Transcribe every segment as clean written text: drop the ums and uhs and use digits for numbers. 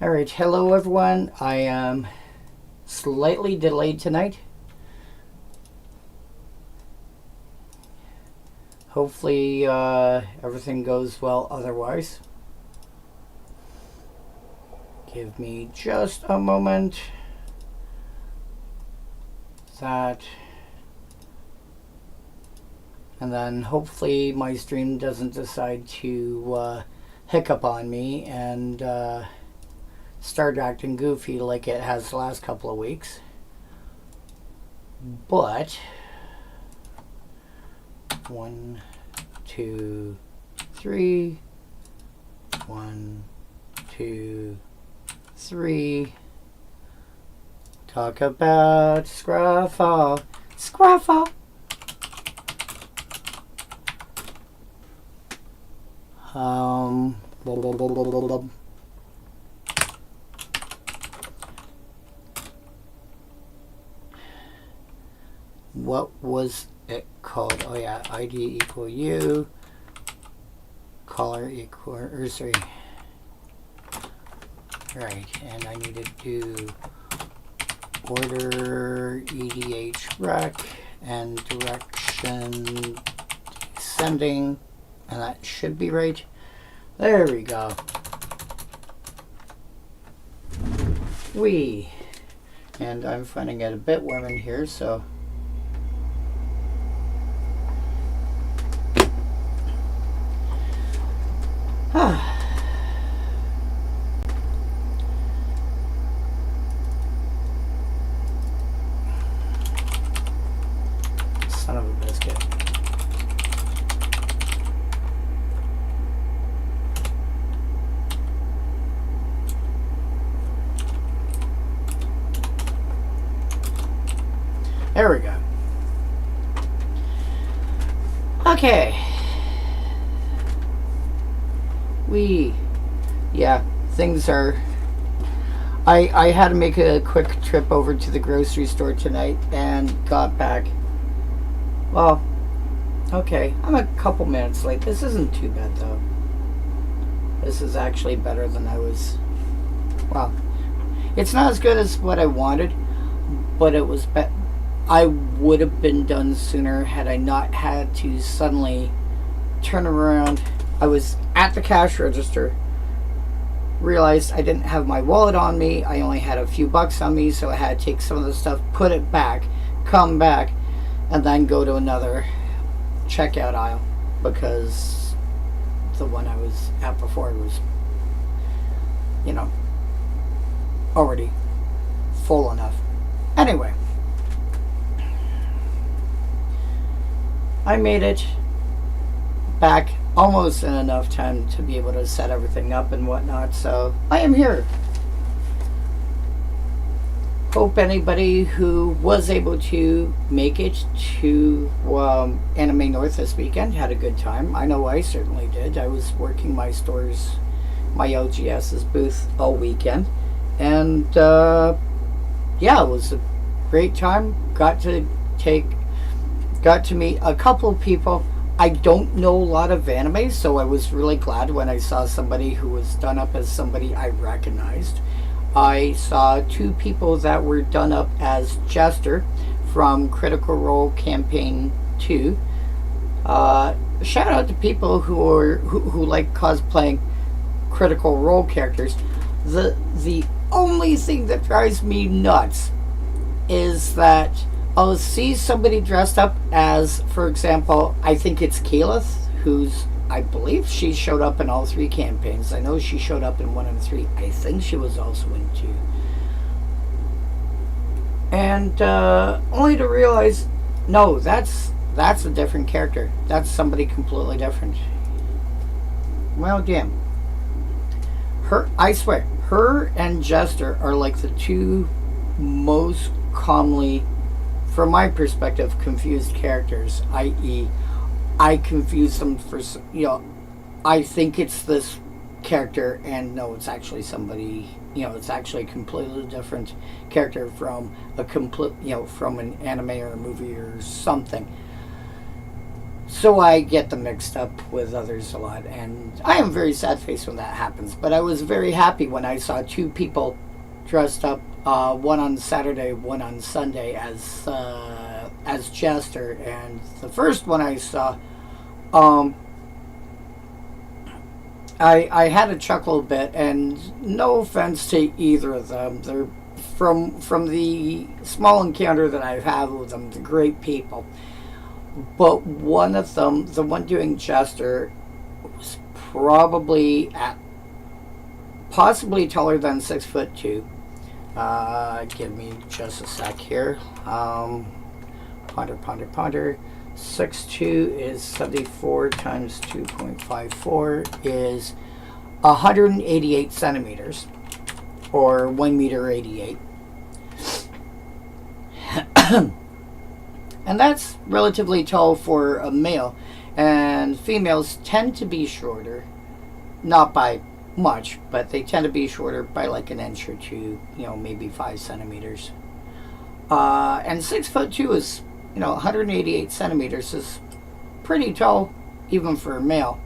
Alright, hello everyone. I am slightly delayed tonight. Hopefully everything goes well otherwise. Give me just a moment. And then hopefully my stream doesn't decide to hiccup on me and start acting goofy like it has the last couple of weeks. But 1, 2, 3. 1, 2, 3. Talk about Scruffle. Scruffle. Blah, blah, blah, blah, blah, blah. What was it called? Oh yeah, ID equal U, color equal, or sorry. Right, and I need to do order EDH rec and direction descending, and that should be right. There we go. And I'm finding it a bit warm in here, so son of a biscuit. There we go. Okay. Yeah, things are... I had to make a quick trip over to the grocery store tonight and got back. Well, okay, I'm a couple minutes late. This isn't too bad, though. This is actually better than I was... Well, it's not as good as what I wanted, but it was better. I would have been done sooner had I not had to suddenly turn around. I was at the cash register, realized I didn't have my wallet on me. I only had a few bucks on me, so I had to take some of the stuff, put it back, come back, and then go to another checkout aisle because the one I was at before was, you know, already full enough. Anyway. I made it back almost in enough time to be able to set everything up and whatnot, so I am here. Hope anybody who was able to make it to Anime North this weekend had a good time. I know I certainly did. I was working my stores, my LGS's booth all weekend, and yeah, it was a great time. Got to meet a couple of people. I don't know a lot of anime, so I was really glad when I saw somebody who was done up as somebody I recognized. I saw 2 people that were done up as Jester from Critical Role Campaign 2. Shout out to people who like cosplaying Critical Role characters. The only thing that drives me nuts is that I'll see somebody dressed up as, for example, I think it's Keyleth, I believe she showed up in all 3 campaigns. I know she showed up in 1 and 3. I think she was also in 2. And only to realize, no, that's a different character. That's somebody completely different. Well, damn. I swear, her and Jester are like the 2 most commonly, from my perspective, confused characters, i.e. I confuse them for, I think it's this character, and no, it's actually somebody, it's actually a completely different character from from an anime or a movie or something. So I get them mixed up with others a lot, and I am very sad faced when that happens. But I was very happy when I saw two people dressed up, one on Saturday, one on Sunday as Jester. And the first one I saw, I had a chuckle a bit, and no offense to either of them, they're from the small encounter that I've had with them, they're great people. But one of them, the one doing Jester, was probably possibly taller than 6'2". Give me just a sec here. Ponder. 6'2" is 74 times 2.54 is 188 centimeters, or 1 meter 88. And that's relatively tall for a male, and females tend to be shorter, not by much, but they tend to be shorter by like an inch or two, maybe 5 centimeters. And 6'2" is, 188 centimeters is pretty tall, even for a male.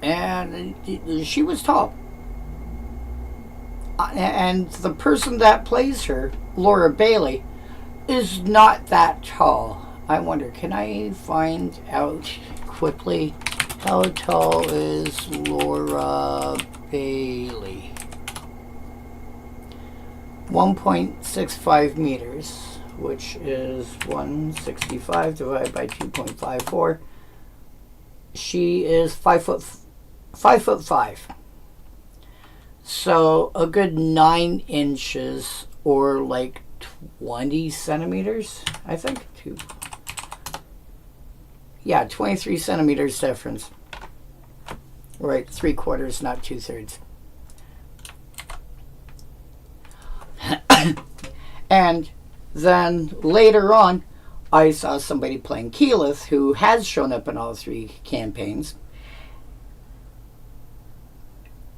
And she was tall. And the person that plays her, Laura Bailey, is not that tall. I wonder, can I find out quickly how tall is Laura Bailey? 1.65 meters, which is 165 divided by 2.54. She is 5'5". So a good 9 inches, or like 20 centimeters, I think. 23 centimeters difference. Right, 3/4, not 2/3. And then later on, I saw somebody playing Keyleth who has shown up in all 3 campaigns.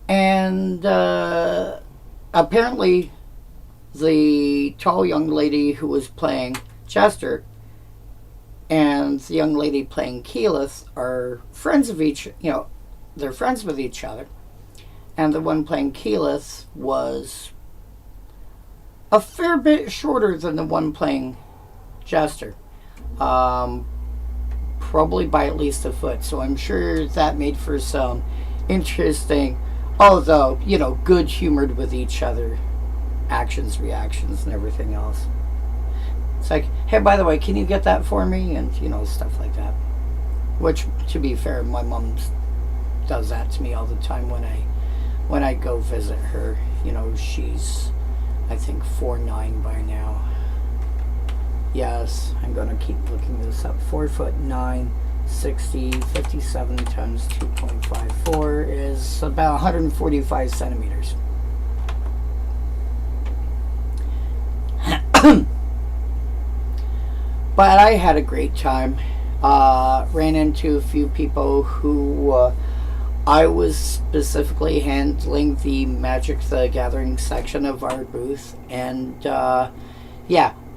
And apparently the tall young lady who was playing Jester and the young lady playing Keyleth are friends of they're friends with each other. And the one playing Keyleth was a fair bit shorter than the one playing Jester. Probably by at least a foot. So I'm sure that made for some interesting, although, good humored with each other, actions, reactions, and everything else. It's like, hey, by the way, can you get that for me? And, stuff like that. Which, to be fair, my mom does that to me all the time when I go visit her. She's, I think, 4'9" by now. Yes, I'm going to keep looking this up. 4'9", 57 times 2.54 is about 145 centimeters. But I had a great time. Ran into a few people who I was specifically handling the Magic the Gathering section of our booth, and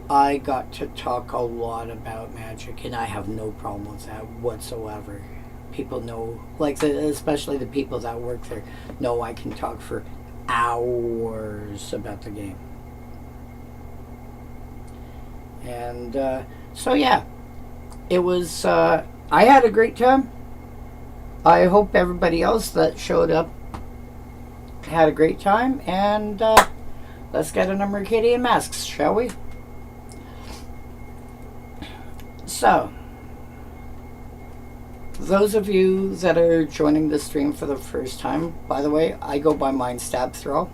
I got to talk a lot about Magic, and I have no problem with that whatsoever. People know, especially the people that work there, know I can talk for hours about the game. And it was, I had a great time. I hope everybody else that showed up had a great time, and let's get into Mercadian Masques, shall we? So, those of you that are joining the stream for the first time, by the way, I go by Mindstab Throw.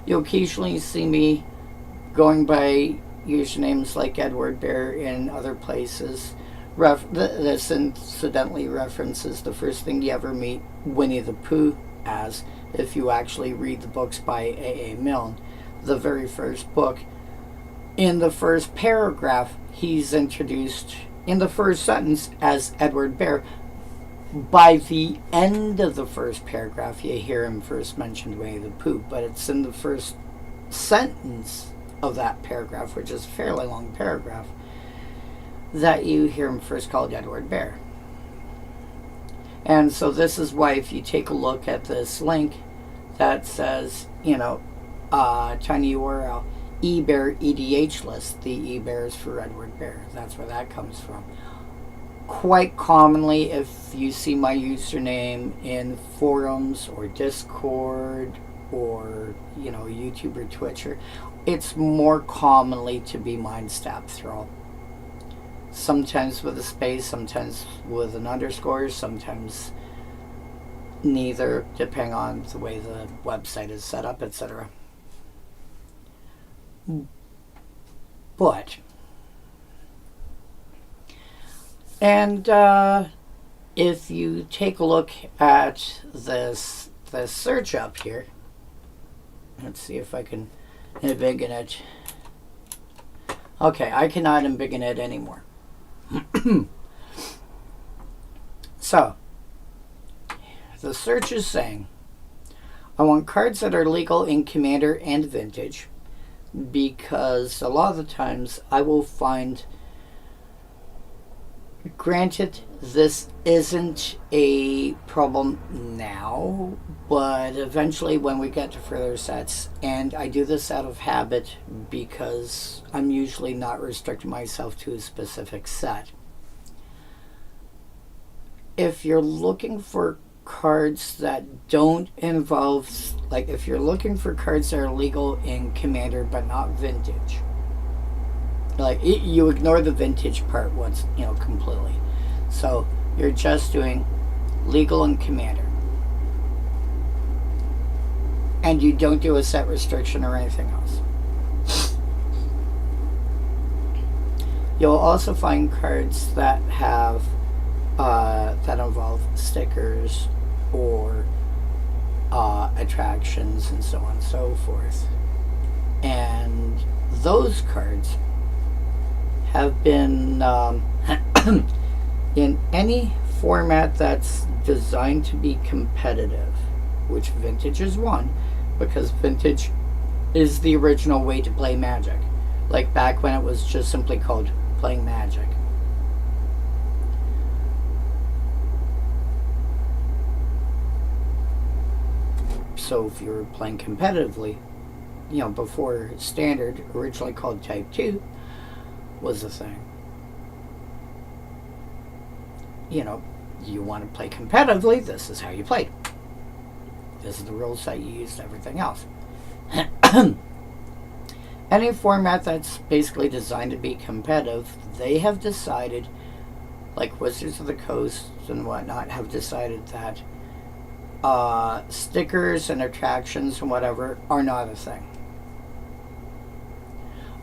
You'll occasionally see me going by usernames like Edward Bear in other places. This incidentally references the first thing you ever meet Winnie the Pooh as, if you actually read the books by A.A. Milne. The very first book, in the first paragraph, he's introduced in the first sentence as Edward Bear. By the end of the first paragraph, you hear him first mentioned Winnie the Pooh, but it's in the first sentence of that paragraph, which is a fairly long paragraph, that you hear him first called Edward Bear. And so this is why if you take a look at this link that says, tiny URL, eBear EDH list, the eBear is for Edward Bear. That's where that comes from. Quite commonly, if you see my username in forums or Discord or, YouTube or Twitch, it's more commonly to be Mindstab Thrall. Sometimes with a space, sometimes with an underscore, sometimes neither, depending on the way the website is set up, etc. But, and if you take a look at this search up here, let's see if I can embiggen it. Okay, I cannot embiggen it anymore. So, the search is saying, I want cards that are legal in Commander and Vintage, because a lot of the times I will find, granted, this isn't a problem now, but eventually when we get to further sets, and I do this out of habit because I'm usually not restricting myself to a specific set. If you're looking for cards that don't involve, like if you're looking for cards that are legal in Commander but not Vintage, like you ignore the Vintage part once, completely. So you're just doing legal in Commander, and you don't do a set restriction or anything else. You'll also find cards that have that involve stickers or attractions and so on and so forth. And those cards have been in any format that's designed to be competitive, which Vintage is one, because Vintage is the original way to play Magic, like back when it was just simply called playing Magic. So if you were playing competitively, before Standard, originally called Type 2, was a thing. You want to play competitively, this is how you played. This is the rules that you used, everything else. Any format that's basically designed to be competitive, they have decided, like Wizards of the Coast and whatnot, have decided that stickers and attractions and whatever are not a thing.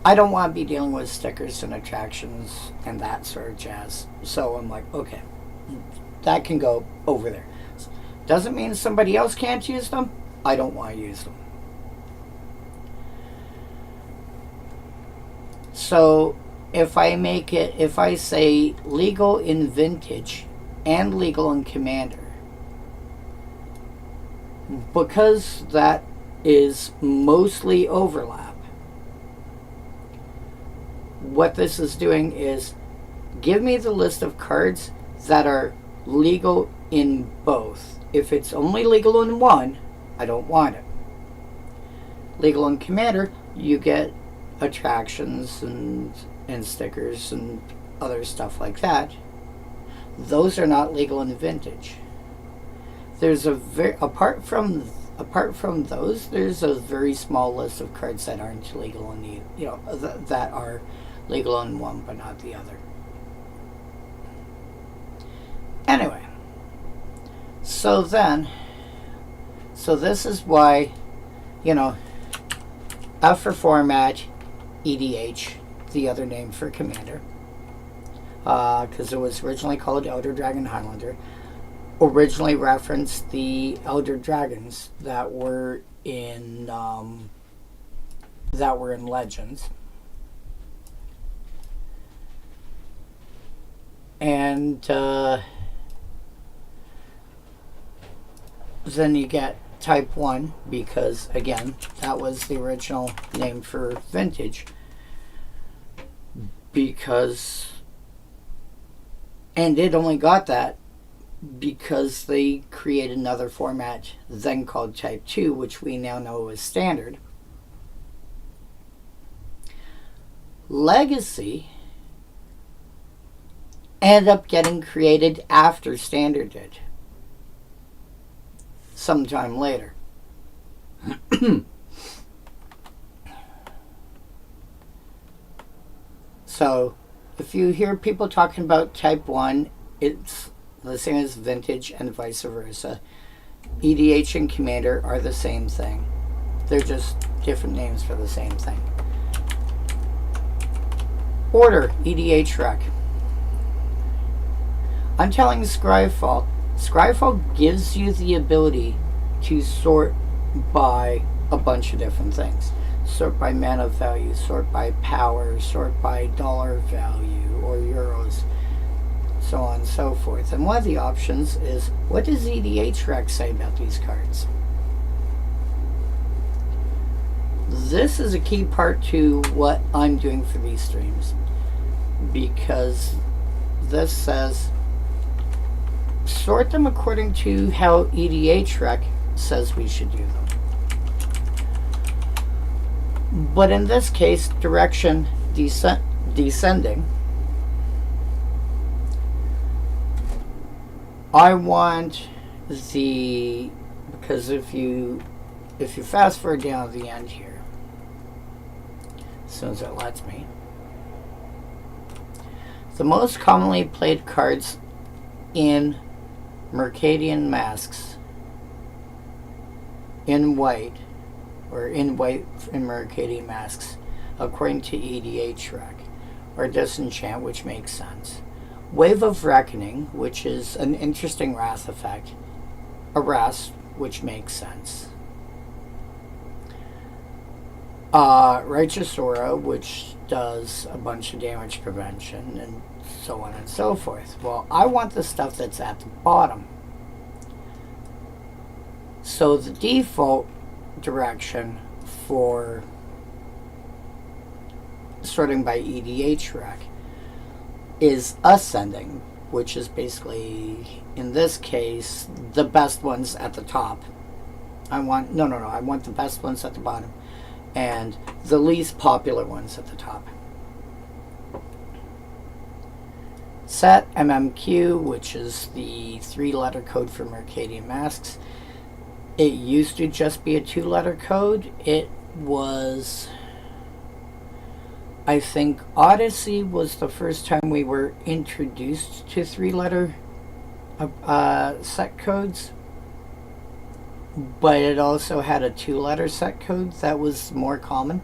I don't want to be dealing with stickers and attractions and that sort of jazz. So I'm like, okay, that can go over there. Doesn't mean somebody else can't use them. I don't want to use them. So if I say legal in Vintage and legal in Commander, because that is mostly overlap, what this is doing is give me the list of cards that are legal in both. If it's only legal in one, I don't want it. Legal in Commander, you get attractions and stickers and other stuff like that. Those are not legal in Vintage. There's apart from those, there's a very small list of cards that aren't legal in that are legal in one but not the other. Anyway, so this is why, F for format, EDH, the other name for Commander, because it was originally called Elder Dragon Highlander, originally referenced the Elder Dragons that were in Legends. And then you get Type 1, because again, that was the original name for Vintage, because And it only got that because they created another format then called Type 2, which we now know is Standard. Legacy ended up getting created after Standard did, sometime later. So, if you hear people talking about Type 1, it's the same as Vintage and vice versa. EDH and Commander are the same thing. They're just different names for the same thing. Order, EDH rec. I'm telling Scryfall. Scryfall gives you the ability to sort by a bunch of different things. Sort by mana value, sort by power, sort by dollar value or euros, so on and so forth. And one of the options is, what does EDH rec say about these cards? This is a key part to what I'm doing for these streams, because this says sort them according to how EDH rec says we should do them. But in this case, direction descending, I want the, because if you fast forward down to the end here, as soon as it lets me, the most commonly played cards in Mercadian Masques in white, or in white in Mercadian Masques, according to EDH rec, or Disenchant, which makes sense. Wave of Reckoning, which is an interesting wrath effect. Arrest, which makes sense. Righteous Aura, which does a bunch of damage prevention, and so on and so forth. Well, I want the stuff that's at the bottom. So the default direction for sorting by EDH rec is ascending, which is basically, in this case, the best ones at the top. I want the best ones at the bottom and the least popular ones at the top. Set MMQ, which is the 3-letter code for Mercadian Masques. It used to just be a 2-letter code. It was, I think Odyssey was the first time we were introduced to 3-letter set codes, but it also had a 2-letter set code that was more common.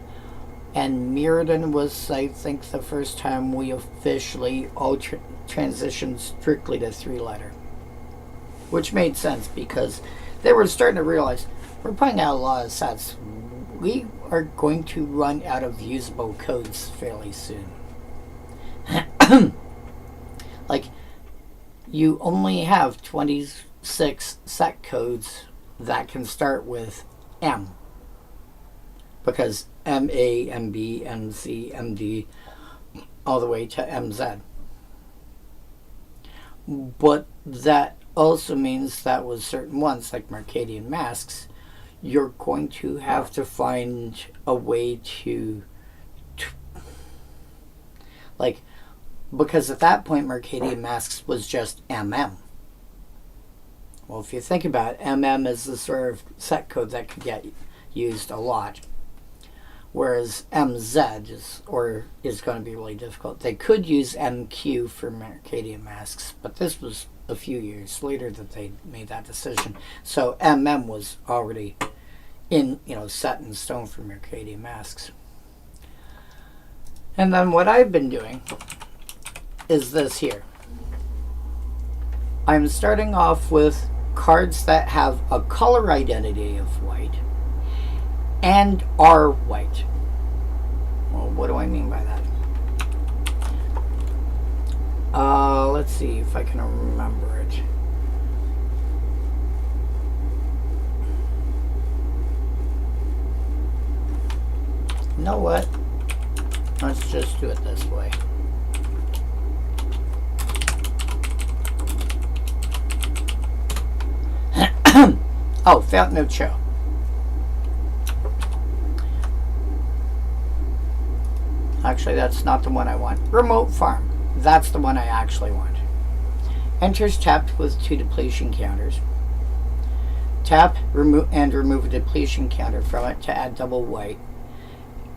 And Mirrodin was, I think, the first time we officially all transitioned strictly to 3-letter, which made sense because they were starting to realize we're putting out a lot of sets. We are going to run out of usable codes fairly soon. Like, you only have 26 set codes that can start with M. Because MA, MB, MC, MD, all the way to MZ. But that also means that with certain ones, like Mercadian Masques, you're going to have to find a way to like, because at that point Mercadian Masques was just MM. Well, if you think about it, MM is the sort of set code that could get used a lot, whereas MZ is going to be really difficult. They could use MQ for Mercadian Masques, but this was a few years later that they made that decision. So MM was already set in stone for Mercadian Masques. And then what I've been doing is this here. I'm starting off with cards that have a color identity of white and are white. Well, what do I mean by that? Let's see if I can remember it. You know what? Let's just do it this way. Oh, Fountain of Chill. Actually, that's not the one I want. Remote Farm. That's the one I actually want. Enters tapped with 2 depletion counters. Tap and remove a depletion counter from it to add double white.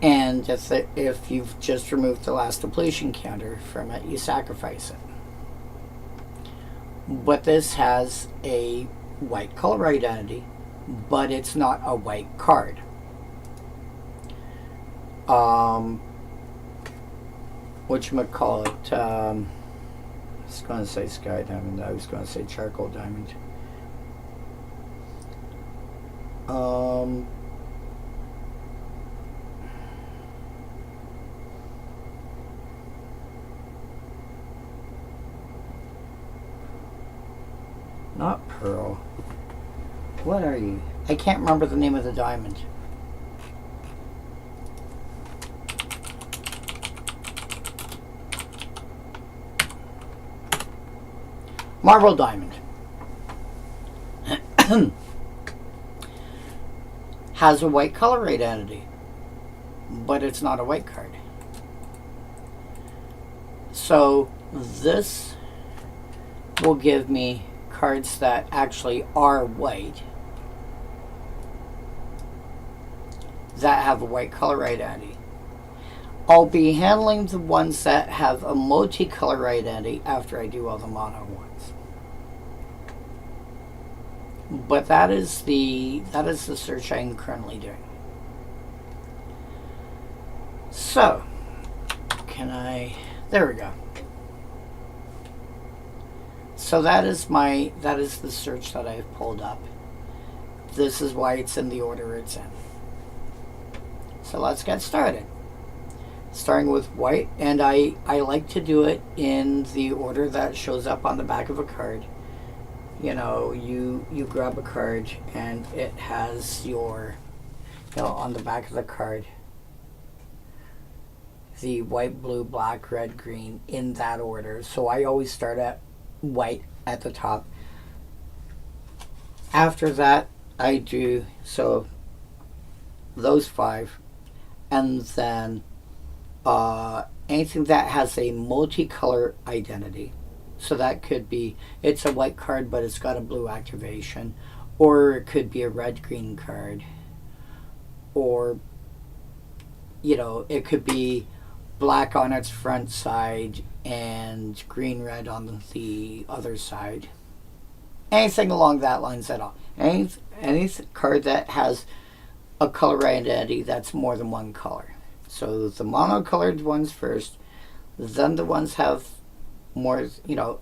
And if you've just removed the last depletion counter from it, you sacrifice it. But this has a white color identity, but it's not a white card. Whatchamacallit, I was going to say Sky Diamond, I was going to say Charcoal Diamond. Not Pearl. What are you? I can't remember the name of the diamond. Marble Diamond. Has a white color identity, but it's not a white card. So this will give me cards that actually are white, that have a white color identity. I'll be handling the ones that have a multicolor identity after I do all the mono ones. But that is the search I'm currently doing. So, there we go. So that is the search that I've pulled up. This is why it's in the order it's in. So let's get started. Starting with white, and I like to do it in the order that shows up on the back of a card. You know, you grab a card and it has your, on the back of the card, the white, blue, black, red, green, in that order. So I always start at white at the top. After that, I do, so those 5, and then anything that has a multicolor identity. So that could be, it's a white card, but it's got a blue activation. Or it could be a red-green card. Or, it could be black on its front side and green-red on the other side. Anything along that lines at all. Any card that has a color identity that's more than one color. So the monocolored ones first, then the ones have more,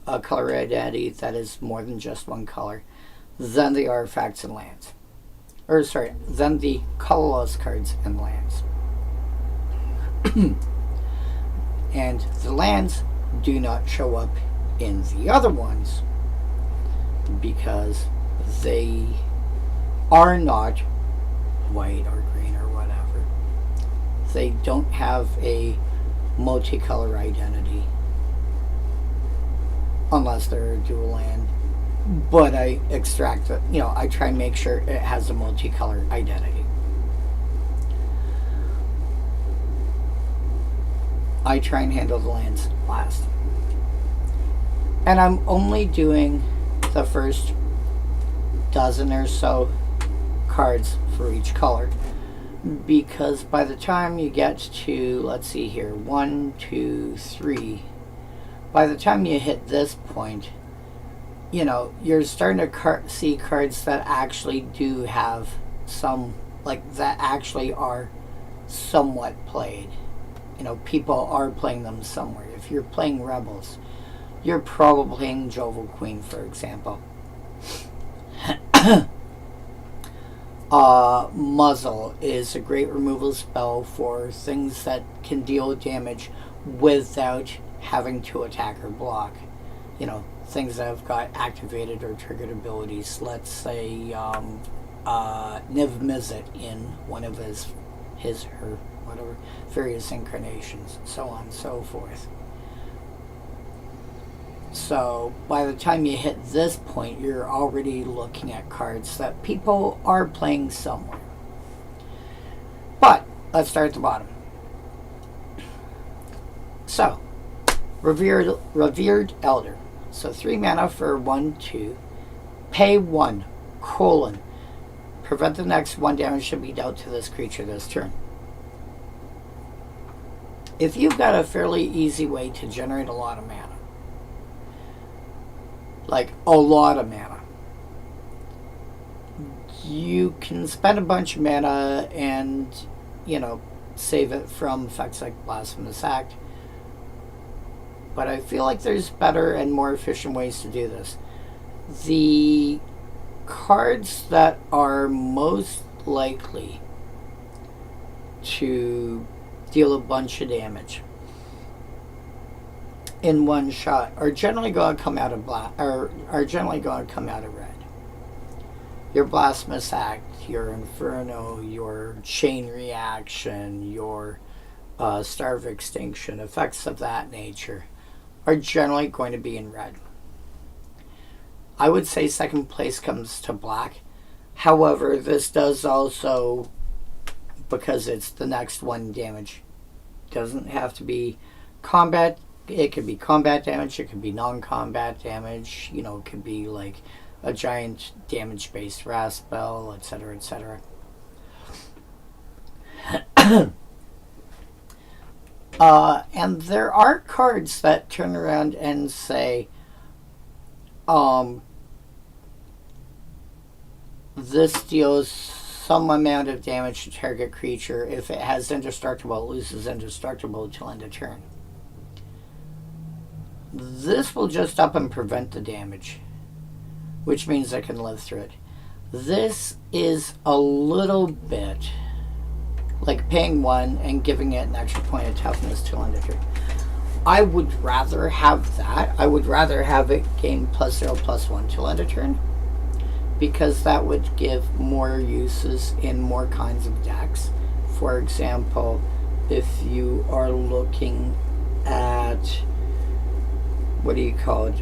a color identity that is more than just one color, then the artifacts and lands. Then the colorless cards and lands. And the lands do not show up in the other ones because they are not white or green or whatever. They don't have a multicolor identity. Unless they're a dual land. But I extract it, I try and make sure it has a multicolor identity. I try and handle the lands last. And I'm only doing the first dozen or so cards for each color. Because by the time you get to, let's see here, 1, 2, 3... by the time you hit this point, you're starting to see cards that actually do have some, that actually are somewhat played. People are playing them somewhere. If you're playing Rebels, you're probably playing Jovial Queen, for example. Muzzle is a great removal spell for things that can deal damage without having to attack or block. Things that have got activated or triggered abilities. Let's say Niv Mizzet in one of her whatever various incarnations, so on and so forth. So by the time you hit this point, you're already looking at cards that people are playing somewhere. But let's start at the bottom. So, Revered Elder. So 3 mana for 1/2. Pay 1, colon. Prevent the next 1 damage to be dealt to this creature this turn. If you've got a fairly easy way to generate a lot of mana, like a lot of mana, you can spend a bunch of mana and, save it from effects like Blasphemous Act. But I feel like there's better and more efficient ways to do this. The cards that are most likely to deal a bunch of damage in one shot are generally going to come out of are generally going to come out of red. Your Blasphemous Act, your Inferno, your Chain Reaction, your Star of Extinction, effects of that nature are generally going to be in red. I would say second place comes to black. However, this does also, because it's the next 1 damage, doesn't have to be combat. It could be combat damage, it could be non-combat damage, it could be like a giant damage-based wrath spell, etc., etc. And there are cards that turn around and say, this deals some amount of damage to target creature. If it has indestructible, it loses indestructible till end of turn. This will just up and prevent the damage, which means I can live through it. This is a little bit like paying 1 and giving it an extra point of toughness till end of turn. I would rather have that. I would rather have it gain +0/+1 till end of turn, because that would give more uses in more kinds of decks. For example, if you are looking at, what do you call it?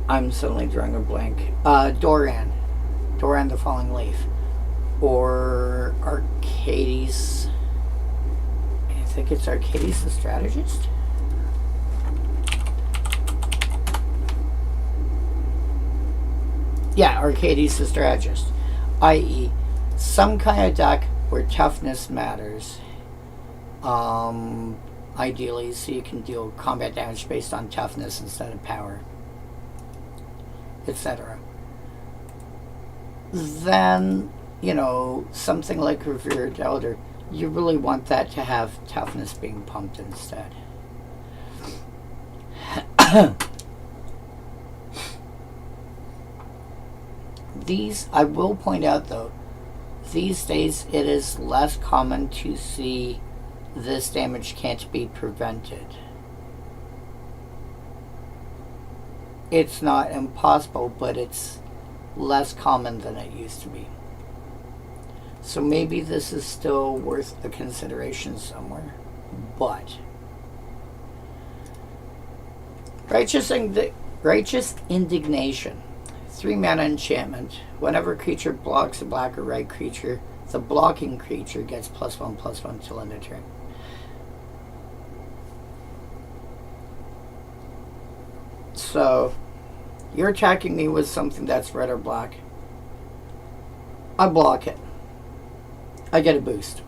I'm suddenly drawing a blank. Doran the Falling Leaf. Or Arcades. I think it's Arcades the Strategist. Yeah, Arcades the Strategist. I.e., some kind of deck where toughness matters. Ideally, so you can deal combat damage based on toughness instead of power, etc. Then, something like Revered Elder, you really want that to have toughness being pumped instead. These, I will point out though, these days it is less common to see this damage can't be prevented. It's not impossible, but it's less common than it used to be. So maybe this is still worth a consideration somewhere. But Righteous Indignation. 3 mana enchantment. Whenever a creature blocks a black or red creature, the blocking creature gets +1/+1 till end of turn. So, you're attacking me with something that's red or black. I block it. I get a boost.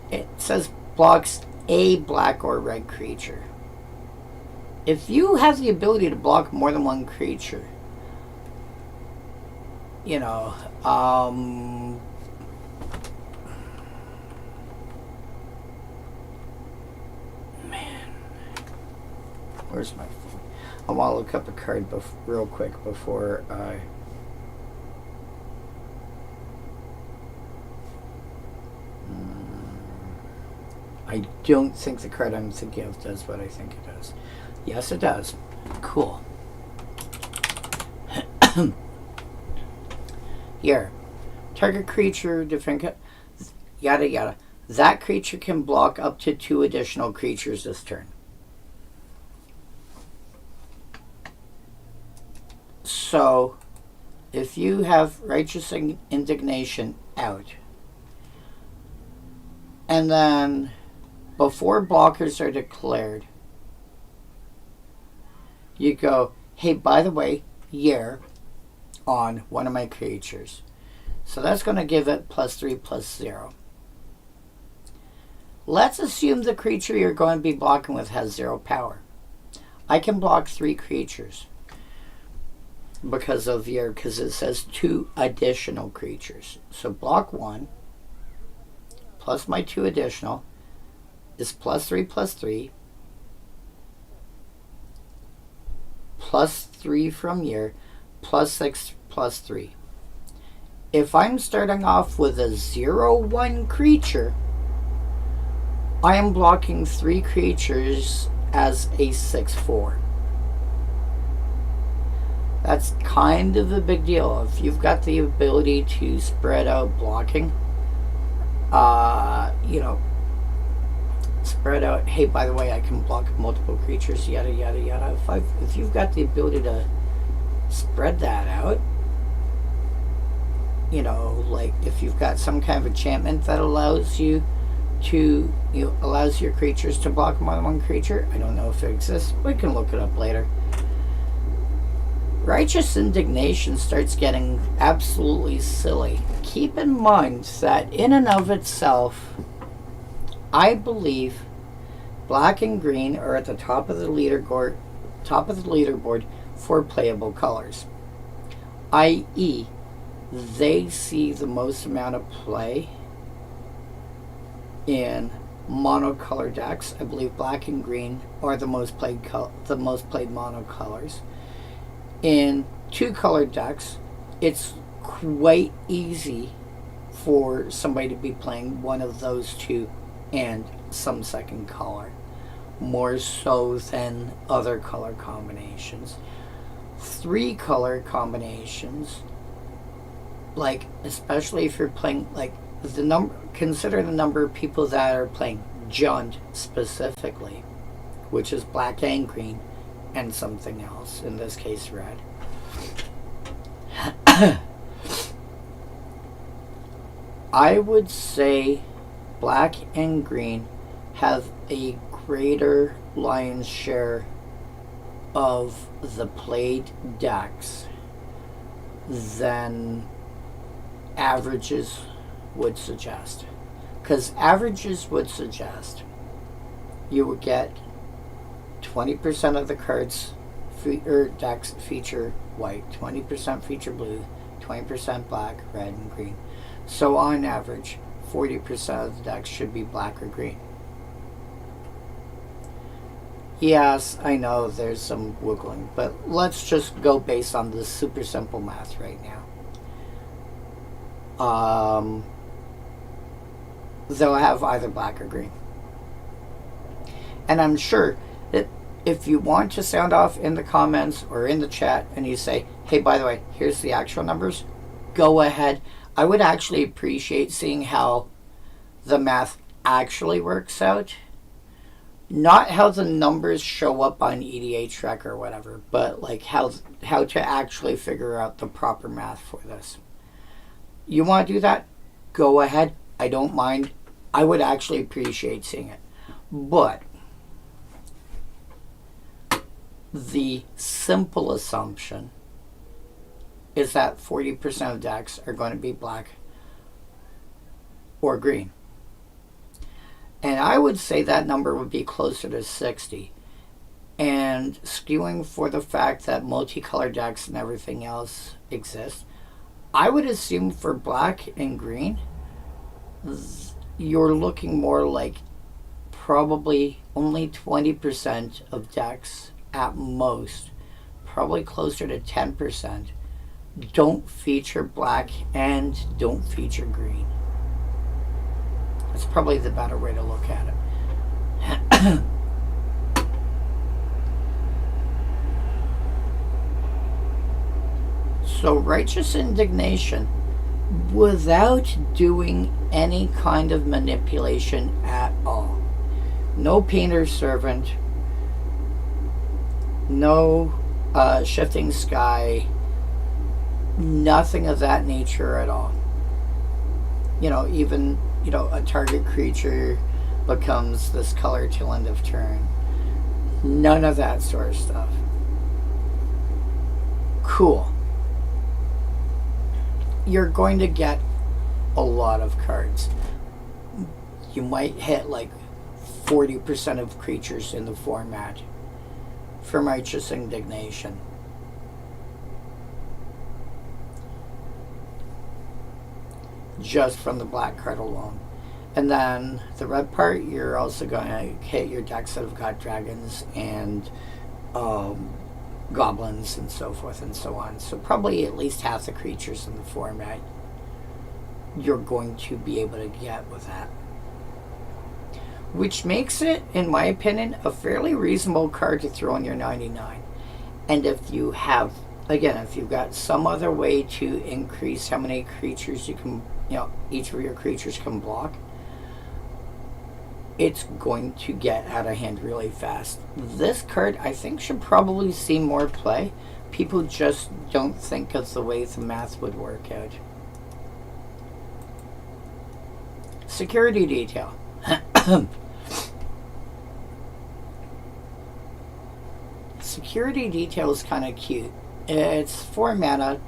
It says blocks a black or red creature. If you have the ability to block more than one creature, man, where's my phone? I want to look up a card real quick before I don't think the card I'm thinking of does what I think it does. Yes, it does. Cool. Here. Target creature, different, yada yada. That creature can block up to 2 additional creatures this turn. So if you have Righteous Indignation out, and then before blockers are declared, you go, hey, by the way, on one of my creatures. So that's going to give it +3/+0. Let's assume the creature you're going to be blocking with has 0 power. I can block 3 creatures because it says 2 additional creatures. So block 1 plus my 2 additional is +3/+3 +3 from year +6/+3. If I'm starting off with a 0/1 creature, I am blocking 3 creatures as a 6/4. That's kind of a big deal. If you've got the ability to spread out blocking, spread out, hey, by the way, I can block multiple creatures, yada, yada, yada. If you've got the ability to spread that out, like if you've got some kind of enchantment that allows you to, allows your creatures to block more than one creature. I don't know if it exists. We can look it up later. Righteous Indignation starts getting absolutely silly. Keep in mind that in and of itself, I believe black and green are at the top of the leaderboard for playable colors. I.e., they see the most amount of play in monocolor decks. I believe black and green are the most played monocolors. In 2-color decks, it's quite easy for somebody to be playing one of those 2 and some second color, more so than other color combinations. 3-color combinations, like especially if you're playing, like consider the number of people that are playing Jund specifically, which is black and green and something else, in this case red. I would say black and green have a greater lion's share of the played decks than averages would suggest. Because averages would suggest you would get 20% of the cards or decks feature white, 20% feature blue, 20% black, red, and green. So on average, 40% of the decks should be black or green. Yes, I know there's some wiggling, but let's just go based on this super simple math right now. They'll have either black or green. And I'm sure that if you want to sound off in the comments or in the chat and you say, hey, by the way, here's the actual numbers, go ahead. I would actually appreciate seeing how the math actually works out. Not how the numbers show up on EDH Rec or whatever, but like how to actually figure out the proper math for this. You want to do that? Go ahead. I don't mind. I would actually appreciate seeing it. But the simple assumption is that 40% of decks are going to be black or green. And I would say that number would be closer to 60. And skewing for the fact that multicolor decks and everything else exist, I would assume for black and green, you're looking more like probably only 20% of decks at most, probably closer to 10%, don't feature black and don't feature green. That's probably the better way to look at it. So Righteous Indignation, without doing any kind of manipulation at all. No Painter's Servant, no Shifting Sky, Nothing of that nature at all. Even, a target creature becomes this color till end of turn. None of that sort of stuff. Cool. You're going to get a lot of cards. You might hit like 40% of creatures in the format from Righteous Indignation. Just from the black card alone. And then the red part, you're also going to hit your decks that have got dragons and goblins and so forth and so on. So probably at least half the creatures in the format you're going to be able to get with that. Which makes it, in my opinion, a fairly reasonable card to throw in your 99. And if you have, again, if you've got some other way to increase how many creatures you can, each of your creatures can block, it's going to get out of hand really fast. This card, I think, should probably see more play. People just don't think of the way the math would work out. Security Detail. Security Detail is kind of cute. It's 4 mana,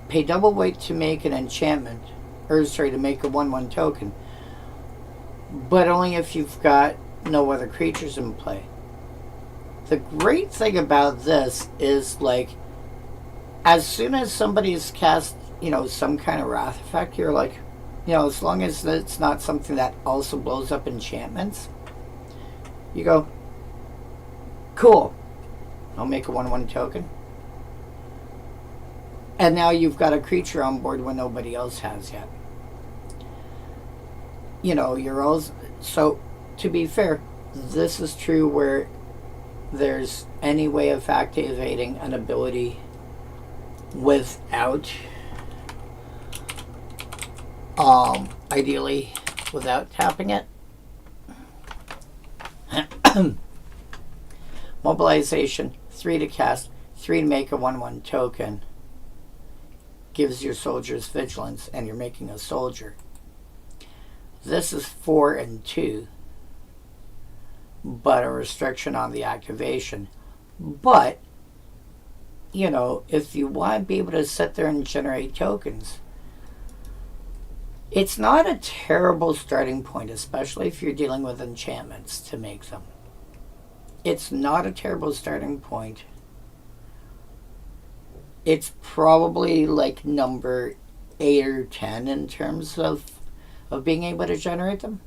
pay double weight to make an enchantment, to make a 1/1 token, but only if you've got no other creatures in play. The great thing about this is, like, as soon as somebody's cast, some kind of wrath effect, you're like, as long as it's not something that also blows up enchantments, you go, cool, I'll make a 1/1 token. And now you've got a creature on board when nobody else has yet. You're also, so to be fair, this is true where there's any way of activating an ability without, ideally without tapping it. Mobilization, 3 to cast, 3 to make a 1/1 token. Gives your soldiers vigilance, and you're making a soldier. This is 4 and 2, but a restriction on the activation. But, if you want to be able to sit there and generate tokens, it's not a terrible starting point, especially if you're dealing with enchantments to make them. It's not a terrible starting point. It's probably like number 8 or 10 in terms of being able to generate them.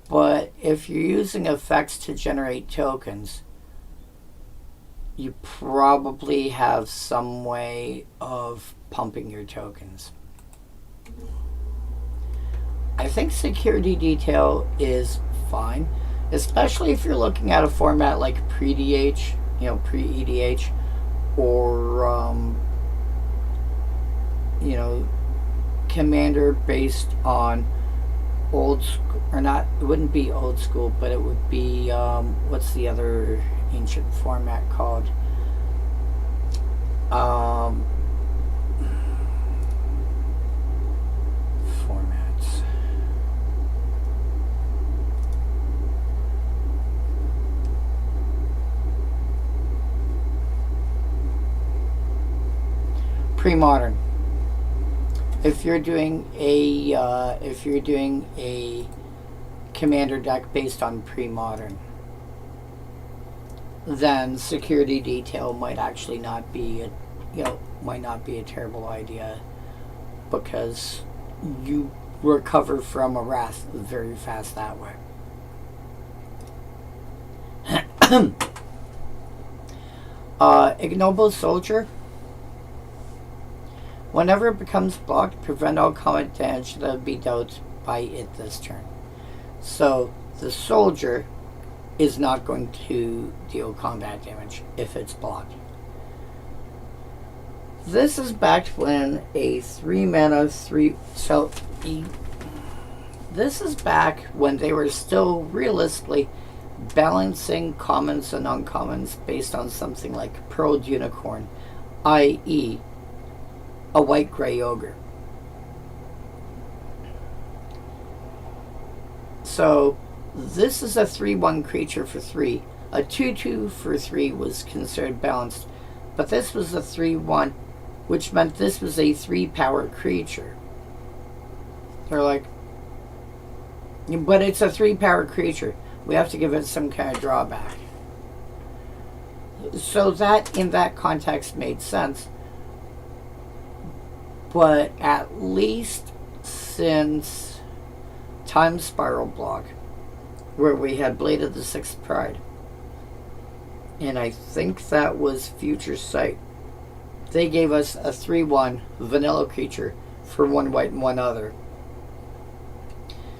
But if you're using effects to generate tokens, you probably have some way of pumping your tokens. I think Security Detail is fine, especially if you're looking at a format like pre-DH, pre-EDH, or Commander based on old school, or not, it wouldn't be old school, but it would be, what's the other ancient format called? Formats. Pre-modern. If you're doing a commander deck based on pre-modern, then Security Detail might actually not be a terrible idea, because you recover from a wrath very fast that way. Ignoble Soldier. Whenever it becomes blocked, prevent all combat damage that would be dealt by it this turn. So the soldier is not going to deal combat damage if it's blocked. This is back when a 3 mana 3. This is back when they were still realistically balancing commons and uncommons based on something like Pearled Unicorn, i.e. a white-gray ogre. So this is a 3/1 creature for 3. A 2/2 for 3 was considered balanced, but this was a 3/1, which meant this was a 3-power creature. They're like, but it's a 3-power creature. We have to give it some kind of drawback. So that, in that context, made sense. But at least since Time Spiral block, where we had Blade of the Sixth Pride, and I think that was Future Sight, they gave us a 3/1 vanilla creature for 1 white and 1 other.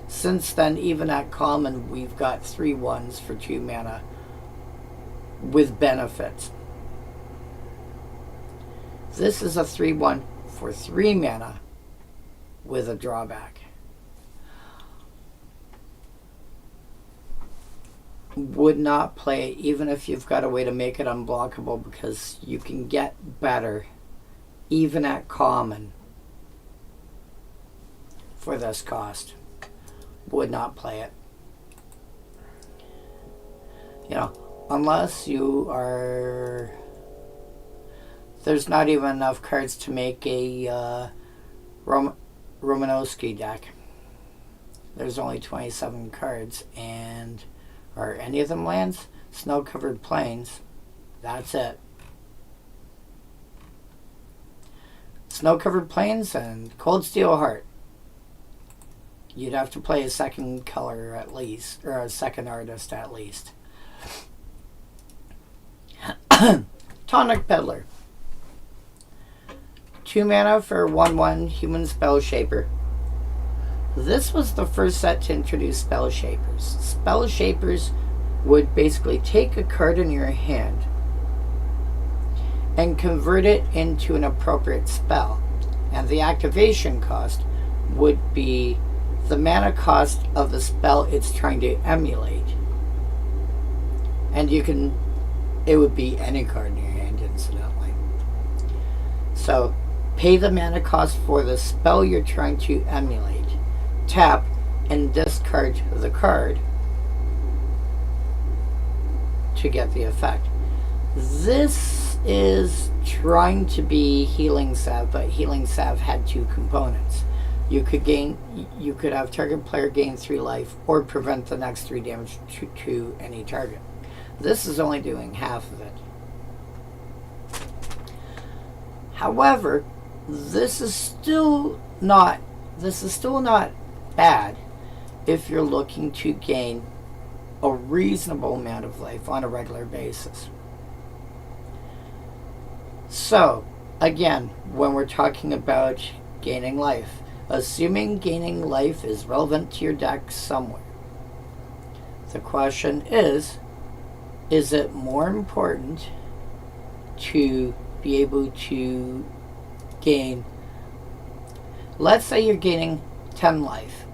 Since then, even at common, we've got 3/1s for 2 mana with benefits. This is a 3/1 for 3 mana with a drawback. Would not play it even if you've got a way to make it unblockable, because you can get better even at common for this cost. Would not play it. You know, unless you are... There's not even enough cards to make a Romanowski deck. There's only 27 cards, and are any of them lands? Snow-covered plains. That's it. Snow-covered plains and Cold Steel Heart. You'd have to play a second color at least, or a second artist at least. Tonic Peddler. 2 mana for 1/1 human Spell Shaper. This was the first set to introduce Spell Shapers. Spell Shapers would basically take a card in your hand and convert it into an appropriate spell. And the activation cost would be the mana cost of the spell it's trying to emulate. And you can, it would be any card in your hand, incidentally. So, pay the mana cost for the spell you're trying to emulate. Tap and discard the card to get the effect. This is trying to be Healing Salve, but Healing Salve had 2 components. You could have target player gain 3 life or prevent the next 3 damage to any target. This is only doing half of it. However, this is still not bad if you're looking to gain a reasonable amount of life on a regular basis. So, again, when we're talking about gaining life, assuming gaining life is relevant to your deck somewhere, the question is it more important to be able to gain, let's say you're gaining 10 life.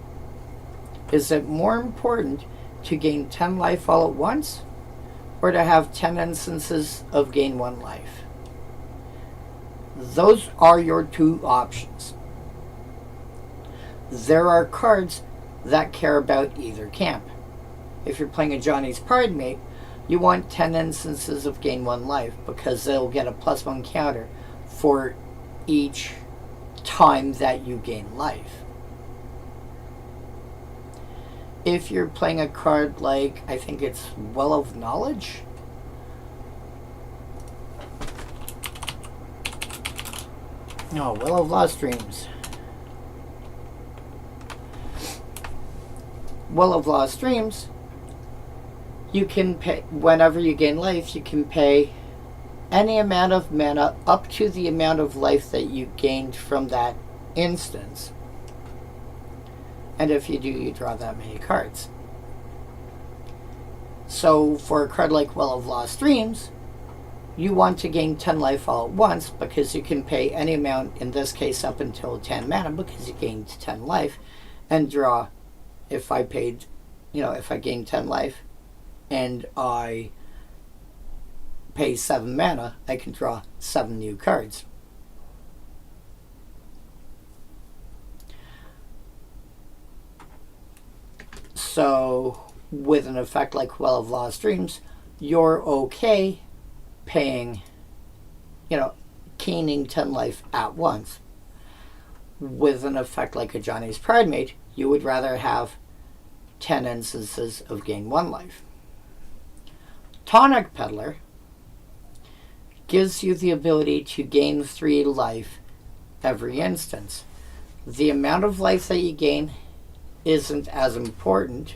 Is it more important to gain 10 life all at once, or to have 10 instances of gain 1 life? Those are your 2 options. There are cards that care about either camp. If you're playing a Johnny's Pride Mate, you want 10 instances of gain 1 life, because they'll get a +1 counter for each time that you gain life. If you're playing a card like, I think it's Well of Knowledge. No, Well of Lost Dreams. Well of Lost Dreams, you can pay, whenever you gain life, you can pay any amount of mana up to the amount of life that you gained from that instance. And if you do, you draw that many cards. So for a card like Well of Lost Dreams, you want to gain 10 life all at once, because you can pay any amount, in this case up until 10 mana, because you gained 10 life, and draw. If I paid, if I gained 10 life and I pay 7 mana, I can draw 7 new cards. So with an effect like Well of Lost Dreams, you're okay paying, gaining 10 life at once. With an effect like a Johnny's Pridemate, you would rather have 10 instances of gain 1 life. Tonic Peddler gives you the ability to gain 3 life every instance. The amount of life that you gain isn't as important.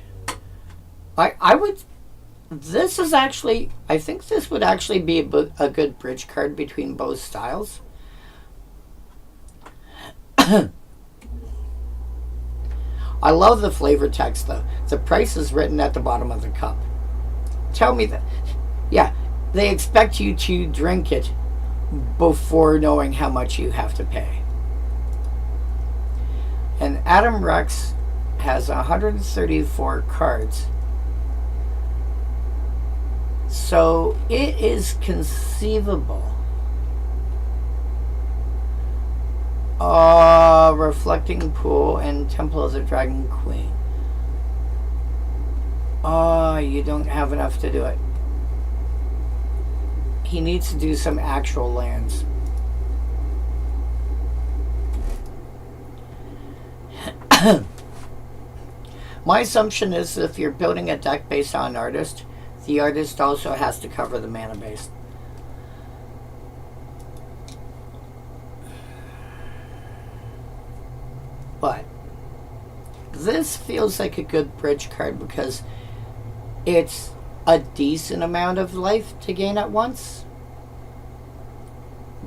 This is actually, I think this would actually be a good bridge card between both styles. I love the flavor text though. The price is written at the bottom of the cup. Tell me that. Yeah, they expect you to drink it before knowing how much you have to pay. And Adam Rex has 134 cards. So it is conceivable. Reflecting Pool and Temple of the Dragon Queen. You don't have enough to do it. He needs to do some actual lands. My assumption is that if you're building a deck based on an artist, the artist also has to cover the mana base. But this feels like a good bridge card because it's a decent amount of life to gain at once,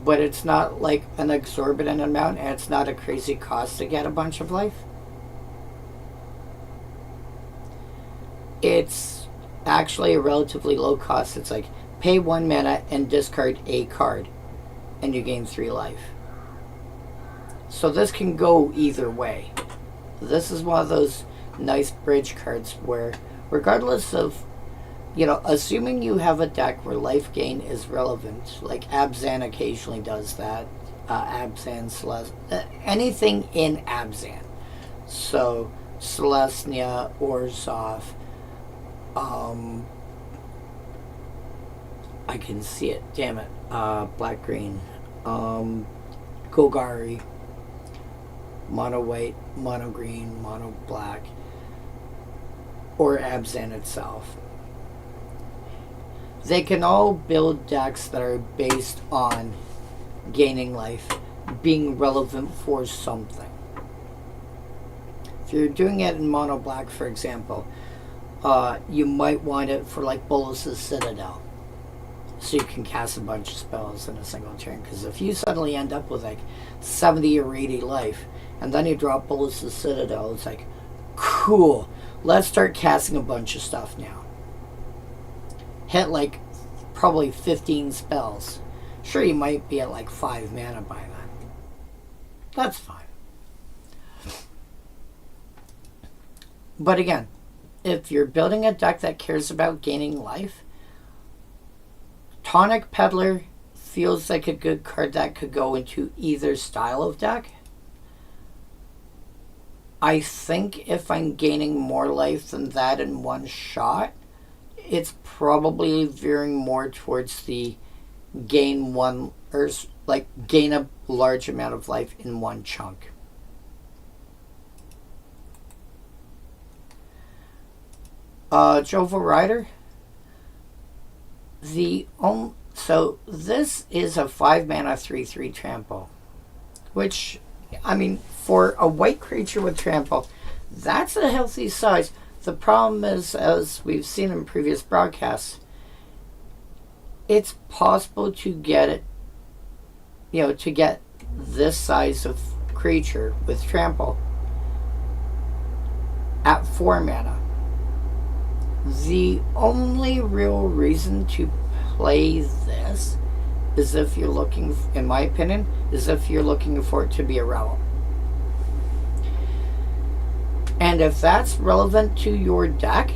but it's not like an exorbitant amount, and it's not a crazy cost to get a bunch of life. It's actually a relatively low cost. It's like pay 1 mana and discard a card and you gain 3 life. So this can go either way. This is one of those nice bridge cards where, regardless of, assuming you have a deck where life gain is relevant, like Abzan occasionally does that, Abzan, anything in Abzan. So Celestia, Orzhov, I can see it, damn it, black green, Golgari, mono white, mono green, mono black, or Abzan itself. They can all build decks that are based on gaining life being relevant for something. If you're doing it in mono black, for example, you might want it for like Bolas's Citadel, so you can cast a bunch of spells in a single turn. Because if you suddenly end up with like 70 or 80 life, and then you drop Bolas's Citadel, it's like, cool, let's start casting a bunch of stuff now. Hit like probably 15 spells. Sure, you might be at like 5 mana by then. That's fine. But again, if you're building a deck that cares about gaining life, Tonic Peddler feels like a good card that could go into either style of deck. I think if I'm gaining more life than that in one shot, it's probably veering more towards the gain one, or like gain a large amount of life in one chunk. Jovial Rider. So this is a 5 mana 3/3 trample, which, I mean, for a white creature with trample, that's a healthy size. The problem is, as we've seen in previous broadcasts, it's possible to get it, to get this size of creature with trample at 4 mana. The only real reason to play this is if you're looking, in my opinion, is if you're looking for it to be a relic. And if that's relevant to your deck,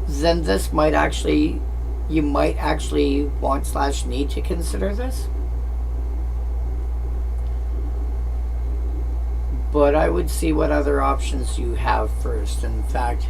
then this might actually, you might actually want / need to consider this. But I would see what other options you have first. In fact,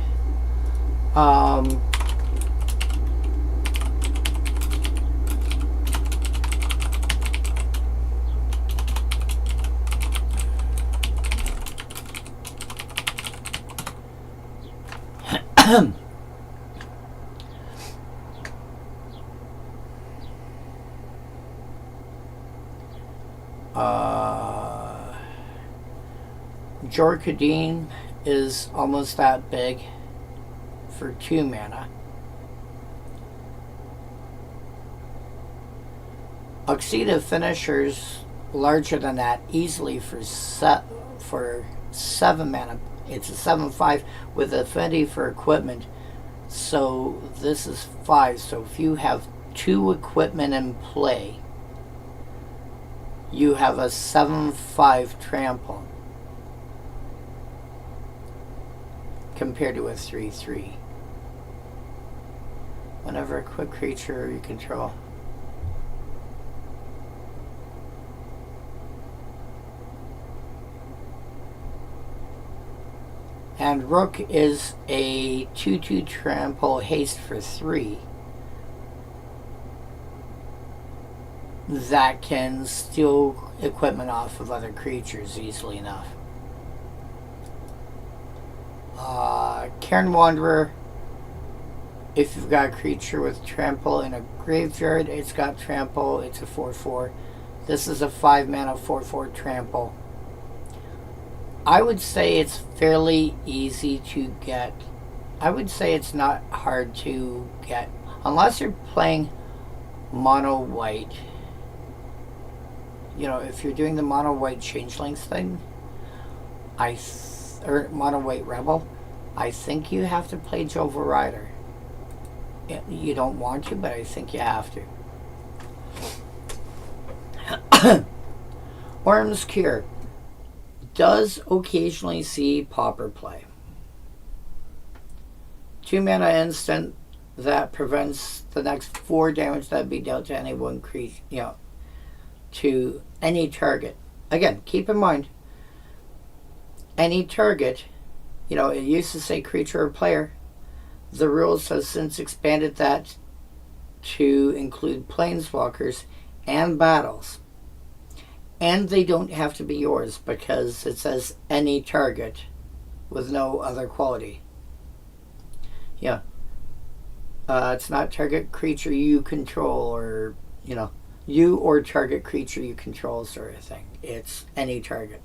Jorkadine is almost that big for 2 mana. Oxida Finisher's larger than that easily for 7 mana. It's a 7/5 with affinity for equipment. So this is 5. So if you have 2 equipment in play, you have a 7/5 trample compared to a 3/3. Whenever a quick creature you control. And Rook is a 2/2 trample haste for 3 that can steal equipment off of other creatures easily enough. Cairn Wanderer, if you've got a creature with trample in a graveyard, it's got trample, it's a 4/4. This is a 5 mana 4/4 trample. I would say it's fairly easy to get. I would say it's not hard to get, unless you're playing mono white. You know, if you're doing the mono white changelings thing, or mono white rebel, I think you have to play Jova Rider. You don't want to, but I think you have to. Orm's Cure does occasionally see Pauper play. 2 mana instant that prevents the next 4 damage that be dealt to any one creature, to any target. Again, keep in mind, any target, it used to say creature or player. The rules have since expanded that to include planeswalkers and battles. And they don't have to be yours because it says any target with no other quality. Yeah. It's not target creature you control or, you or target creature you control sort of thing. It's any target.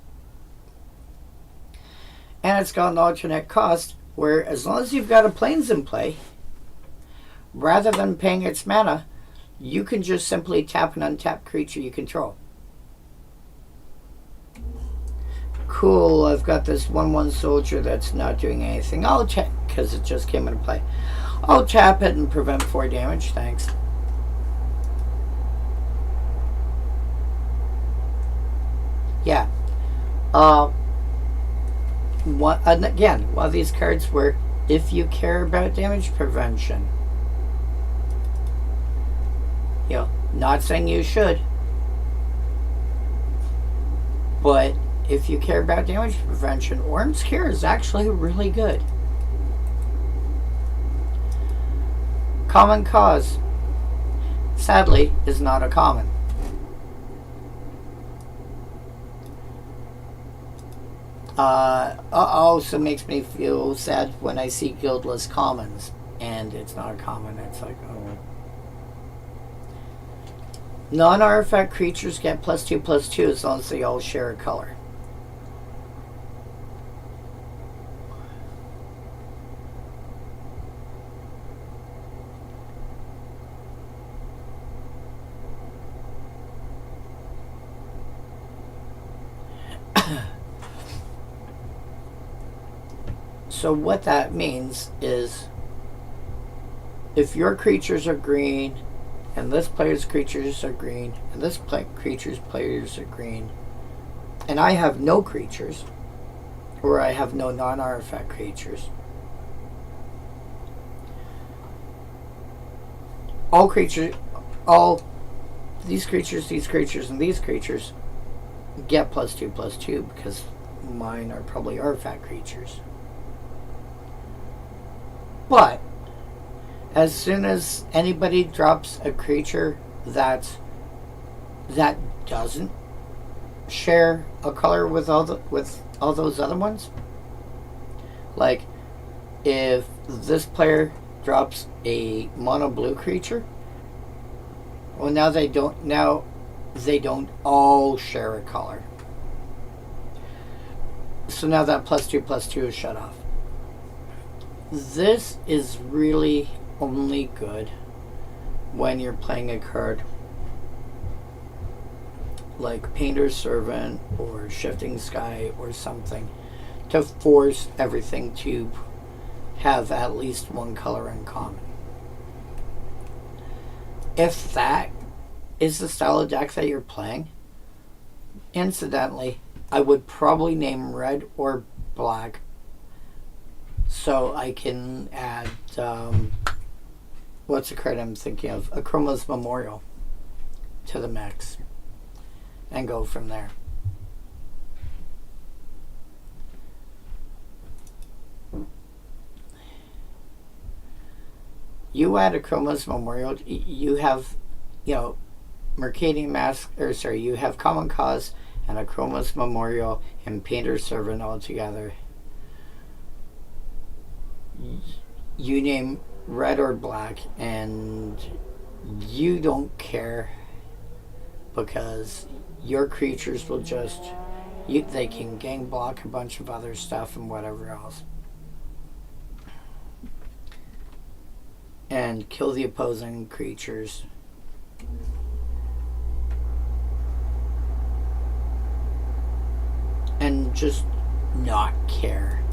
And it's got an alternate cost where as long as you've got a planes in play, rather than paying its mana, you can just simply tap an untapped creature you control. Cool, I've got this 1/1 soldier that's not doing anything. I'll check, because it just came into play. I'll tap it and prevent 4 damage, thanks. Yeah. And again, one of these cards where if you care about damage prevention, not saying you should, but if you care about damage prevention, Orm's Cure is actually really good. Common Cause, sadly, is not a common. Also makes me feel sad when I see guildless commons and it's not a common. It's like, oh. Non-artifact creatures get +2/+2 as long as they all share a color. So what that means is if your creatures are green and this player's creatures are green and this creature's players are green and I have no creatures or I have no non-artifact creatures, all creatures, all these creatures, and these creatures get +2/+2 because mine are probably artifact creatures. But as soon as anybody drops a creature that doesn't share a color with all those other ones, like if this player drops a mono blue creature, well, now they don't all share a color. So now that +2/+2 is shut off. This is really only good when you're playing a card like Painter's Servant or Shifting Sky or something to force everything to have at least one color in common. If that is the style of deck that you're playing, incidentally, I would probably name red or black so I can add what's the card I'm thinking of? Akroma's Memorial to the mix and go from there. You add Akroma's Memorial, you have, Mercadian Masques, you have Common Cause and Akroma's Memorial and Painter's Servant all together. You name red or black and you don't care because your creatures will just, they can gang block a bunch of other stuff and whatever else. And kill the opposing creatures. And just not care.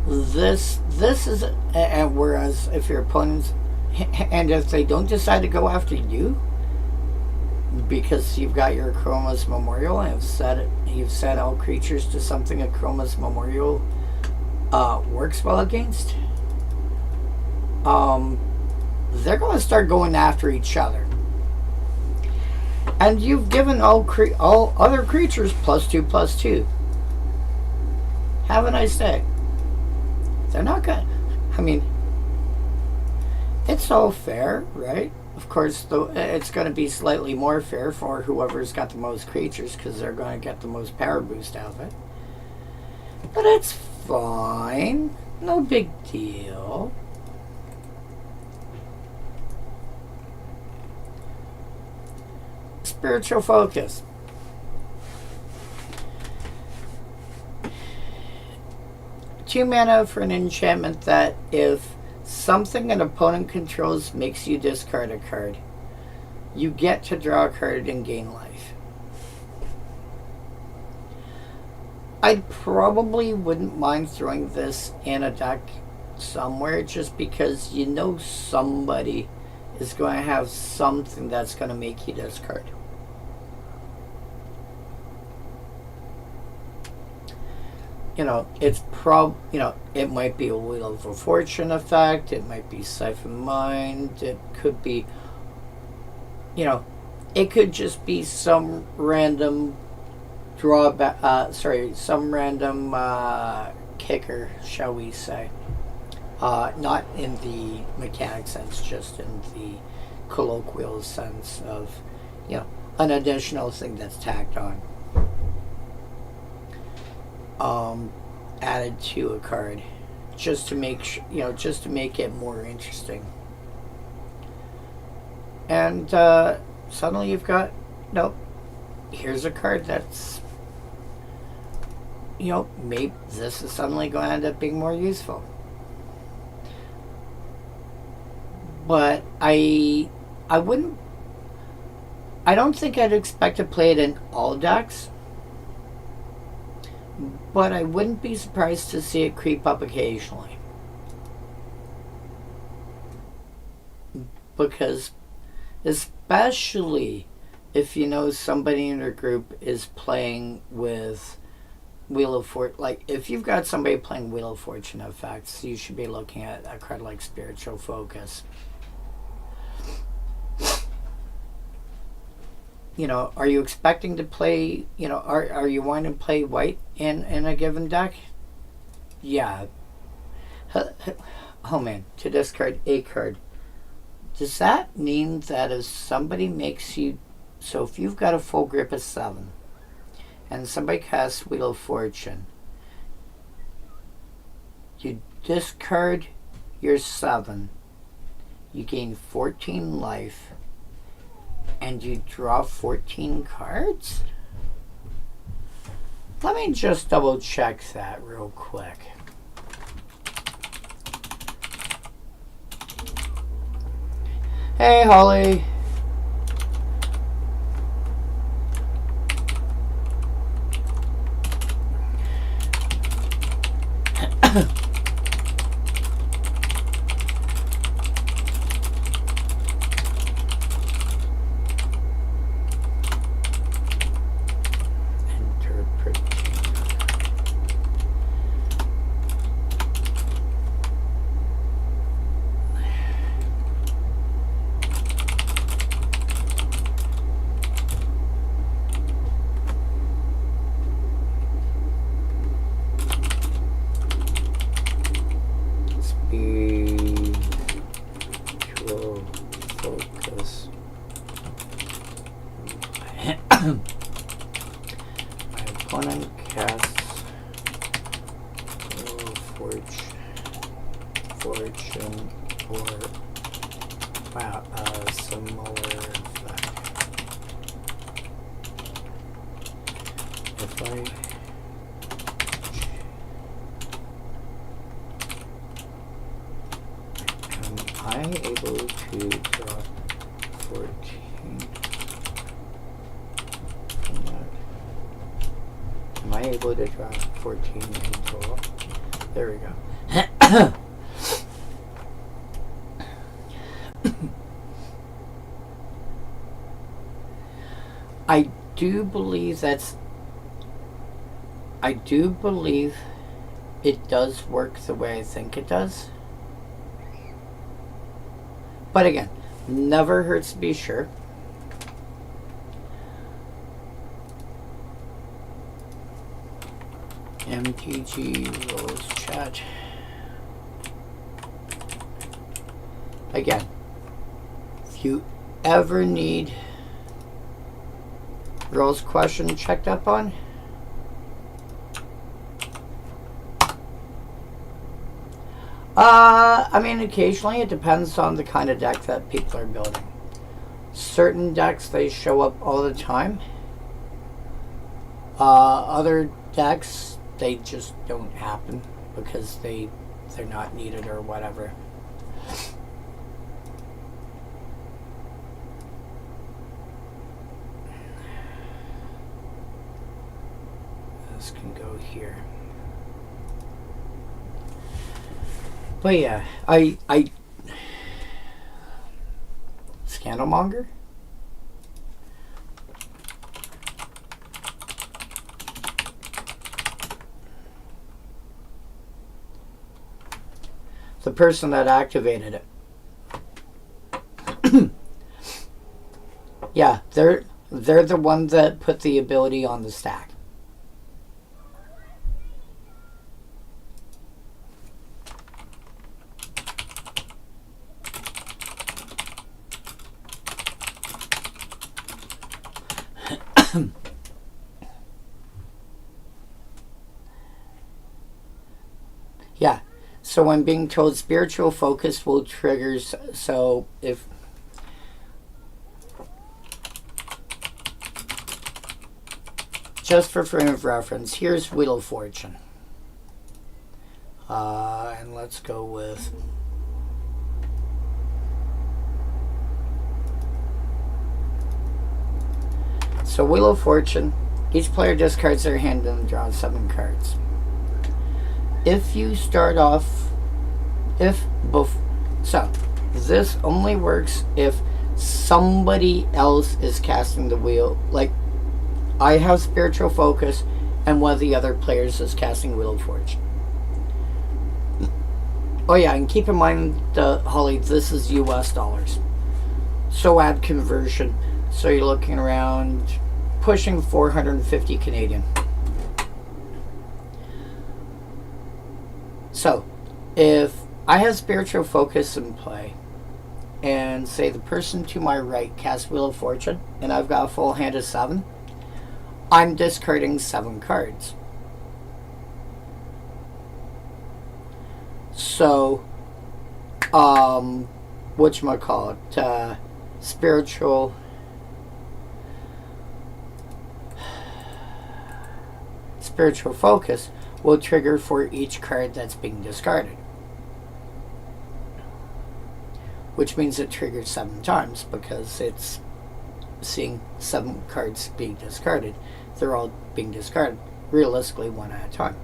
This is, and whereas if your opponents, and if they don't decide to go after you, because you've got your Akroma's Memorial and you've set all creatures to something Akroma's Memorial works well against, they're going to start going after each other. And you've given all other creatures +2/+2. Have a nice day. They're not going to, it's all fair, right? Of course, it's going to be slightly more fair for whoever's got the most creatures because they're going to get the most power boost out of it. But it's fine. No big deal. Spiritual Focus. Two mana for an enchantment that if something an opponent controls makes you discard a card, you get to draw a card and gain life. I probably wouldn't mind throwing this in a deck somewhere just because somebody is going to have something that's going to make you discard. It's it might be a Wheel of Fortune effect, it might be Siphon Mind, it could be, it could just be some random some random kicker, shall we say. Not in the mechanic sense, just in the colloquial sense of, an additional thing that's tacked on. Added to a card just to make it more interesting. And suddenly you've got, here's a card that's, maybe this is suddenly going to end up being more useful. But I don't think I'd expect to play it in all decks. But I wouldn't be surprised to see it creep up occasionally. Because especially if somebody in your group is playing with Wheel of Fortune, like if you've got somebody playing Wheel of Fortune effects, you should be looking at a card like Spiritual Focus. You know, are you expecting to play, you know, are you wanting to play white in a given deck? Yeah. Oh man, to discard a card. Does that mean that if somebody makes you, so if you've got a full grip of 7, and somebody casts Wheel of Fortune, you discard your 7, you gain 14 life, and you draw 14 cards? Let me just double check that real quick. Hey, Holly. There we go. I do believe it does work the way I think it does. But again, never hurts to be sure. MTG Rose Chat. Again, if you ever need Rose question checked up on, I mean, occasionally it depends on the kind of deck that people are building. Certain decks, they show up all the time. Other decks, they just don't happen because they're not needed or whatever. This can go here. But yeah, I Scandalmonger? The person that activated it. Yeah, they're the one that put the ability on the stack. Yeah. So I'm being told spiritual focus will trigger, so if just for frame of reference, here's Wheel of Fortune. And let's go with so Wheel of Fortune, each player discards their hand and draws 7 cards. If you start off, so this only works if somebody else is casting the wheel. Like, I have spiritual focus and one of the other players is casting Wheel of Fortune. Oh yeah, and keep in mind, Holly, this is US dollars. So add conversion. So you're looking around pushing 450 Canadian. So, if I have Spiritual Focus in play, and say the person to my right casts Wheel of Fortune, and I've got a full hand of 7, I'm discarding 7 cards. So, whatchamacallit, Spiritual Focus will trigger for each card that's being discarded. Which means it triggers 7 times because it's seeing 7 cards being discarded. They're all being discarded, realistically, one at a time.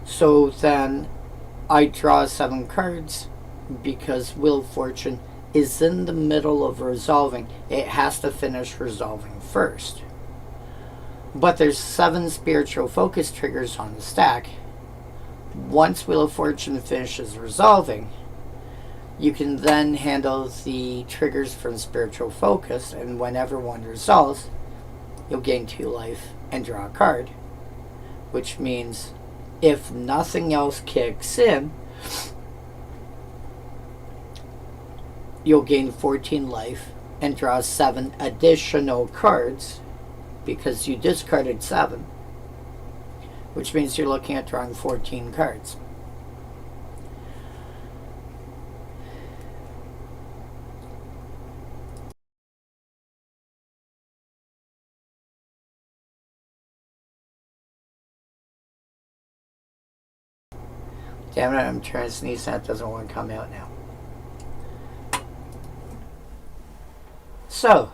So then I draw 7 cards because Wheel of Fortune is in the middle of resolving. It has to finish resolving first. But there's 7 Spiritual Focus triggers on the stack. Once Wheel of Fortune finishes resolving, you can then handle the triggers from Spiritual Focus, and whenever one resolves, you'll gain 2 life and draw a card. Which means, if nothing else kicks in, you'll gain 14 life and draw 7 additional cards because you discarded 7, which means you're looking at drawing 14 cards. Damn it, I'm trying to sneeze, that doesn't want to come out now. So,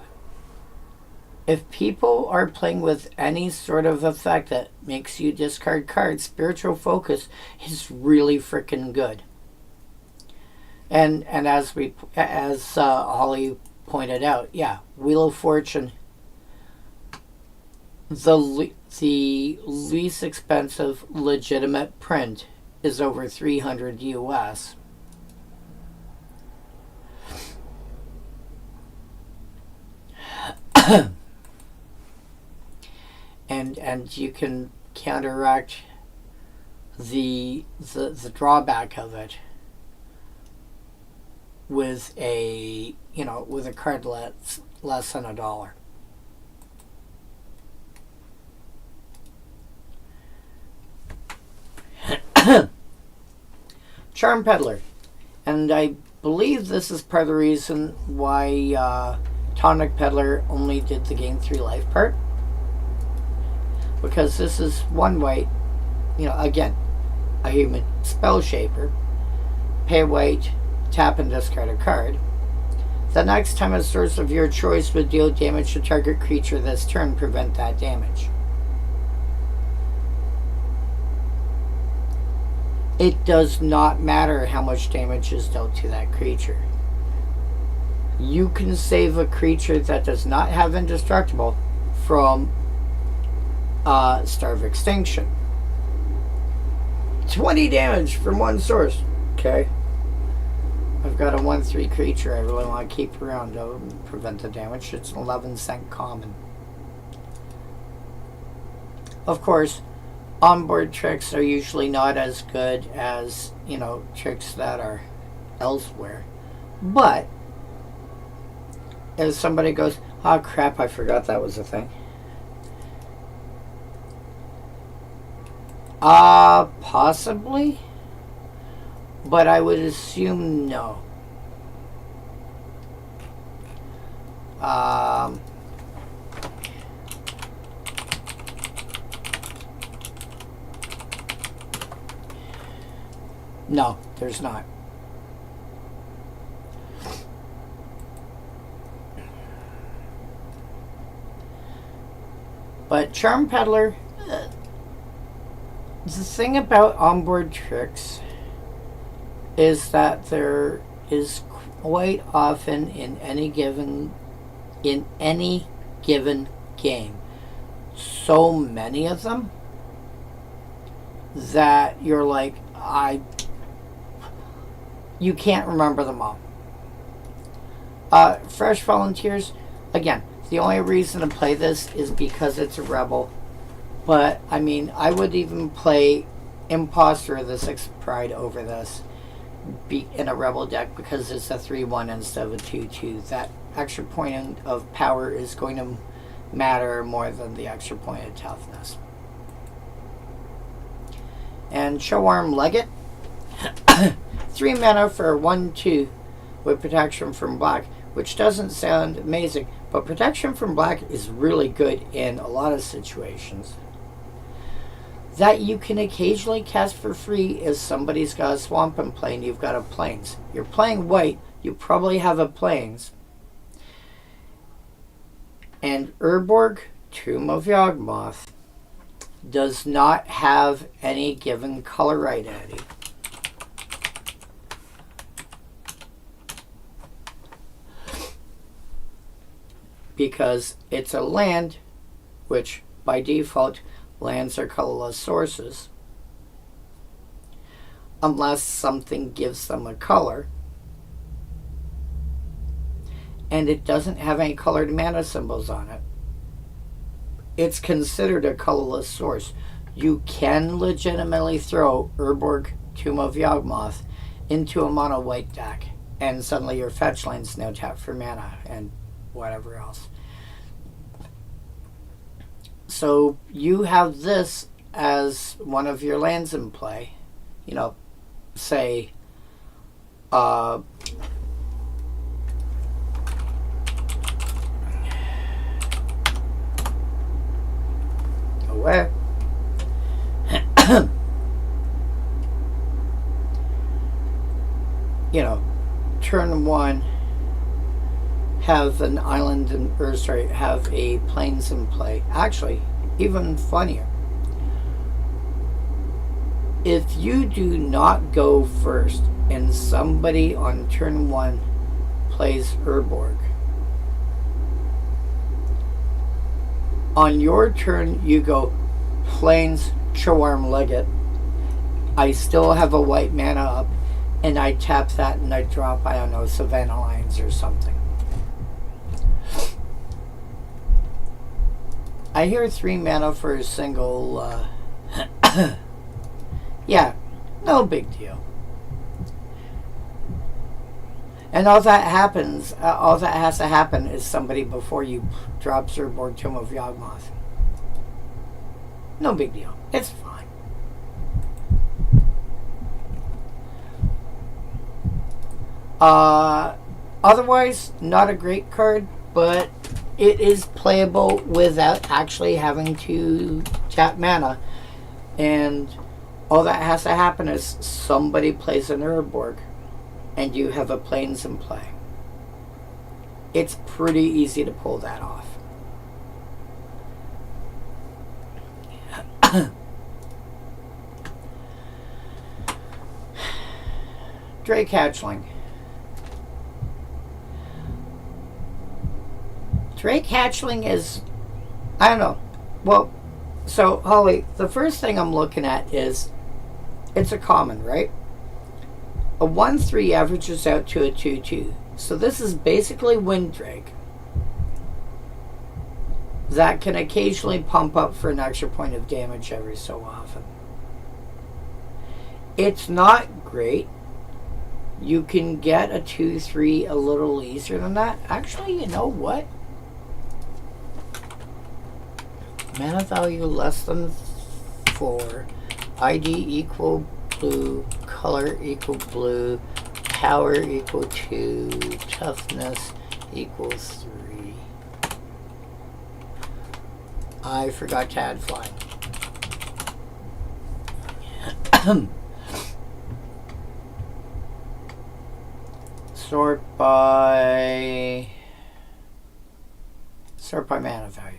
if people are playing with any sort of effect that makes you discard cards, Spiritual Focus is really freaking good. And as Holly pointed out, yeah, Wheel of Fortune, the least expensive legitimate print is over 300 US. and you can counteract the drawback of it with a card less than $1. Charm Peddler, and I believe this is part of the reason why Tonic Peddler only did the gain 3 life part, because this is 1 white, again, a human spell shaper. Pay a white, tap and discard a card. The next time a source of your choice would deal damage to target creature this turn, prevent that damage. It does not matter how much damage is dealt to that creature. You can save a creature that does not have indestructible from Starve Extinction. 20 damage from 1 source. Okay. I've got a 1/3 creature I really want to keep around to prevent the damage. It's an 11-cent common. Of course, onboard tricks are usually not as good as, tricks that are elsewhere. But if somebody goes, oh crap, I forgot that was a thing. Possibly. But I would assume no. No, there's not. But Charm Peddler, the thing about onboard tricks is that there is quite often in any given in any given game. So many of them that you're like, you can't remember them all. Fresh Volunteers, again, the only reason to play this is because it's a rebel. But, I mean, I would even play Imposter of the Sixth Pride over this in a rebel deck because it's a 3-1 instead of a 2-2. That extra point of power is going to matter more than the extra point of toughness. And Showarm Legate, 3 mana for 1-2 with protection from black, which doesn't sound amazing, but protection from black is really good in a lot of situations. That you can occasionally cast for free if somebody's got a swamp in play and you've got a plains. You're playing white, you probably have a plains. And Urborg, Tomb of Yawgmoth, does not have any given color identity. Because it's a land, which by default, lands are colorless sources. Unless something gives them a color. And it doesn't have any colored mana symbols on it. It's considered a colorless source. You can legitimately throw Urborg, Tomb of Yawgmoth into a mono white deck, and suddenly your fetch lane's no tap for mana and whatever else. So you have this as one of your lands in play. You know, say, away. You know, turn 1, have an island have a plains in play. Actually, even funnier. If you do not go first and somebody on turn 1 plays Urborg, on your turn you go plains Showarm Legate. I still have a white mana up, and I tap that and I drop, I don't know, Savannah Lions or something. I hear 3 mana for a single, yeah, no big deal. And all that happens, all that has to happen is somebody before you drop Urborg, Tomb of Yawgmoth. No big deal. It's fine. Otherwise, not a great card, but it is playable without actually having to tap mana. And all that has to happen is somebody plays an Urborg and you have a plains in play. It's pretty easy to pull that off. Drake Hatchling. Drake Hatchling is, I don't know. Well, so, Holly, the first thing I'm looking at is, it's a common, right? A 1-3 averages out to a 2-2. So this is basically Windrake that can occasionally pump up for an extra point of damage every so often. It's not great. You can get a 2-3 a little easier than that. Actually, you know what? Mana value less than 4. ID equal blue. Color equal blue. Power equal 2. Toughness equals 3. I forgot to add flying. Sort by mana value.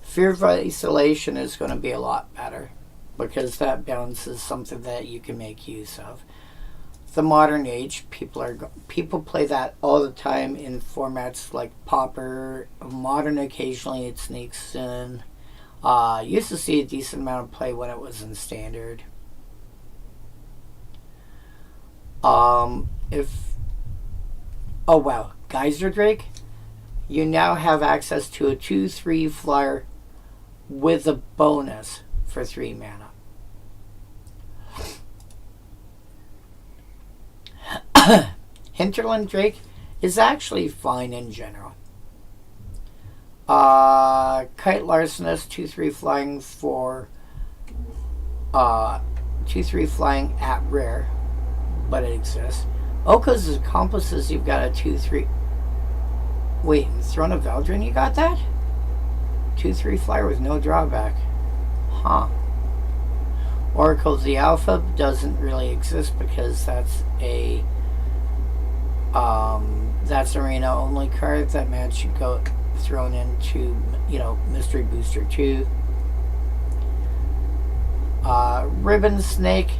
Fear of Isolation is going to be a lot better, because that balance is something that you can make use of. The modern age, people play that all the time in formats like Pauper. Modern, occasionally it sneaks in. Used to see a decent amount of play when it was in Standard. Oh wow, Geyser Drake, you now have access to a 2/3 flyer with a bonus for 3 mana. Hinterland Drake is actually fine in general. Kite Larcenist, 2/3 flying for 2/3 flying at rare, but it exists. Oka's Accomplices, you've got a 2/3. Wait, in Throne of Eldrin you got that? 2/3 flyer with no drawback. Huh. Oracle of the Alpha doesn't really exist because that's a arena only card. That man should go thrown into, Mystery Booster 2. Ribbon Snake,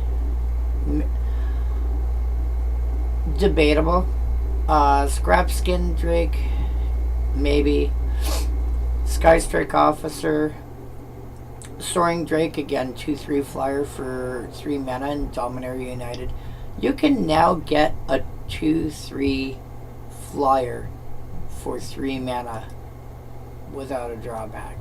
debatable. Scrap Skin Drake, maybe. Sky Strike Officer. Soaring Drake, again, 2/3 flyer for 3 mana and Dominaria United. You can now get a 2/3 flyer for 3 mana without a drawback.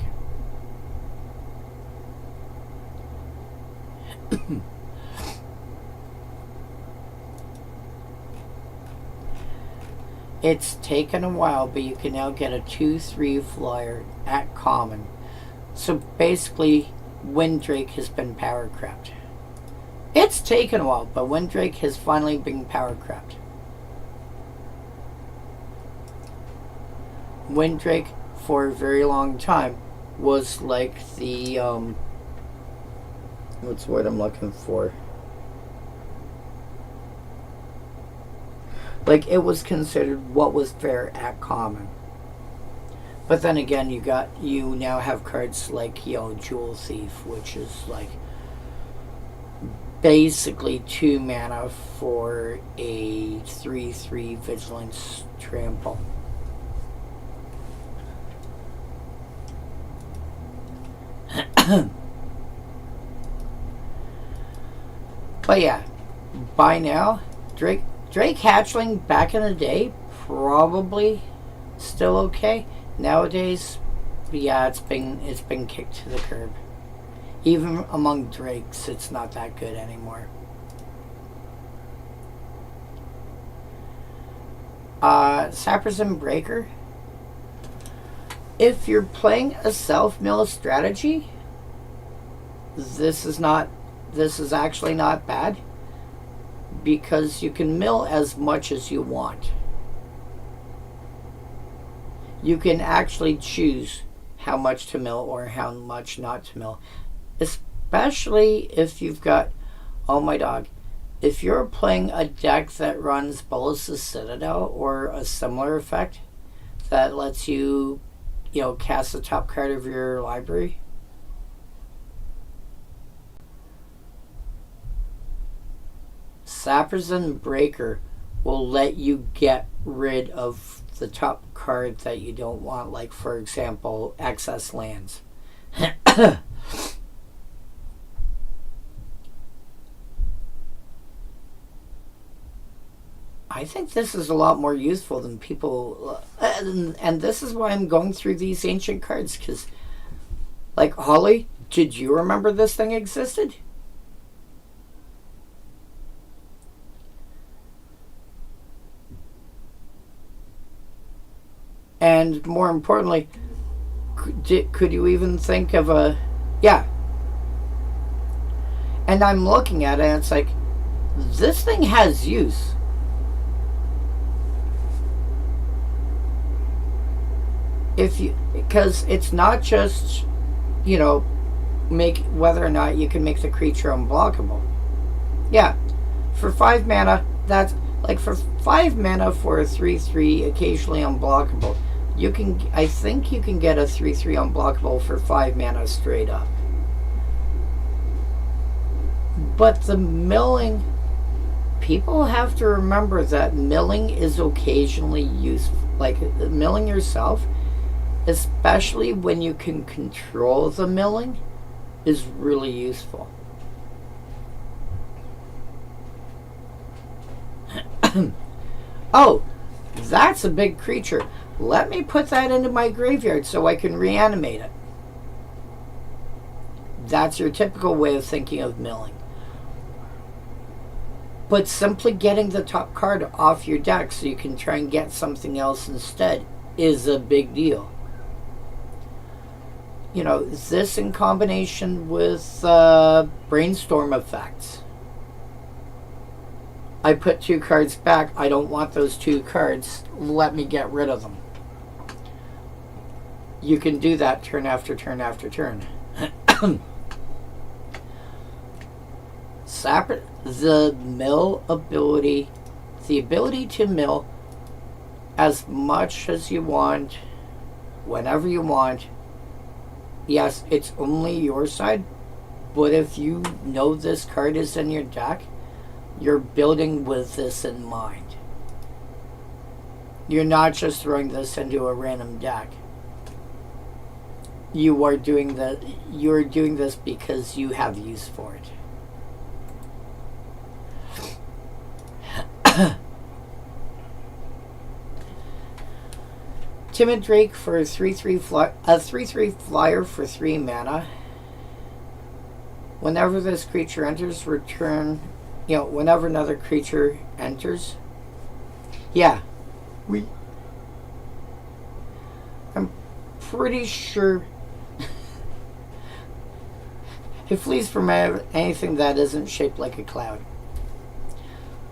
It's taken a while, but you can now get a 2/3 flyer at common. So basically, Windrake has been power crept. It's taken a while, but Windrake has finally been power crept. Windrake, for a very long time, was like the, what's the word I'm looking for? Like, it was considered what was fair at common. But then again, you now have cards like, Jewel Thief, which is like basically 2 mana for a 3/3 Vigilance Trample. But yeah, by now, Drake Hatchling back in the day, probably still okay. Nowadays, yeah, it's been kicked to the curb. Even among Drakes, it's not that good anymore. Sappers Breaker. If you're playing a self-mill strategy, this is actually not bad, because you can mill as much as you want. You can actually choose how much to mill or how much not to mill. Especially if you've got, oh my dog, if you're playing a deck that runs Bolas' Citadel or a similar effect that lets you, cast the top card of your library, Sappers Breaker will let you get rid of the top card that you don't want, like, for example, excess lands. I think this is a lot more useful than people, and this is why I'm going through these ancient cards, because, like, Holly, did you remember this thing existed? And more importantly, could you even think of a... Yeah. And I'm looking at it and it's like, this thing has use. Because it's not just, make whether or not you can make the creature unblockable. Yeah. For 5 mana, that's... Like, for 5 mana for a 3/3, occasionally unblockable, I think you can get a 3/3 unblockable for 5 mana straight up. But the milling, people have to remember that milling is occasionally useful. Like milling yourself, especially when you can control the milling, is really useful. Oh, that's a big creature. Let me put that into my graveyard so I can reanimate it. That's your typical way of thinking of milling. But simply getting the top card off your deck so you can try and get something else instead is a big deal. You know, this in combination with brainstorm effects. I put 2 cards back. I don't want those 2 cards. Let me get rid of them. You can do that turn after turn after turn. The mill ability, the ability to mill as much as you want, whenever you want. Yes, it's only your side, but if you know this card is in your deck, you're building with this in mind. You're not just throwing this into a random deck. You're doing this because you have use for it. Timid Drake for a 3/3 flyer for 3 mana. Whenever this creature enters, return. Whenever another creature enters. Yeah, I'm pretty sure it flees from anything that isn't shaped like a cloud.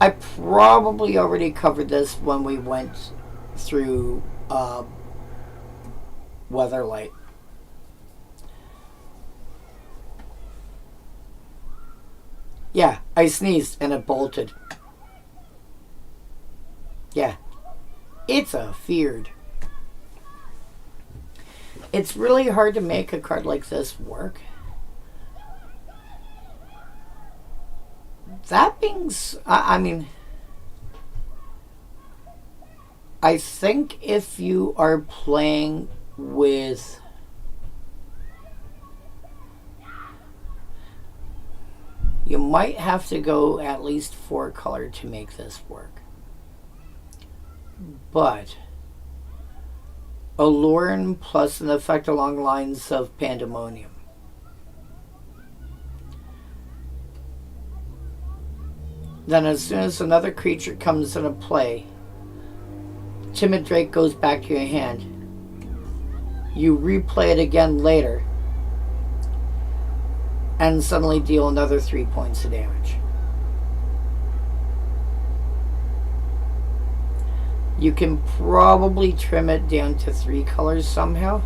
I probably already covered this when we went through Weatherlight. Yeah, I sneezed and it bolted. Yeah, it's a feared. It's really hard to make a card like this work. That being, I think if you are playing with you might have to go at least 4 color to make this work. But Alluring plus an effect along lines of Pandemonium. Then as soon as another creature comes into play, Timid Drake goes back to your hand. You replay it again later and suddenly deal another 3 points of damage. You can probably trim it down to 3 colors somehow.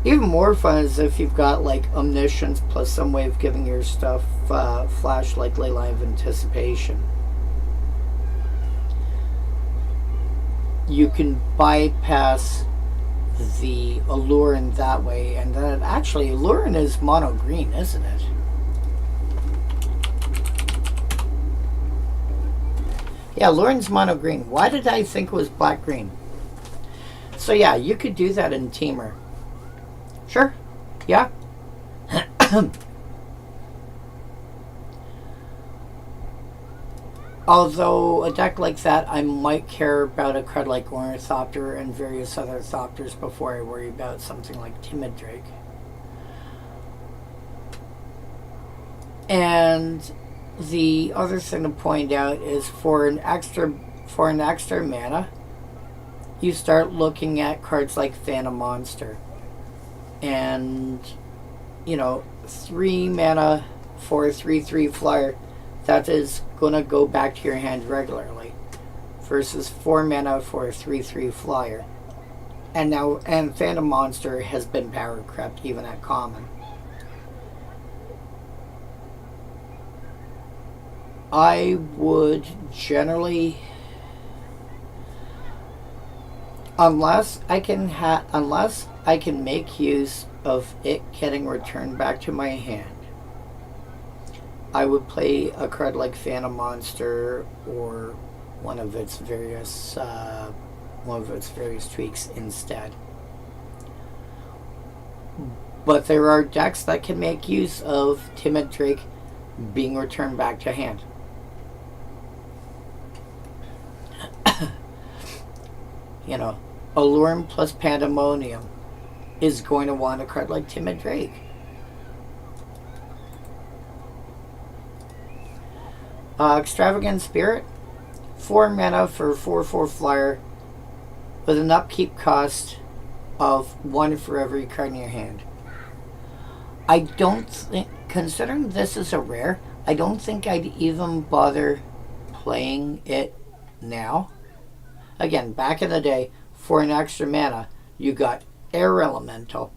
Even more fun is if you've got like Omniscience plus some way of giving your stuff flash like Leyline of Anticipation. You can bypass the Alluring that way, and then actually Alluring is mono green, isn't it? Yeah, Alluring's mono green. Why did I think it was black green? So yeah, you could do that in Teamer. Sure. Yeah. Although a deck like that, I might care about a card like Ornithopter and various other Thopters before I worry about something like Timid Drake. And the other thing to point out is for an extra mana, you start looking at cards like Phantom Monster. And 3 mana for a 3/3 flyer that is gonna go back to your hand regularly versus 4 mana for a 3/3 flyer. And Phantom Monster has been power crept even at common. unless I can make use of it getting returned back to my hand, I would play a card like Phantom Monster or one of its various tweaks instead. But there are decks that can make use of Timid Drake being returned back to hand. You know, Allurn plus Pandemonium is going to want a card like Timid Drake. Extravagant Spirit, 4 mana for 4/4 flyer with an upkeep cost of 1 for every card in your hand. I don't think, considering this is a rare, I don't think I'd even bother playing it now. Again, back in the day, for an extra mana, you got Air Elemental,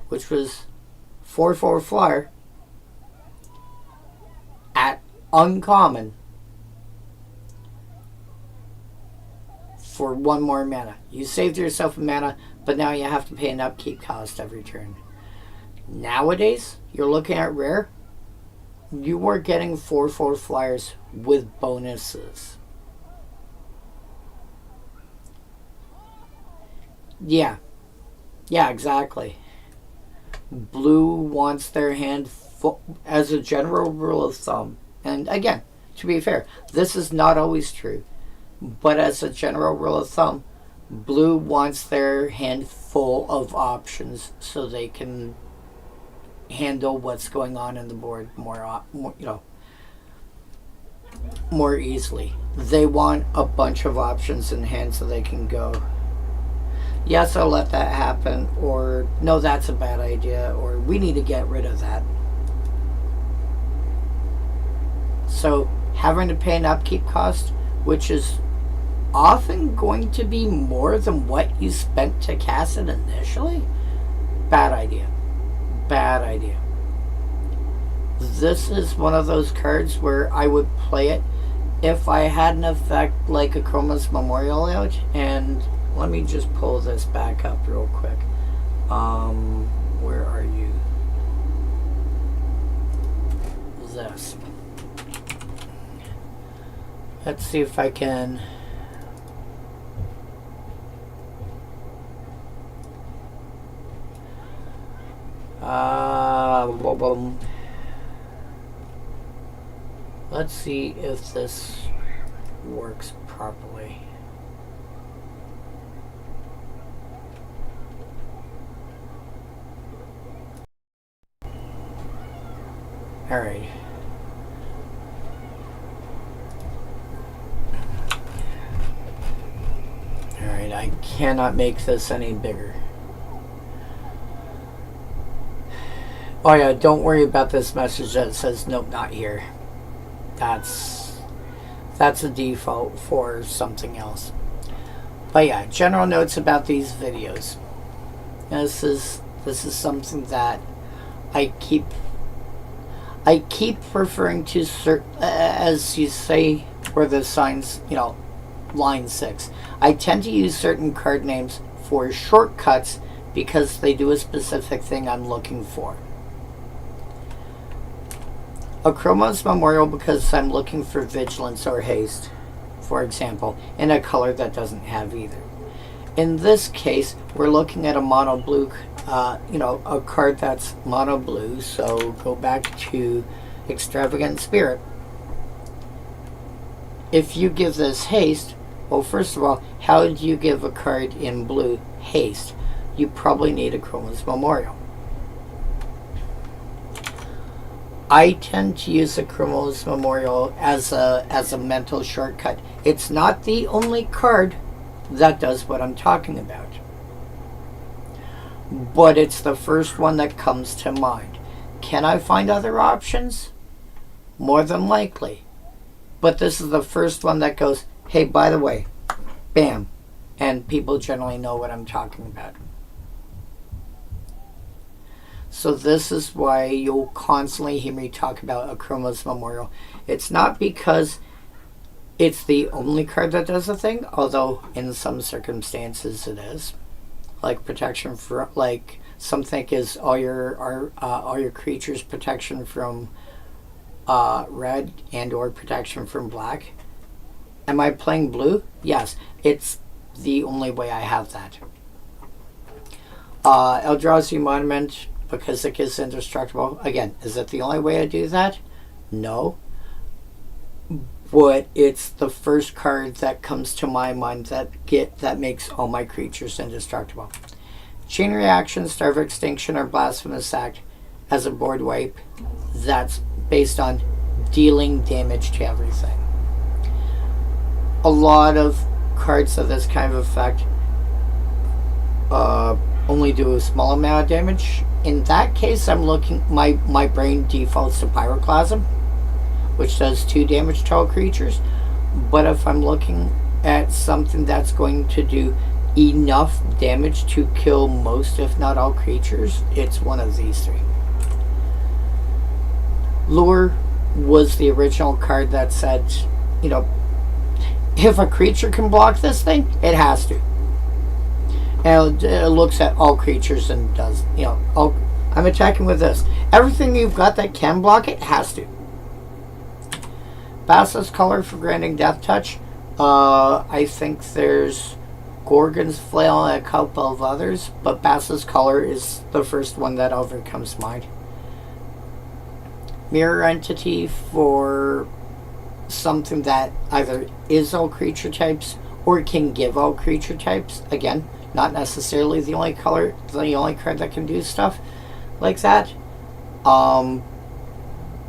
which was 4/4 flyer at uncommon for 1 more mana. You saved yourself a mana, but now you have to pay an upkeep cost every turn. Nowadays, you're looking at rare, you are getting 4/4 flyers with bonuses. Yeah, exactly. Blue wants their hand full, as a general rule of thumb. And again, to be fair, this is not always true. But as a general rule of thumb, blue wants their hand full of options so they can handle what's going on in the board more easily. They want a bunch of options in hand so they can go, yes, I'll let that happen, or no, that's a bad idea, or we need to get rid of that. So having to pay an upkeep cost, which is often going to be more than what you spent to cast it initially, bad idea. Bad idea. This is one of those cards where I would play it if I had an effect like a Chroma's Memorial out. And let me just pull this back up real quick. Where are you? This. Let's see if I can. Let's see if this works properly. All right. All right, I cannot make this any bigger. Oh yeah, don't worry about this message that says nope, not here. That's a default for something else. But yeah, general notes about these videos. This is something that I keep referring to, as you say, where the signs, line 6. I tend to use certain card names for shortcuts because they do a specific thing I'm looking for. Chroma's Memorial because I'm looking for Vigilance or Haste, for example, in a color that doesn't have either. In this case, we're looking at a mono blue, a card that's mono blue, so go back to Extravagant Spirit. If you give this haste, well, first of all, how do you give a card in blue haste? You probably need a Chroma's Memorial. I tend to use a Chroma's Memorial as a mental shortcut. It's not the only card that does what I'm talking about, but it's the first one that comes to mind. Can I find other options? More than likely. But this is the first one that goes, hey, by the way, bam. And people generally know what I'm talking about. So this is why you'll constantly hear me talk about a Chroma's Memorial. It's not because It's the only card that does a thing, although in some circumstances it is. Like protection for, like some think is all your creatures protection from red and or protection from black. Am I playing blue? Yes, it's the only way I have that. Eldrazi Monument, because it is indestructible. Again, is it the only way I do that? No. But it's the first card that comes to my mind that makes all my creatures indestructible. Chain Reaction, Starve Extinction, or Blasphemous Act as a board wipe. That's based on dealing damage to everything. A lot of cards of this kind of effect only do a small amount of damage. In that case, I'm looking. My brain defaults to Pyroclasm, which does 2 damage to all creatures. But if I'm looking at something that's going to do enough damage to kill most, if not all, creatures, it's one of these 3. Lure was the original card that said, you know, if a creature can block this thing, it has to. And it looks at all creatures and does, you know, I'm attacking with this. Everything you've got that can block it has to. Basilisk Color for granting Death Touch. I think there's Gorgon's Flail and a couple of others, but Basilisk Color is the first one that ever comes to mind. Mirror Entity for something that either is all creature types or can give all creature types. Again, not necessarily the only card that can do stuff like that.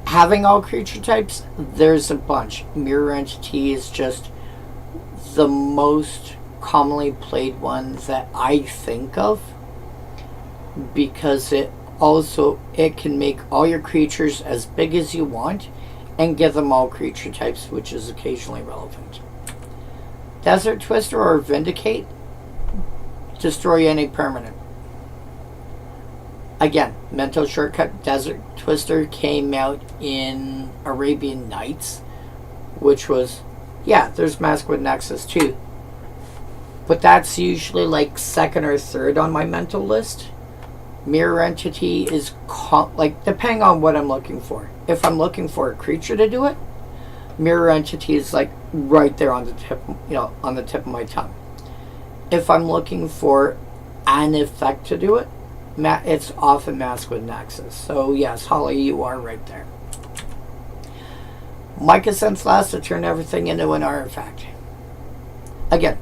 Having all creature types, there's a bunch. Mirror Entity is just the most commonly played one that I think of, because it can make all your creatures as big as you want and give them all creature types, which is occasionally relevant. Desert Twister or Vindicate, destroy any permanent. Again, mental shortcut. Desert Twister came out in Arabian Nights, which was, yeah, there's Mask with Nexus too, but that's usually like second or third on my mental list. Mirror Entity is like, depending on what I'm looking for. If I'm looking for a creature to do it, Mirror Entity is like right there on the tip, on the tip of my tongue. If I'm looking for an effect to do it, it's often Mask with Nexus. So yes, Holly, you are right there. Mycosynth Last to turn everything into an artifact. Again,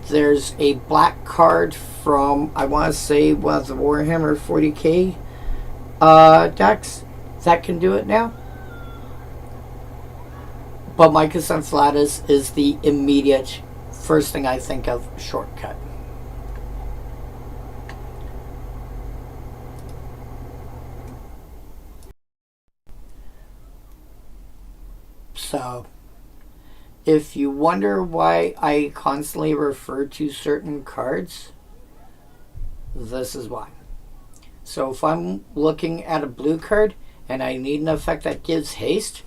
there's a black card from, I want to say, one of the Warhammer 40k decks that can do it now. But Mycosynth Lattice is the immediate first thing I think of shortcut. So, if you wonder why I constantly refer to certain cards, this is why. So if I'm looking at a blue card and I need an effect that gives haste,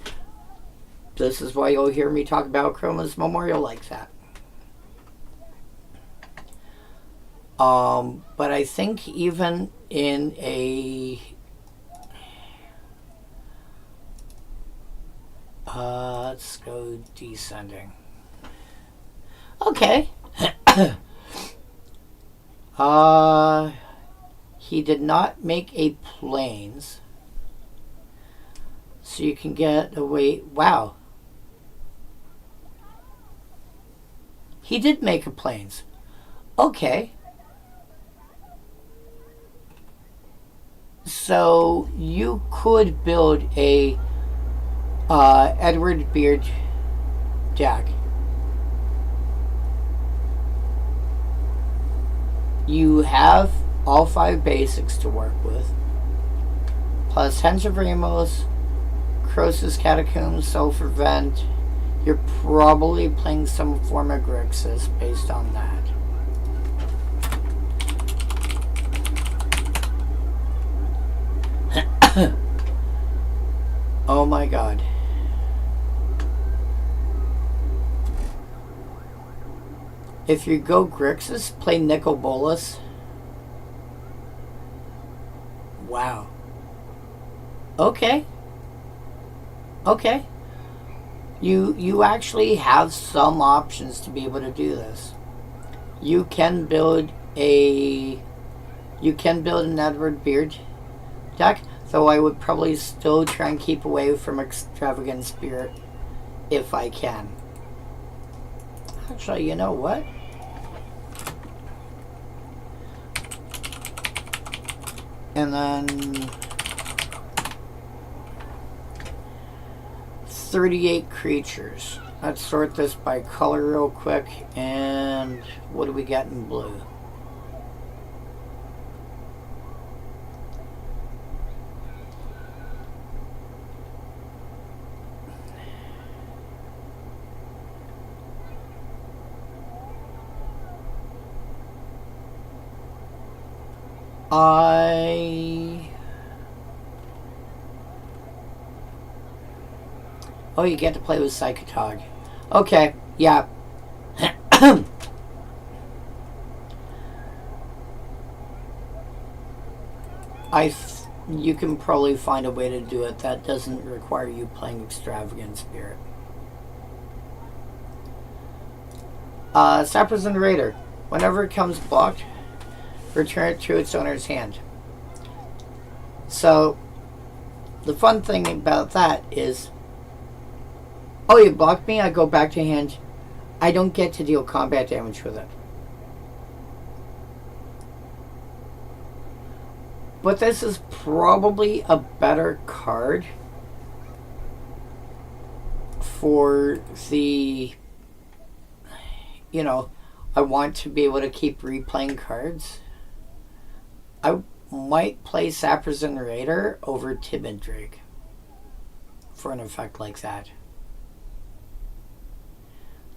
this is why you'll hear me talk about Chroma's Memorial like that. But I think even in a let's go descending. Okay. He did not make a planes, so you can get away. Wow. He did make a planes. Okay. So you could build a Edward Beard deck. You have all 5 basics to work with, plus Hens of Ramos, Croesus Catacombs, Sulfur Vent. You're probably playing some form of Grixis based on that. Oh my god. If you go Grixis, play Nicol Bolas. Wow. Okay. Okay. You actually have some options to be able to do this. You can build an Edward Beard deck, though I would probably still try and keep away from Extravagant Spirit if I can. Actually, you know what? And then 38 creatures. Let's sort this by color real quick. And what do we got in blue? Oh, you get to play with Psychotog. Okay, yeah. You can probably find a way to do it that doesn't require you playing Extravagant Spirit. Saprosan Raider. Whenever it comes blocked, return it to its owner's hand. So, the fun thing about that is, oh, you blocked me, I go back to hand. I don't get to deal combat damage with it. But this is probably a better card for the, you know, I want to be able to keep replaying cards. I might play Saprosan Raider over Timid Drake for an effect like that.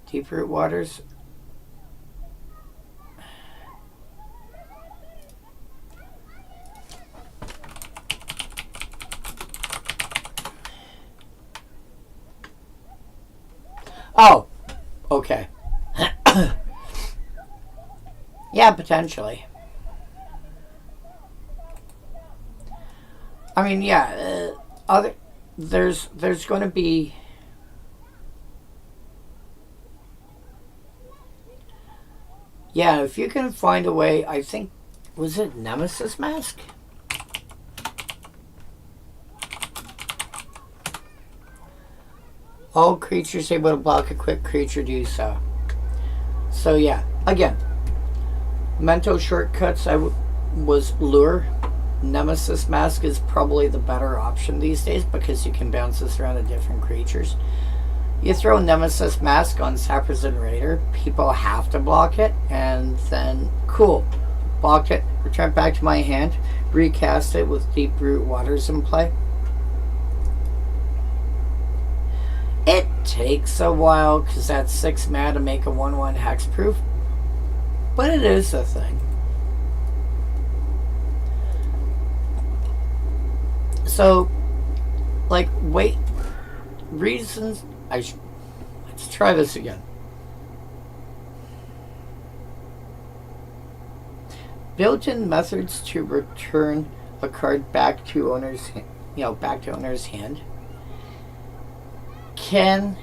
Deeproot Waters. Oh, okay. Yeah, potentially. I mean, yeah. There's going to be. Yeah, if you can find a way, I think, was it Nemesis Mask? All creatures able to block a quick creature do so. So yeah, again, mental shortcuts was Lure. Nemesis Mask is probably the better option these days because you can bounce this around to different creatures. You throw Nemesis Mask on Saprosan Raider, people have to block it, and then, cool, blocked it, return it back to my hand, recast it with Deeproot Waters in play. It takes a while because that's 6 mana to make a 1/1 hexproof, but it is a thing. So, like, wait, reasons. Let's try this again. Built-in methods to return a card back to owner's, back to owner's hand. Can,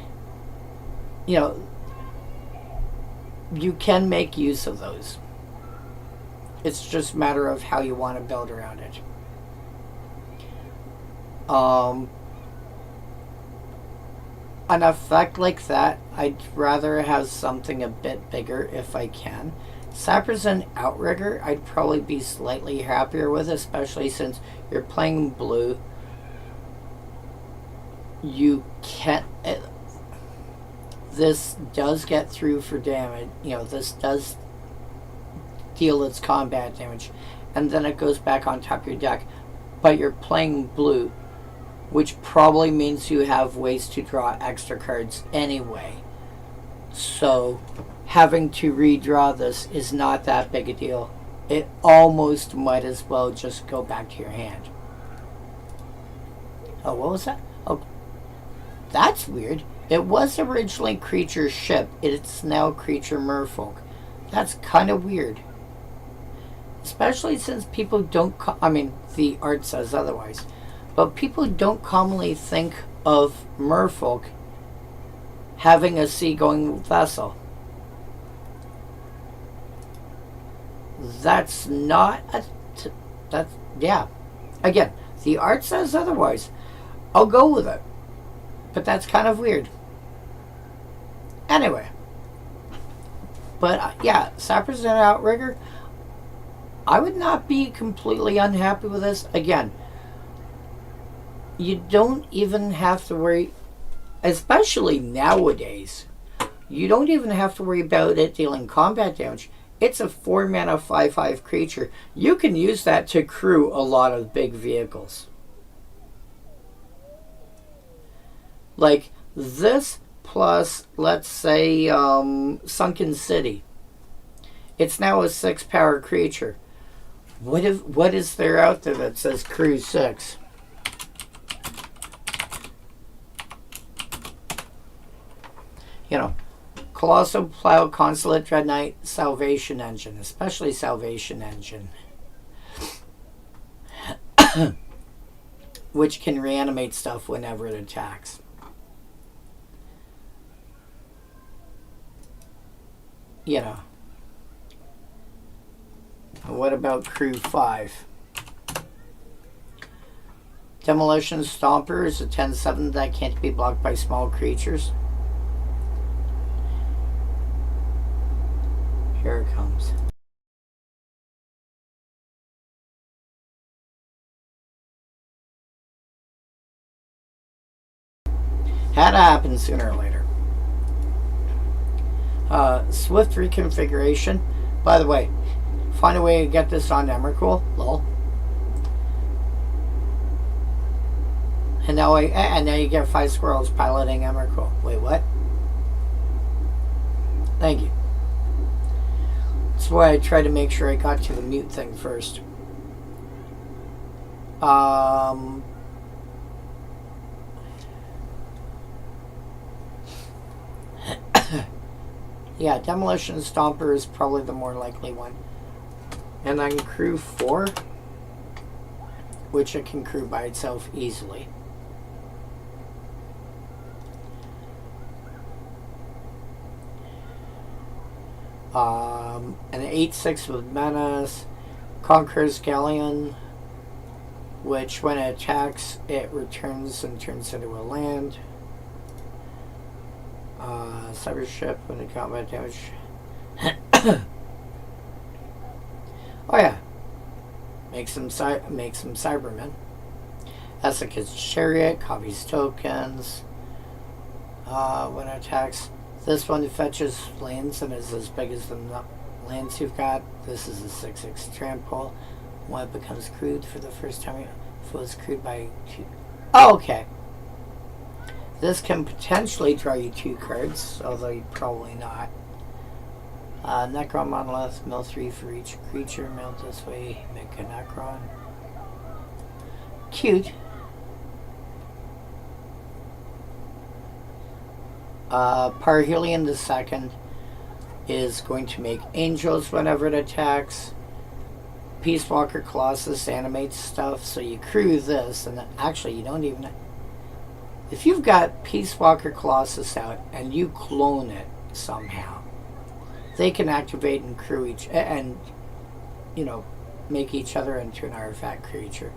you can make use of those. It's just a matter of how you want to build around it. An effect like that, I'd rather have something a bit bigger if I can. Saprosan Outrigger, I'd probably be slightly happier with, especially since you're playing blue. You can't. This does get through for damage. This does deal its combat damage, and then it goes back on top of your deck. But you're playing blue, which probably means you have ways to draw extra cards anyway. So having to redraw this is not that big a deal. It almost might as well just go back to your hand. Oh, what was that? Oh, that's weird. It was originally Creature Ship. It's now Creature Merfolk. That's kind of weird. Especially since people don't, I mean, the art says otherwise, but people don't commonly think of merfolk having a seagoing vessel. That's not a, that's, yeah. Again, the art says otherwise. I'll go with it. But that's kind of weird. Anyway. But yeah, Sappers and Outrigger, I would not be completely unhappy with this. Again, you don't even have to worry, especially nowadays, you don't even have to worry about it dealing combat damage. It's a 4 mana 5/5 creature. You can use that to crew a lot of big vehicles. Like this plus, let's say, Sunken City. It's now a 6 power creature. What is there out there that says crew 6? You know, Colossal Plow, Consulate Dreadnought, Salvation Engine, especially Salvation Engine, which can reanimate stuff whenever it attacks. You know. What about Crew 5? Demolition Stomper is a 10/7 that can't be blocked by small creatures. Here it comes. Had to happen sooner or later. Swift reconfiguration. By the way, find a way to get this on Emrakul. Lol. And now you get 5 squirrels piloting Emrakul. Wait, what? Thank you. That's why I tried to make sure I got to the mute thing first. Yeah, Demolition Stomper is probably the more likely one. And then Crew 4, which it can crew by itself easily. An 8/6 with Menace, Conqueror's Galleon, which when it attacks, it returns and turns into a land. Cyber Ship when it combat damage. Oh yeah, make some Cybermen. Essica's Chariot, copies tokens. When it attacks, this one fetches lands and is as big as the lands you've got. This is a 6/6 trample. When it becomes crewed for the first time, if it was crewed by 2. Oh, okay. This can potentially draw you 2 cards, although probably not. Necron Monolith, mill 3 for each creature. Mill this way, make a Necron. Cute. Parhelion II is going to make angels whenever it attacks. Peace Walker Colossus animates stuff, so you crew this, and actually you don't even... If you've got Peace Walker Colossus out and you clone it somehow, they can activate and crew each, and, you know, make each other into an artifact creature.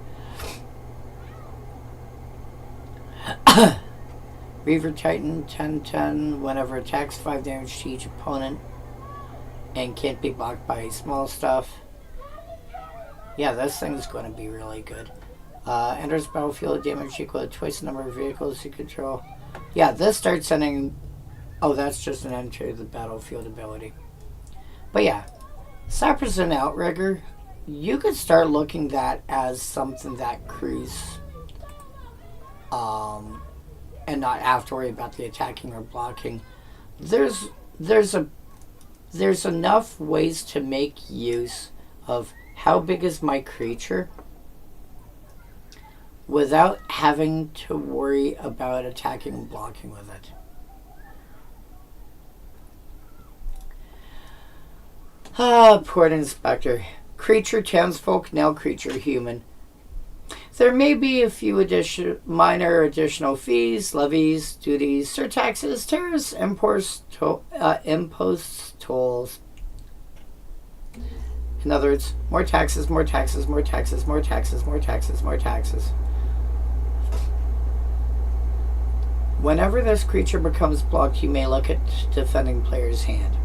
Reaver Titan, 10/10, whenever attacks, 5 damage to each opponent, and can't be blocked by small stuff. Yeah, this thing's going to be really good. Enters battlefield, damage equal to twice the number of vehicles you control. Yeah, this starts sending... Oh, that's just an enter the battlefield ability. But yeah, Sappers and Outrigger, you could start looking that as something that crews, and not have to worry about the attacking or blocking. There's enough ways to make use of how big is my creature without having to worry about attacking and blocking with it. Port Inspector. Creature, townsfolk, now creature, human. There may be a few minor additional fees, levies, duties, surtaxes, tariffs, imposts, tolls. In other words, more taxes, more taxes, more taxes, more taxes, more taxes, more taxes. Whenever this creature becomes blocked, you may look at defending player's hand.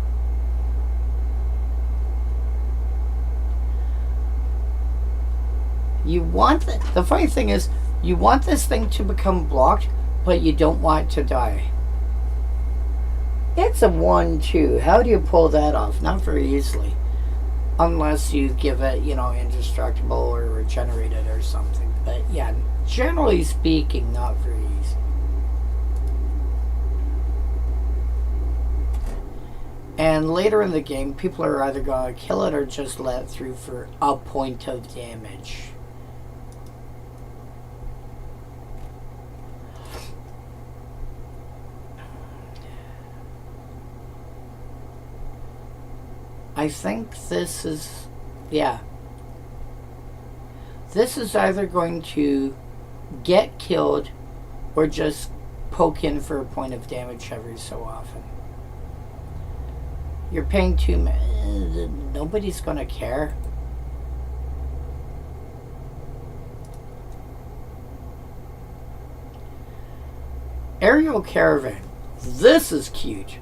You want the funny thing is, you want this thing to become blocked, but you don't want it to die. It's a 1/2. How do you pull that off? Not very easily. Unless you give it, indestructible or regenerate it or something. But yeah, generally speaking, not very easy. And later in the game, people are either going to kill it or just let it through for a point of damage. I think this is, this is either going to get killed or just poke in for a point of damage every so often. You're paying too much. Nobody's going to care. Aerial Caravan. This is cute.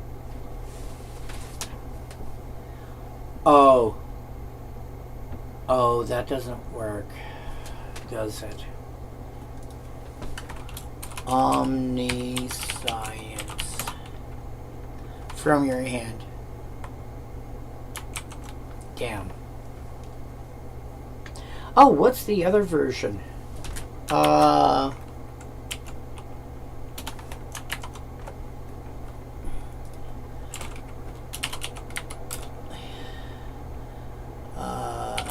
Oh, that doesn't work, does it? Omniscience. From your hand. Damn. Oh, what's the other version?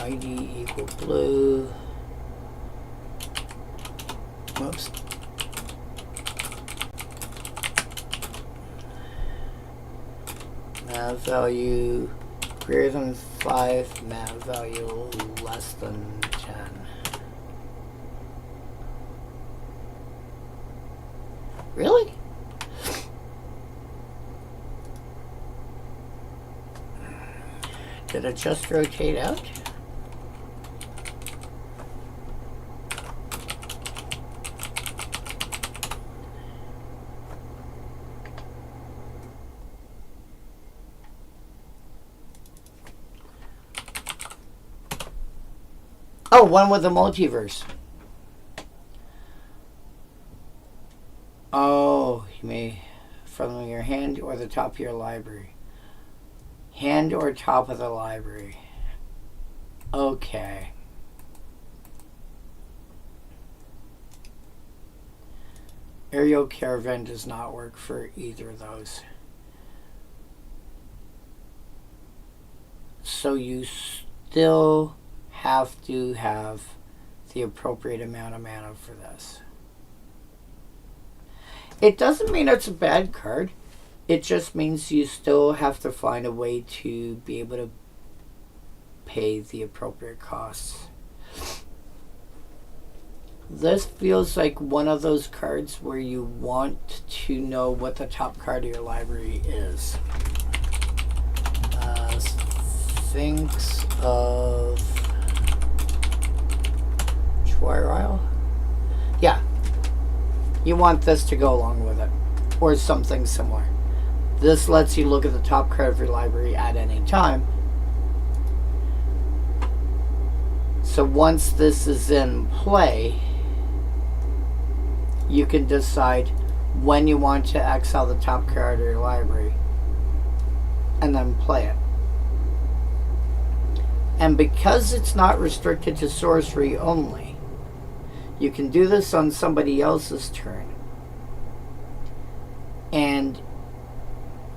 ID equal blue. Whoops. Nav value greater than 5, nav value less than 10. Really? Did it just rotate out? Oh, one with the multiverse. Oh, you may from your hand or the top of your library. Hand or top of the library. Okay. Aerial Caravan does not work for either of those. So you still have to have the appropriate amount of mana for this. It doesn't mean it's a bad card. It just means you still have to find a way to be able to pay the appropriate costs. This feels like one of those cards where you want to know what the top card of your library is. Sphinx of Isle? Yeah. You want this to go along with it. Or something similar. This lets you look at the top card of your library at any time. So once this is in play, you can decide when you want to exile the top card of your library and then play it. And because it's not restricted to sorcery only, you can do this on somebody else's turn. And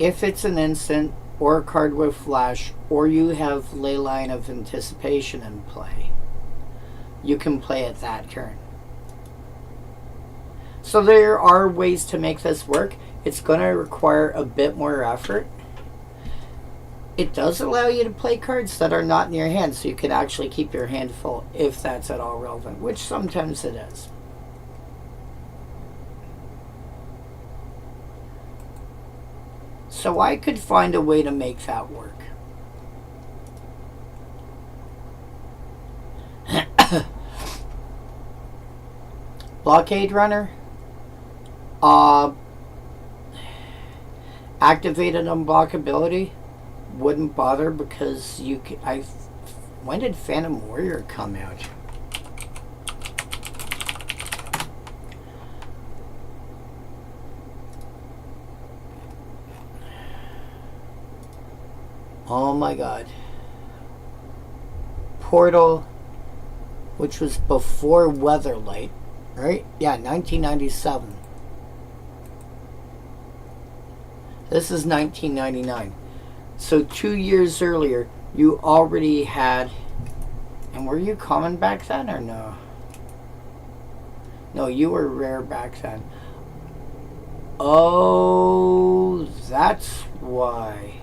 if it's an instant or a card with flash, or you have Leyline of Anticipation in play, you can play it that turn. So there are ways to make this work. It's going to require a bit more effort. It does allow you to play cards that are not in your hand, so you can actually keep your hand full if that's at all relevant, which sometimes it is. So I could find a way to make that work. Blockade Runner. Activated unblockability. Wouldn't bother because you can, when did Phantom Warrior come out? Oh my god. Portal, which was before Weatherlight, right? Yeah, 1997. This is 1999. So 2 years earlier, you already had... And were you common back then or no? No, you were rare back then. Oh, that's why.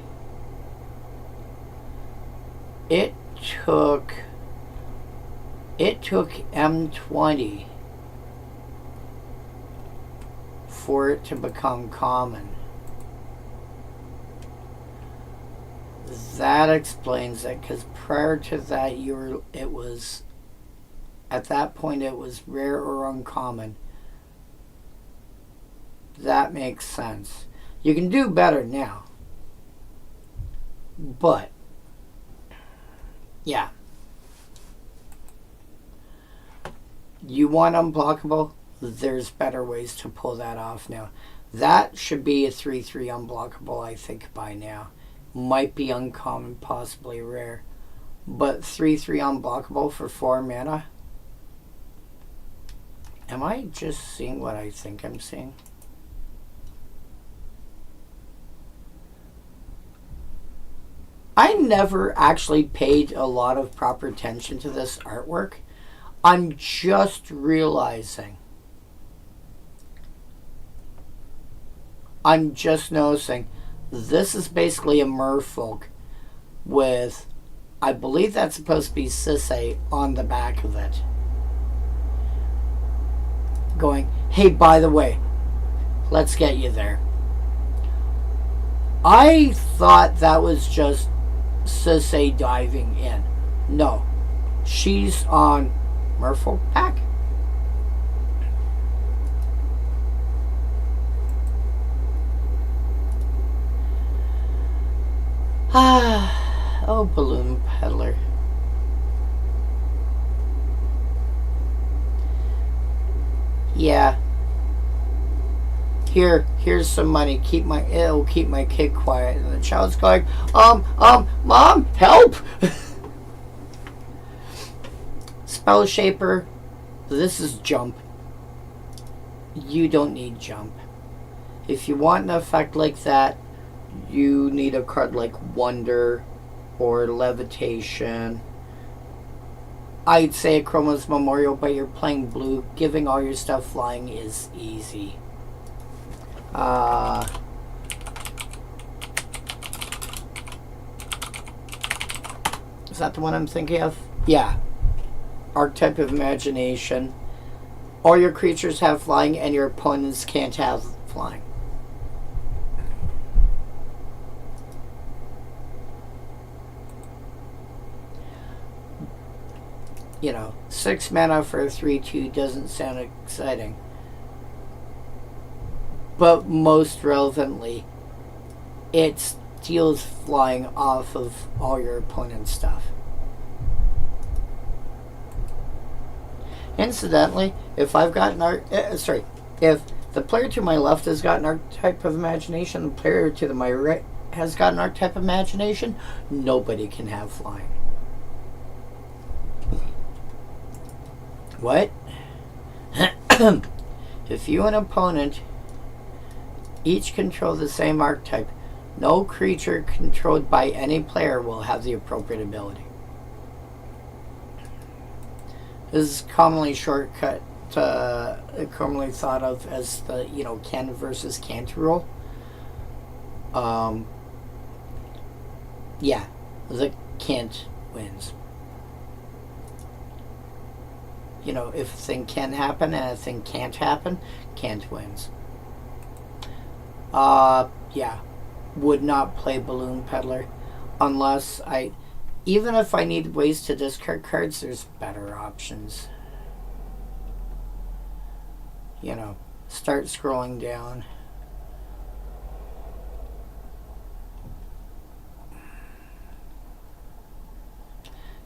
It took M20 for it to become common. That explains it, because prior to that, at that point it was rare or uncommon. That makes sense. You can do better now, but yeah, you want unblockable? There's better ways to pull that off now. That should be a 3/3 unblockable, I think, by now. Might be uncommon, possibly rare. But 3/3 unblockable for 4 mana? Am I just seeing what I think I'm seeing? I never actually paid a lot of proper attention to this artwork. I'm just realizing. I'm just noticing. This is basically a merfolk with, I believe that's supposed to be Sisay on the back of it. Going, hey, by the way, let's get you there. I thought that was just Sisay diving in. No, she's on merfolk pack. Oh, Balloon Peddler. Yeah. Here's some money. It'll keep my kid quiet. And the child's going, Mom, help! Spell Shaper. This is jump. You don't need jump. If you want an effect like that, you need a card like Wonder or Levitation. I'd say a Chroma's Memorial, but you're playing blue. Giving all your stuff flying is easy. Is that the one I'm thinking of? Yeah. Archetype of Imagination. All your creatures have flying and your opponents can't have flying. You know, 6 mana for a 3/2 doesn't sound exciting. But most relevantly, it steals flying off of all your opponent's stuff. Incidentally, if I've got if the player to my left has got an Archetype of Imagination, the player to my right has got an Archetype of Imagination, nobody can have flying. What? If you and opponent each control the same archetype, no creature controlled by any player will have the appropriate ability. This is commonly commonly thought of as the, can versus can't rule. Yeah, the can't wins. You know, if a thing can happen and a thing can't happen, can't wins. Yeah. Would not play Balloon Peddler unless even if I need ways to discard cards, there's better options. You know, start scrolling down.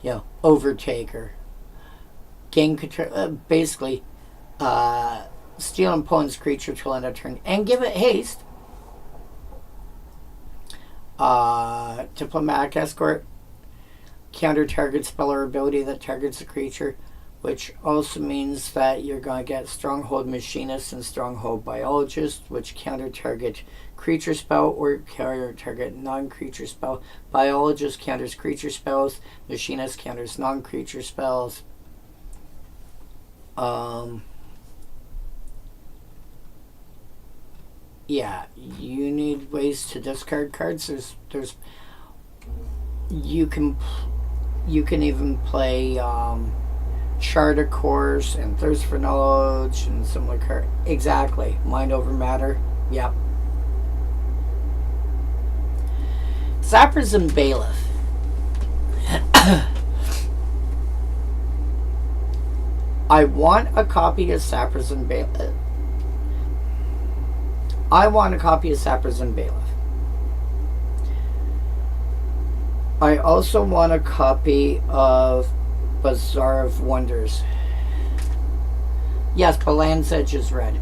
You know, Overtaker. Gain control, basically, steal an opponent's creature till end of turn and give it haste. Diplomatic Escort. Counter target spell or ability that targets a creature, which also means that you're going to get Stronghold Machinist and Stronghold Biologist, which counter target creature spell or counter target non-creature spell. Biologist counters creature spells. Machinist counters non-creature spells. Yeah, you need ways to discard cards. There's you can even play Chart of Course and Thirst for Knowledge and similar cards. Exactly, Mind Over Matter. Yep. Zappers and Bailiff. I want a copy of Sappers and Bailiff. I want a copy of Sappers and Bailiff. I also want a copy of Bazaar of Wonders. Yes, but Land's Edge is red.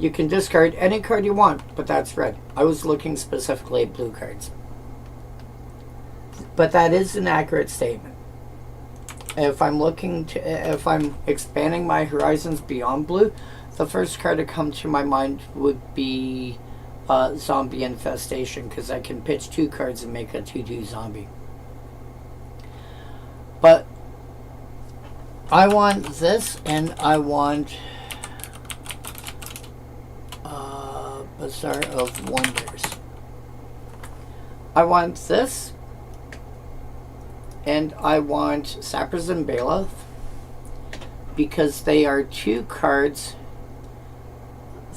You can discard any card you want, but that's red. I was looking specifically at blue cards. But that is an accurate statement. If I'm expanding my horizons beyond blue, the first card to come to my mind would be Zombie Infestation, because I can pitch 2 cards and make a 2/2 zombie. But I want this, and I want Bazaar of Wonders. I want this, and I want Sappers and Bailiff, because they are 2 cards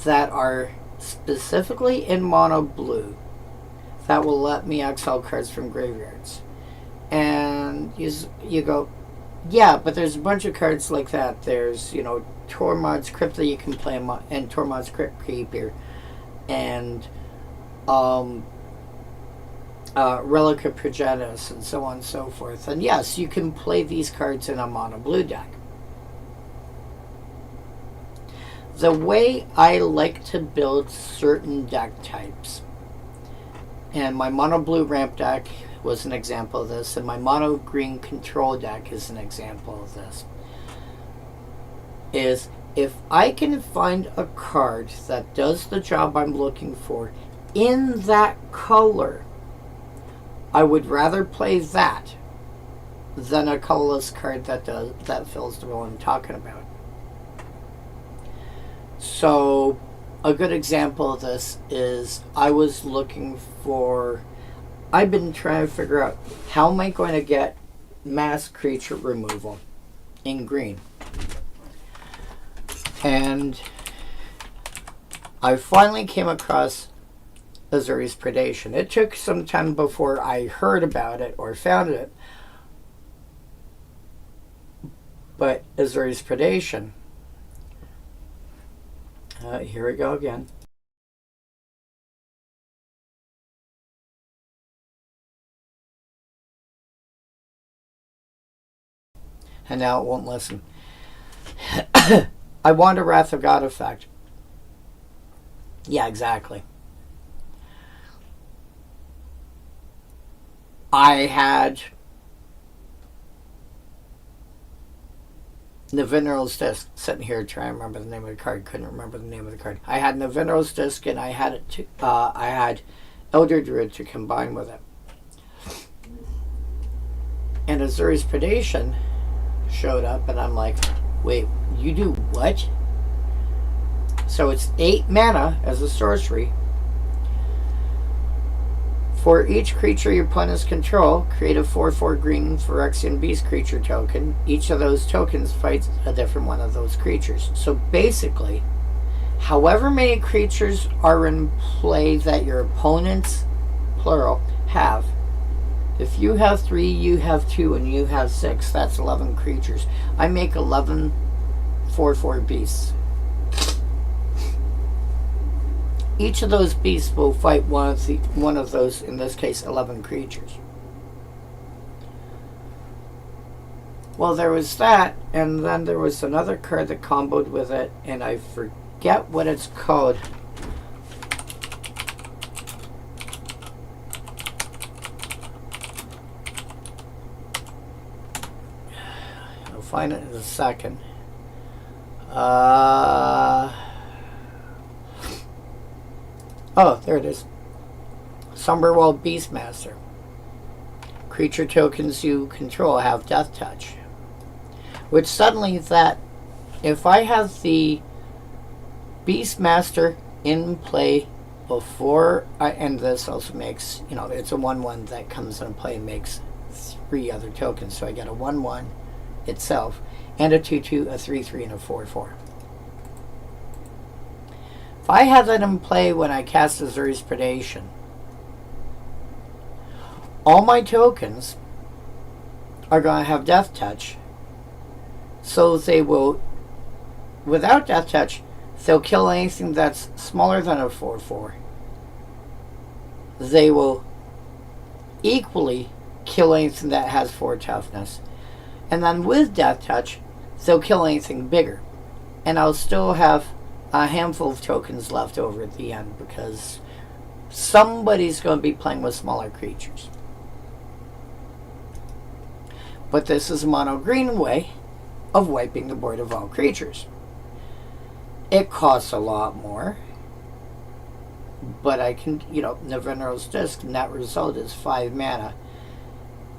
that are specifically in mono blue that will let me exile cards from graveyards. And you go, yeah, but there's a bunch of cards like that. There's, Tormod's Crypt that you can play, and Tormod's Crypt Keeper, and Relic of Progenitus, and so on and so forth. And yes, you can play these cards in a mono blue deck. The way I like to build certain deck types, and my mono blue ramp deck was an example of this, and my mono green control deck is an example of this, is if I can find a card that does the job I'm looking for in that color, I would rather play that than a colorless card that fills the role I'm talking about. So a good example of this is I've been trying to figure out how am I going to get mass creature removal in green. And I finally came across Azuri's Predation. It took some time before I heard about it or found it, but Azuri's Predation. Here we go again. And now it won't listen. I want a Wrath of God effect. Yeah, exactly. I had Navinral's Disc sitting here trying to remember the name of the card. Couldn't remember the name of the card. I had Navinral's Disc, and I had I had Elder Druid to combine with it. And Azuri's Predation showed up, and I'm like, Wait, you do what? So it's 8 mana as a sorcery. For each creature your opponents control, create a 4/4 green Phyrexian Beast creature token. Each of those tokens fights a different one of those creatures. So basically, however many creatures are in play that your opponents, plural, have. If you have 3, you have 2, and you have 6, that's 11 creatures. I make 11 4/4 beasts. Each of those beasts will fight one of those, in this case, 11 creatures. Well, there was that, and then there was another card that comboed with it, and I forget what it's called. I'll find it in a second. Oh, there it is. Somberwald Beastmaster. Creature tokens you control have Death Touch. Which suddenly that, if I have the Beastmaster in play before and this also makes, it's a 1/1 that comes into play and makes 3 other tokens. So I get a 1/1 itself, and a 2/2, a 3/3, and a 4/4. If I have that in play when I cast Azuri's Predation, all my tokens are going to have Death Touch. So they will, without Death Touch, they'll kill anything that's smaller than a 4/4. They will equally kill anything that has 4 toughness. And then with Death Touch, they'll kill anything bigger. And I'll still have a handful of tokens left over at the end because somebody's going to be playing with smaller creatures. But this is a mono green way of wiping the board of all creatures. It costs a lot more, but I can, Navinar's Disc, net result is 5 mana.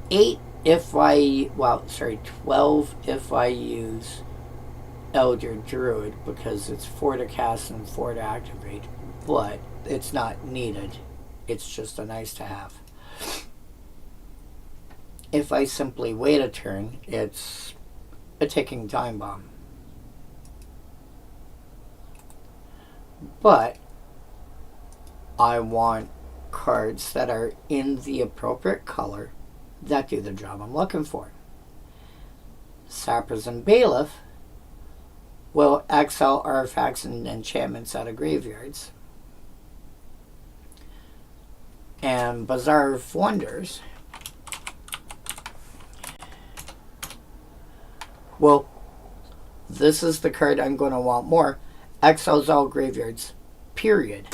8 if I, 12 if I use Elder Druid, because it's 4 to cast and 4 to activate, but it's not needed. It's just a nice to have. If I simply wait a turn, it's a ticking time bomb. But I want cards that are in the appropriate color that do the job I'm looking for. Sappers and Bailiff will exile artifacts and enchantments out of graveyards. And Bazaar of Wonders, well, this is the card I'm going to want more. Exiles all graveyards, period.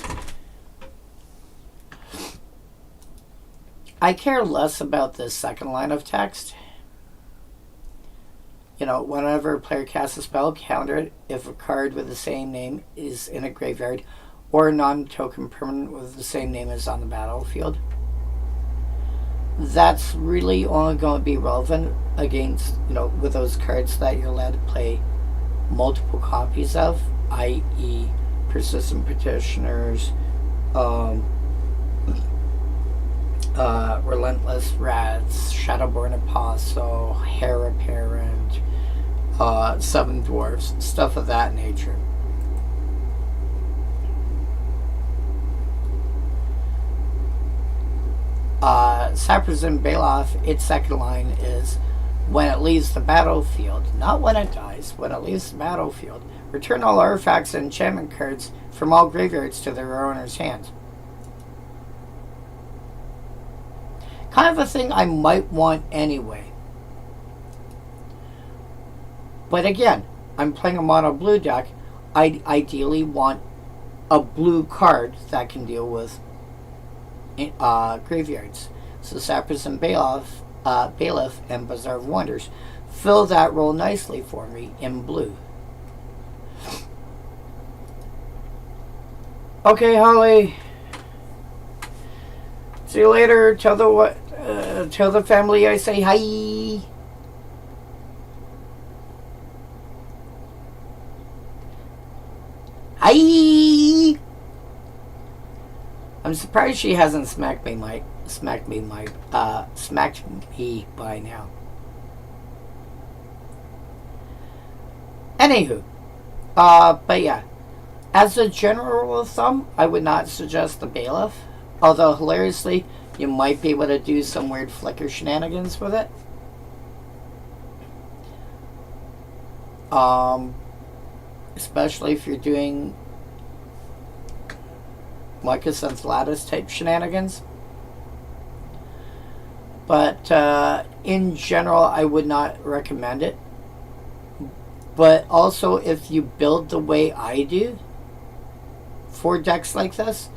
I care less about this second line of text. Whenever a player casts a spell, counter it if a card with the same name is in a graveyard or a non-token permanent with the same name is on the battlefield. That's really only going to be relevant against, with those cards that you're allowed to play multiple copies of, i.e. Persistent Petitioners, Relentless Rats, Shadowborn Apostle, Heir Apparent, Seven Dwarfs, stuff of that nature. Sappers and Bailiff, its second line is when it leaves the battlefield, not when it dies, when it leaves the battlefield, return all artifacts and enchantment cards from all graveyards to their owner's hands. Kind of a thing I might want anyway. But again, I'm playing a mono blue deck. I ideally want a blue card that can deal with graveyards. So Sappers and Bailiff and Bazaar of Wonders fill that role nicely for me in blue. Okay, Holly. See you later. Tell the family I say hi. Hi. I'm surprised she hasn't smacked me by now. Anywho, but yeah, as a general rule of thumb, I would not suggest the bailiff. Although hilariously, you might be able to do some weird flicker shenanigans with it. Especially if you're doing Mycosynth Lattice type shenanigans. But in general, I would not recommend it. But also, if you build the way I do for decks like this,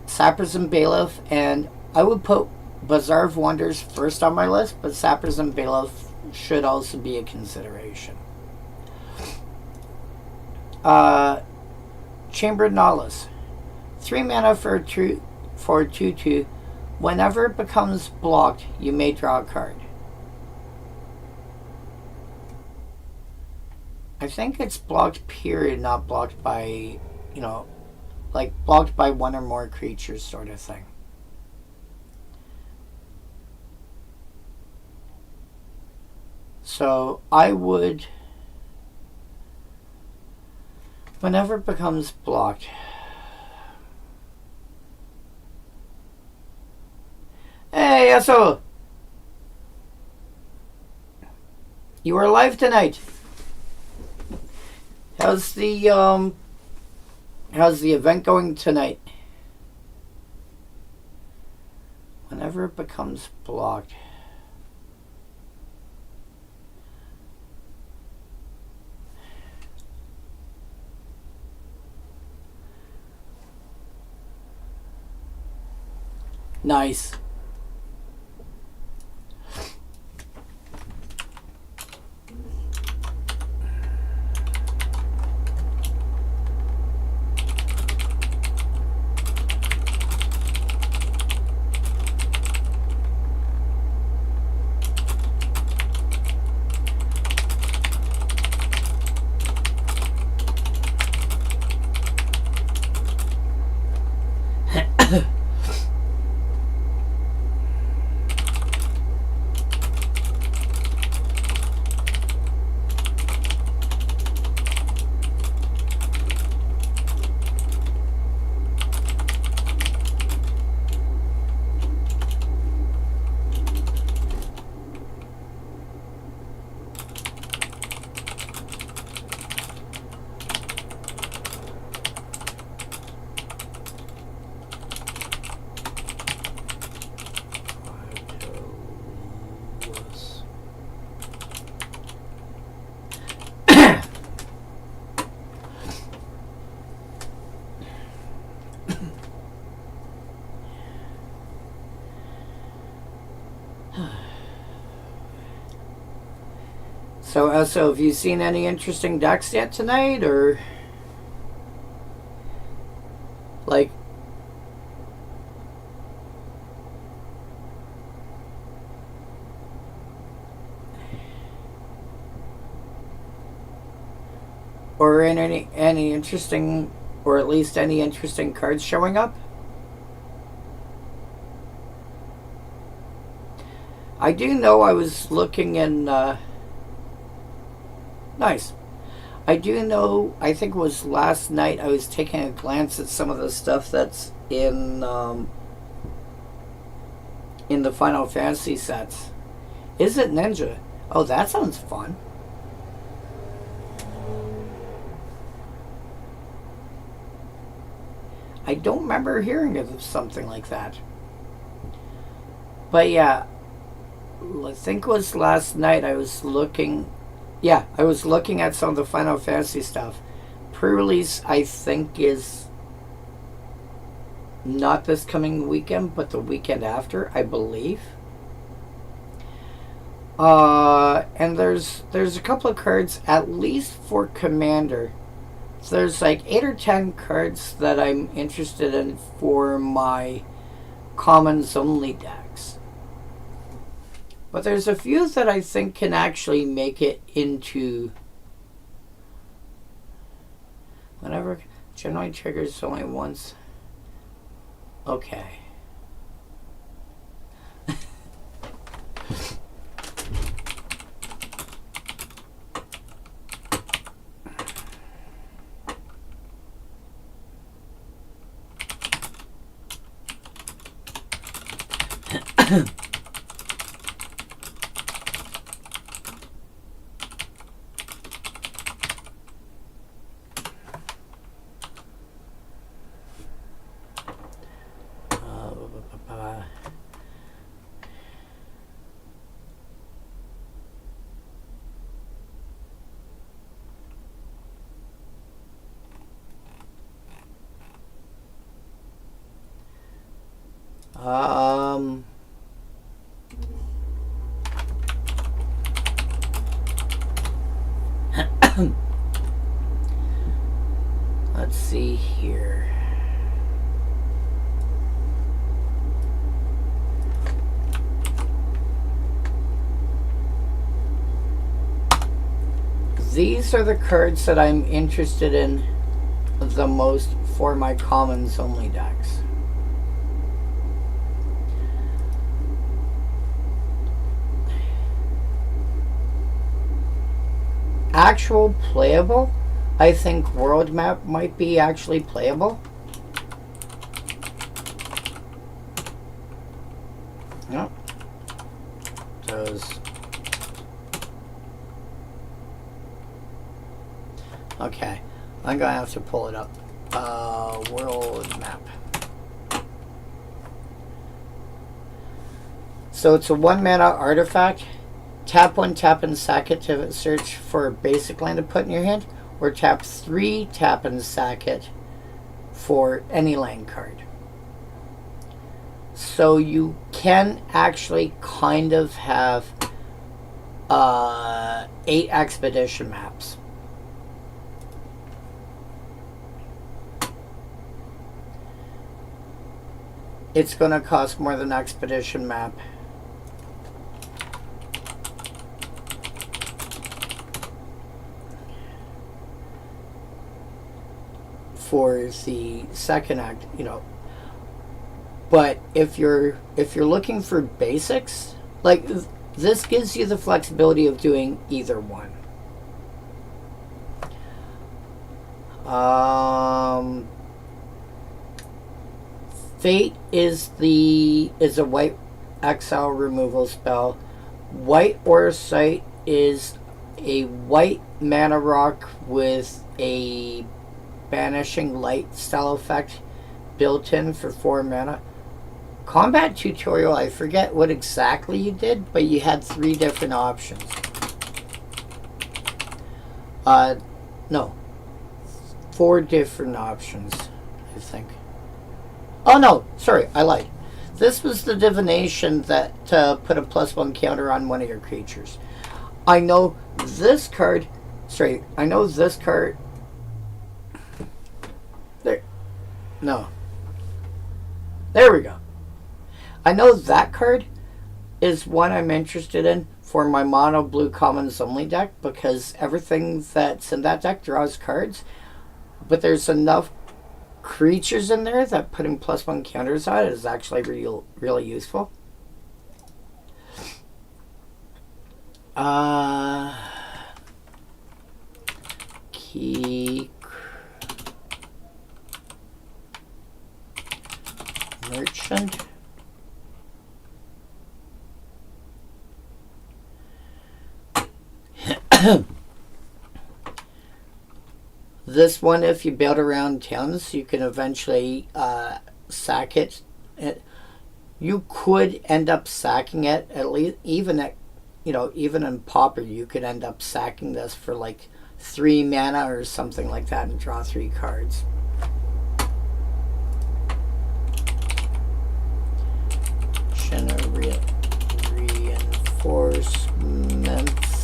Sappers and Bailiff, and I would put Bazaar of Wonders first on my list, but Sappers and Bailiff should also be a consideration. Chambered Nautilus. 3 mana for 2/2. Whenever it becomes blocked, you may draw a card. I think it's blocked period, not blocked by, like blocked by one or more creatures sort of thing. So I would, whenever it becomes blocked, hey, Esso! You are live tonight. How's the event going tonight? Whenever it becomes blocked. Nice. So have you seen any interesting decks yet tonight, or like? Or any interesting, or at least any interesting cards showing up? I do know I was looking in. Nice. I do know, I think it was last night, I was taking a glance at some of the stuff that's in the Final Fantasy sets. Is it Ninja? Oh, that sounds fun. I don't remember hearing of something like that. But yeah, I think it was last night I was looking. Yeah, I was looking at some of the Final Fantasy stuff. Pre-release, I think, is not this coming weekend, but the weekend after, I believe. And there's a couple of cards, at least for Commander. So there's like 8 or 10 cards that I'm interested in for my commons only decks. But there's a few that I think can actually make it into... never generally triggers only once. Okay. Let's see here. These are the cards that I'm interested in the most for my commons only decks. Actual playable, I think World Map might be actually playable. Yep. Those. Okay, I'm gonna have to pull it up. World Map. So it's a 1-mana artifact. Tap 1, tap and sack it to search for a basic land to put in your hand, or tap 3, tap and sack it for any land card. So you can actually kind of have 8 expedition maps. It's going to cost more than expedition map. For the second act, you know. But if you're looking for basics, like this gives you the flexibility of doing either one. Fate is a white exile removal spell. White Aura Sight is a white mana rock with a Banishing Light style effect built in for 4 mana. Combat tutorial, I forget what exactly you did, but you had 3 different options. No. 4 different options, I think. Oh no, sorry, I lied. This was the divination that put a +1 counter on one of your creatures. I know this card, there, no. There we go. I know that card is one I'm interested in for my mono blue commons only deck, because everything that's in that deck draws cards, but there's enough creatures in there that putting +1 counters on it is actually really useful. Key Merchant. This one, if you build around towns, you can eventually sack it. You could end up sacking it, at least even in Pauper, you could end up sacking this for like 3 mana or something like that and draw 3 cards. Reinforcements.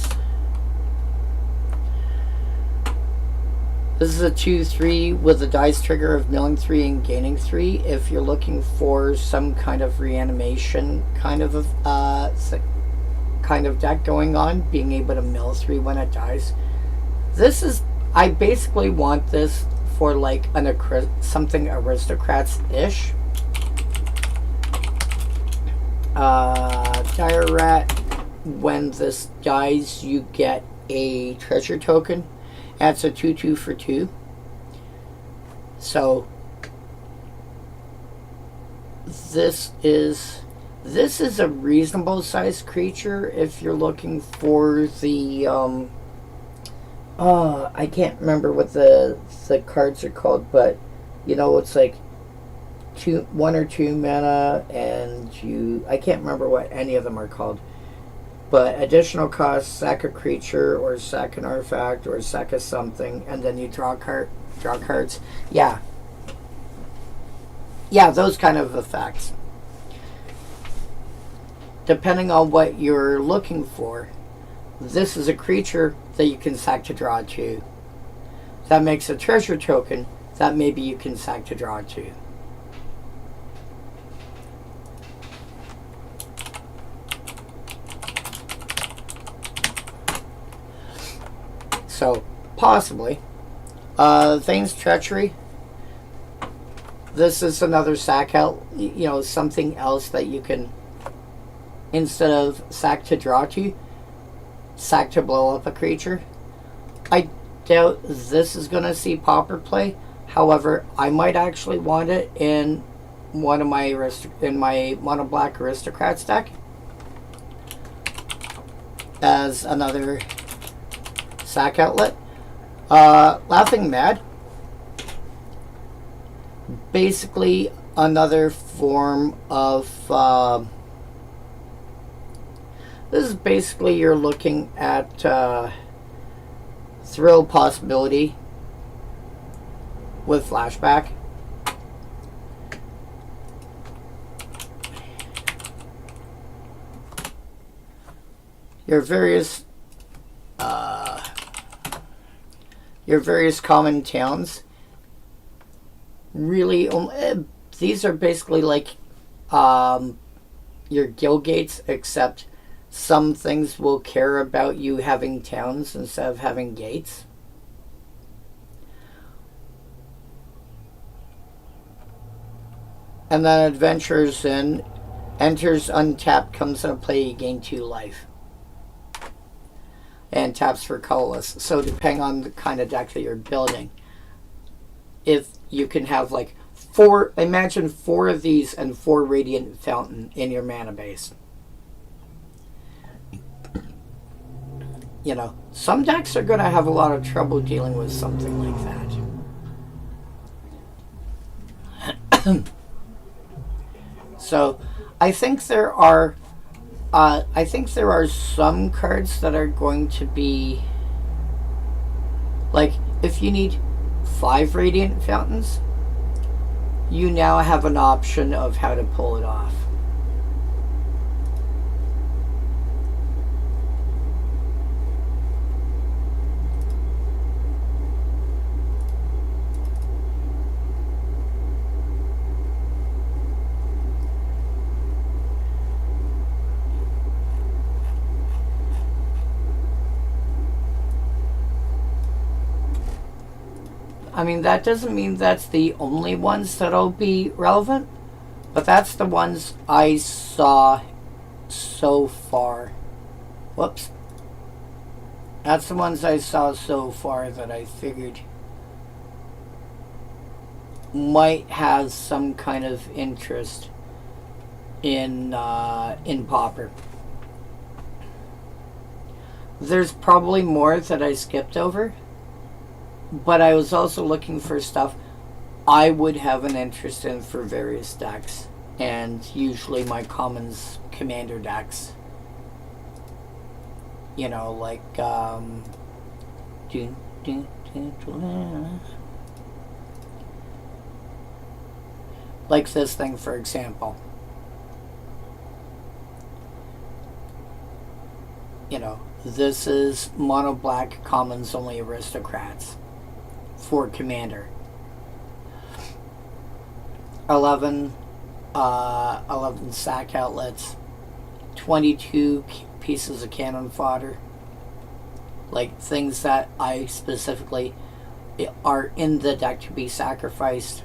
This is a 2/3 with a dice trigger of milling 3 and gaining 3. If you're looking for some kind of reanimation kind of deck going on, being able to mill 3 when it dies. I basically want this for like something aristocrats-ish. Dire Rat, when this dies, you get a treasure token. That's a 2/2 for 2. So this is a reasonable sized creature if you're looking for the I can't remember what the cards are called, but you know, it's like 1 or 2 mana, and I can't remember what any of them are called. But additional cost, sack a creature, or sack an artifact, or sack a something, and then you draw cards. Yeah. Yeah, those kind of effects. Depending on what you're looking for, this is a creature that you can sack to draw 2. That makes a treasure token that maybe you can sack to draw 2. So, possibly. Thane's Treachery. This is another sack out, you know, something else that you can, instead of sack to draw 2, sack to blow up a creature. I doubt this is going to see Pauper play. However, I might actually want it in one of my mono black aristocrats deck as another sack outlet. Laughing Mad, basically another form of this is basically, you're looking at thrill possibility with flashback. Your various common towns really these are basically like your guild gates, except some things will care about you having towns instead of having gates. And then Adventures In, enters untapped, comes into play, you gain 2 life. And taps for colorless. So depending on the kind of deck that you're building, if you can have like 4, imagine 4 of these and 4 Radiant Fountain in your mana base. You know, some decks are going to have a lot of trouble dealing with something like that. So, I think there are some cards that are going to be like, if you need 5 Radiant Fountains, you now have an option of how to pull it off. I mean, that doesn't mean that's the only ones that'll be relevant, but that's the ones I saw so far. Whoops. That's the ones I saw so far that I figured might have some kind of interest in Pauper. There's probably more that I skipped over, but I was also looking for stuff I would have an interest in for various decks, and usually my commons commander decks. You know, like like this thing, for example. You know, this is mono black commons only aristocrats for commander. 11 sack outlets, 22 pieces of cannon fodder, like things that I specifically are in the deck to be sacrificed.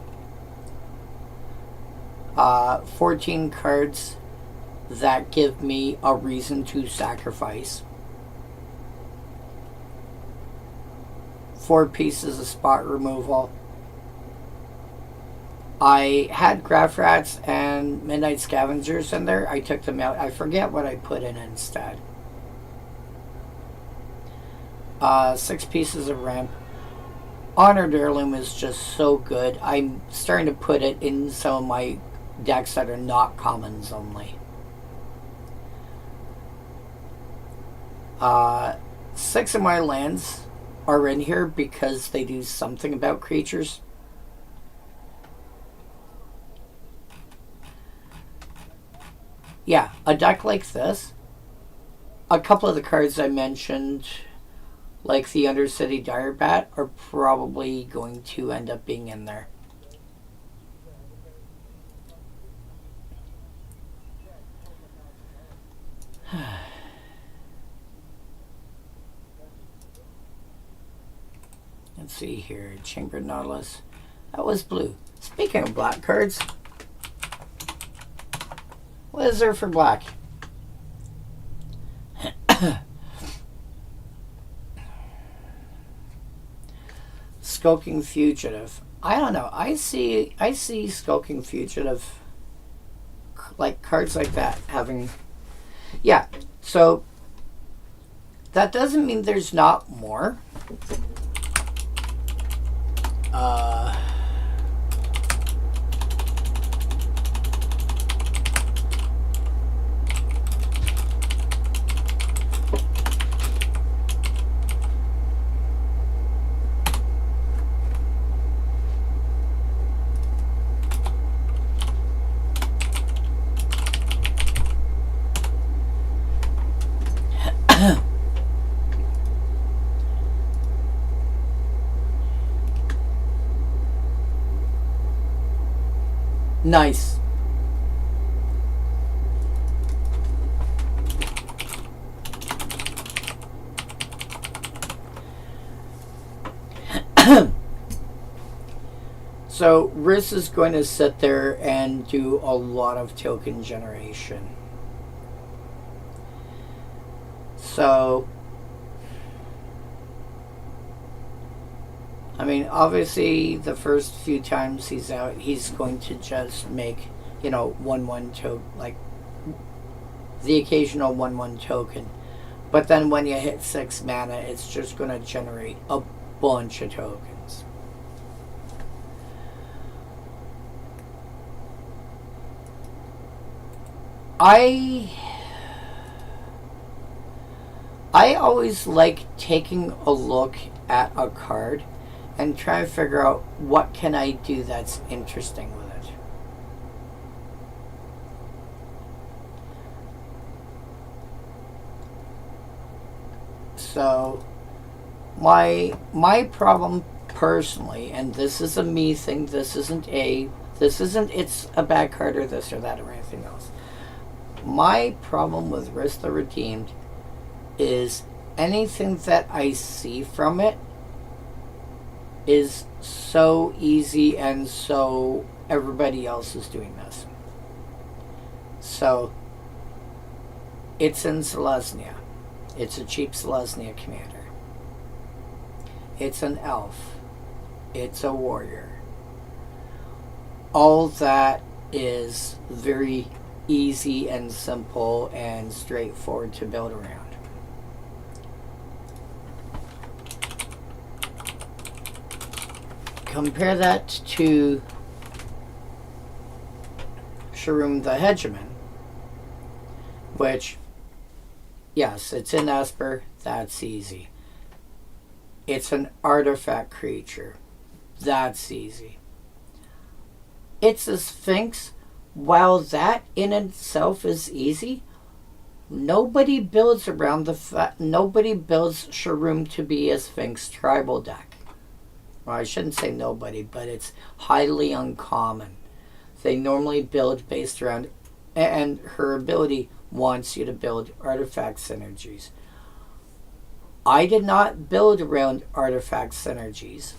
14 cards that give me a reason to sacrifice. 4 pieces of spot removal. I had Graph Rats and Midnight Scavengers in there. I took them out. I forget what I put in instead. 6 pieces of ramp. Honored Heirloom is just so good. I'm starting to put it in some of my decks that are not commons only. 6 of my lands are in here because they do something about creatures. Yeah, a deck like this, a couple of the cards I mentioned, like the Undercity Direbat, are probably going to end up being in there. Let's see here. Chambered Nautilus. That was blue. Speaking of black cards, what is there for black? Skulking Fugitive. I don't know. I see Skulking Fugitive, like cards like that having. Yeah. So that doesn't mean there's not more. Nice. So Riss is going to sit there and do a lot of token generation. So I mean, obviously, the first few times he's out, he's going to just make, 1/1 token, like the occasional 1/1 token. But then when you hit 6 mana, it's just going to generate a bunch of tokens. I always like taking a look at a card and try to figure out what can I do that's interesting with it. So my problem personally, and this is a me thing, this isn't it's a bad card or this or that or anything else. My problem with Risk the Redeemed is anything that I see from it is so easy and so everybody else is doing this. So it's in Selesnya. It's a cheap Selesnya commander. It's an elf. It's a warrior. All that is very easy and simple and straightforward to build around. Compare that to Sharum the Hegemon, which, yes, it's in Esper, that's easy. It's an artifact creature, that's easy. It's a Sphinx. While that in itself is easy, nobody builds around nobody builds Sharum to be a Sphinx tribal deck. Well, I shouldn't say nobody, but it's highly uncommon. They normally build based around, and her ability wants you to build artifact synergies. I did not build around artifact synergies.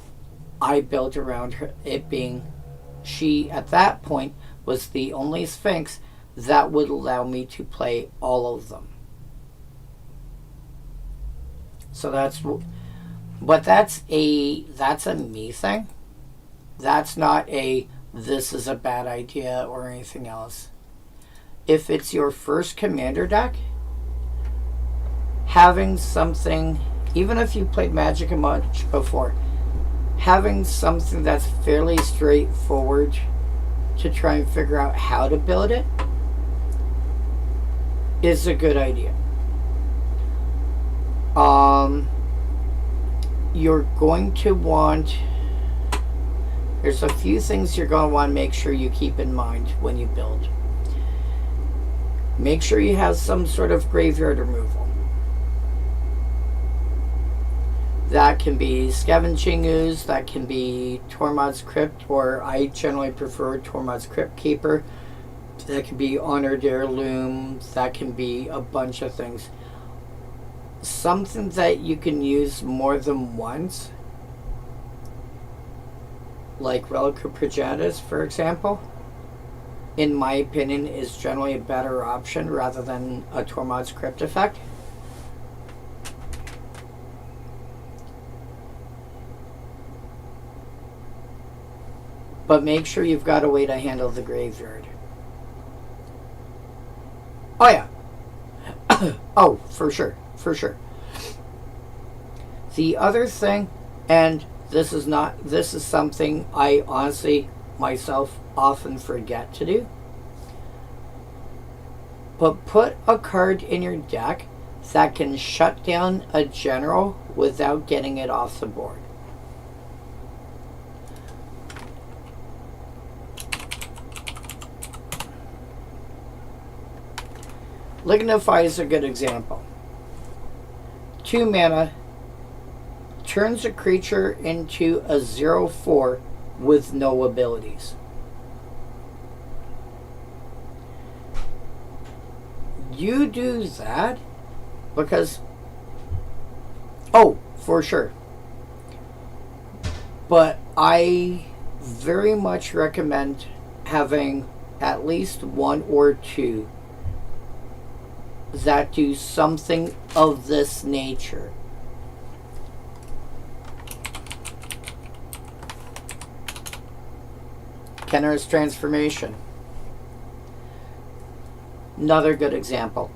I built around her, it being she at that point was the only Sphinx that would allow me to play all of them. So but that's a me thing. That's not a this is a bad idea or anything else. If it's your first commander deck, having something, even if you played Magic a much before, having something that's fairly straightforward to try and figure out how to build it is a good idea. You're going to want, there's a few things you're going to want to make sure you keep in mind when you build. Make sure you have some sort of graveyard removal. That can be Scavenging Ooze, that can be Tormod's Crypt, or I generally prefer Tormod's Crypt Keeper. That can be Honored Heirloom, that can be a bunch of things. Something that you can use more than once, like Relic of Progenitus, for example, in my opinion, is generally a better option rather than a Tormod's Crypt effect. But make sure you've got a way to handle the graveyard. Oh yeah. Oh, for sure. For sure. The other thing, and this is something I honestly myself often forget to do, but put a card in your deck that can shut down a general without getting it off the board. Lignify is a good example. 2 mana, turns a creature into a 0/4 with no abilities. You do that because, oh, for sure. But I very much recommend having at least 1 or 2 that do something of this nature. Kenner's Transformation. Another good example.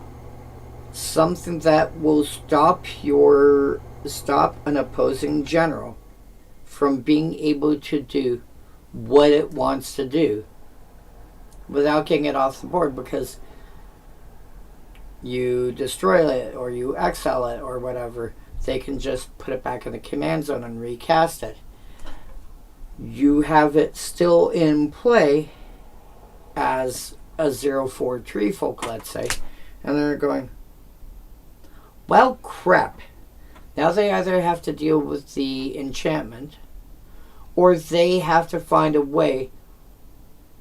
Something that will stop an opposing general from being able to do what it wants to do without getting it off the board, because you destroy it or you exile it or whatever, they can just put it back in the command zone and recast it. You have it still in play as a 0/4 tree folk, let's say, and they're going, well, crap. Now they either have to deal with the enchantment or they have to find a way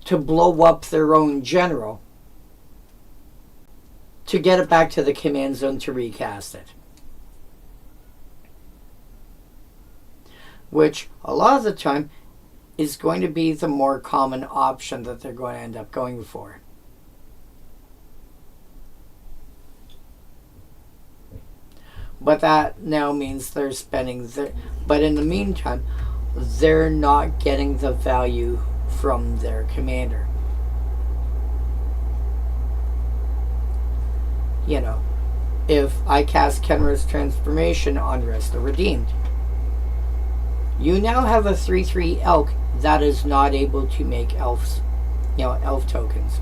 to blow up their own general to get it back to the command zone to recast it. Which, a lot of the time, is going to be the more common option that they're going to end up going for. But that now means they're spending but in the meantime, they're not getting the value from their commander. You know, if I cast Kenra's Transformation on Rest the Redeemed, you now have a 3/3 elk that is not able to make elf tokens.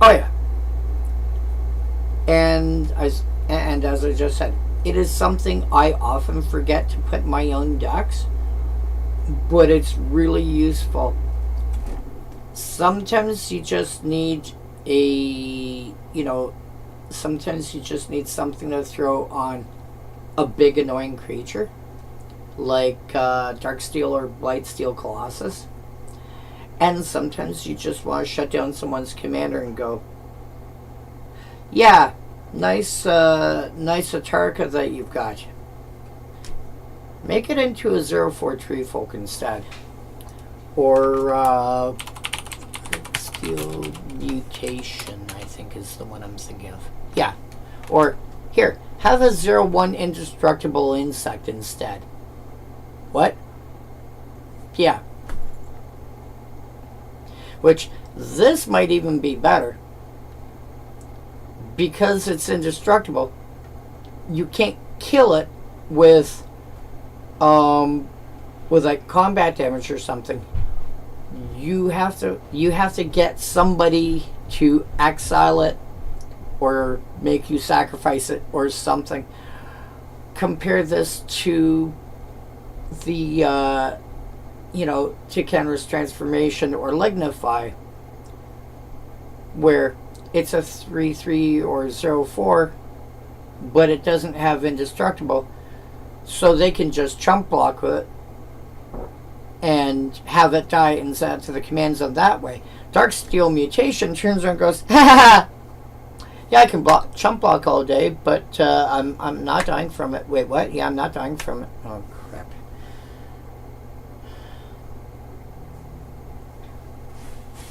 Oh yeah. And as I just said, it is something I often forget to put in my own decks, but it's really useful. Sometimes you just need sometimes you just need something to throw on a big annoying creature, like Darksteel or Blightsteel Colossus. And sometimes you just want to shut down someone's commander and go, yeah, Nice, nice Atarka that you've got. Make it into a 0/4 tree folk instead. Or, Steel Mutation, I think is the one I'm thinking of. Yeah. Or, here, have a 0/1 Indestructible Insect instead. What? Yeah. Which, this might even be better. Because it's indestructible, you can't kill it with like combat damage or something. You have to get somebody to exile it or make you sacrifice it or something. Compare this to the to Kenra's Transformation or Lignify, where it's a 3/3 or 0/4, but it doesn't have indestructible, so they can just chump block with it and have it die and send it to the command zone that way. Dark Steel Mutation turns around and goes, ha ha ha! Yeah, I can chump block all day, but I'm not dying from it. Wait, what? Yeah, I'm not dying from it. Oh, crap.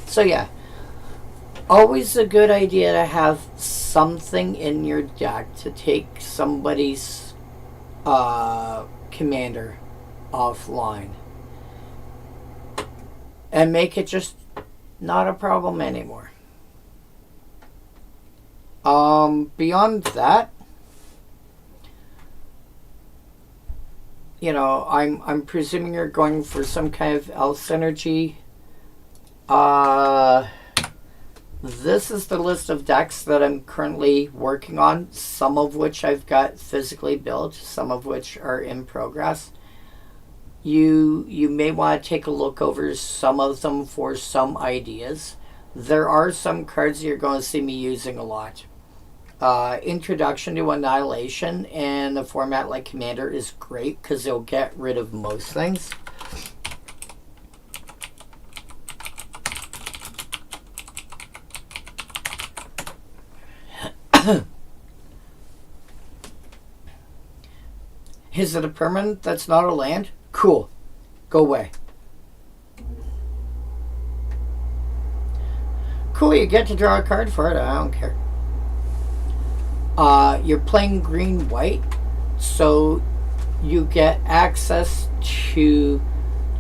So yeah, always a good idea to have something in your deck to take somebody's commander offline and make it just not a problem anymore. Beyond that, I'm presuming you're going for some kind of elf synergy. This is the list of decks that I'm currently working on, some of which I've got physically built, some of which are in progress. You may want to take a look over some of them for some ideas. There are some cards you're going to see me using a lot. Introduction to Annihilation in a format like Commander is great because they'll get rid of most things. Is it a permanent that's not a land? Cool. Go away. Cool, you get to draw a card for it. I don't care. You're playing green-white, so you get access to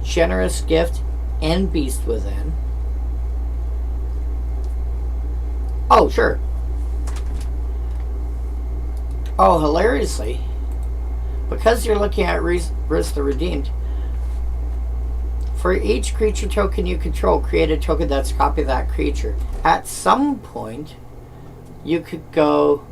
Generous Gift and Beast Within. Oh, sure. Oh, hilariously, because you're looking at Risk the Redeemed, for each creature token you control, create a token that's a copy of that creature. At some point, you could go,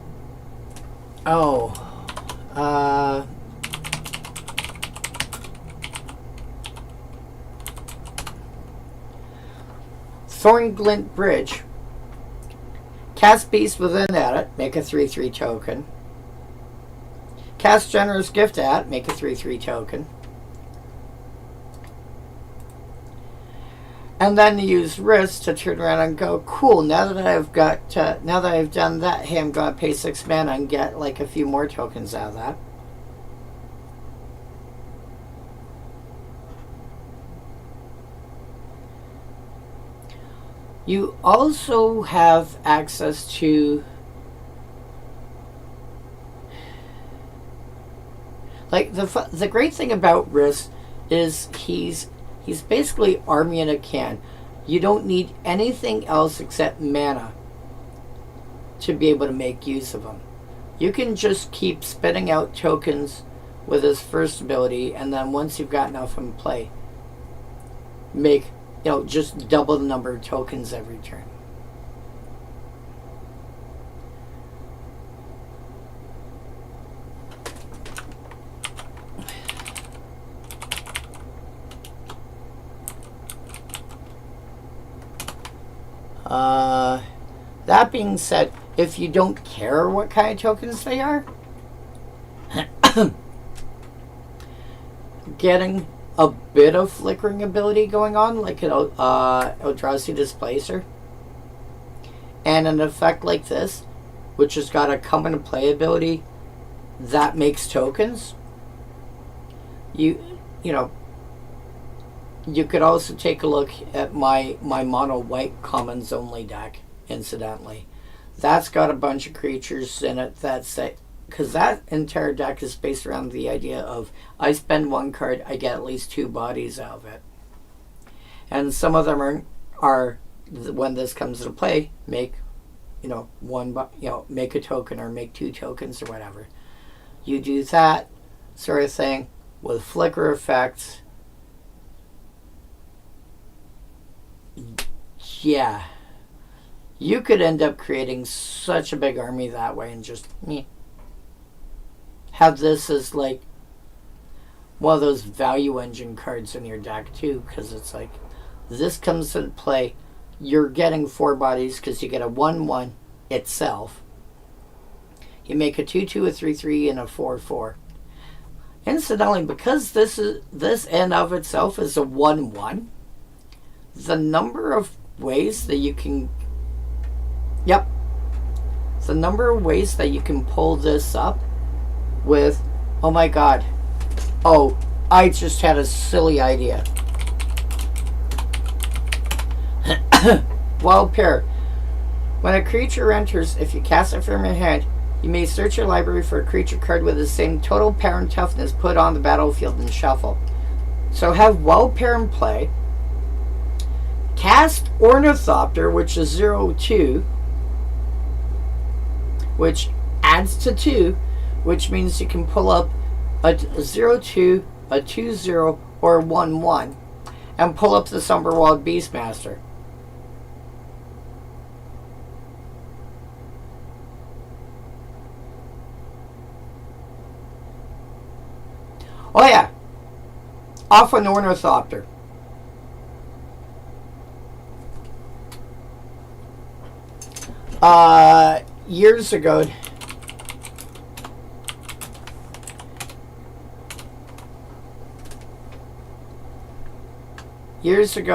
Thornglint Bridge. Cast Beast Within at it, make a 3/3 token. Cast Generous Gift at, make a 3/3 token. And then use Risk to turn around and go, cool, now that I've done that, hey, I'm going to pay 6 mana and get like a few more tokens out of that. You also have access to, like, the great thing about Risk is he's basically army in a can. You don't need anything else except mana to be able to make use of him. You can just keep spitting out tokens with his first ability, and then once you've got enough in play, make, just double the number of tokens every turn. That being said, if you don't care what kind of tokens they are, getting a bit of flickering ability going on, like an Eldrazi Displacer, and an effect like this which has got a come into play ability that makes tokens. You know, you could also take a look at my mono white commons only deck, incidentally. That's got a bunch of creatures in it because that entire deck is based around the idea of I spend one card, I get at least 2 bodies out of it. And some of them are when this comes into play, make make a token or make 2 tokens or whatever. You do that sort of thing with flicker effects. Yeah, you could end up creating such a big army that way and just have this as like one of those value engine cards in your deck too, because it's like this comes into play, you're getting 4 bodies because you get a 1/1 itself. You make a 2/2, a 3/3, and a 4/4. Incidentally, because this in of itself is a 1/1, the number of ways that you can the number of ways that you can pull this up with, oh my god, oh, I just had a silly idea. Wild pair. When a creature enters, if you cast it from your hand, you may search your library for a creature card with the same total power and toughness, put on the battlefield, and shuffle. So have Wild Pair in play. Cast Ornithopter, which is 0/2, which adds to 2, which means you can pull up a 0/2, a 2/0, or a 1/1, and pull up the Somberwald Beastmaster. Oh yeah, off an Ornithopter. Years ago,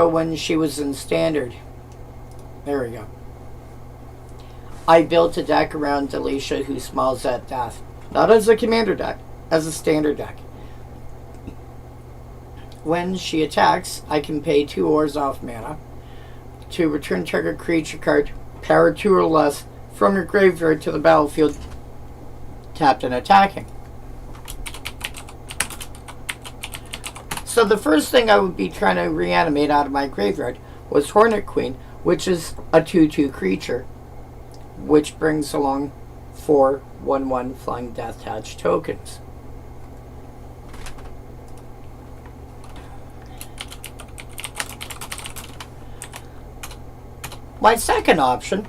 when she was in Standard, there we go, I built a deck around Delisha, who smiles at death. Not as a commander deck, as a standard deck. When she attacks, I can pay 2 ores off mana to return target creature card, power 2 or less, from your graveyard to the battlefield, tapped and attacking. So the first thing I would be trying to reanimate out of my graveyard was Hornet Queen, which is a 2/2 creature, which brings along 4 1/1 Flying Death Touch tokens. My second option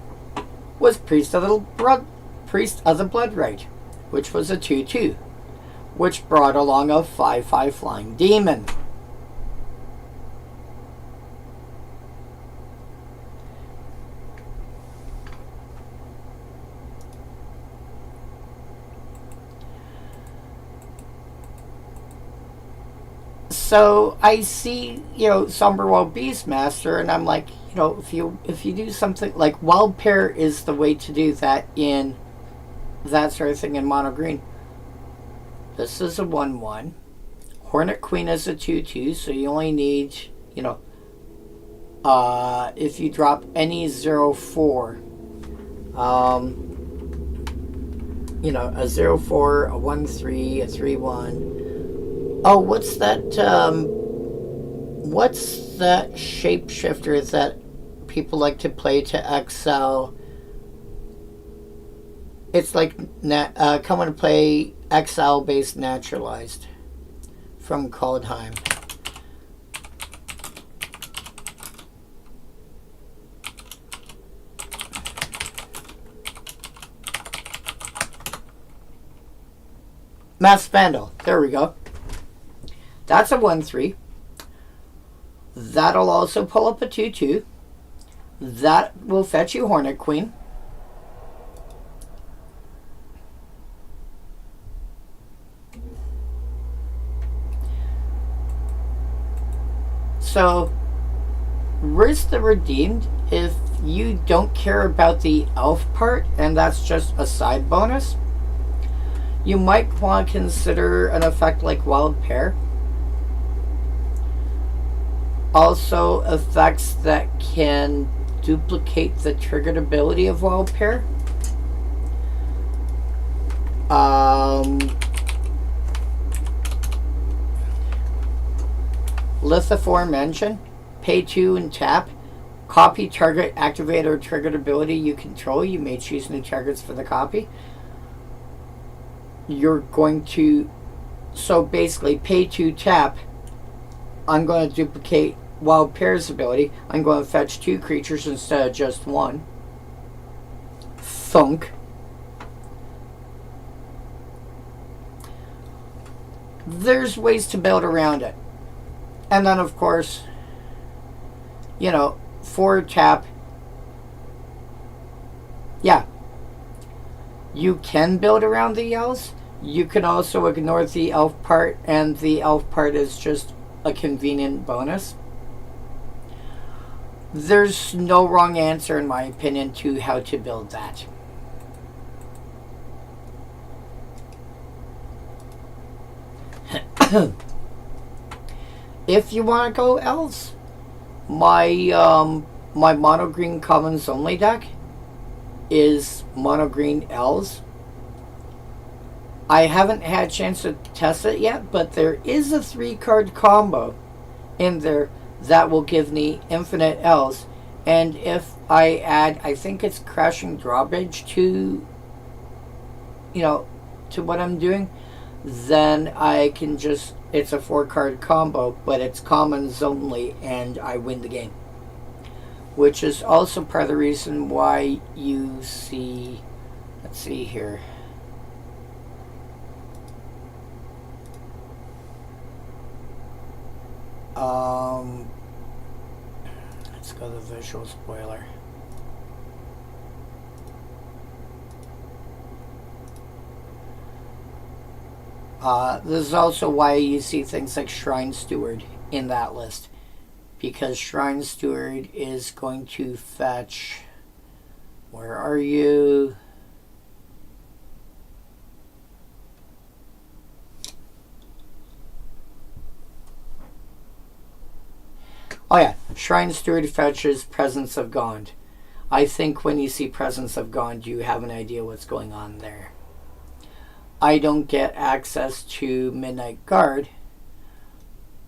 was Priest of the Blood Rite, which was a 2/2, which brought along a 5/5 Flying Demon. So I see, Somberwald Beastmaster, and I'm like, if you do something like Wild Pair is the way to do that in that sort of thing in mono green. This is a 1/1. Hornet Queen is a 2/2, so you only need, if you drop any 0/4, a 0/4, a 1/3, a 3/1. Oh, what's that shapeshifter that people like to play to XL? It's like coming to play XL based naturalized from Kaldheim. Mass Vandal. There we go. That's a 1/3. That'll also pull up a 2/2. That will fetch you Hornet Queen. So, Risk the Redeemed, if you don't care about the elf part and that's just a side bonus, you might want to consider an effect like Wild Pair. Also, effects that can duplicate the triggered ability of Wild Pair. List aforementioned, pay 2 and tap. Copy target, activate, or triggered ability you control. You may choose new targets for the copy. You're going to, so basically, pay 2, tap. I'm going to duplicate Wild Pair's ability. I'm going to fetch 2 creatures instead of just 1. Thunk. There's ways to build around it. And then, of course, you know, 4 tap. Yeah. You can build around the elves. You can also ignore the elf part, and the elf part is just a convenient bonus. There's no wrong answer, in my opinion, to how to build that. If you want to go elves, my mono green commons only deck is mono green elves. I haven't had a chance to test it yet, but there is a 3-card combo in there that will give me infinite elves. And if I add, I think it's Crashing Drawbridge to, you know, to what I'm doing, then I can just, it's a 4-card combo, but it's commons only, and I win the game. Which is also part of the reason why you see, let's see here. Let's go to the visual spoiler. This is also why you see things like Shrine Steward in that list, because Shrine Steward is going to fetch, where are you? Oh yeah, Shrine Steward fetches Presence of Gond. I think when you see Presence of Gond, you have an idea what's going on there. I don't get access to Midnight Guard,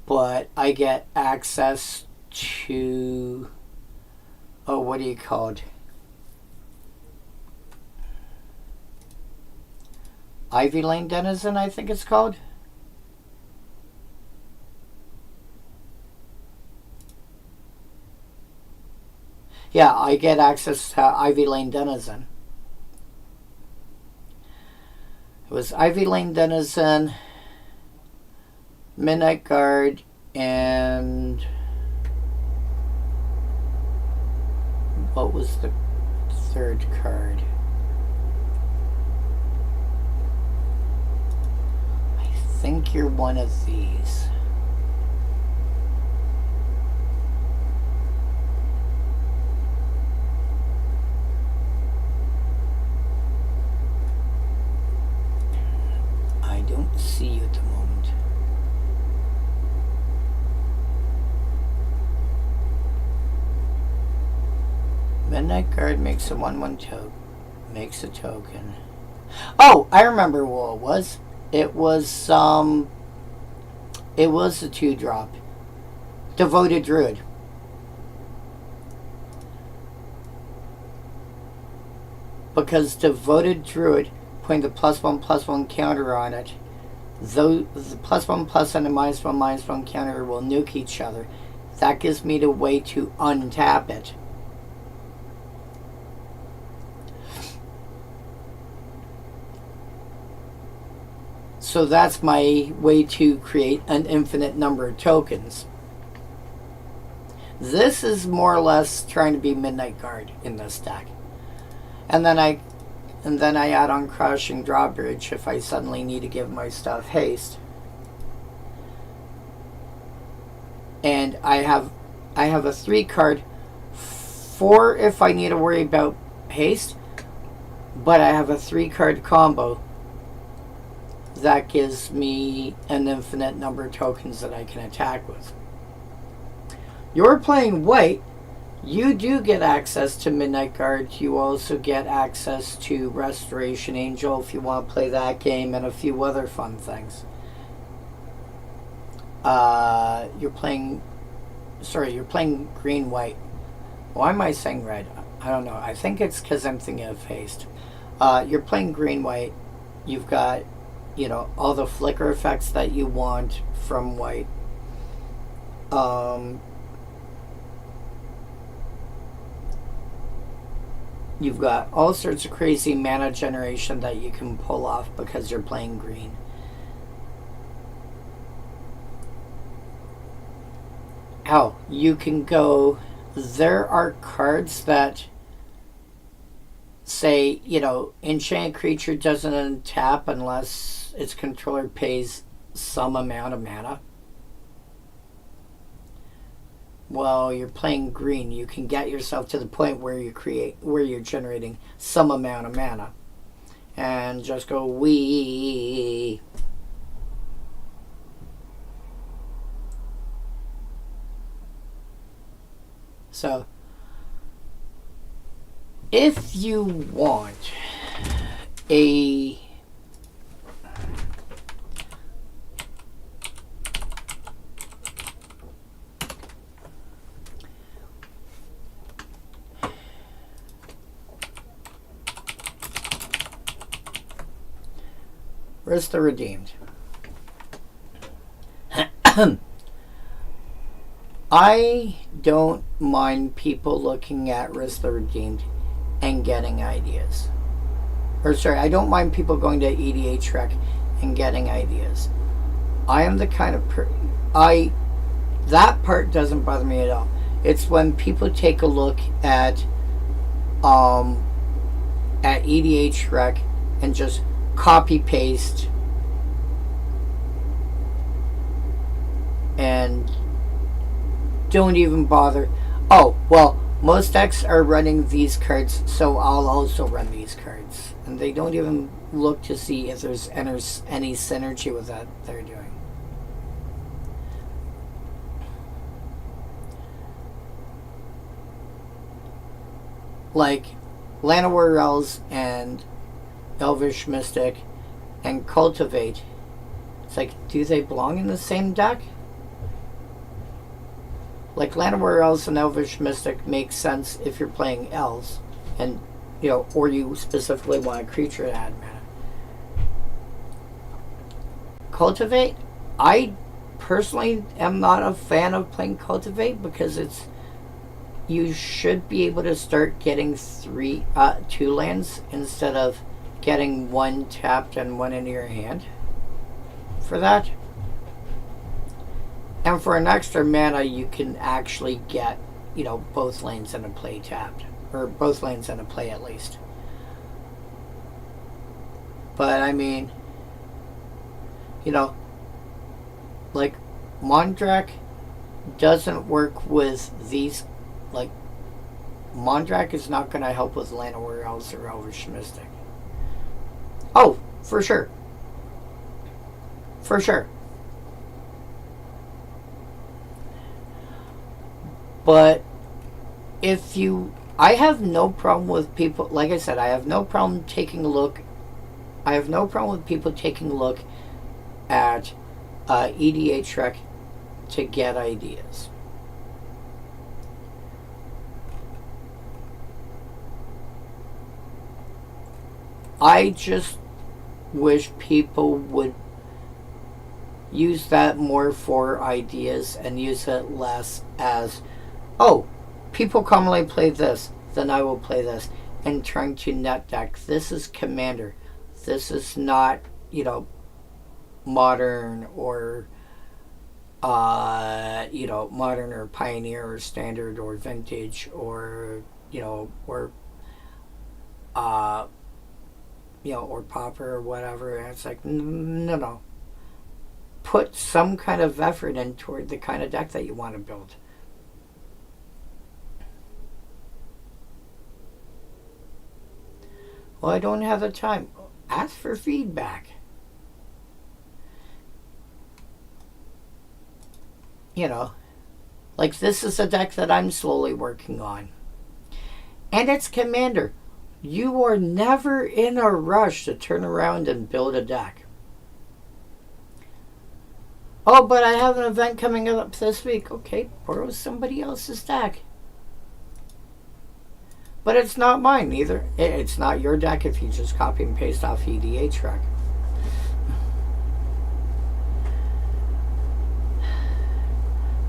but I get access to, oh, what do you call it? Ivy Lane Denizen, I think it's called. Yeah, I get access to Ivy Lane Denizen. It was Ivy Lane Denizen, Midnight Guard, and what was the 3rd card? I think you're one of these. I don't see you at the moment. Midnight Guard makes a 1/1 token. Makes a token. Oh, I remember what it was. It was a 2-drop. Devoted Druid. Because Devoted Druid, putting the +1/+1 counter on it, though the +1/+1 and the -1/-1 counter will nuke each other, that gives me the way to untap it. So that's my way to create an infinite number of tokens. This is more or less trying to be Midnight Guard in this deck. And then I add on Crashing Drawbridge if I suddenly need to give my stuff haste. And I have a 3-card 4 if I need to worry about haste, but I have a 3-card combo that gives me an infinite number of tokens that I can attack with. You're playing white, you do get access to Midnight Guard. You also get access to Restoration Angel if you want to play that game, and a few other fun things. You're playing green-white. Why am I saying red? I don't know. I think it's because I'm thinking of haste. You're playing green-white. You've got, all the flicker effects that you want from white. You've got all sorts of crazy mana generation that you can pull off because you're playing green. Hell, you can go... There are cards that say, enchant creature doesn't untap unless its controller pays some amount of mana. Well, you're playing green. You can get yourself to the point where you're generating some amount of mana. And just go wee. So, if you want a Where's the redeemed? I don't mind people looking at Risk the Redeemed and getting ideas. I don't mind people going to EDH Rec and getting ideas. I am the kind of that part doesn't bother me at all. It's when people take a look at EDH Rec and just copy paste and don't even bother. Oh, well, most decks are running these cards, so I'll also run these cards. And they don't even look to see if there's any synergy with that they're doing. Like, Llanowar Elves and Elvish Mystic and Cultivate. It's like, do they belong in the same deck? Like, Llanowar Elves and Elvish Mystic makes sense if you're playing Elves, and or you specifically want a creature to add mana. Cultivate, I personally am not a fan of playing Cultivate because you should be able to start getting 2 lands instead of getting 1 tapped and 1 into your hand for that. And for an extra mana, you can actually get, both lanes in a play tapped. Or both lanes in a play, at least. But, I mean, like, Mondrak doesn't work with these, like, Mondrak is not going to help with Llanowar Elves or Elvish Mystic. Oh, for sure. For sure. But I have no problem with people, like I said, I have no problem taking a look. I have no problem with people taking a look at EDH Rec to get ideas. I just wish people would use that more for ideas and use it less as, oh, people commonly play this, then I will play this, and trying to net deck. This is Commander. This is not, modern or, modern or Pioneer or Standard or Vintage or, or Pauper or whatever. And it's like, no. Put some kind of effort in toward the kind of deck that you want to build. Well, I don't have the time. Ask for feedback. You know, like this is a deck that I'm slowly working on. And it's Commander. You are never in a rush to turn around and build a deck. Oh, but I have an event coming up this week. Okay, borrow somebody else's deck. But it's not mine either. It's not your deck if you just copy and paste off EDH rec.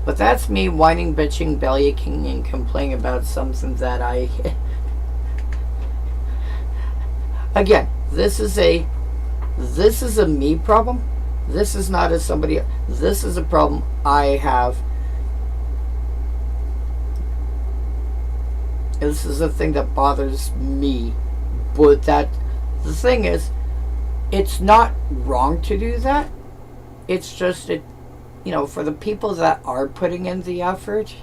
But that's me whining, bitching, bellyaching, and complaining about something that I... Again, this is a me problem. This is not a somebody... This is a problem I have. This is a thing that bothers me. But that... The thing is, it's not wrong to do that. It's just... You know, for the people that are putting in the effort,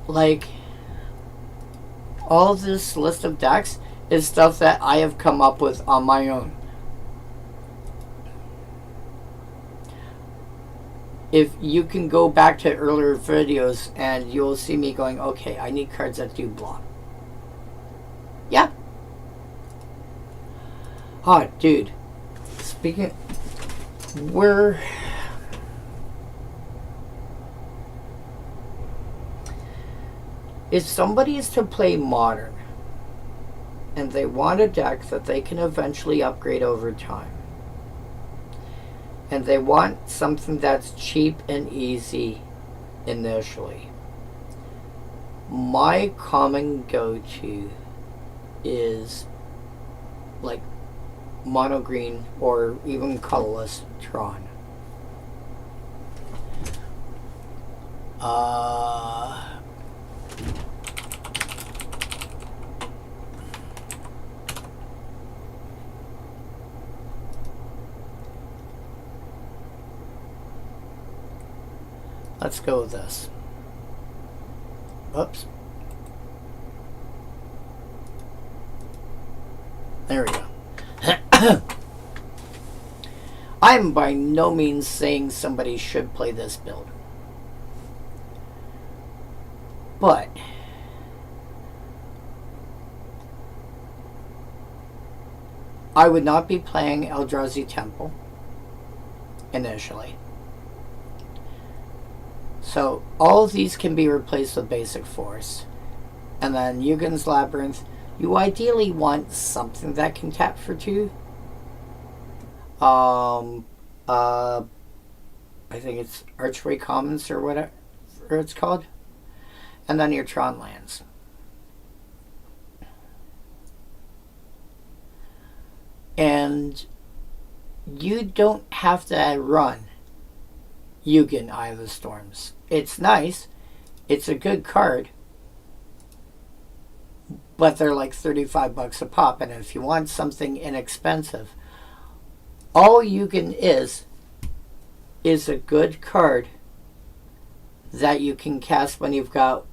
like, all this list of decks is stuff that I have come up with on my own. If you can go back to earlier videos and you'll see me going, okay, I need cards that do blah. Yeah. Oh, dude. Speaking... We're... If somebody is to play Modern and they want a deck that they can eventually upgrade over time, and they want something that's cheap and easy initially, my common go-to is like mono green or even colorless Tron. Let's go with this. Oops. There we go. I'm by no means saying somebody should play this build. But I would not be playing Eldrazi Temple initially. So all of these can be replaced with basic force. And then Yugen's Labyrinth, you ideally want something that can tap for 2. I think it's Archway Commons or whatever it's called. And then your Tron lands. And you don't have to run Yugen Eye of the Storms. It's nice. It's a good card. But they're like $35 a pop. And if you want something inexpensive, all Yugen is a good card that you can cast when you've got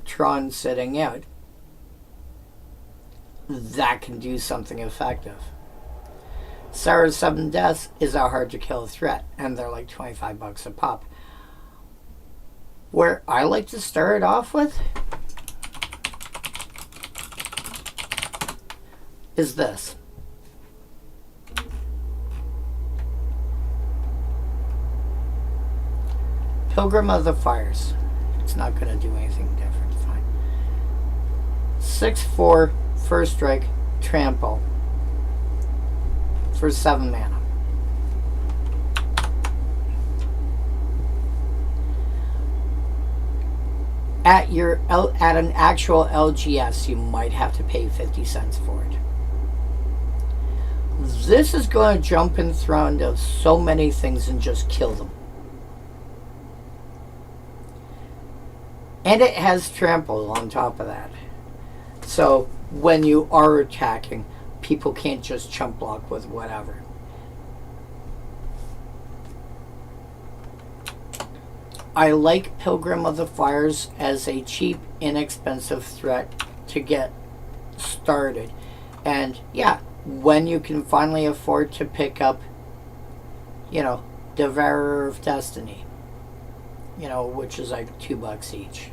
Tron sitting out. That can do something effective. Sarah's 7 Deaths is a hard to kill threat, and they're like $25 a pop. Where I like to start off with is this. Pilgrim of the Fires. It's not going to do anything different. Fine. 6/4, first strike, trample. For 7 mana. At an actual LGS, you might have to pay 50 cents for it. This is going to jump in front of so many things and just kill them. And it has trample on top of that. So when you are attacking, people can't just chump block with whatever. I like Pilgrim of the Fires as a cheap, inexpensive threat to get started. And yeah, when you can finally afford to pick up, you know, Devourer of Destiny, you know, which is like $2 each.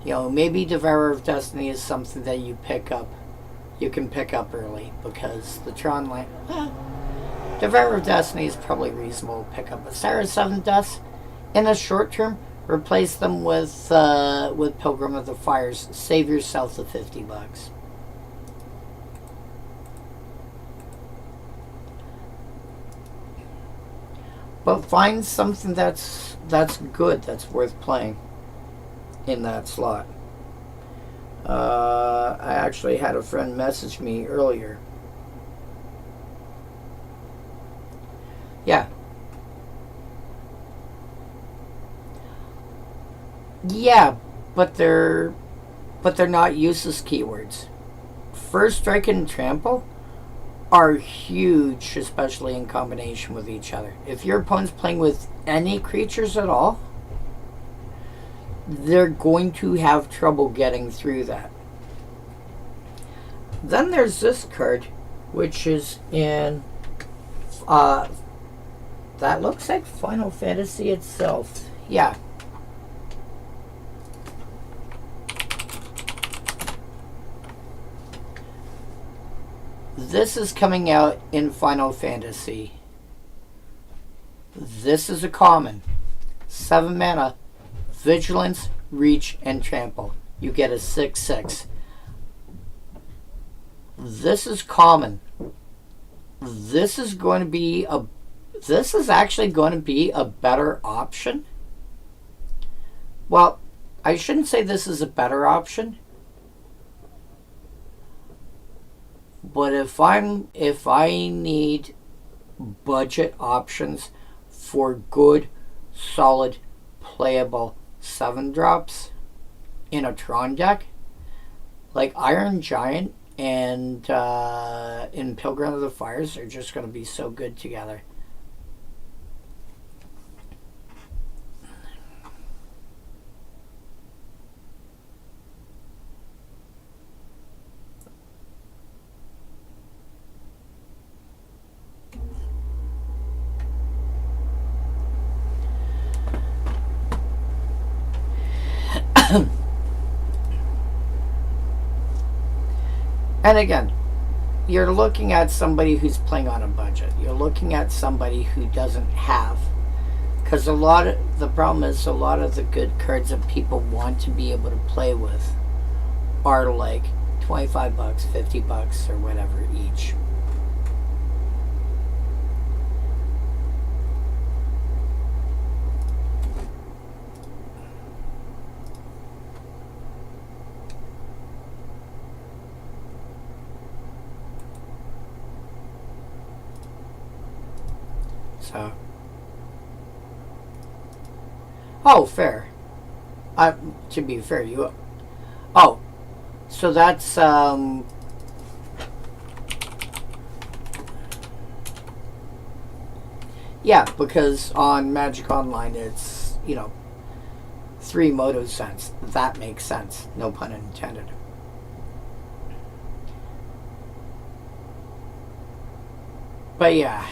You know, maybe Devourer of Destiny is something that you can pick up early, because the Tron line, Devourer of Destiny is probably reasonable to pick up. But Sarah 7 Deaths, in the short term, replace them with Pilgrim of the Fires. Save yourself the $50. But find something that's good, that's worth playing in that slot. I actually had a friend message me earlier. Yeah. Yeah, but they're not useless keywords. First Strike and Trample are huge, especially in combination with each other. If your opponent's playing with any creatures at all, they're going to have trouble getting through that. Then there's this card, which is in that looks like Final Fantasy itself. Yeah. This is coming out in Final Fantasy. This is a common. 7 mana. Vigilance, Reach, and Trample. You get a 6/6. This is common. This is actually going to be a better option. Well, I shouldn't say this is a better option. But if I need budget options for good, solid, playable 7-drops in a Tron deck, like Iron Giant and in Pilgrim of the Fires are just going to be so good together. And again, you're looking at somebody who's playing on a budget. You're looking at somebody who doesn't have, because the problem is a lot of the good cards that people want to be able to play with are like $25, $50, or whatever each. So, oh, fair. To be fair, you. Oh, so that's yeah, because on Magic Online it's 3 Moto cents. That makes sense. No pun intended. But yeah.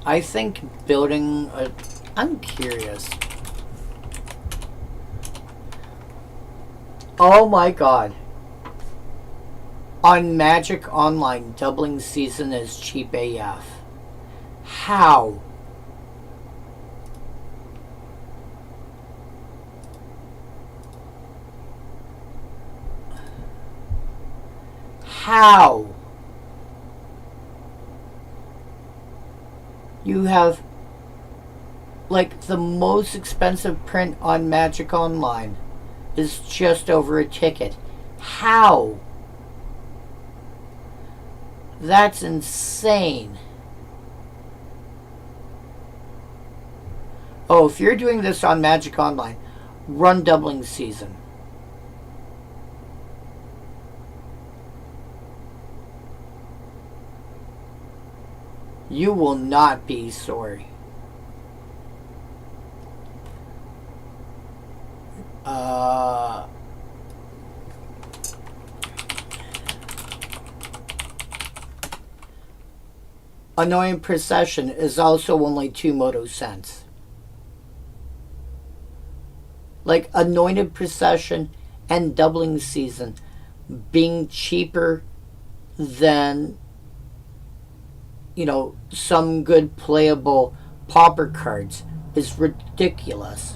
I think building I'm curious. Oh my god. On Magic Online, doubling season is cheap AF. How? How? You have like the most expensive print on Magic Online is just over a ticket. How? That's insane. Oh, if you're doing this on Magic Online, run doubling season. You will not be sorry. Annoying Procession is also only 2 Moto cents. Like Anointed Procession and Doubling Season being cheaper than, some good playable pauper cards is ridiculous.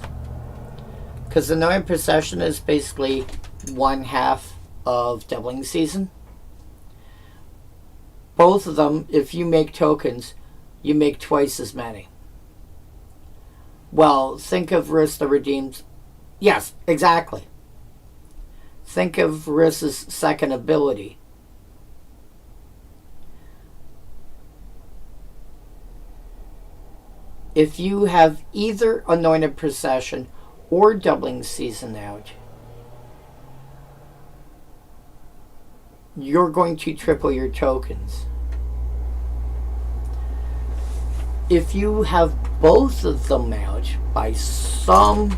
Because Annoying Procession is basically one half of Doubling Season. Both of them, if you make tokens, you make twice as many. Well, think of Risk that redeems. Yes, exactly. Think of Risk's second ability. If you have either Anointed Procession or Doubling Season out, you're going to triple your tokens. If you have both of them out by some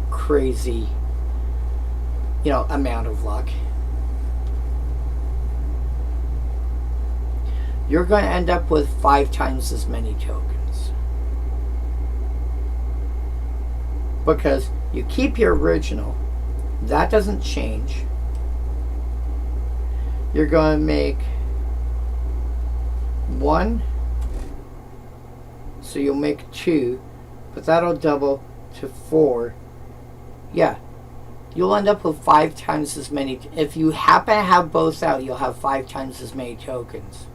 crazy, amount of luck, you're going to end up with 5 times as many tokens. Because you keep your original, that doesn't change. You're going to make 1, so you'll make 2, but that'll double to 4. Yeah, you'll end up with 5 times as many. If you happen to have both out, you'll have 5 times as many tokens.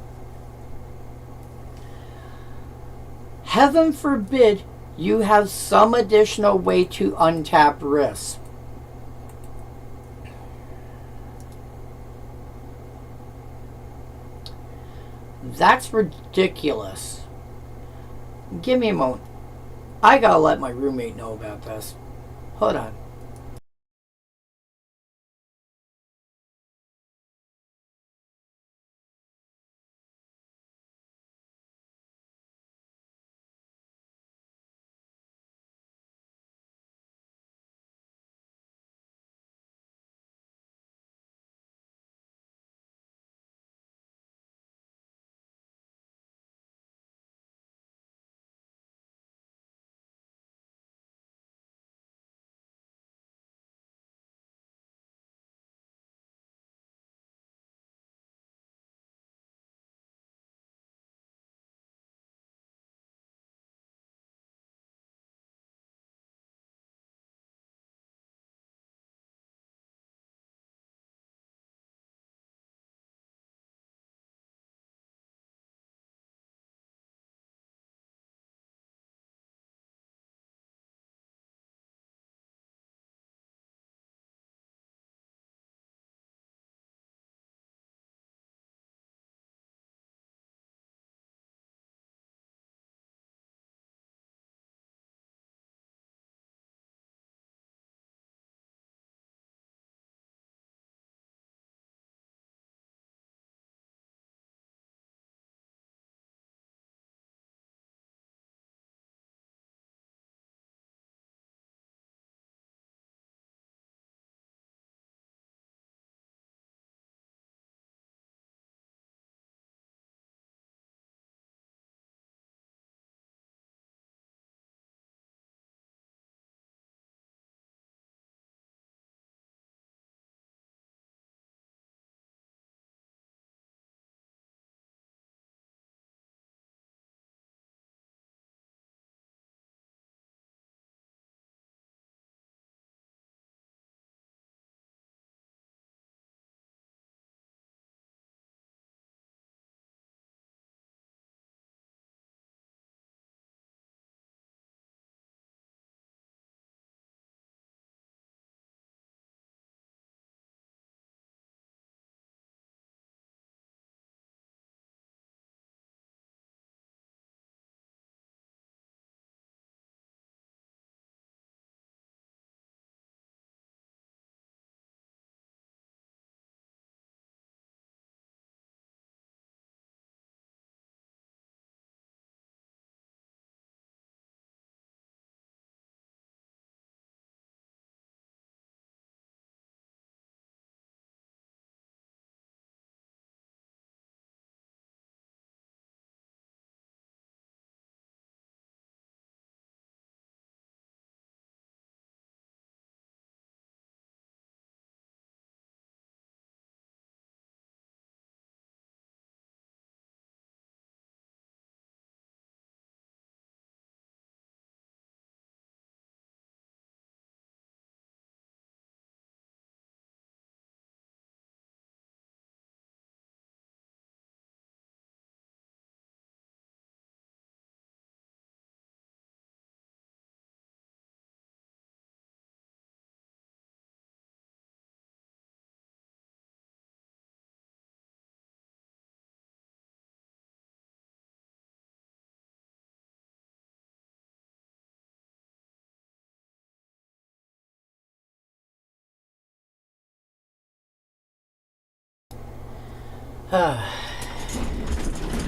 Heaven forbid you have some additional way to untap Risk. That's ridiculous. Give me a moment. I gotta let my roommate know about this. Hold on.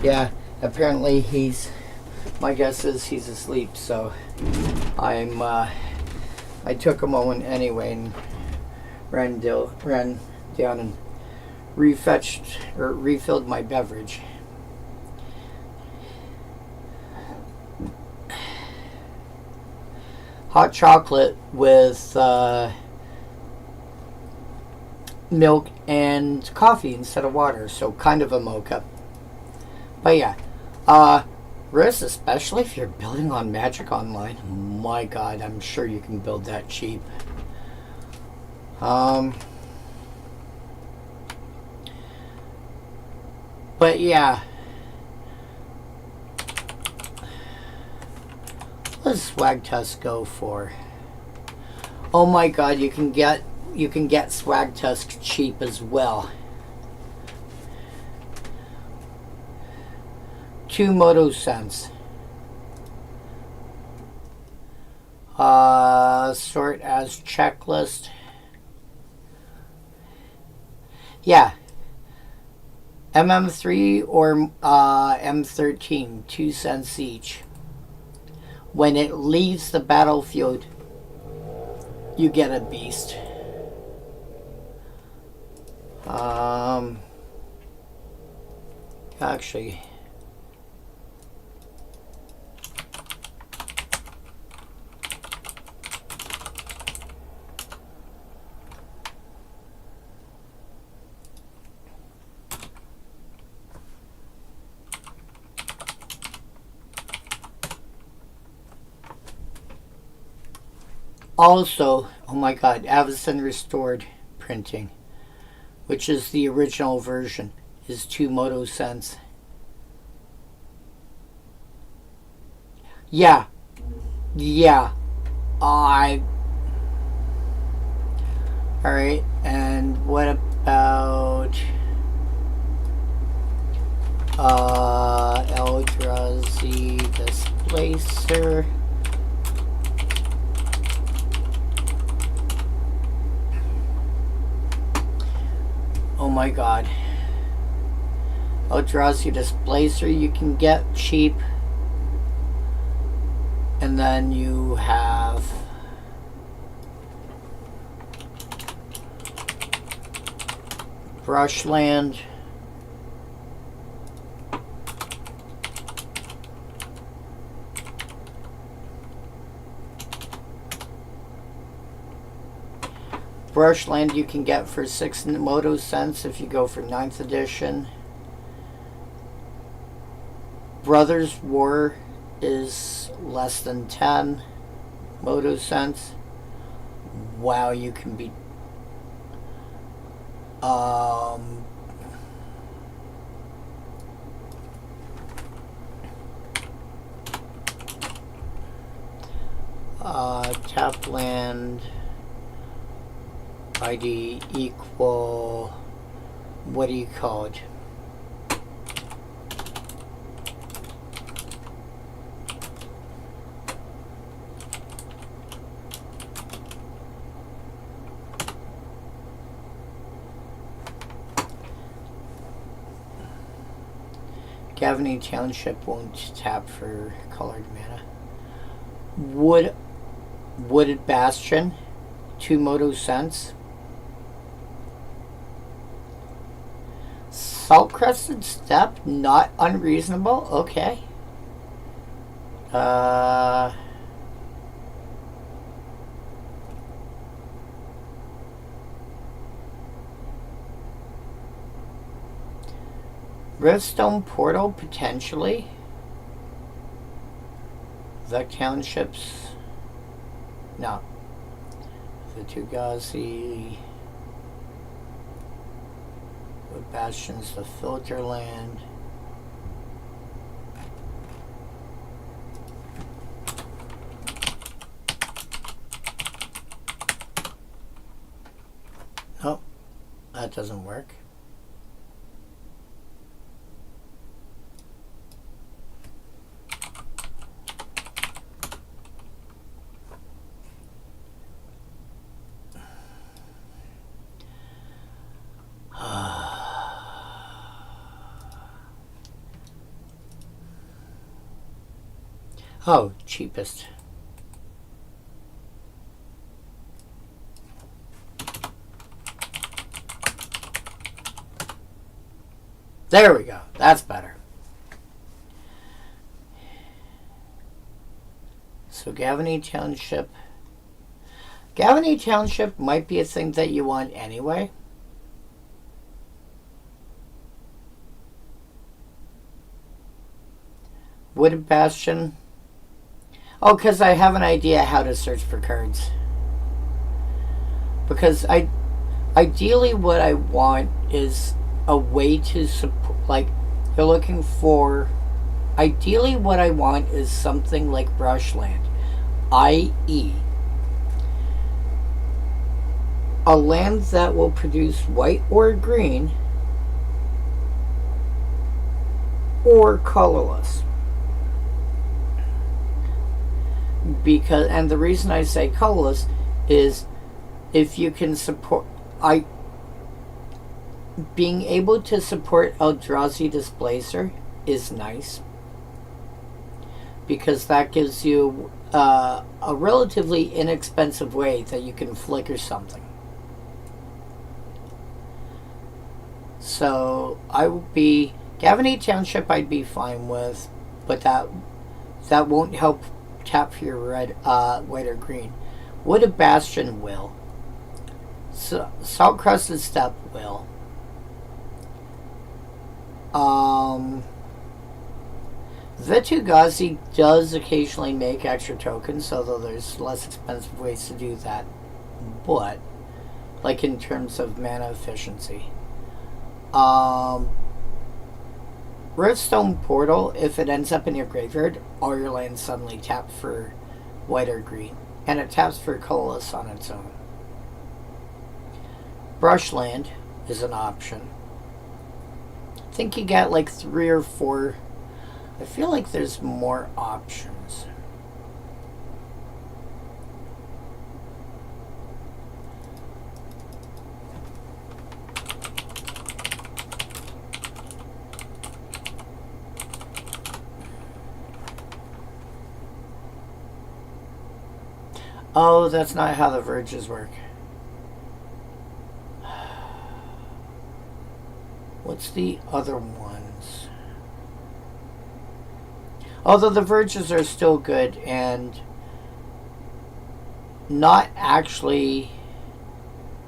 Yeah, apparently my guess is he's asleep, so I took a moment anyway and ran down and refilled my beverage. Hot chocolate with milk and coffee instead of water, so kind of a mocha. But yeah, Risk, especially if you're building on Magic Online, my god, I'm sure you can build that cheap. But yeah, what does Swag Tusk go for? Oh my god, you can get Swag Tusk cheap as well. 2 Moto cents. Sort as checklist. Yeah. MM3 or M13, 2 cents each. When it leaves the battlefield, you get a beast. Actually, also, oh my god, Avacyn Restored printing, which is the original version, is 2 Moto cents. Yeah. Alright, and what about Eldrazi Displacer? Oh my god. Eldrazi Displacer you can get cheap. And then you have Brushland. Brushland you can get for 6 Moto cents if you go for 9th edition. Brothers War is less than 10 Moto cents. Wow, you can be tap land ID equal, what do you call it? Gavany Township won't tap for colored mana. Wooded Bastion, 2 Moto cents. Salt Crested Step, not unreasonable. Okay. Riftstone Portal, potentially. The Townships, no. The Tugazi, Wood Bastion's the Filter Land. Nope, that doesn't work. Oh, cheapest. There we go. That's better. So Gavany Township. Gavany Township might be a thing that you want anyway. Wooded Bastion. Oh, because I have an idea how to search for cards. Because ideally what I want is a way to support, like, you're looking for, ideally what I want is something like Brushland, i.e. a land that will produce white or green or colorless. Because, and the reason I say colorless is if you can support, being able to support Eldrazi Displacer is nice, because that gives you a relatively inexpensive way that you can flicker something. So I would be Gavany Township. I'd be fine with, but that won't help tap for your red, white or green. Wooded Bastion will. So, Salt Crusted Steppe will. Vitu-Ghazi does occasionally make extra tokens, although there's less expensive ways to do that. But, like in terms of mana efficiency. Riftstone Portal, if it ends up in your graveyard, all your lands suddenly tap for white or green. And it taps for colorless on its own. Brushland is an option. I think you get like 3 or 4. I feel like there's more options. Oh, that's not how the verges work. What's the other ones? Although the verges are still good and not actually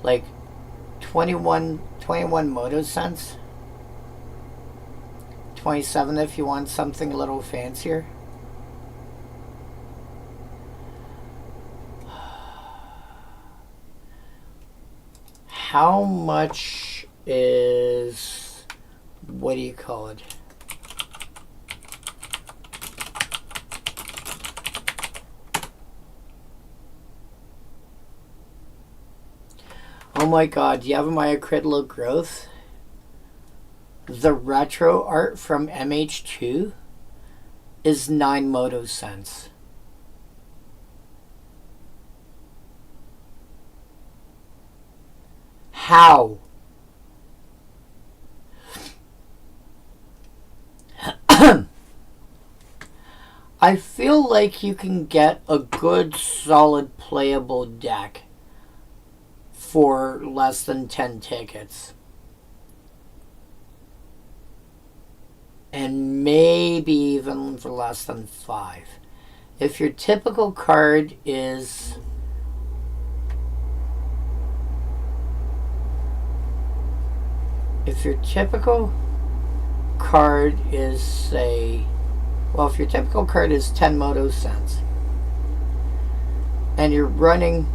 like 21 Moto cents. 27 if you want something a little fancier. How much is, what do you call it? Oh my god, do you have my Acrylo Growth? The retro art from MH2 is 9 Moto cents. How? I feel like you can get a good, solid, playable deck for less than 10 tickets. And maybe even for less than 5. If your typical card is... If your typical card is, say... Well, if your typical card is 10 Moto cents, and you're running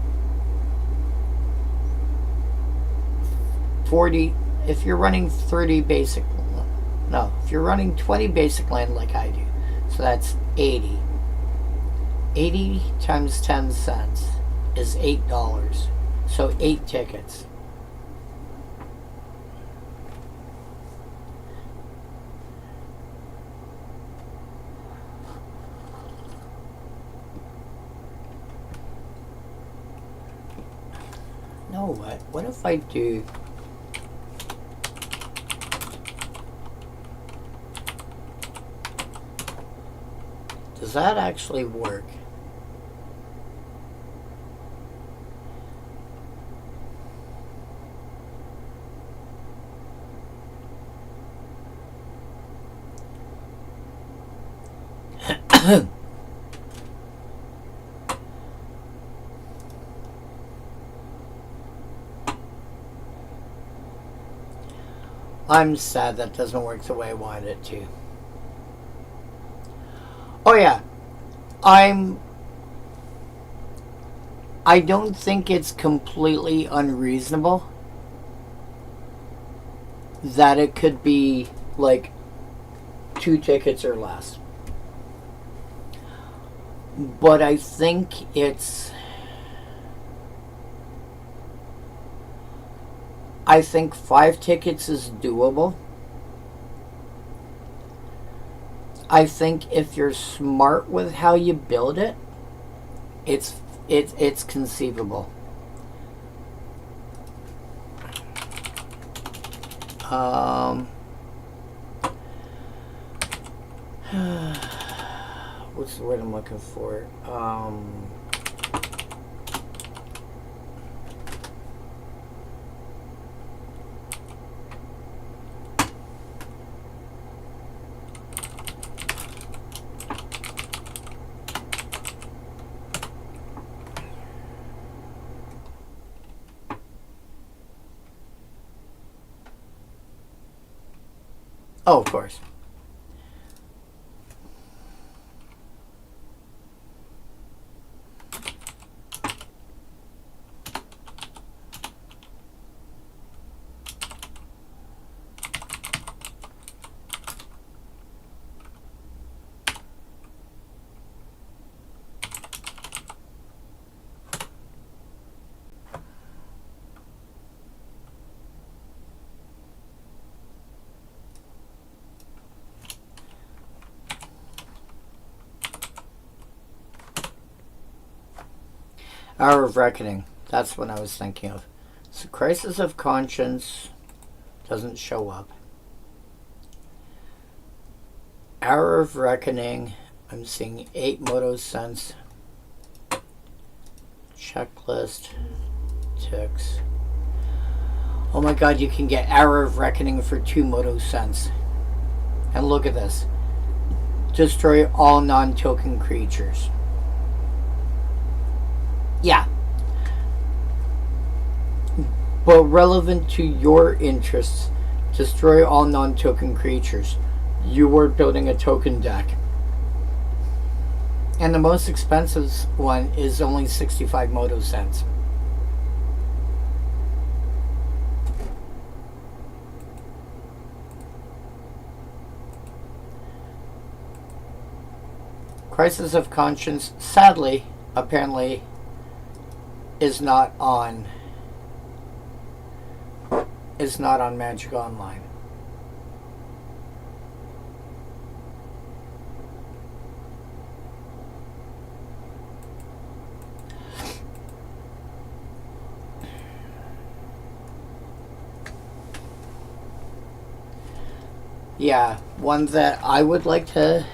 40... If you're running 30 basic... No, if you're running 20 basic land like I do, so that's 80. 80 times 10 cents is $8. So 8 tickets. Know what? What if I do... Does that actually work? I'm sad that doesn't work the way I wanted it to. Oh yeah, I don't think it's completely unreasonable that it could be like 2 tickets or less. But I think 5 tickets is doable. I think if you're smart with how you build it, it's conceivable. What's the word I'm looking for? Oh, of course. Hour of Reckoning. That's what I was thinking of. So Crisis of Conscience doesn't show up. Hour of Reckoning. I'm seeing 8 Moto Cents. Checklist. Ticks. Oh my god, you can get Hour of Reckoning for 2 Moto Cents. And look at this. Destroy all non-token creatures. Yeah. But relevant to your interests, destroy all non-token creatures. You were building a token deck. And the most expensive one is only 65 Moto Cents. Crisis of Conscience, sadly, apparently, is not on Magic Online. Yeah, one that I would like to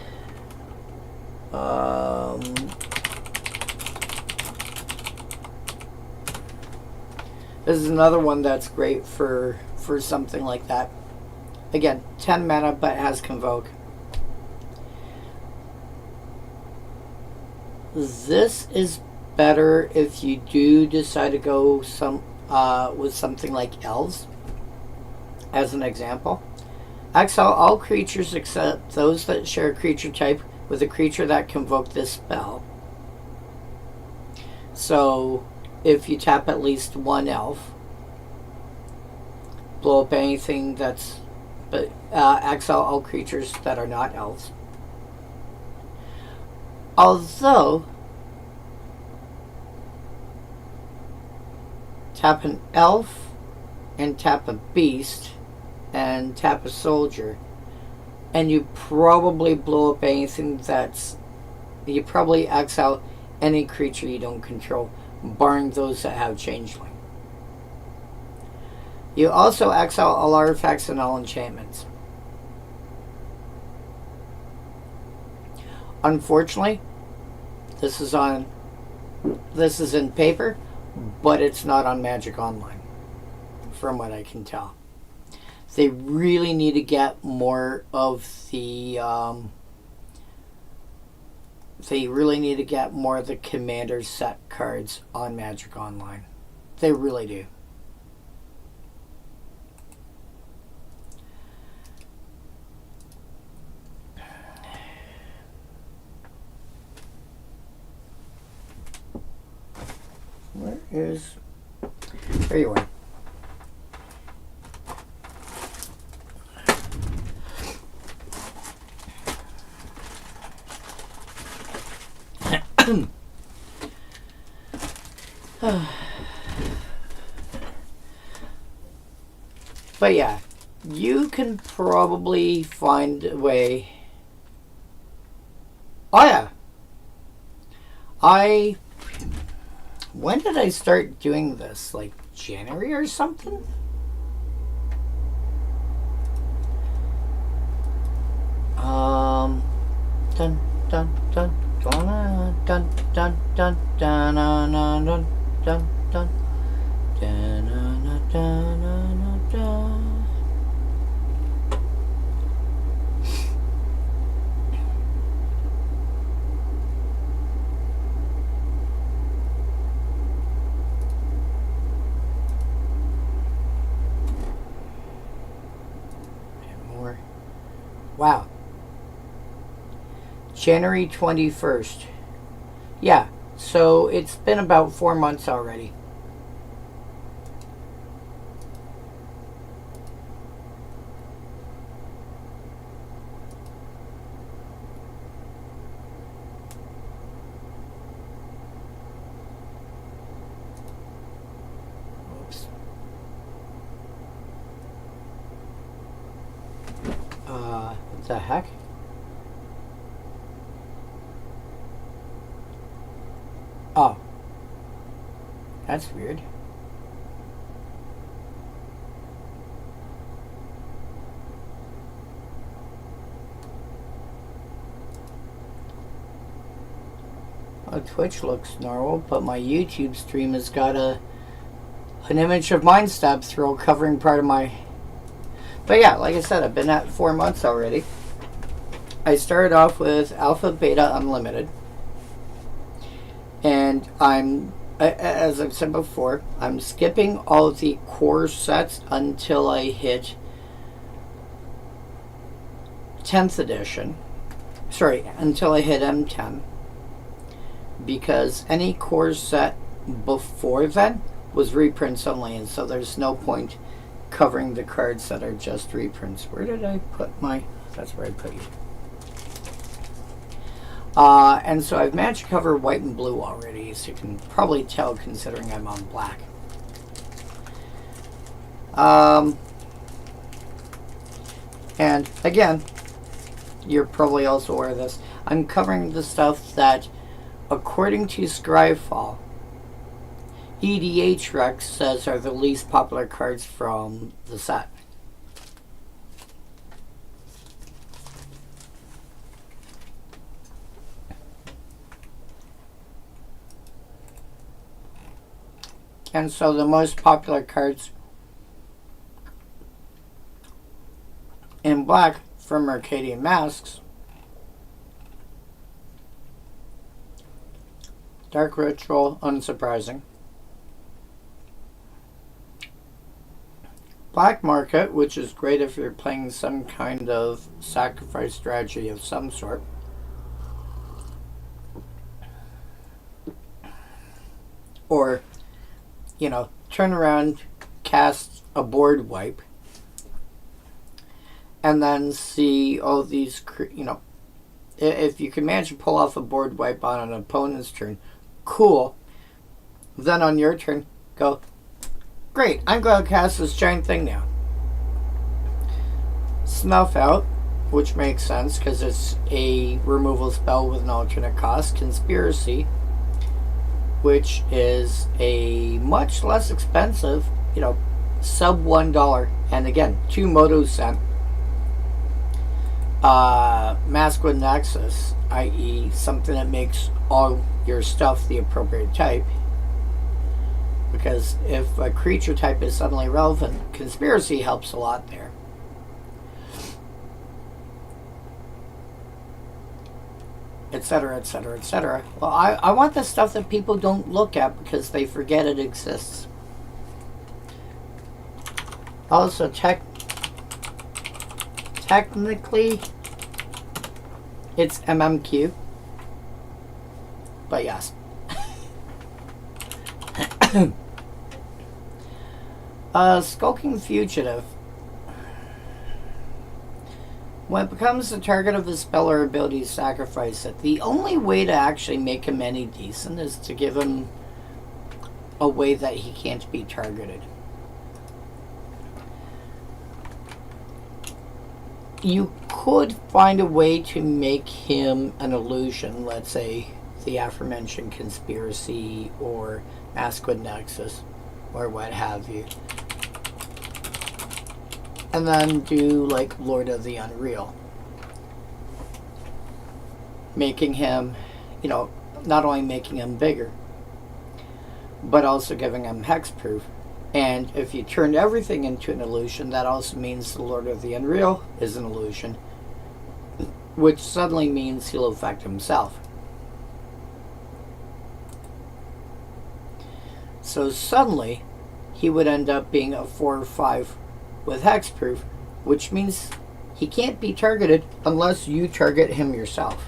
this is another one that's great for something like that. Again, 10 mana but has Convoke. This is better if you do decide to go with something like Elves, as an example. Exile all creatures except those that share a creature type with a creature that convoke this spell. So, if you tap at least 1 elf, blow up anything that's... But exile all creatures that are not elves. Although, tap an elf and tap a beast and tap a soldier, and you probably blow up anything that's... You probably exile any creature you don't control, barring those that have Changeling. You also exile all artifacts and all enchantments. Unfortunately, this is in paper, but it's not on Magic Online, from what I can tell. They really need to get more of the Commander set cards on Magic Online. They really do. Where is... There you are. But yeah, you can probably find a way. Oh yeah. When did I start doing this? Like January or something? Dun dun dun dun dun dun dun dun dun dun dun dun dun. Wow. January 21st. Yeah, so it's been about 4 months already. Oops. What the heck? Oh. That's weird. Oh, Twitch looks normal, but my YouTube stream has got an image of Mind Stab Thrill covering part of my... But yeah, like I said, I've been at 4 months already. I started off with Alpha Beta Unlimited. And as I've said before, I'm skipping all of the core sets until I hit 10th edition. Sorry, until I hit M10. Because any core set before then was reprints only, and so there's no point covering the cards that are just reprints. Where did I put my... That's where I put you. And so I've managed to cover white and blue already, so you can probably tell considering I'm on black. And again, you're probably also aware of this. I'm covering the stuff that, according to Scryfall, EDH Rex says are the least popular cards from the set. And so the most popular cards in black from Mercadian Masques: Dark Ritual, unsurprising. Black Market, which is great if you're playing some kind of sacrifice strategy of some sort. Or, you know, turn around, cast a board wipe, and then see all these, you know, if you can manage to pull off a board wipe on an opponent's turn, cool. Then on your turn, go, great, I'm going to cast this giant thing now. Snuff Out, which makes sense because it's a removal spell with an alternate cost. Conspiracy, which is a much less expensive, you know, sub $1, and again, 2 Moto cent. Mask with Nexus, i.e. something that makes all your stuff the appropriate type. Because if a creature type is suddenly relevant, Conspiracy helps a lot there. Etc., etc., etc. Well, I want the stuff that people don't look at because they forget it exists. Also, technically, it's MMQ. But yes. Skulking Fugitive. When it becomes the target of a spell or ability, sacrifice it. The only way to actually make him any decent is to give him a way that he can't be targeted. You could find a way to make him an illusion, let's say the aforementioned Conspiracy or Mask with Nexus or what have you. And then do like Lord of the Unreal. Making him, not only making him bigger, but also giving him hexproof. And if you turned everything into an illusion, that also means the Lord of the Unreal is an illusion, which suddenly means he'll affect himself. So suddenly, he would end up being a 4 or 5 with hexproof, which means he can't be targeted unless you target him yourself.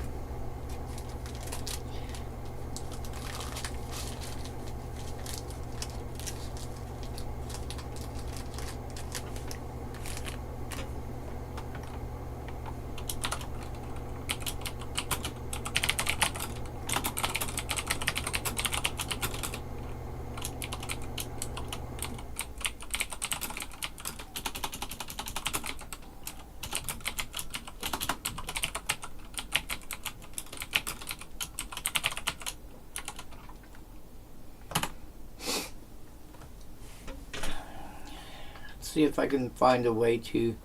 See if I can find a way to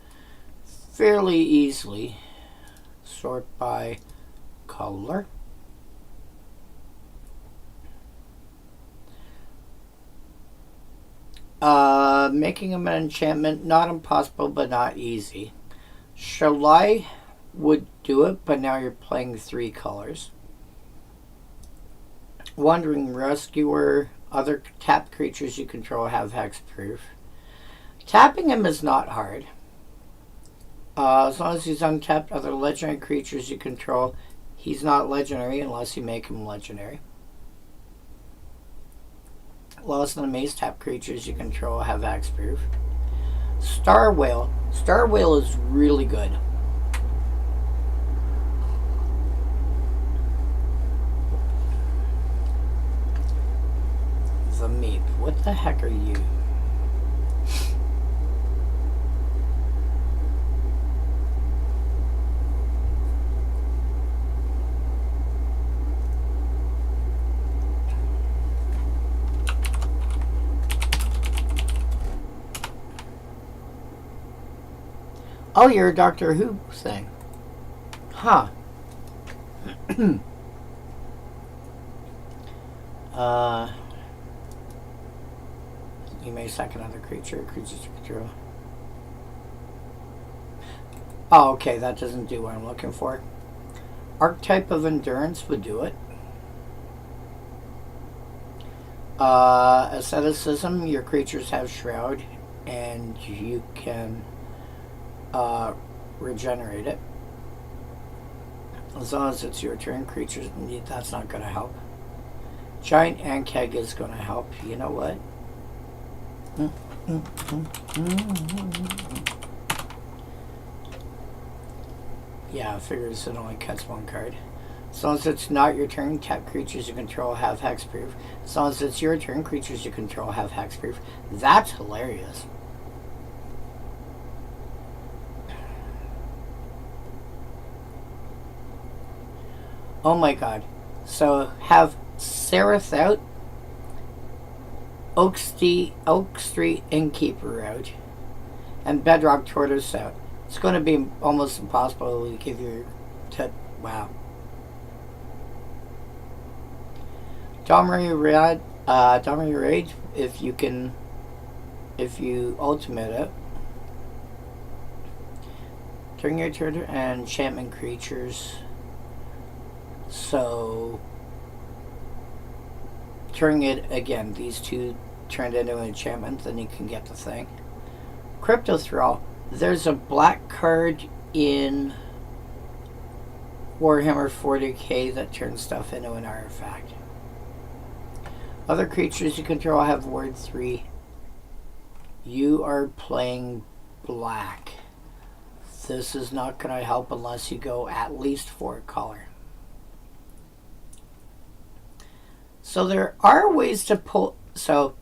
fairly easily sort by color. Making him an enchantment, not impossible, but not easy. Shalai would do it, but now you're playing 3 colors. Wandering Rescuer, other tapped creatures you control have hexproof. Tapping him is not hard. As long as he's untapped, other legendary creatures you control, he's not legendary unless you make him legendary. Lost and Amaze tapped creatures you control have hexproof. Star Whale. Star Whale is really good. The Meep. What the heck are you? Oh, you're a Doctor Who thing. Huh. You may sack another creature you control. Oh, okay, that doesn't do what I'm looking for. Archetype of Endurance would do it. Asceticism, your creatures have Shroud, and you can regenerate it. As long as it's your turn, creatures, that's not going to help. Giant Ankeg is going to help. You know what? Yeah, figures it only cuts 1 card. As long as it's not your turn, tap creatures you control have hexproof. As long as it's your turn, creatures you control have hexproof. That's hilarious. Oh my god. So have Seraph out, Oak Street Innkeeper out, and Bedrock Tortoise out. It's going to be almost impossible to give your tip. Wow. Dominate Rage, if you ultimate it. During your turn and enchantment creatures. So turning it again, these two turned into an enchantment, then you can get the thing. Crypto Thrall. There's a black card in Warhammer 40k that turns stuff into an artifact. Other creatures you control have word 3. You are playing black. This is not going to help unless you go at least 4 color. So there are ways to pull. So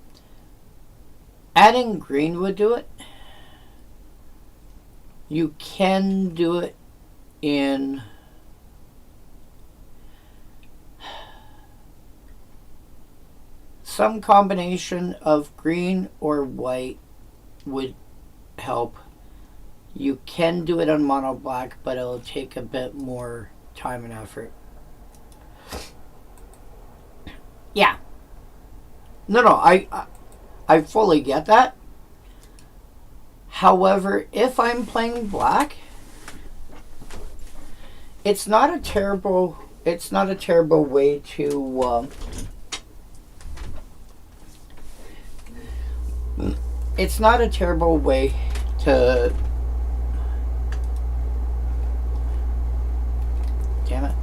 adding green would do it. You can do it in some combination of green or white would help. You can do it on mono black, but it'll take a bit more time and effort. Yeah. No, I fully get that. However, if I'm playing black, it's not a terrible way to it's not a terrible way to. Damn it.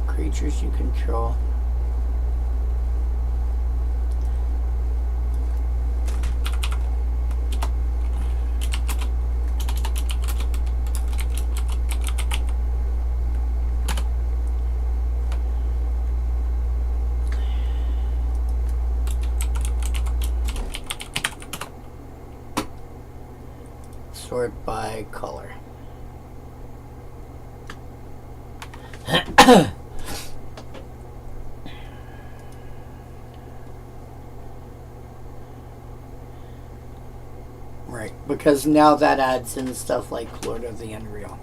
Creatures you control. Sort by color. Right, because now that adds in stuff like Lord of the Unreal.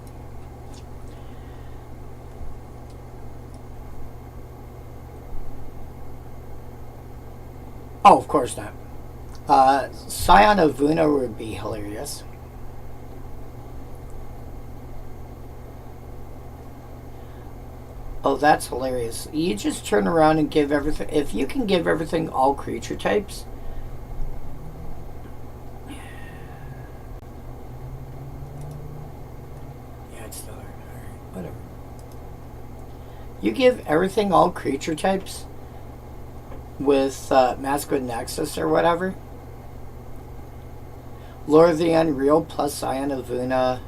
Oh, of course not. Scion of Vuna would be hilarious. Oh, that's hilarious. You just turn around and give everything. If you can give everything all creature types. Yeah, it's still there. Alright, whatever. You give everything all creature types with Masquerade Nexus or whatever. Lord of the Unreal plus Scion of Vuna.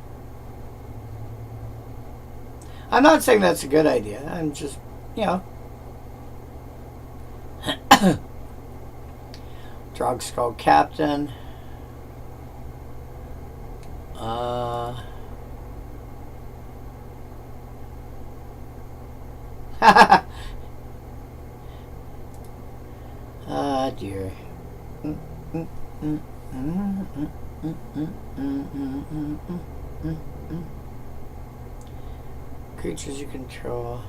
I'm not saying that's a good idea. I'm just, you know. Drog Skull Captain. Ah, dear. Creatures you control.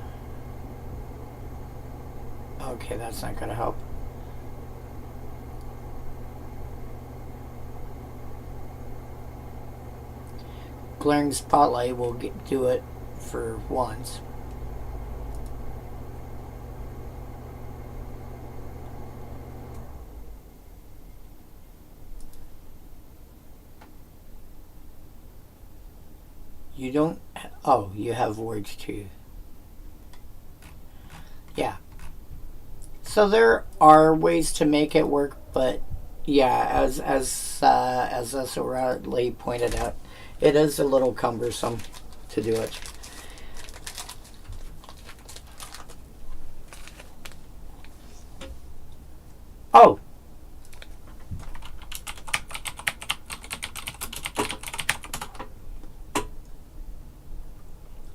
Okay, that's not going to help. Glaring Spotlight will do it for once. You don't. Oh, you have words too. Yeah. So there are ways to make it work, but yeah, as so rightly pointed out, it is a little cumbersome to do it. Oh.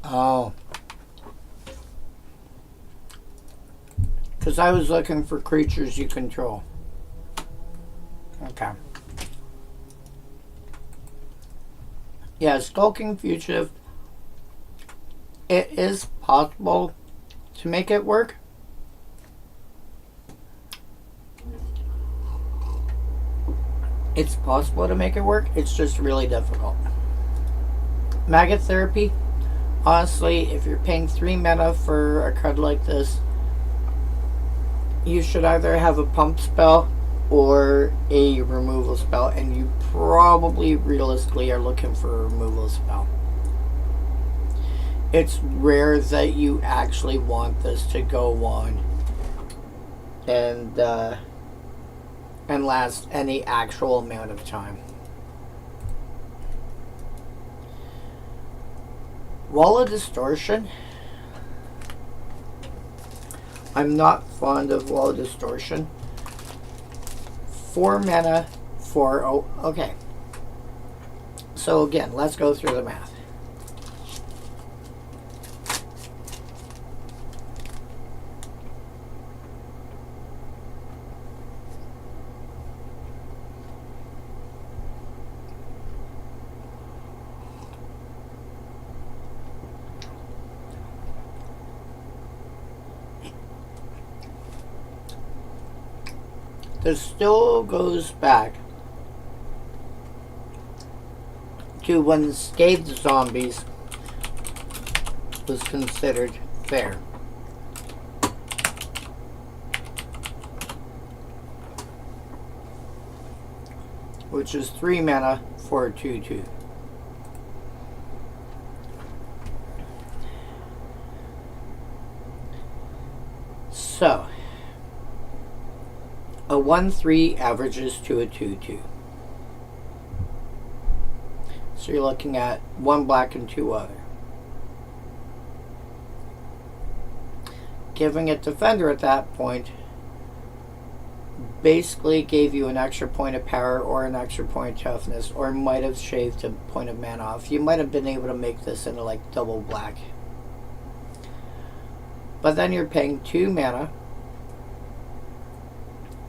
Oh. Because I was looking for creatures you control. Okay. Yeah, Skulking Fugitive, it is possible to make it work. It's possible to make it work. It's just really difficult. Maggot Therapy, honestly, if you're paying 3 mana for a card like this, you should either have a pump spell or a removal spell, and you probably realistically are looking for a removal spell. It's rare that you actually want this to go on and last any actual amount of time. Wall of Distortion. I'm not fond of Wall of Distortion. 4 mana for... Oh, okay. So again, let's go through the math. This still goes back to when Scathed Zombies was considered fair. Which is 3 mana for a 2/2. So, a 1/3 averages to a 2/2. So you're looking at 1 black and 2 other. Giving it Defender at that point basically gave you an extra point of power or an extra point of toughness, or might have shaved a point of mana off. You might have been able to make this into like double black. But then you're paying 2 mana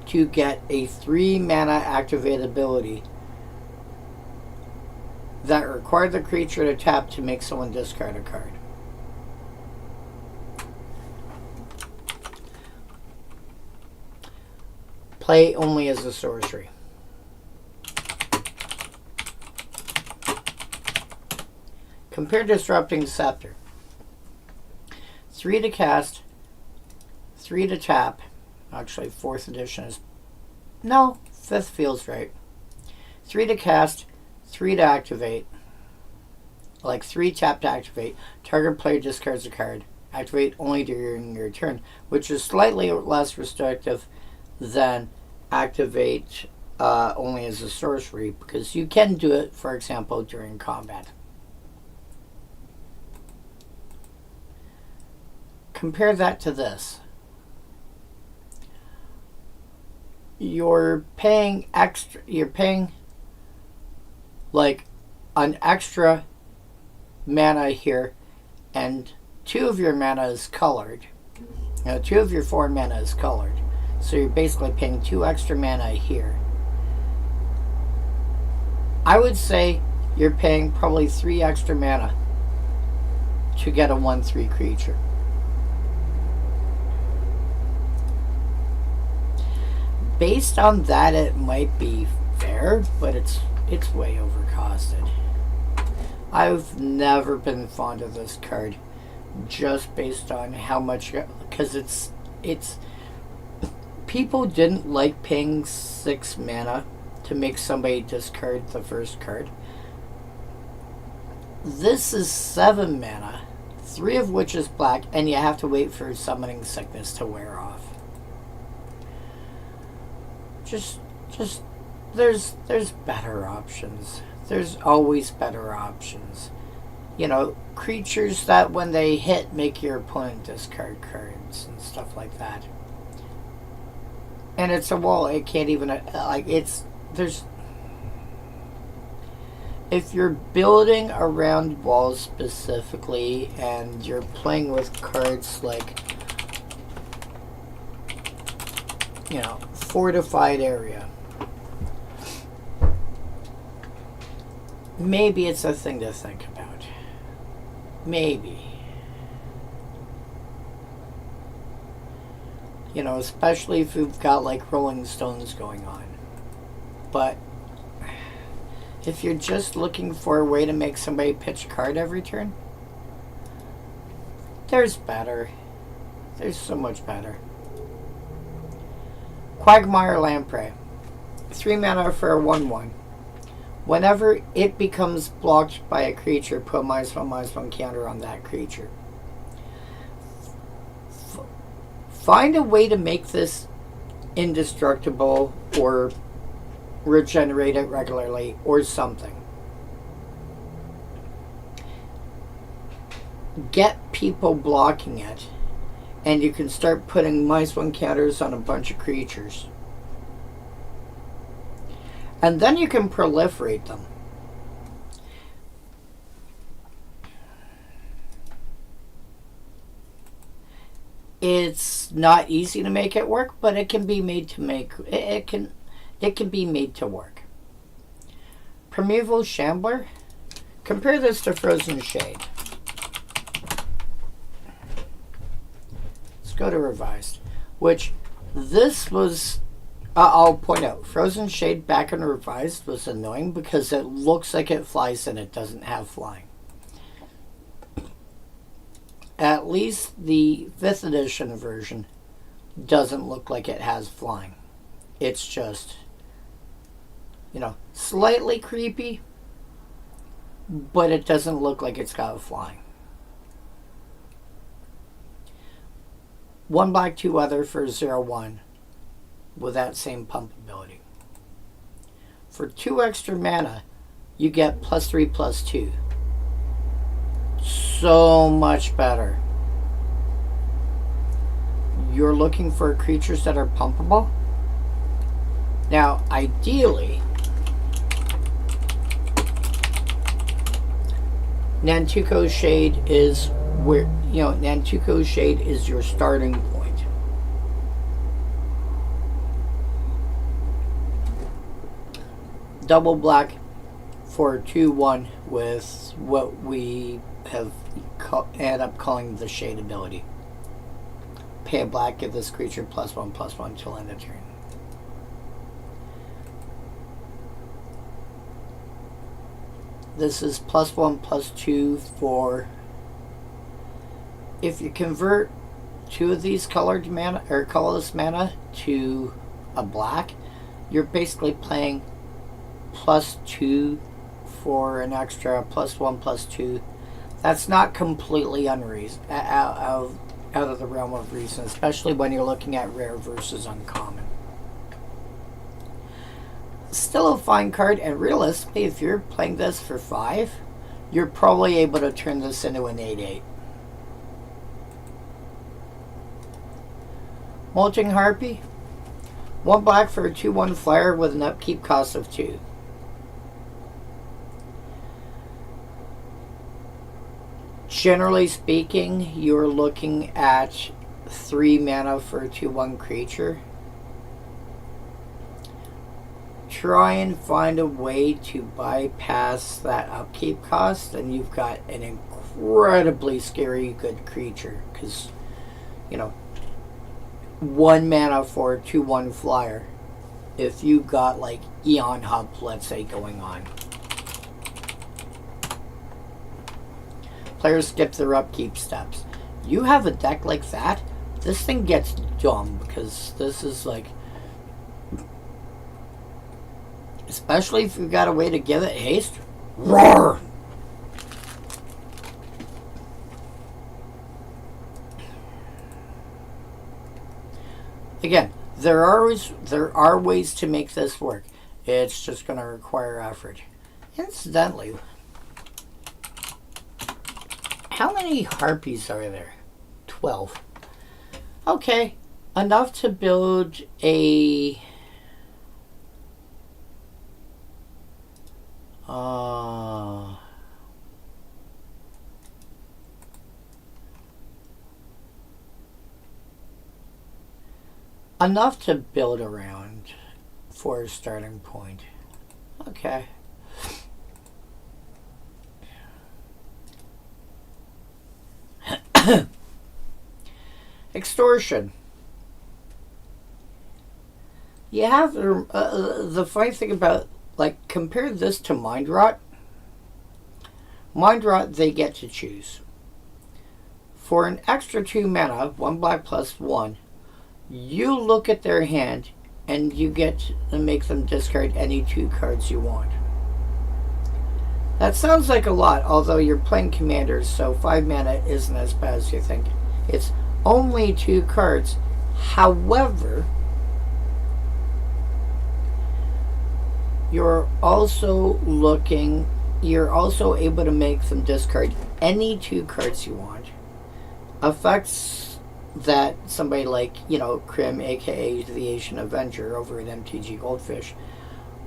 to get a 3 mana activated ability that required the creature to tap to make someone discard a card. Play only as a sorcery. Compare Disrupting Scepter. 3 to cast, 3 to tap. Actually, 4th edition is... No, 5th feels right. 3 to cast, 3 to activate. Like 3 tap to activate. Target player discards a card. Activate only during your turn, which is slightly less restrictive than activate only as a sorcery, because you can do it, for example, during combat. Compare that to this. You're paying extra, you're paying like an extra mana here, and 2 of your mana is colored. 2 of your 4 mana is colored. So you're basically paying 2 extra mana here. I would say you're paying probably 3 extra mana to get a 1/3 creature. Based on that, it might be fair, but it's way overcosted. I've never been fond of this card, just based on how much, because it's people didn't like paying 6 mana to make somebody discard the first card. This is 7 mana, 3 of which is black, and you have to wait for Summoning Sickness to wear off. Just there's better options. There's always better options. You know, creatures that when they hit make your opponent discard cards and stuff like that. And it's a wall. It can't even there's. If you're building around walls specifically and you're playing with cards like, you know, Fortified Area, maybe it's a thing to think about. Maybe. You know, especially if you've got like Rolling Stones going on. But if you're just looking for a way to make somebody pitch a card every turn, there's better. There's so much better. Quagmire Lamprey. 3 mana for a 1/1. Whenever it becomes blocked by a creature, put -1/-1 counter on that creature. Find a way to make this indestructible or regenerate it regularly or something. Get people blocking it, and you can start putting -1 counters on a bunch of creatures. And then you can proliferate them. It's not easy to make it work, but it can be made to make it can be made to work. Primeval Shambler. Compare this to Frozen Shade. Let's go to Revised, which this was, I'll point out, Frozen Shade back in Revised was annoying because it looks like it flies and it doesn't have flying. At least the 5th edition version doesn't look like it has flying. It's just, you know, slightly creepy, but it doesn't look like it's got flying. 1 black, 2 other for 0/1 with that same pump ability. For 2 extra mana, you get +3/+2. So much better. You're looking for creatures that are pumpable. Now, ideally, Nantuko Shade is where, you know, Nantuko Shade is your starting point. Double black for 2/1 with what we have ended up calling the Shade ability. Pay a black, give this creature +1/+1 till end of turn. This is +1/+2 for, if you convert 2 of these colored mana or colorless mana to a black, you're basically playing +2 for an extra +1/+2. That's not completely unreasonable, out of the realm of reason, especially when you're looking at rare versus uncommon. Still a fine card, and realistically, if you're playing this for 5, you're probably able to turn this into an 8/8. Molting Harpy. 1 black for a 2/1 flyer with an upkeep cost of 2. Generally speaking, you're looking at 3 mana for a 2/1 creature. Try and find a way to bypass that upkeep cost, and you've got an incredibly scary good creature. Because, you know, 1 mana for a 2/1 flyer. If you got like Eon Hub, let's say, going on. Players skip their upkeep steps. You have a deck like that, this thing gets dumb, because this is like, especially if you've got a way to give it haste. Roar! Again, there are ways to make this work. It's just going to require effort. Incidentally, how many harpies are there? 12. Okay, enough to build a enough to build around for a starting point. Okay. Extortion. You have the funny thing about, like, compare this to Mind Rot. Mind Rot, they get to choose. For an extra 2 mana, 1 black plus 1, you look at their hand and you get to make them discard any 2 cards you want. That sounds like a lot, although you're playing commanders, so 5 mana isn't as bad as you think. It's only 2 cards. However, you're also able to make them discard any 2 cards you want. Effects that somebody like, Krim, aka the Asian Avenger over at MTG Goldfish,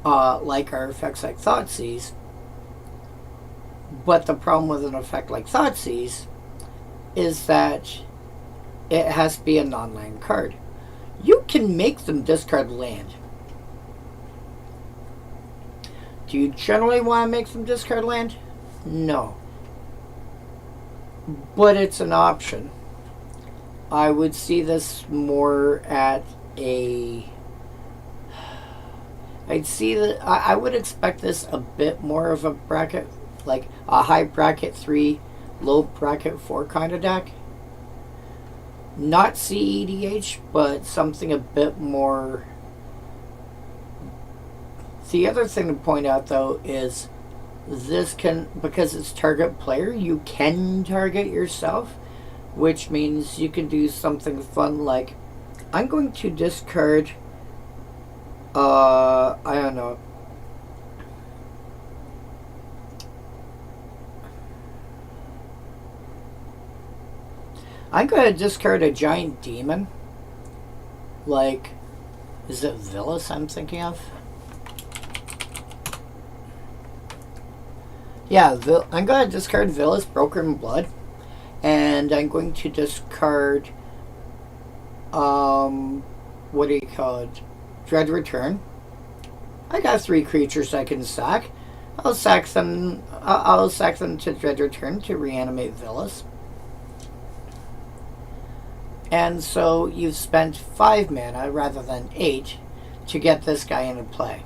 like are effects like Thoughtseize. But the problem with an effect like Thoughtseize is that it has to be a non-land card. You can make them discard land. Do you generally want to make them discard land? No. But it's an option. I would see this more at a... I would expect this a bit more of a bracket, like a high bracket 3, low bracket 4 kind of deck. Not CEDH, but something a bit more... The other thing to point out, though, is this can, because it's target player, you can target yourself, which means you can do something fun like, I'm going to discard, I don't know, I'm going to discard a giant demon, like, is it Villas I'm thinking of? Yeah, I'm going to discard Villas, Broken Blood, and I'm going to discard, what do you call it? Dread Return. I got 3 creatures I can sack. I'll sack them to Dread Return to reanimate Villas. And so you've spent 5 mana rather than 8 to get this guy into play.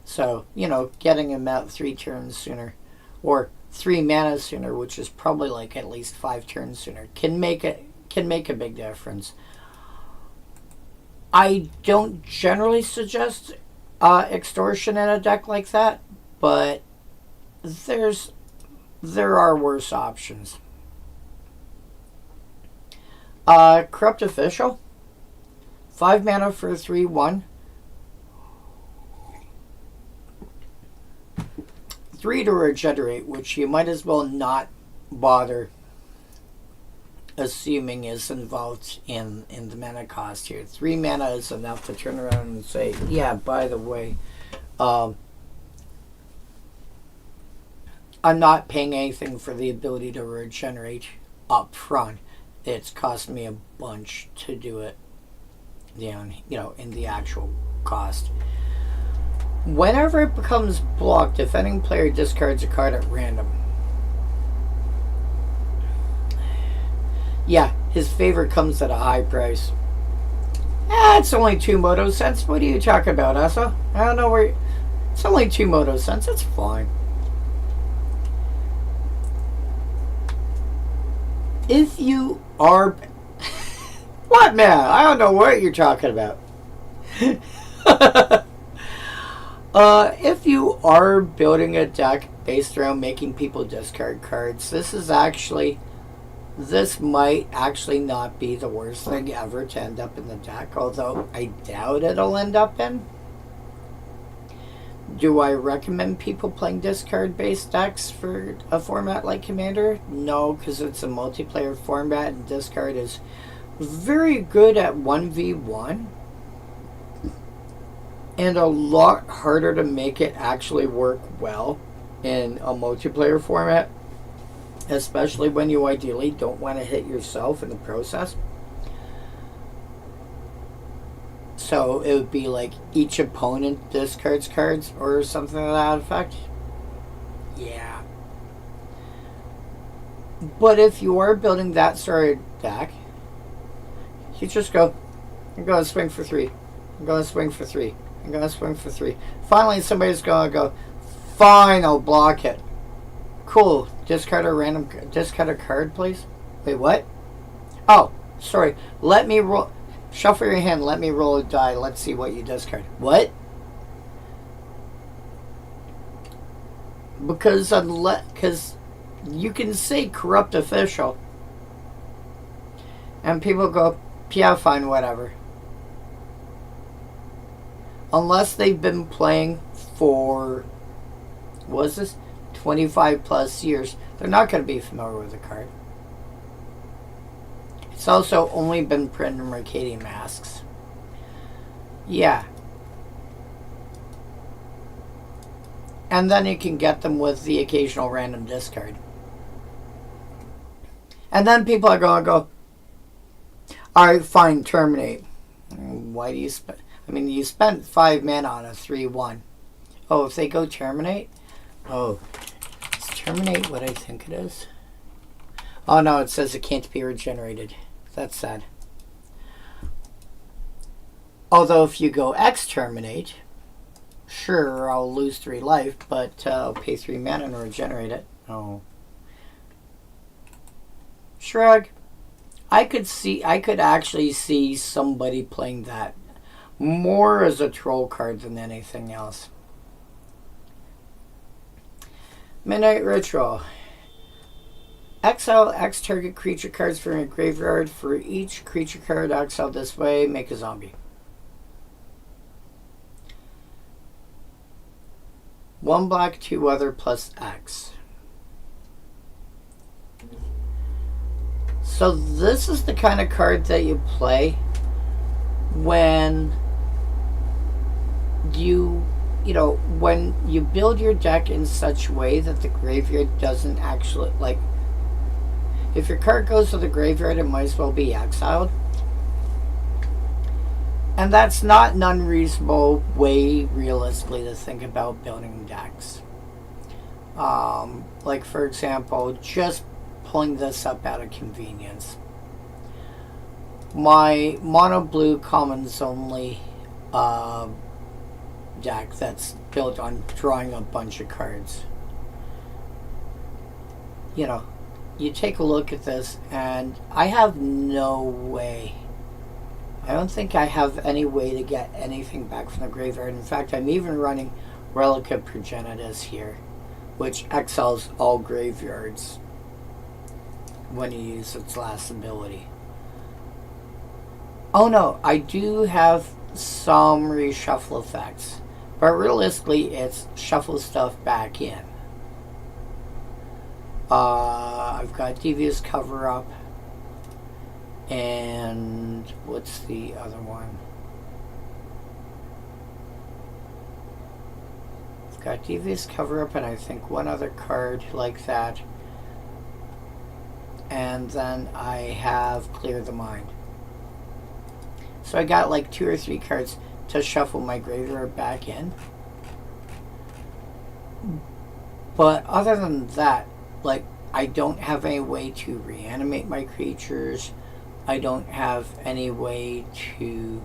So, getting him out 3 turns sooner, or 3 mana sooner, which is probably like at least 5 turns sooner, can make a big difference. I don't generally suggest extortion in a deck like that, but there are worse options. Corrupt Official, 5 mana for 3/1. 3 to regenerate, which you might as well not bother assuming is involved in the mana cost here. 3 mana is enough to turn around and say, yeah, by the way, I'm not paying anything for the ability to regenerate up front. It's cost me a bunch to do it down, in the actual cost. Whenever it becomes blocked, defending player discards a card at random. Yeah, his favor comes at a high price. It's only 2 Moto cents. What are you talking about, Asa? I don't know where... It's only 2 Moto cents. It's fine. If you are... What, man? I don't know what you're talking about. If you are building a deck based around making people discard cards, this might actually not be the worst thing ever to end up in the deck, although I doubt it'll end up in. Do I recommend people playing discard-based decks for a format like Commander? No, because it's a multiplayer format and discard is very good at 1v1. And a lot harder to make it actually work well in a multiplayer format, especially when you ideally don't want to hit yourself in the process. So it would be like each opponent discards cards or something to that effect. Yeah. But if you are building that sort of deck, you just go, I'm going to swing for 3. I'm going to swing for 3. I'm going to swing for 3. Finally, somebody's going to go, fine, I'll block it. Cool. Discard a card, please. Wait, what? Oh, sorry. Let me roll. Shuffle your hand. Let me roll a die. Let's see what you discard. What? Because you can say corrupt official, and people go, yeah, fine, whatever. Unless they've been playing for, what is this, 25 plus years, they're not going to be familiar with the card. It's also only been printed in Mercadian Masques. Yeah. And then you can get them with the occasional random discard. And then people are going to go, alright, fine, terminate. Why do you spend... I mean, you spent 5 mana on a 3/1. Oh, if they go terminate? Oh, is terminate what I think it is? Oh no, it says it can't be regenerated. That's sad. Although if you go exterminate, sure, I'll lose 3 life, but I'll pay 3 mana to regenerate it. Oh. Shrug. I could actually see somebody playing that more as a troll card than anything else. Midnight Ritual. Exile X target creature cards from your graveyard. For each creature card exiled this way, make a zombie. 1 black, 2 other, plus X. So this is the kind of card that you play when when you build your deck in such a way that the graveyard doesn't actually, like, if your card goes to the graveyard, it might as well be exiled. And that's not an unreasonable way, realistically, to think about building decks. Like, for example, just pulling this up out of convenience. My mono blue commons only deck that's built on drawing a bunch of cards. You take a look at this, and I have no way. I don't think I have any way to get anything back from the graveyard. In fact, I'm even running Relica Progenitus here, which exiles all graveyards when you use its last ability. Oh no, I do have some reshuffle effects, but realistically it's shuffle stuff back in. I've got Devious Cover Up, and what's the other one? I've got Devious Cover Up and I think one other card like that, and then I have Clear the Mind. So I got like 2 or 3 cards to shuffle my graveyard back in. But other than that, like, I don't have any way to reanimate my creatures. I don't have any way to,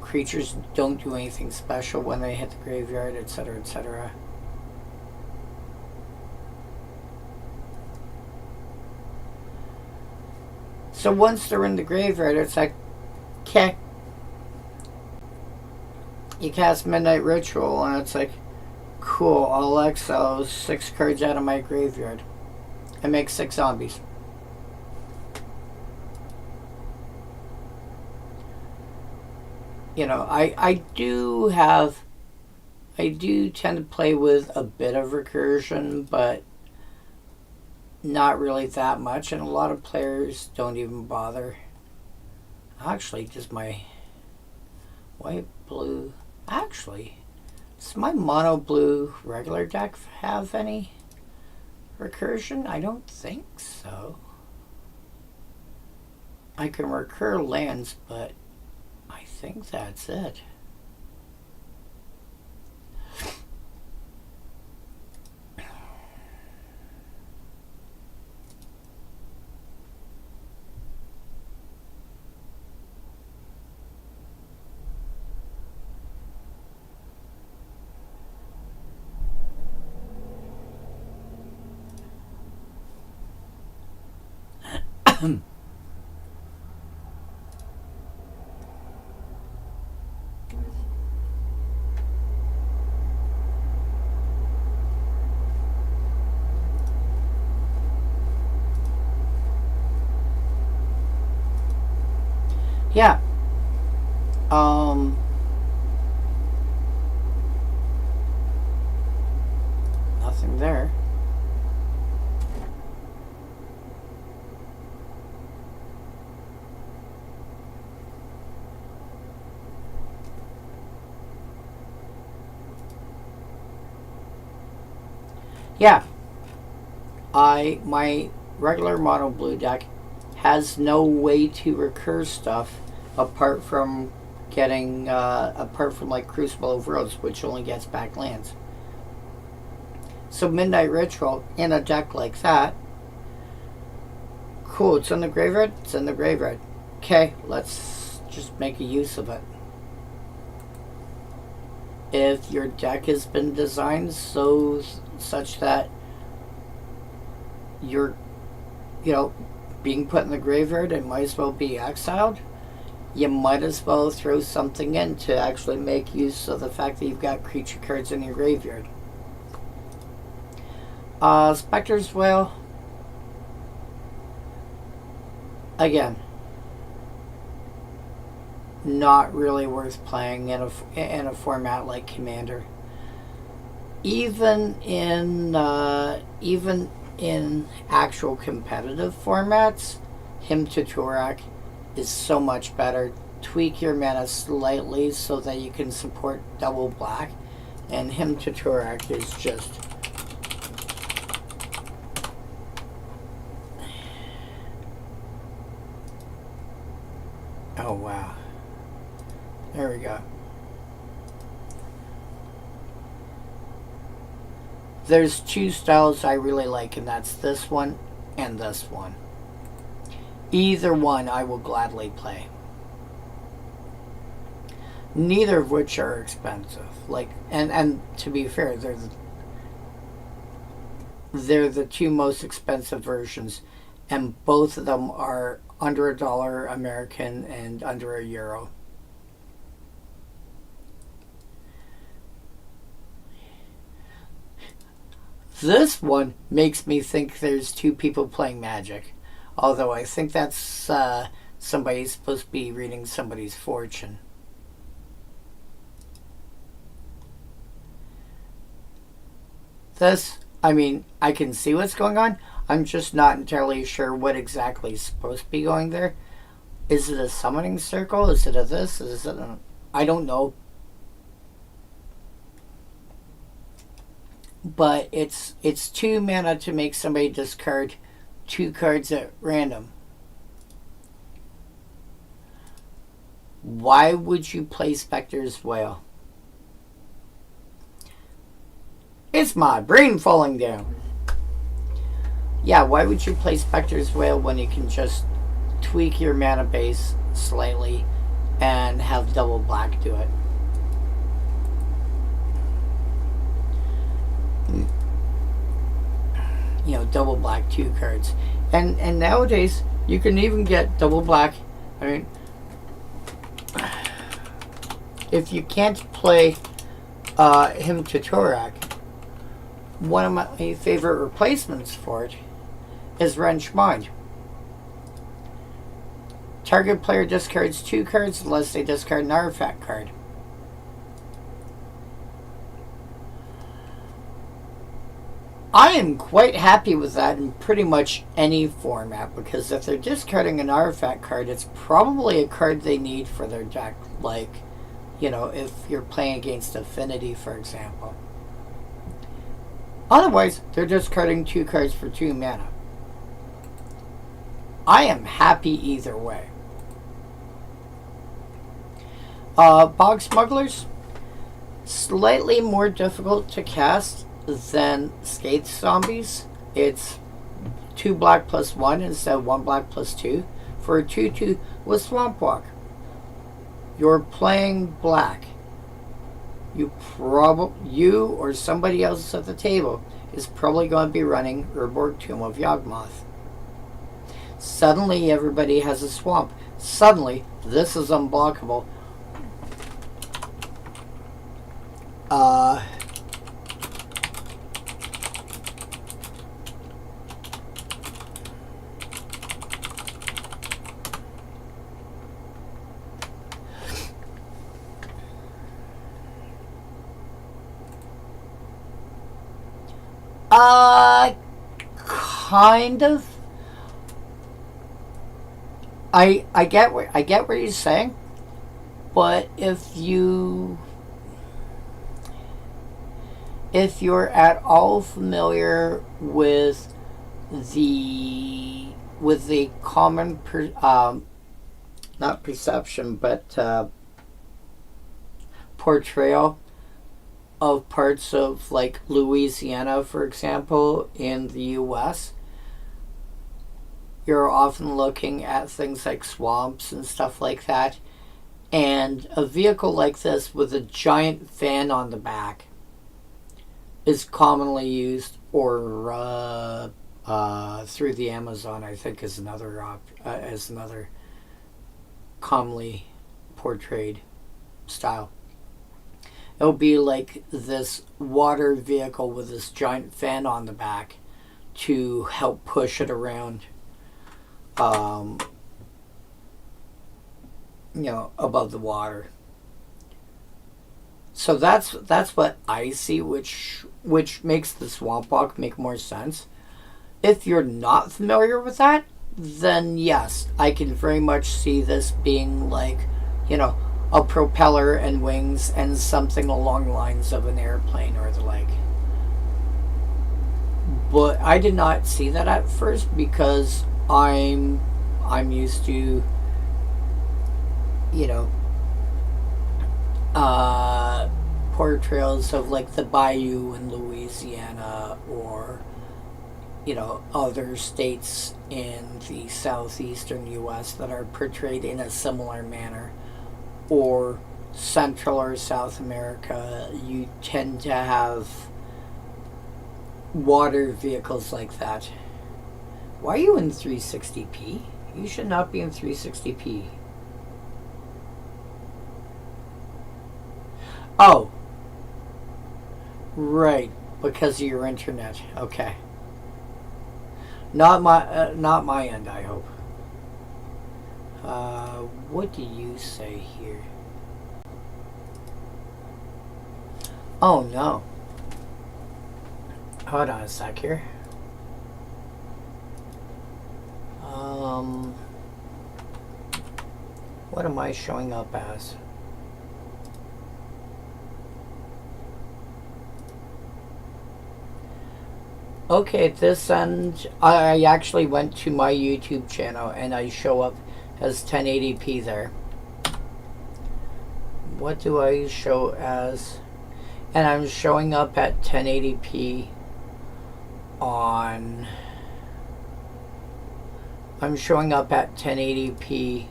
creatures don't do anything special when they hit the graveyard, etc., etc. So once they're in the graveyard, it's like, okay, you cast Midnight Ritual, and it's like, cool, I'll exile 6 cards out of my graveyard and make 6 zombies. I do tend to play with a bit of recursion, but not really that much, and a lot of players don't even bother. Actually, does my white, blue... Actually, does my mono blue regular deck have any recursion? I don't think so. I can recur lands, but I think that's it. Yeah. Nothing there. Yeah. My regular mono blue deck has no way to recur stuff apart from getting apart from like Crucible of Worlds, which only gets back lands. So Midnight Ritual in a deck like that, cool, it's in the graveyard, it's in the graveyard. Okay, let's just make a use of it. If your deck has been designed such that you're, being put in the graveyard and might as well be exiled, you might as well throw something in to actually make use of the fact that you've got creature cards in your graveyard. Spectre's Wail. Again, not really worth playing in a format like Commander. Even in actual competitive formats, Hymn to Turak is so much better. Tweak your mana slightly so that you can support double black, and Hymn to Turak is just oh wow. There we go. There's two styles I really like, and that's this one and this one. Either one I will gladly play. Neither of which are expensive. And to be fair, they're the two most expensive versions, and both of them are under $1 American and under €1. This one makes me think there's two people playing Magic. Although I think that's somebody's supposed to be reading somebody's fortune. This, I mean, I can see what's going on. I'm just not entirely sure what exactly is supposed to be going there. Is it a summoning circle? Is it a this? Is it a... I don't know. But it's 2 mana to make somebody discard 2 cards at random. Why would you play Spectre's Wail? It's my brain falling down. Yeah, why would you play Spectre's Wail when you can just tweak your mana base slightly and have double black do it? Double black 2 cards. And nowadays, you can even get double black. I mean, if you can't play Hymn to Turak, one of my favorite replacements for it is Wrench Mind. Target player discards 2 cards unless they discard an artifact card. I am quite happy with that in pretty much any format, because if they're discarding an artifact card, it's probably a card they need for their deck. Like, if you're playing against Affinity, for example. Otherwise, they're discarding 2 cards for 2 mana. I am happy either way. Bog Smugglers, slightly more difficult to cast than Scathe Zombies. It's 2 black plus 1 instead of 1 black plus 2 for a 2/2 with Swamp Walk. You're playing black. You or somebody else at the table is probably going to be running Urborg Tomb of Yawgmoth. Suddenly everybody has a swamp. Suddenly this is unblockable. Kind of. I get what you're saying, but if you're at all familiar with the common not perception but portrayal of parts of like Louisiana, for example, in the US, you're often looking at things like swamps and stuff like that, and a vehicle like this with a giant fan on the back is commonly used, or through the Amazon, I think, is another commonly portrayed style. It'll be like this water vehicle with this giant fan on the back to help push it around, above the water. So that's what I see, which makes the Swamp Walk make more sense. If you're not familiar with that, then yes, I can very much see this being like, a propeller and wings and something along the lines of an airplane or the like. But I did not see that at first because I'm used to, portrayals of like the bayou in Louisiana, or other states in the southeastern US that are portrayed in a similar manner, or Central or South America. You tend to have water vehicles like that. Why are you in 360p? You should not be in 360p. Oh, right, because of your internet. Okay. Not my end, I hope. What do you say here? Oh no. Hold on a sec here. What am I showing up as? Okay, at this end, I actually went to my YouTube channel and I show up as 1080p there. What do I show as? And I'm showing up at 1080p on... I'm showing up at 1080p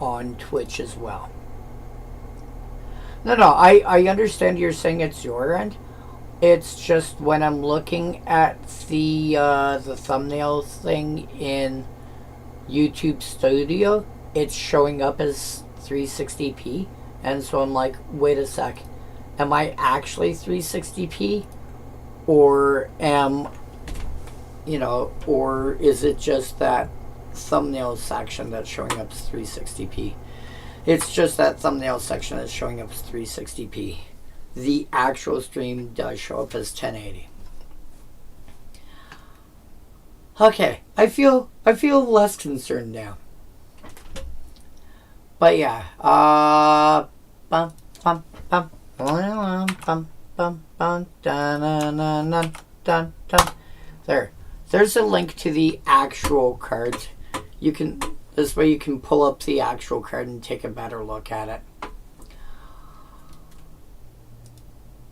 on Twitch as well. No, I understand you're saying it's your end. It's just when I'm looking at the thumbnail thing in YouTube Studio, it's showing up as 360p, and so I'm like, wait a sec, am I actually 360p, or or is it just that thumbnail section that's showing up as 360p? It's just that thumbnail section that's showing up as 360p. The actual stream does show up as 1080. Okay, I feel less concerned now. But yeah, bum bum bum bum bum bum dun there's a link to the actual card. You can This way you can pull up the actual card and take a better look at it.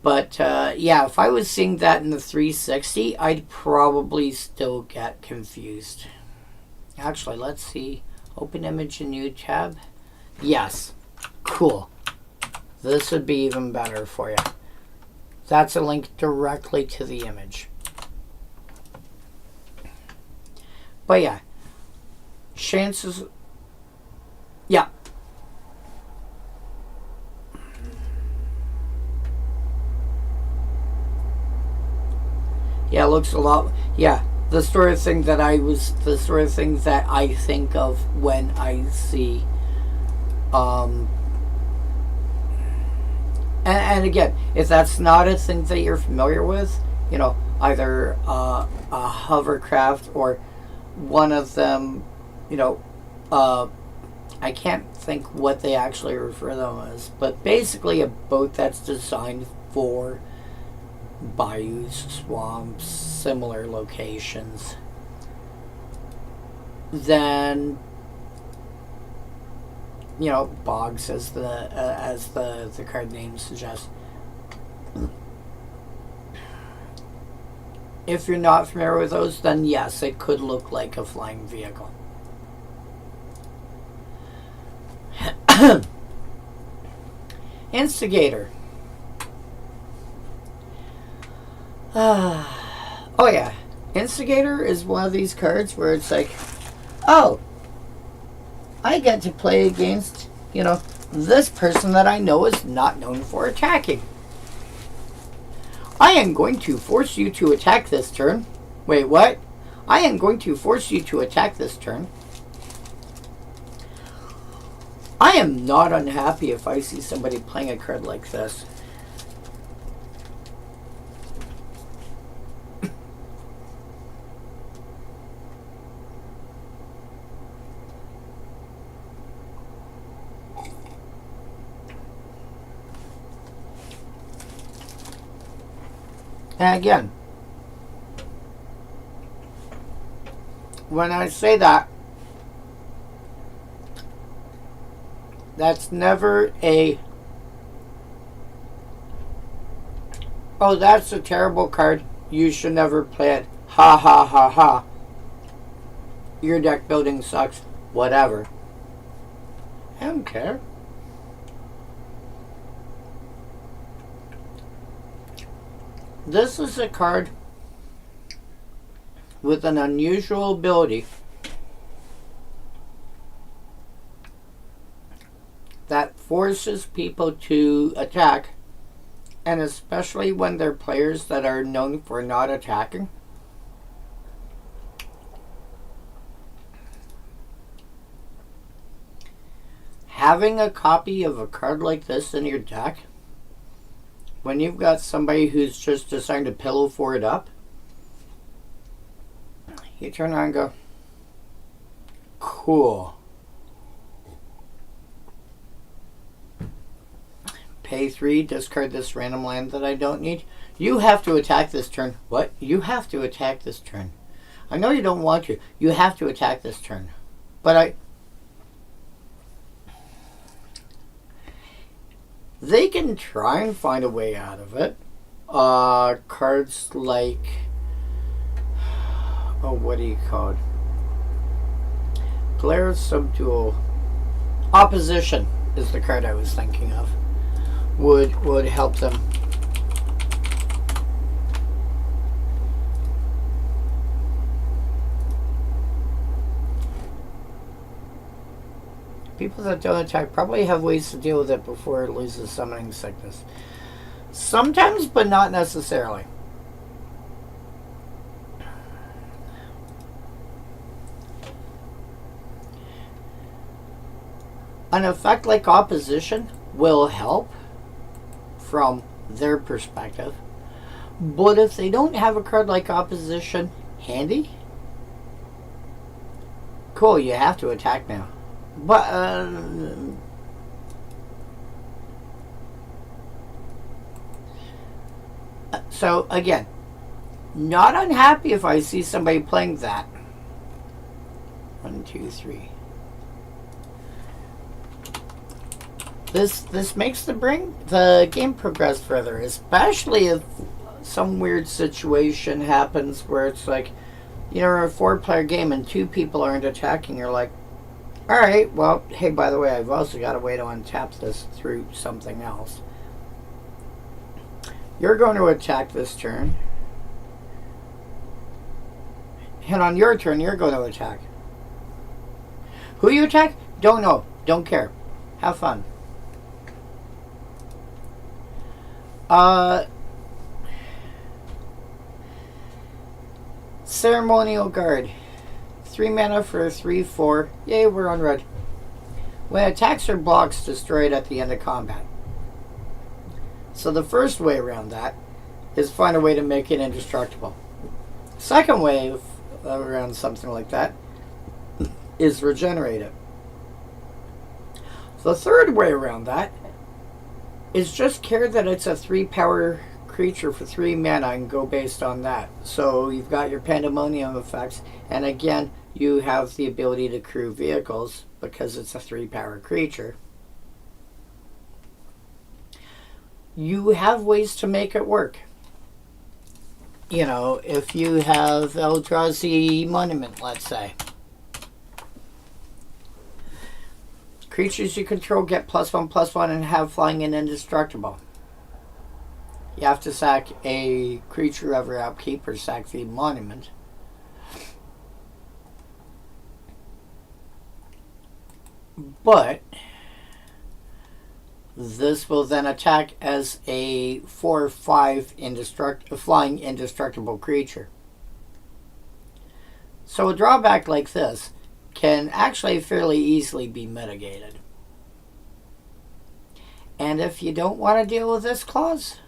But yeah, if I was seeing that in the 360, I'd probably still get confused. Actually, let's see. Open image in new tab. Yes. Cool. This would be even better for you. That's a link directly to the image. But yeah. Chances... Yeah. Yeah, it looks a lot... Yeah. The sort of thing that I think of when I see and again, if that's not a thing that you're familiar with, you know, either a hovercraft or one of them, you know, I can't think what they actually refer to them as, but basically a boat that's designed for bayous, swamps, similar locations, then, you know, bogs, as the card name suggests. If you're not familiar with those, then yes, it could look like a flying vehicle. Instigator. Oh yeah, Instigator is one of these cards where it's like, oh, I get to play against, you know, this person that I know is not known for attacking. I am going to force you to attack this turn. Wait, what? I am going to force you to attack this turn. I am not unhappy if I see somebody playing a card like this. And again, when I say that, that's never a, oh, that's a terrible card, you should never play it, ha ha ha ha, your deck building sucks, whatever. I don't care. This is a card with an unusual ability that forces people to attack, and especially when they're players that are known for not attacking. Having a copy of a card like this in your deck, when you've got somebody who's just deciding to pillow for it up, you turn around and go, cool. Pay 3, discard this random land that I don't need. You have to attack this turn. What? You have to attack this turn. I know you don't want to. You have to attack this turn. But they can try and find a way out of it. Cards like, oh, what do you call it? Glare Subdual. Opposition is the card I was thinking of. Would help them. People that don't attack probably have ways to deal with it before it loses summoning sickness. Sometimes, but not necessarily. An effect like Opposition will help from their perspective, but if they don't have a card like Opposition handy, cool, you have to attack now. But so again, not unhappy if I see somebody playing that. 1, 2, 3. This makes the game progress further, especially if some weird situation happens where it's like, you know, a 4-player game and 2 people aren't attacking. You're like, all right, well, hey, by the way, I've also got a way to untap this through something else. You're going to attack this turn. And on your turn, you're going to attack. Who you attack? Don't know. Don't care. Have fun. Ceremonial Guard. 3 mana for a 3/4. Yay, we're on red. When attacks or blocks, destroyed at the end of combat. So the first way around that is find a way to make it indestructible. Second way around something like that is regenerate it. The third way around that is just care that it's a 3-power creature for 3 mana and go based on that. So you've got your pandemonium effects, and again, you have the ability to crew vehicles because it's a 3-power creature. You have ways to make it work. You know, if you have Eldrazi Monument, let's say. Creatures you control get +1/+1 and have flying and indestructible. You have to sack a creature of your upkeep or sack the monument. But this will then attack as a 4/5 flying indestructible creature. So a drawback like this can actually fairly easily be mitigated. And if you don't want to deal with this clause,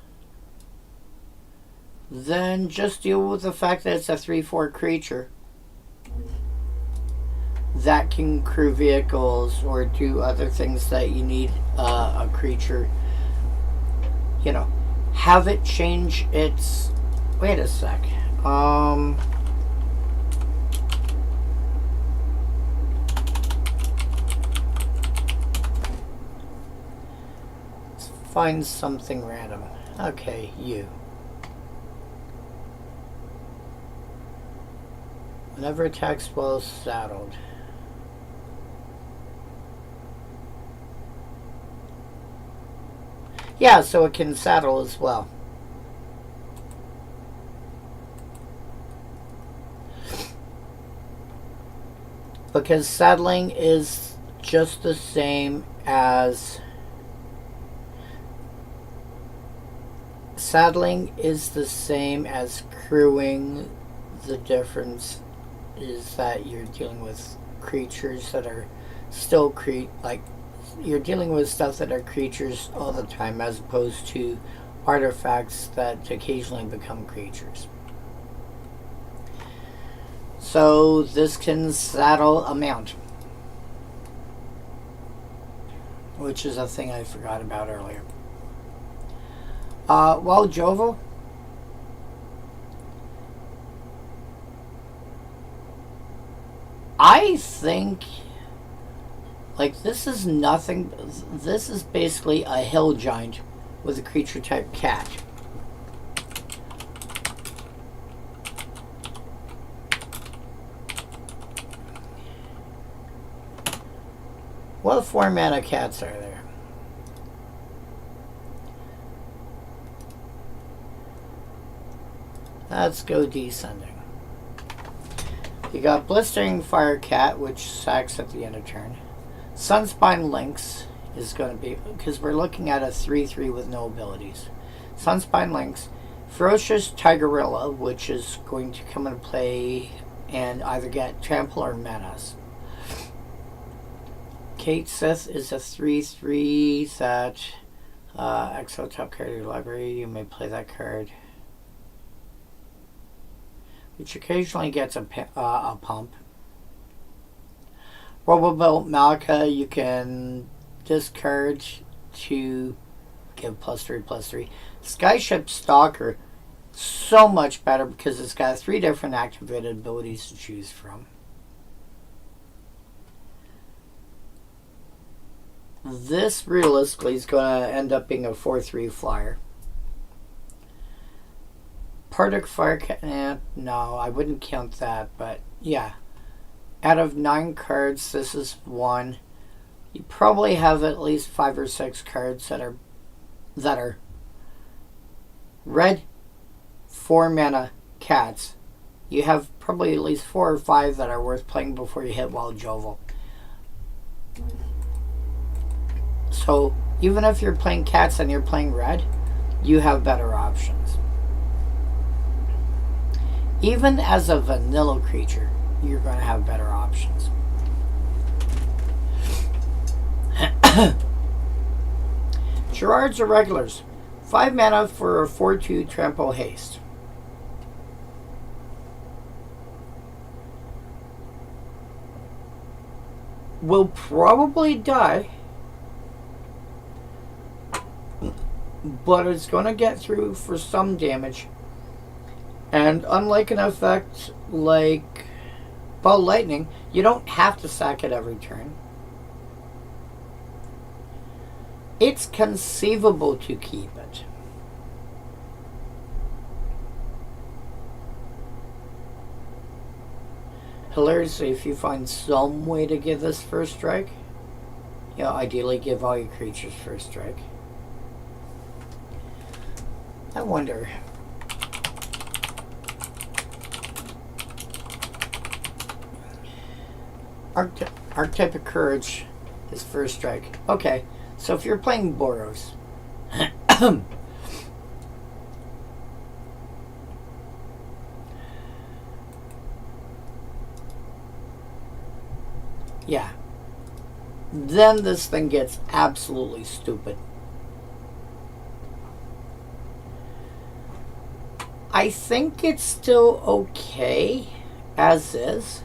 then just deal with the fact that it's a 3/4 creature that can crew vehicles or do other things that you need a creature. You know, have it change its... Wait a sec. Let's find something random. Okay, you. Whenever attacks while saddled. Yeah, so it can saddle as well. Because saddling is just the same as... Saddling is the same as crewing. The difference is that you're dealing with creatures that are still you're dealing with stuff that are creatures all the time as opposed to artifacts that occasionally become creatures. So this can saddle a mount, which is a thing I forgot about earlier. Well, Jovo, I think, like, this is nothing. This is basically a hill giant with a creature type cat. What 4 mana cats are there? Let's go descending. You got Blistering Fire Cat, which sacks at the end of turn. Sunspine Lynx is going to be, because we're looking at a 3/3 with no abilities. Sunspine Lynx, Ferocious Tigerilla, which is going to come into play and either get Trample or Menace. Kate Sith is a 3/3 that exile top card of your library. You may play that card, which occasionally gets a pump. Robobuilt Malika, you can discard to give +3/+3. Skyship Stalker, so much better because it's got 3 different activated abilities to choose from. This realistically is going to end up being a 4/3 flyer. Particle Fire, no, I wouldn't count that, but yeah. Out of 9 cards, this is one. You probably have at least 5 or 6 cards that are red, 4 mana cats. You have probably at least 4 or 5 that are worth playing before you hit Wild Jovel. So even if you're playing cats and you're playing red, you have better options. Even as a vanilla creature, you're going to have better options. Gerard's Irregulars. 5 mana for a 4/2 trample haste. Will probably die, but it's going to get through for some damage. And unlike an effect like Ball Lightning, you don't have to sack it every turn. It's conceivable to keep it. Hilariously, if you find some way to give this first strike, ideally give all your creatures first strike. I wonder. Archetype of Courage is first strike. Okay, so if you're playing Boros, yeah, then this thing gets absolutely stupid. I think it's still okay as is.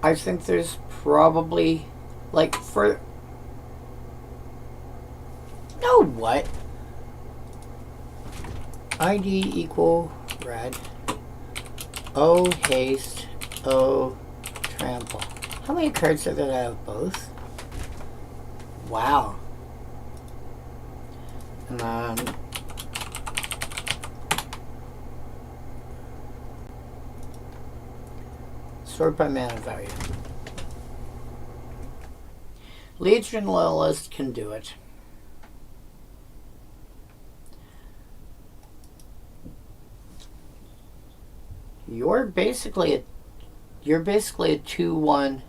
I think there's probably, like, for... No, what? ID equal red. O haste. O trample. How many cards are there that have both? Wow. And then... Sort by mana value. Legion Loyalist can do it. You're basically a 2/1.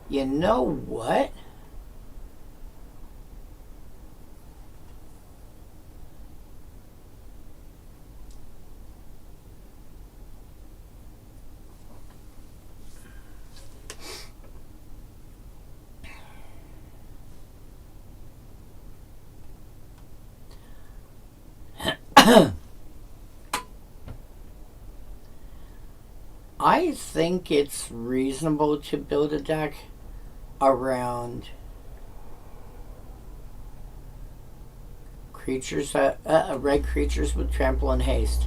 You know what? I think it's reasonable to build a deck around creatures that red creatures with trample and haste.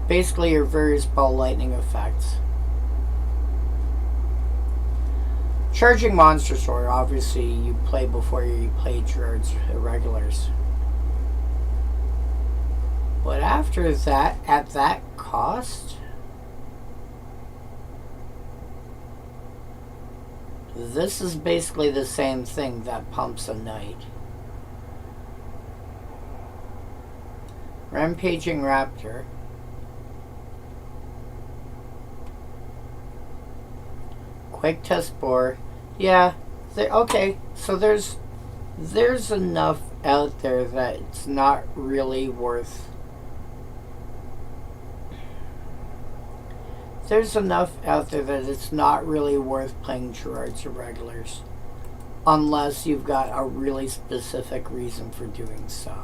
Basically your various Ball Lightning effects. Charging Monster Sword, obviously you play before you play Gerard's Irregulars. But after that, at that cost, this is basically the same thing that pumps a knight. Rampaging Raptor. Quake Test Boar. Yeah, okay, so there's enough out there that it's not really worth... There's enough out there that it's not really worth playing Gerard's Irregulars. Unless you've got a really specific reason for doing so.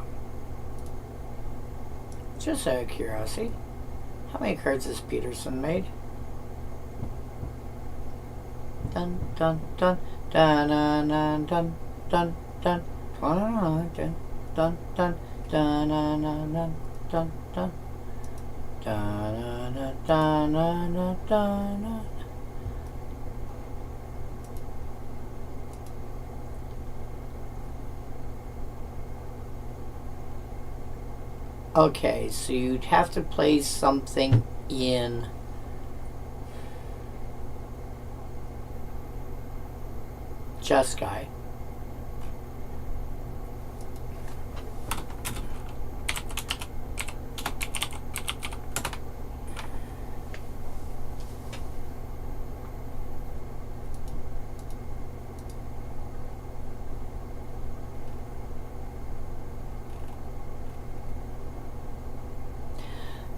Just out of curiosity, how many cards has Peterson made? Dun dun dun dun dun dun dun dun Dun dun dun dun dun dun dun dun dun dun dun dun. Okay, so you'd have to play something in Jeskai.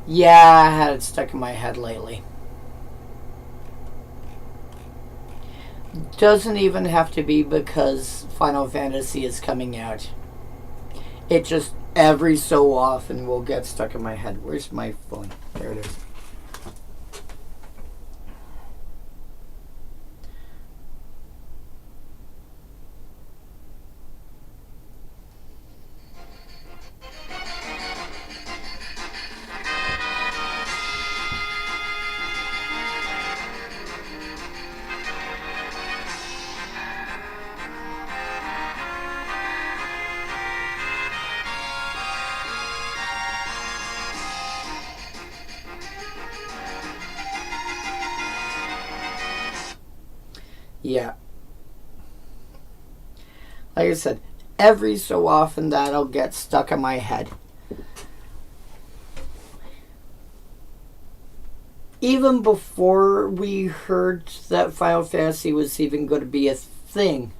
Yeah, I had it stuck in my head lately. Doesn't even have to be because Final Fantasy is coming out. It just every so often will get stuck in my head. Where's my phone? There it is. Yeah. Like I said, every so often that'll get stuck in my head. Even before we heard that Final Fantasy was even going to be a thing,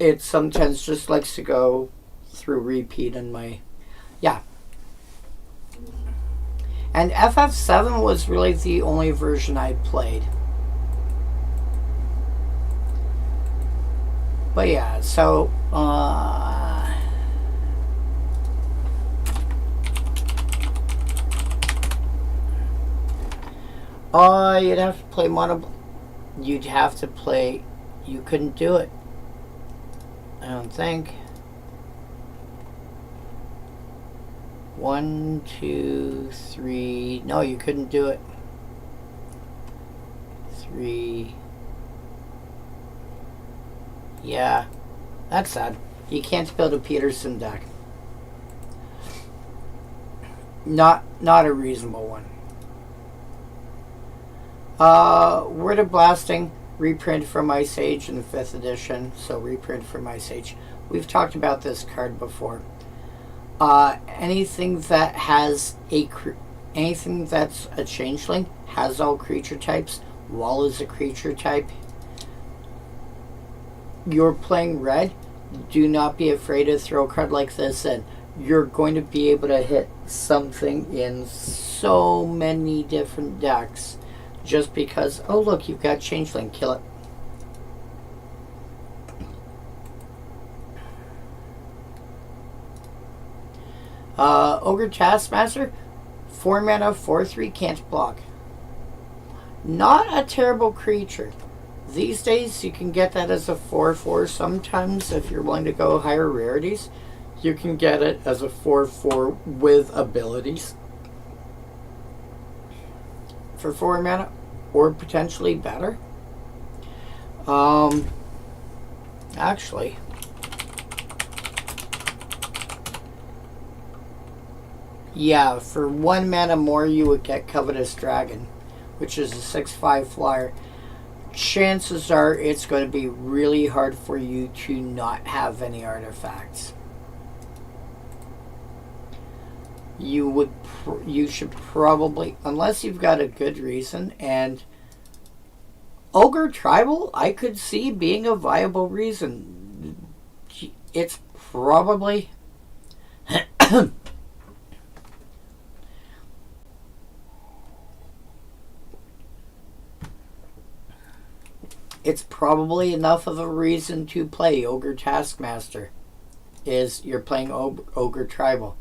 it sometimes just likes to go through repeat in my... Yeah. And FF7 was really the only version I played. But yeah, so you'd have to play mono. You'd have to play. You couldn't do it. I don't think. 1, 2, 3. No, you couldn't do it. 3. Yeah, that's sad. You can't build a Peterson deck. Not a reasonable one. Word of Blasting, reprint from Ice Age in the 5th edition. So reprint from Ice Age. We've talked about this card before. Anything that has anything that's a changeling has all creature types. Wall is a creature type. You're playing red, do not be afraid to throw a card like this in. You're going to be able to hit something in so many different decks just because, oh look, you've got Changeling, kill it. Ogre Taskmaster, 4 mana, 4/3, can't block. Not a terrible creature. These days, you can get that as a 4/4. Sometimes, if you're willing to go higher rarities, you can get it as a 4/4 with abilities for 4 mana, or potentially better. Actually, yeah, for 1 mana more, you would get Covetous Dragon, which is a 6/5 flyer. Chances are it's going to be really hard for you to not have any artifacts. You should probably, unless you've got a good reason, and Ogre Tribal, I could see being a viable reason. It's probably it's probably enough of a reason to play Ogre Taskmaster, is you're playing Ogre Tribal.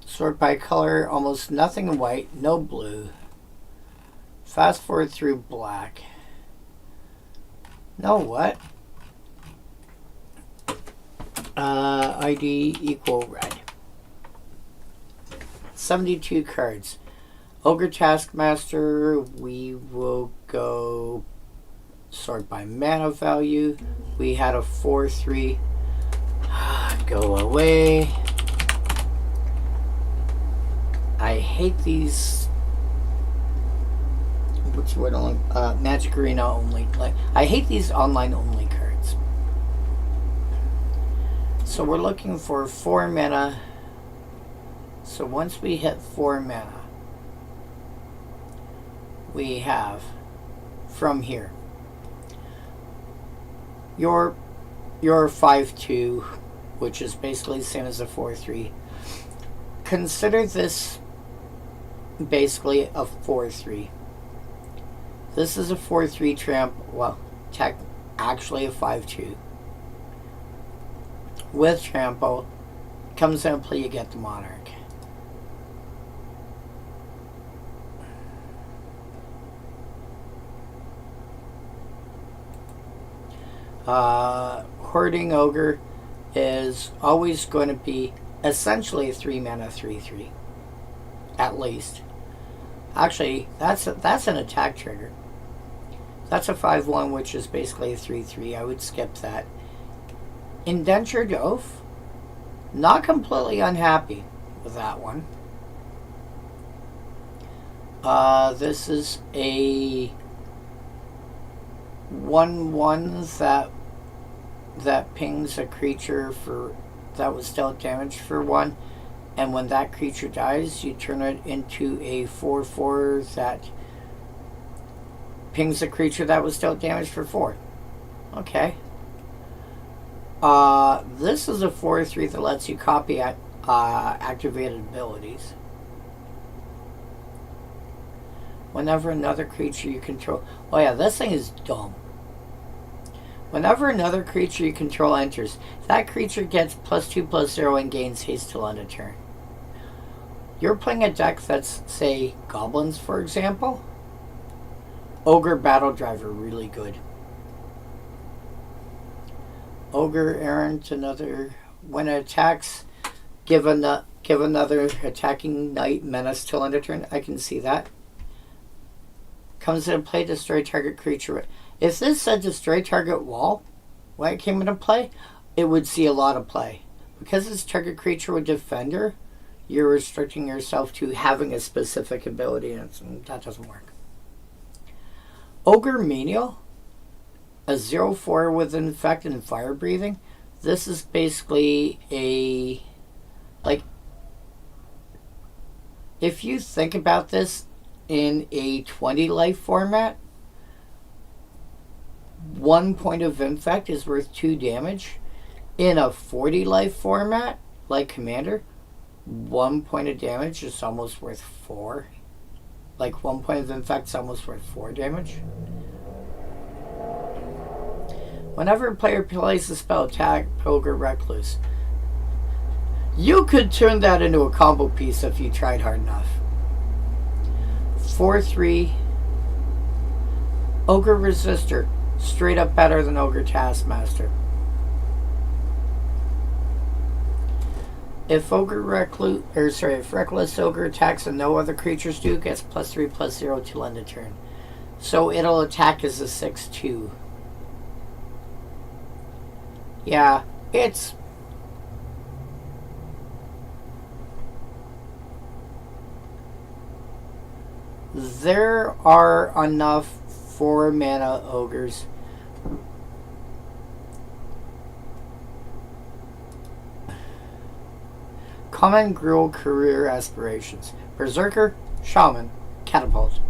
Sort by color, almost nothing white, no blue. fast forward through black. Know what? ID equal red. 72 cards. Ogre Taskmaster, we will go sort by mana value. We had a 4-3. Go away. I hate these. What's the word? Magic Arena only. Like, I hate these online only cards. So we're looking for 4 mana. So once we hit 4 mana, we have from here your 5-2, which is basically the same as a 4-3. Consider this basically a 4-3. This is a 4-3 tramp. Well, actually a 5-2 with trample. Comes into play, you get the Monarch. Hoarding Ogre is always going to be essentially a 3 mana 3/3, at least. Actually, that's an attack trigger. That's a 5/1, which is basically a 3/3. I would skip that. Indentured Oath, not completely unhappy with that one. This is a 1/1 that pings a creature that was dealt damage for 1, and when that creature dies, you turn it into a 4/4 that pings a creature that was dealt damage for 4. Okay. This is a 4/3 that lets you copy activated abilities. Whenever another creature you control... Oh yeah, this thing is dumb. Whenever another creature you control enters, that creature gets +2/+0 and gains haste till end of turn. You're playing a deck that's, say, goblins, for example. Ogre Battle Driver, really good. Ogre Errant, another... When it attacks, give another attacking knight menace till end of turn. I can see that. Comes into play, destroy target creature. If this said destroy target wall, when it came into play, it would see a lot of play. Because it's target creature with defender, you're restricting yourself to having a specific ability, and that doesn't work. Ogre Menial, a 0/4 with infect and fire breathing. This is basically a... Like, if you think about this in a 20 life format, 1 point of infect is worth 2 damage. In a 40 life format, like Commander, 1 point of damage is almost worth 4. Like 1 point of infect is almost worth 4 damage. Whenever a player plays a spell, attack Ogre Recluse. You could turn that into a combo piece if you tried hard enough. 4/3 Ogre Resistor, straight up better than Ogre Taskmaster. If if Reckless Ogre attacks and no other creatures do, gets +3/+0 till end of turn. So it'll attack as a 6/2. Yeah, it's... There are enough 4 mana ogres. Common Gruel Career Aspirations. Berserker, Shaman, Catapult.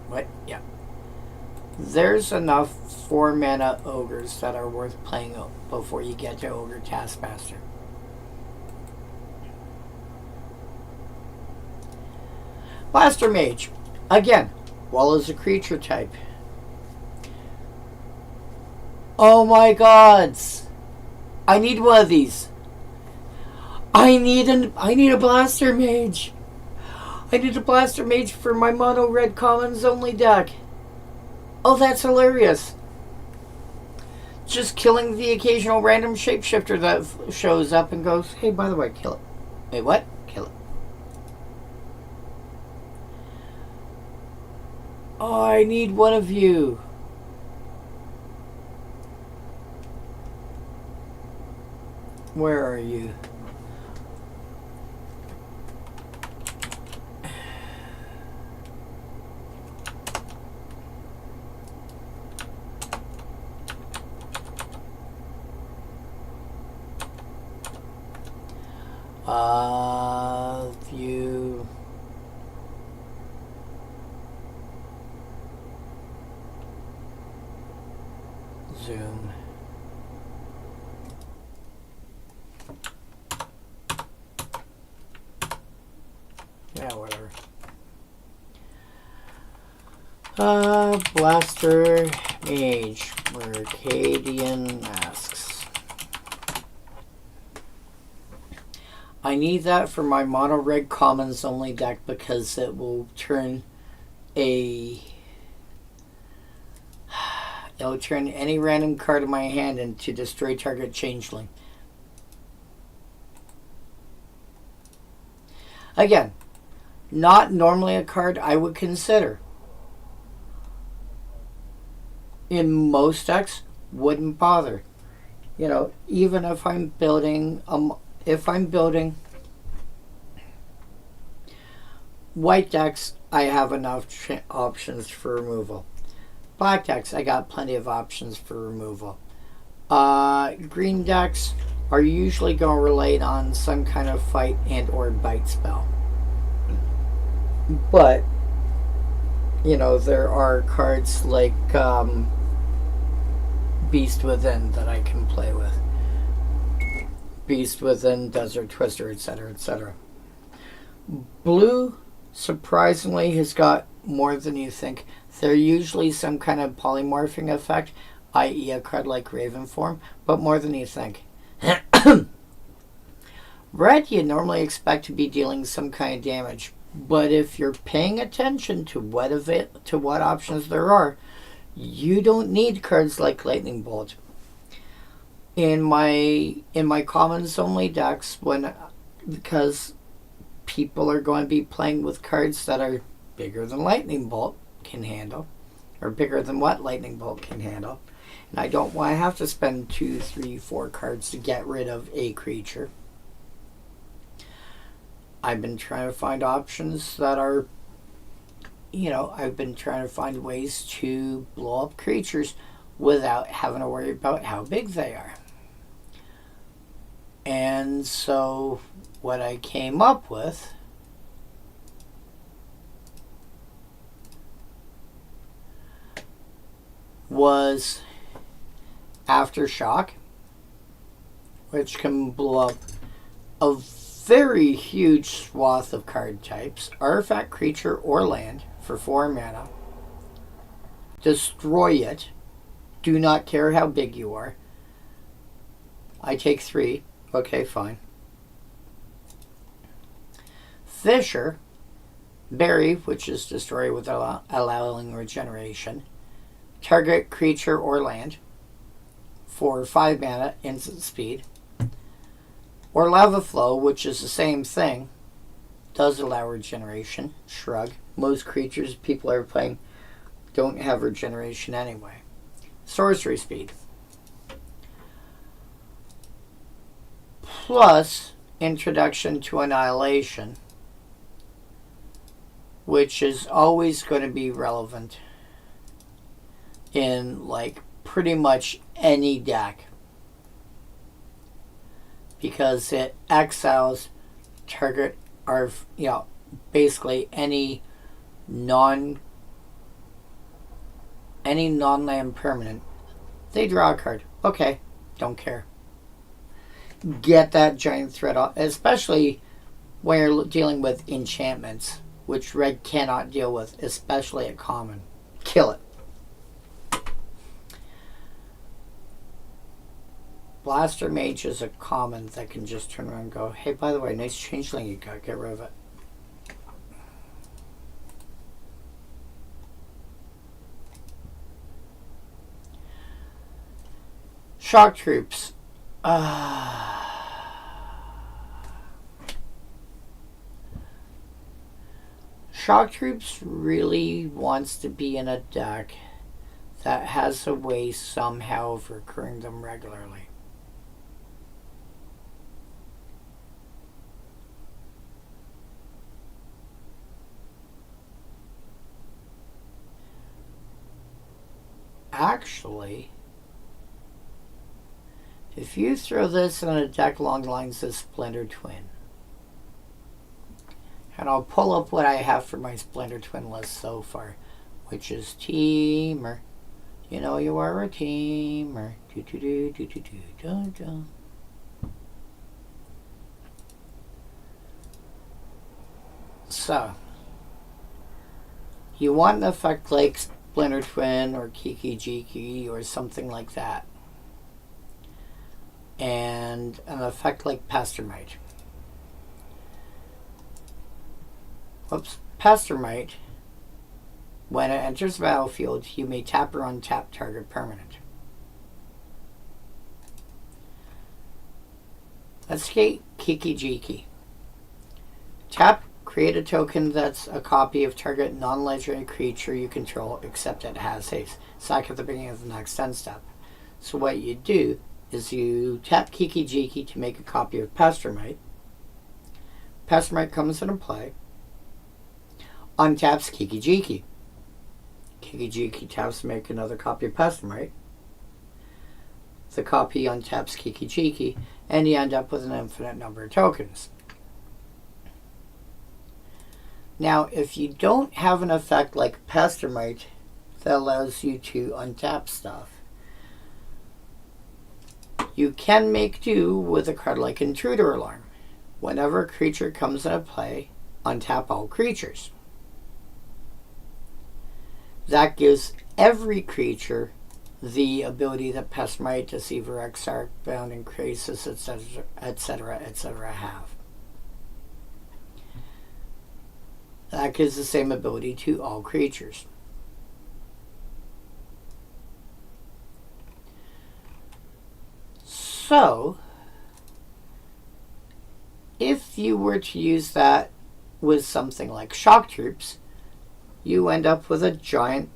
What? Yeah. There's enough 4 mana ogres that are worth playing before you get to Ogre Taskmaster. Blaster Mage. Again, Wall is a creature type. Oh my gods! I need one of these. I need a Blaster Mage. I need a Blaster Mage for my mono red commons only deck. Oh, that's hilarious. Just killing the occasional random shapeshifter that shows up and goes, hey, by the way, kill it. Wait, what? Kill it. Oh, I need one of you. Where are you? View. Zoom. Yeah, whatever. Blaster Mage, Mercadian Masques. I need that for my mono red commons only deck because it will turn it'll turn any random card in my hand into destroy target changeling. Again, not normally a card I would consider. In most decks, wouldn't bother. You know, even if I'm building white decks, I have enough options for removal. Black decks, I got plenty of options for removal. Green decks are usually going to rely on some kind of fight and or bite spell. But, you know, there are cards like Beast Within that I can play with. Beast Within, Desert Twister, etc., etc. Blue, surprisingly, has got more than you think. They're usually some kind of polymorphing effect, i.e. a card like Raven Form, but more than you think. Red, you normally expect to be dealing some kind of damage, but if you're paying attention to what options there are, you don't need cards like Lightning Bolt. In my commons only decks, because people are going to be playing with cards that are bigger than Lightning Bolt can handle, or bigger than what Lightning Bolt can handle, and I don't want to have to spend 2, 3, 4 cards to get rid of a creature. I've been trying to find options that are, I've been trying to find ways to blow up creatures without having to worry about how big they are. And so what I came up with was Aftershock, which can blow up a very huge swath of card types, artifact, creature, or land for 4 mana. Destroy it. Do not care how big you are. I take 3. Okay, fine. Fisher. Bury, which is destroy without allowing regeneration. Target creature or land for 5 mana, instant speed. Or Lava Flow, which is the same thing, does allow regeneration. Shrug. Most creatures people are playing don't have regeneration anyway. Sorcery speed. Plus Introduction to Annihilation, which is always going to be relevant in like pretty much any deck, because it exiles target or basically any non-land permanent. They draw a card. Okay, don't care. Get that giant threat off, especially when you're dealing with enchantments, which red cannot deal with, especially at common. Kill it. Blaster Mage is a common that can just turn around and go, hey, by the way, nice changeling you got, get rid of it. Shock troops. Shock troops really wants to be in a deck that has a way somehow of recurring them regularly. Actually, if you throw this in a deck along the lines of Splinter Twin, and I'll pull up what I have for my Splinter Twin list so far, which is Teamer. You know you are a teamer. Do, do, do, do, do, do, do, do. So, you want an effect like Splinter Twin or Kiki Jiki or something like that. And an effect like Pastormite. Oops, Pastormite. When it enters the battlefield, you may tap or untap target permanent. Let's get Kiki Jiki. Tap, create a token that's a copy of target non-legendary creature you control, except it has haste. Sack at the beginning of the next end step. So what you do is you tap Kiki Jiki to make a copy of Pastormite. Pastormite comes into play. Untaps Kiki Jiki. Kiki Jiki taps to make another copy of Pastormite. The copy untaps Kiki Jiki, and you end up with an infinite number of tokens. Now, if you don't have an effect like Pastormite that allows you to untap stuff, you can make do with a card like Intruder Alarm. Whenever a creature comes into play, untap all creatures. That gives every creature the ability that Pastormite, Deceiver, Exarch, Bound, and Crisis, etc., etc., etc. have. That gives the same ability to all creatures. So, if you were to use that with something like Shock Troops, you end up with a giant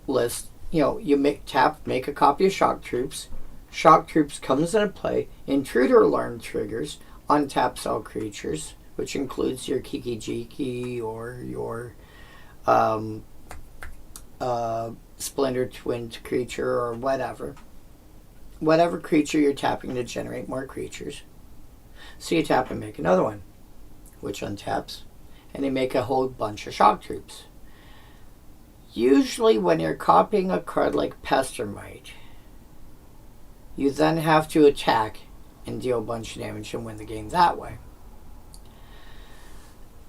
list. You know, you make a copy of Shock Troops. Shock Troops comes into play. Intruder Alarm triggers, untaps all creatures, which includes your Kiki Jiki or your Splinter Twin creature or whatever. Whatever creature you're tapping to generate more creatures. So you tap and make another one, which untaps, and you make a whole bunch of Shock Troops. Usually when you're copying a card like Pastormite, you then have to attack and deal a bunch of damage and win the game that way.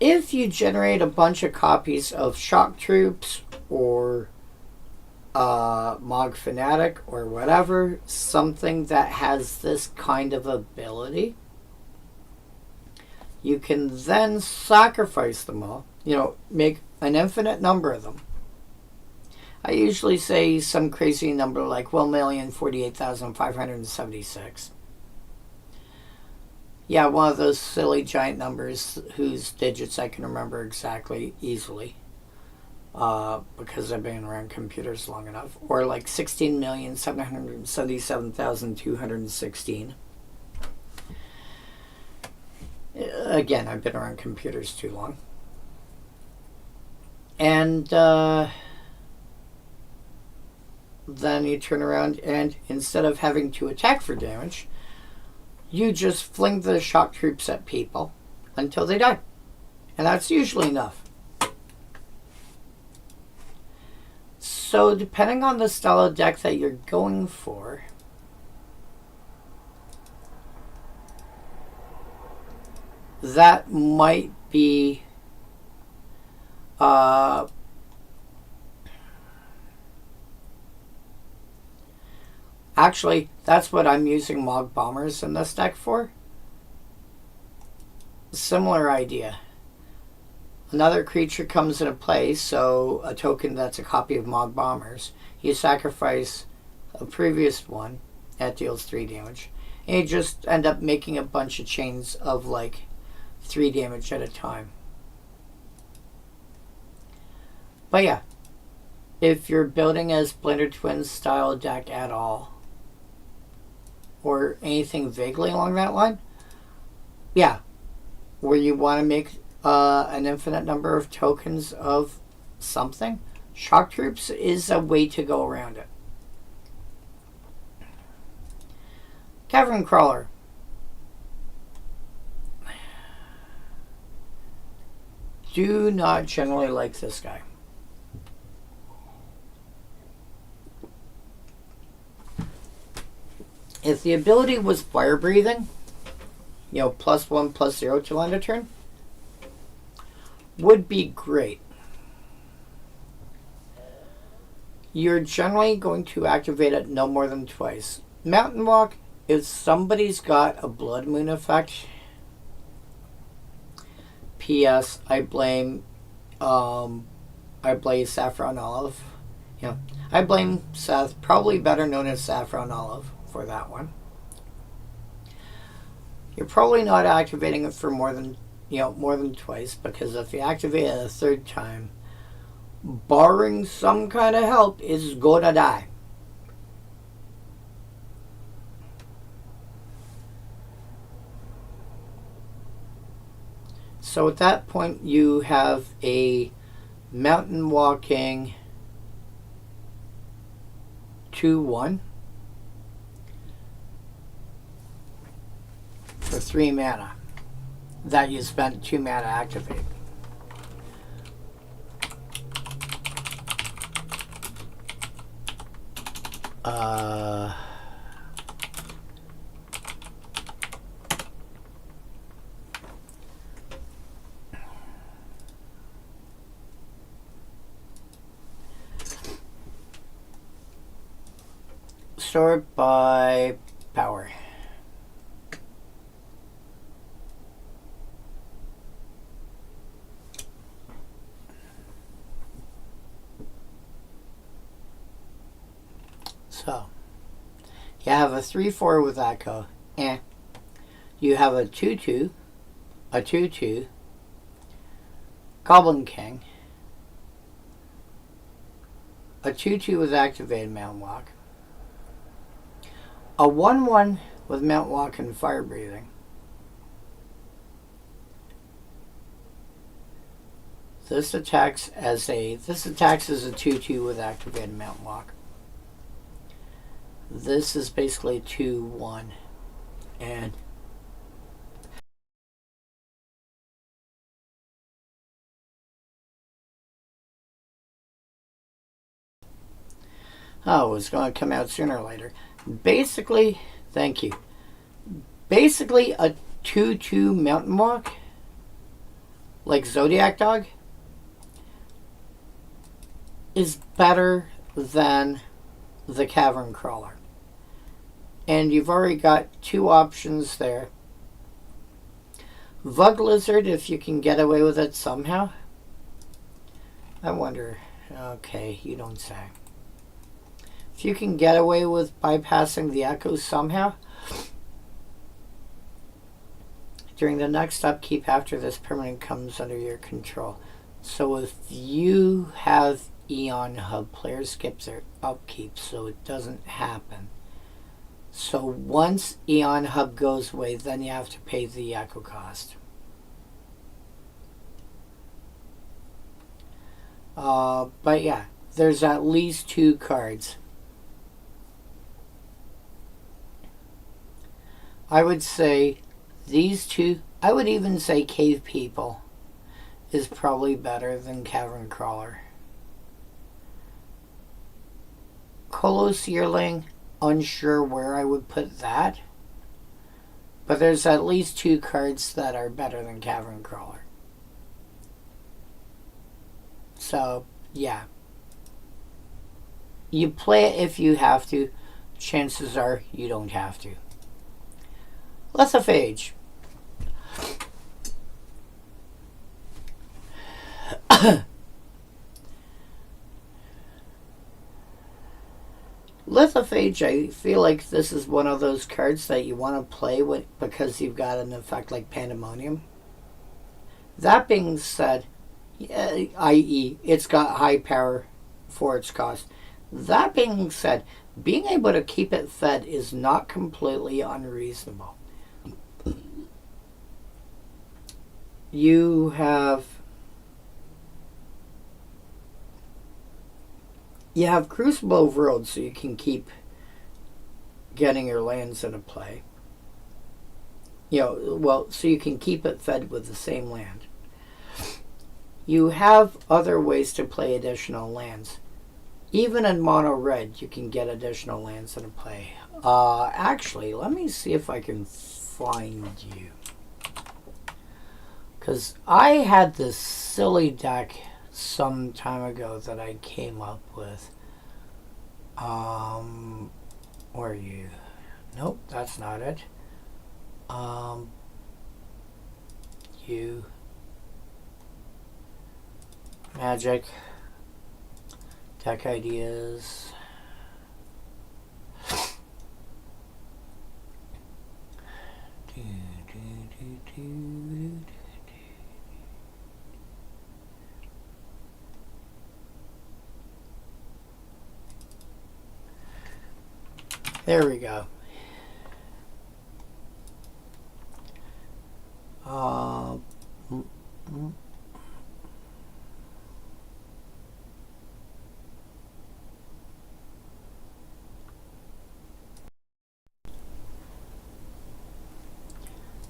If you generate a bunch of copies of Shock Troops or Mog Fanatic or whatever, something that has this kind of ability, you can then sacrifice them all, make an infinite number of them. I usually say some crazy number like 1,048,576. Yeah, one of those silly giant numbers whose digits I can remember exactly easily because I've been around computers long enough. Or like 16,777,216. Again, I've been around computers too long. And then you turn around and instead of having to attack for damage, you just fling the Shock Troops at people until they die. And that's usually enough. So depending on the style of deck that you're going for, that might be actually, that's what I'm using Mog Bombers in this deck for. Similar idea. Another creature comes into play, so a token that's a copy of Mog Bombers. You sacrifice a previous one, That deals 3 damage. And you just end up making a bunch of chains of like 3 damage at a time. But yeah, if you're building a Splinter Twins style deck at all, or anything vaguely along that line, yeah, where you want to make an infinite number of tokens of something, Shock Troops is a way to go around it. Cavern Crawler. Do not generally like this guy. If the ability was fire breathing, you know, +1/+0 till end of turn, would be great. You're generally going to activate it no more than twice. Mountain Walk, if somebody's got a Blood Moon effect, P.S. I blame Saffron Olive. Yeah, I blame Seth, probably better known as Saffron Olive, for that one. You're probably not activating it for more than twice, because if you activate it a third time, barring some kind of help, is gonna die. So at that point, you have a mountain walking 2/1 for 3 mana that you spent 2 mana to activate. Sort by power. So, you have a 3/4 with Echo. You have a 2/2, a 2/2, Goblin King, a 2/2 with activated Mountain Walk, a 1/1 with Mountain Walk and Fire Breathing. This attacks as a 2/2 with activated Mountain Walk. This is basically 2/1, and oh, it's going to come out sooner or later. Basically, thank you. Basically, a 2/2 Mountain Walk, like Zodiac Dog, is better than the Cavern Crawler. And you've already got 2 options there. Vug Lizard, if you can get away with it somehow. I wonder. Okay, you don't say. If you can get away with bypassing the echoes somehow, during the next upkeep after this permanent comes under your control. So if you have Eon Hub, players skip their upkeep, so it doesn't happen. So once Eon Hub goes away, then you have to pay the echo cost. But yeah, there's at least 2 cards. I would say these 2, I would even say Cave People is probably better than Cavern Crawler. Kolos Yearling, unsure where I would put that. But there's at least 2 cards that are better than Cavern Crawler. So, yeah. You play it if you have to. Chances are you don't have to. Lethophage. Lithophage, I feel like this is one of those cards that you want to play with because you've got an effect like Pandemonium. That being said, i.e., it's got high power for its cost. That being said, being able to keep it fed is not completely unreasonable. You have Crucible of Worlds, so you can keep getting your lands into play. So you can keep it fed with the same land. You have other ways to play additional lands. Even in mono red, you can get additional lands into play. Actually, let me see if I can find you. Because I had this silly deck some time ago that I came up with. Where are you? Nope, that's not it. You. Magic. Deck ideas. There we go.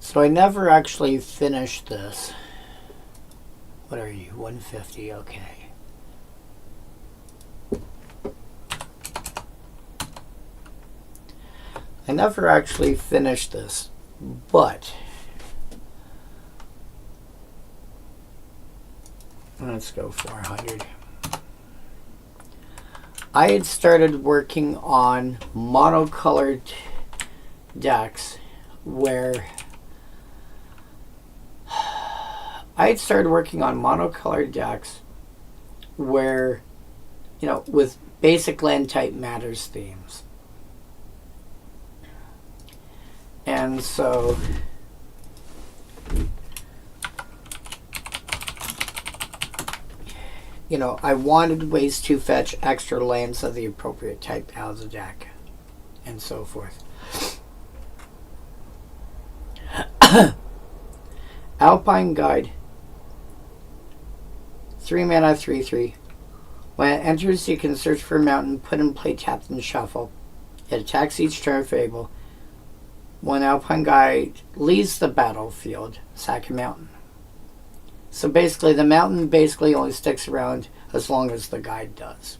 So I never actually finished this. What are you? 150, okay. I never actually finished this, but let's go 400. I had started working on monocolored decks where with basic land type matters themes. And so I wanted ways to fetch extra lands of the appropriate type out of the deck and so forth. Alpine Guide, 3 mana, 3/3. When it enters, you can search for a mountain, put in play, tap, and shuffle. It attacks each turn if able. When Alpine Guide leaves the battlefield, sack a mountain. So basically, the mountain only sticks around as long as the guide does.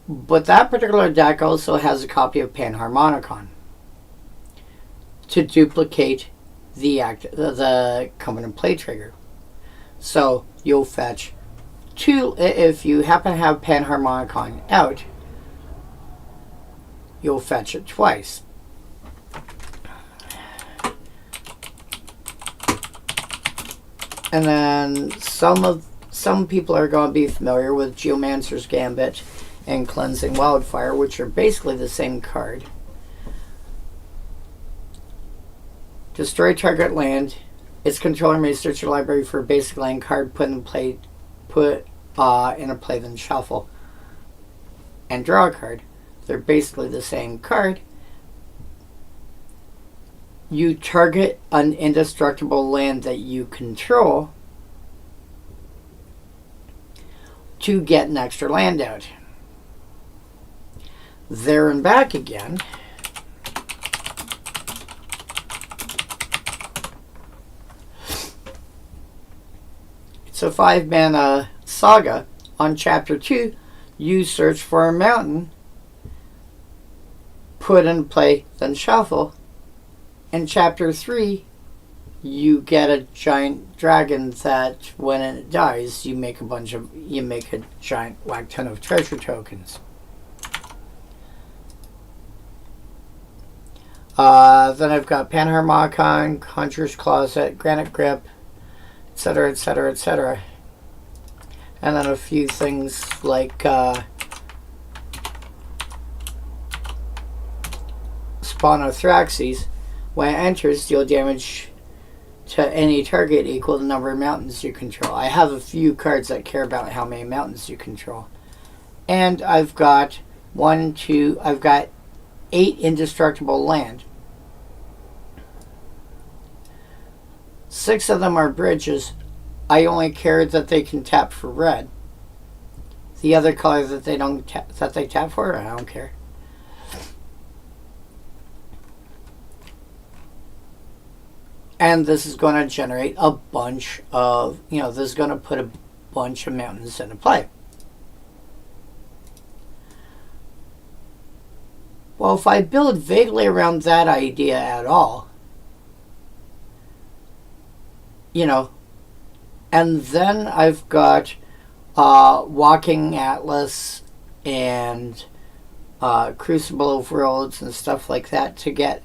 But that particular deck also has a copy of Panharmonicon to duplicate the Covenant play trigger. So you'll fetch 2, if you happen to have Panharmonicon out, you'll fetch it twice. And then some people are going to be familiar with Geomancer's Gambit and Cleansing Wildfire, which are basically the same card. Destroy target land. Its controller may search your library for a basic land card, put in a play, then shuffle, and draw a card. They're basically the same card. You target an indestructible land that you control to get an extra land out. There and back again. It's a 5 mana saga. On chapter 2, you search for a mountain, put in play, then shuffle. In chapter 3, you get a giant dragon that when it dies, you make a giant whack ton of treasure tokens. Then I've got Panharmonicon, Conjurer's Closet, Granite Grip, etc., etc., etc. And then a few things like Spawn of Thraxes. When it enters, deal damage to any target equal to the number of mountains you control. I have a few cards that care about how many mountains you control. And I've got 8 indestructible land. 6 of them are bridges. I only care that they can tap for red. The other color that they tap for, I don't care. And this is going to generate a bunch of, this is going to put a bunch of mountains into play. Well, if I build vaguely around that idea at all, and then I've got Walking Atlas and Crucible of Worlds and stuff like that to get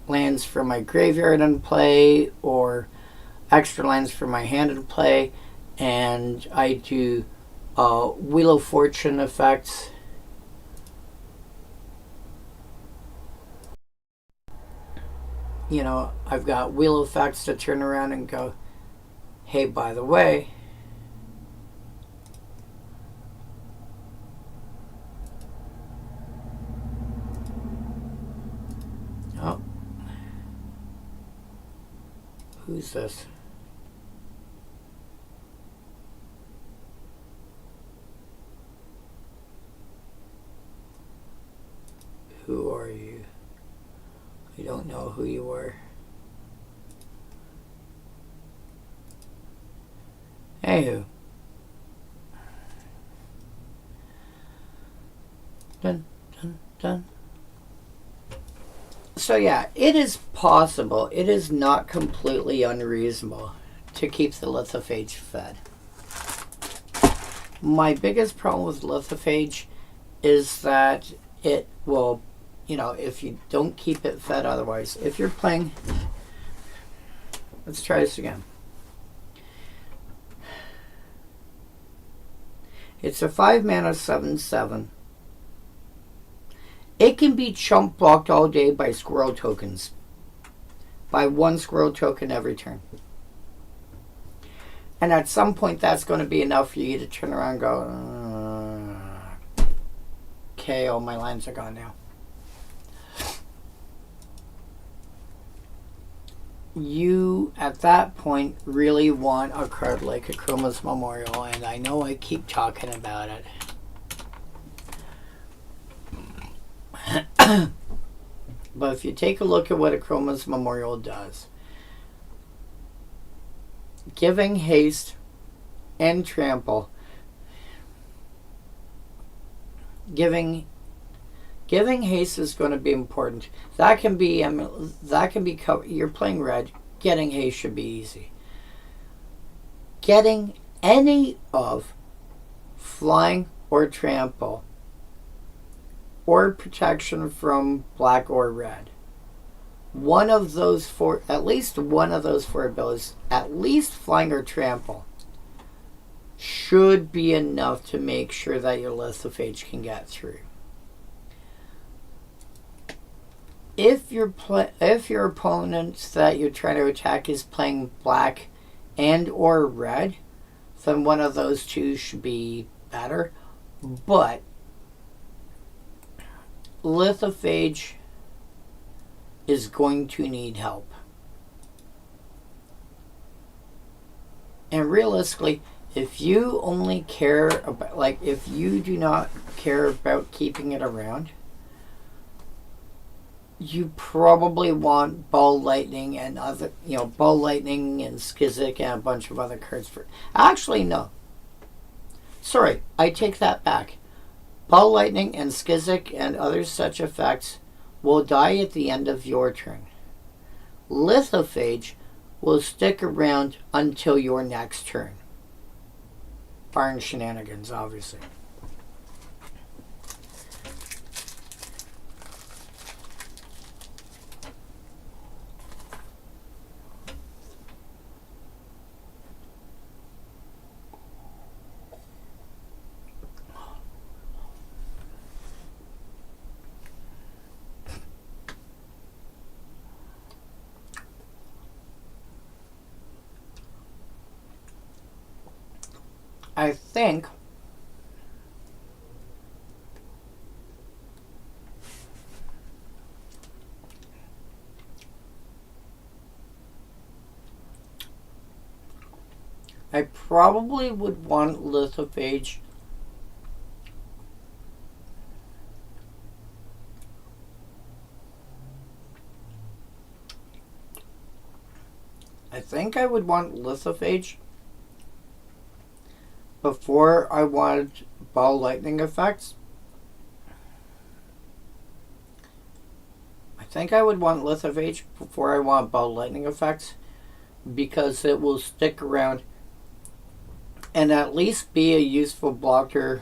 lands for my graveyard in play or extra lands for my hand in play, and I do Wheel of Fortune effects. I've got wheel effects to turn around and go, hey, by the way, oh, who's this? Who are you? I don't know who you are. Anywho. Dun, dun, dun. So yeah, it is possible. It is not completely unreasonable to keep the lithophage fed. My biggest problem with lithophage is that it will, if you don't keep it fed otherwise, if you're playing, let's try this again. It's a 5-mana 7/7. It can be chump blocked all day by squirrel tokens. By 1 squirrel token every turn. And at some point that's going to be enough for you to turn around and go, okay, all my lands are gone now. You, at that point, really want a card like Akroma's Memorial, and I know I keep talking about it. But if you take a look at what Akroma's Memorial does, giving haste and trample, giving haste is going to be important. That can be, you're playing red, getting haste should be easy. Getting any of flying or trample or protection from black or red. One of those 4, at least one of those 4 abilities, at least flying or trample, should be enough to make sure that your lithophage can get through. If your opponent that you're trying to attack is playing black and or red, then one of those 2 should be better. But lithophage is going to need help. And realistically, if you only care about, if you do not care about keeping it around, you probably want Ball Lightning and other, Ball Lightning and Skizik and a bunch of other cards for. Actually, no. Sorry, I take that back. Ball Lightning and Skizik and other such effects will die at the end of your turn. Lithophage will stick around until your next turn. Barring shenanigans, obviously. I think I probably would want Lithophage. I think I would want Lithophage before I wanted Ball Lightning effects. I think I would want Lithophage before I want Ball Lightning effects, because it will stick around and at least be a useful blocker,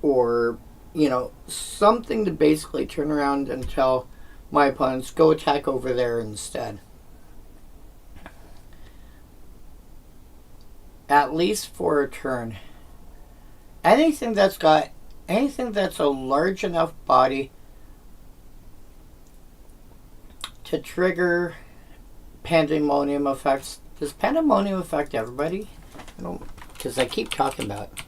or, you know, something to basically turn around and tell my opponents, go attack over there instead. At least for a turn. Anything that's a large enough body to trigger Pandemonium effects. Does Pandemonium affect everybody? I don't, because I keep talking about it.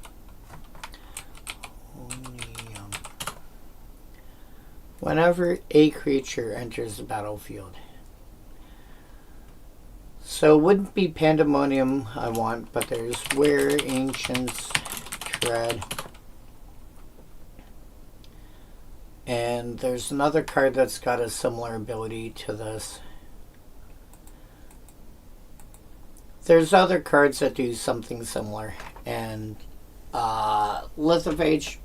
Whenever a creature enters the battlefield. So it wouldn't be Pandemonium I want, but there's Where Ancients Tread. And there's another card that's got a similar ability to this. There's other cards that do something similar. And Lithophage,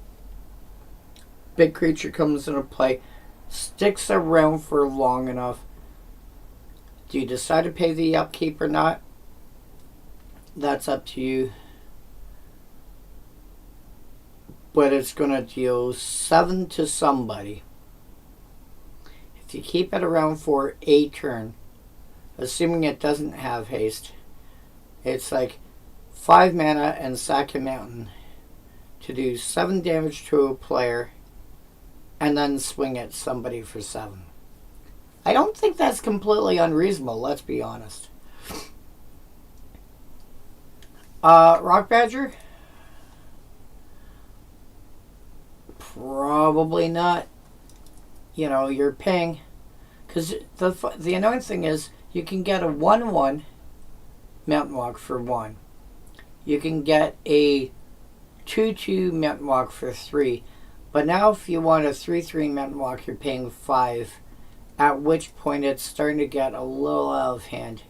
big creature comes into play, sticks around for long enough. Do you decide to pay the upkeep or not? That's up to you. But it's going to deal 7 to somebody. If you keep it around for a turn, assuming it doesn't have haste, it's like 5 mana and sack a mountain to do 7 damage to a player and then swing at somebody for 7. I don't think that's completely unreasonable, let's be honest. Rock Badger? Probably not. You know, you're paying. Because the annoying thing is, you can get a 1/1 Mountain Walk for 1. You can get a 2/2 Mountain Walk for 3. But now if you want a 3/3 Mountain Walk, you're paying 5. At which point it's starting to get a little out of hand.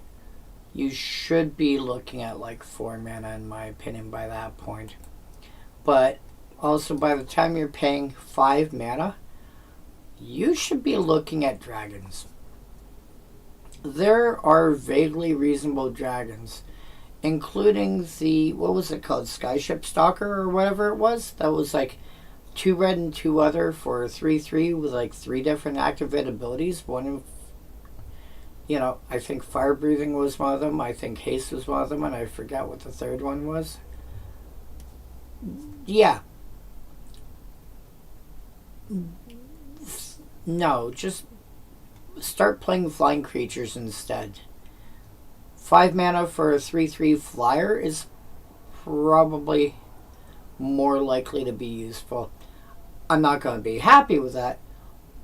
You should be looking at like 4 mana in my opinion by that point. But also by the time you're paying 5 mana, you should be looking at dragons. There are vaguely reasonable dragons, including the, what was it called, Skyship Stalker or whatever it was? That was like 2 red and 2 other for 3/3 with like 3 different activated abilities. One of, you know, I think Fire Breathing was one of them. I think Haste was one of them, and I forgot what the third one was. Yeah. No, just start playing flying creatures instead. 5 mana for a 3/3 flyer is probably more likely to be useful. I'm not going to be happy with that,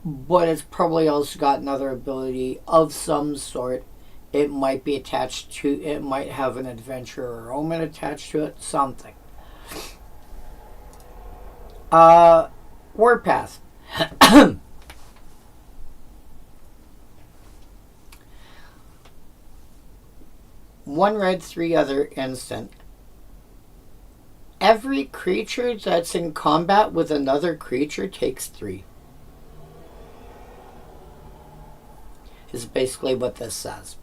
but it's probably also got another ability of some sort. It might be attached to, it might have an adventure or omen attached to it, something. Warpath. 1 red, 3 other instant. Every creature that's in combat with another creature takes 3. Is basically what this says.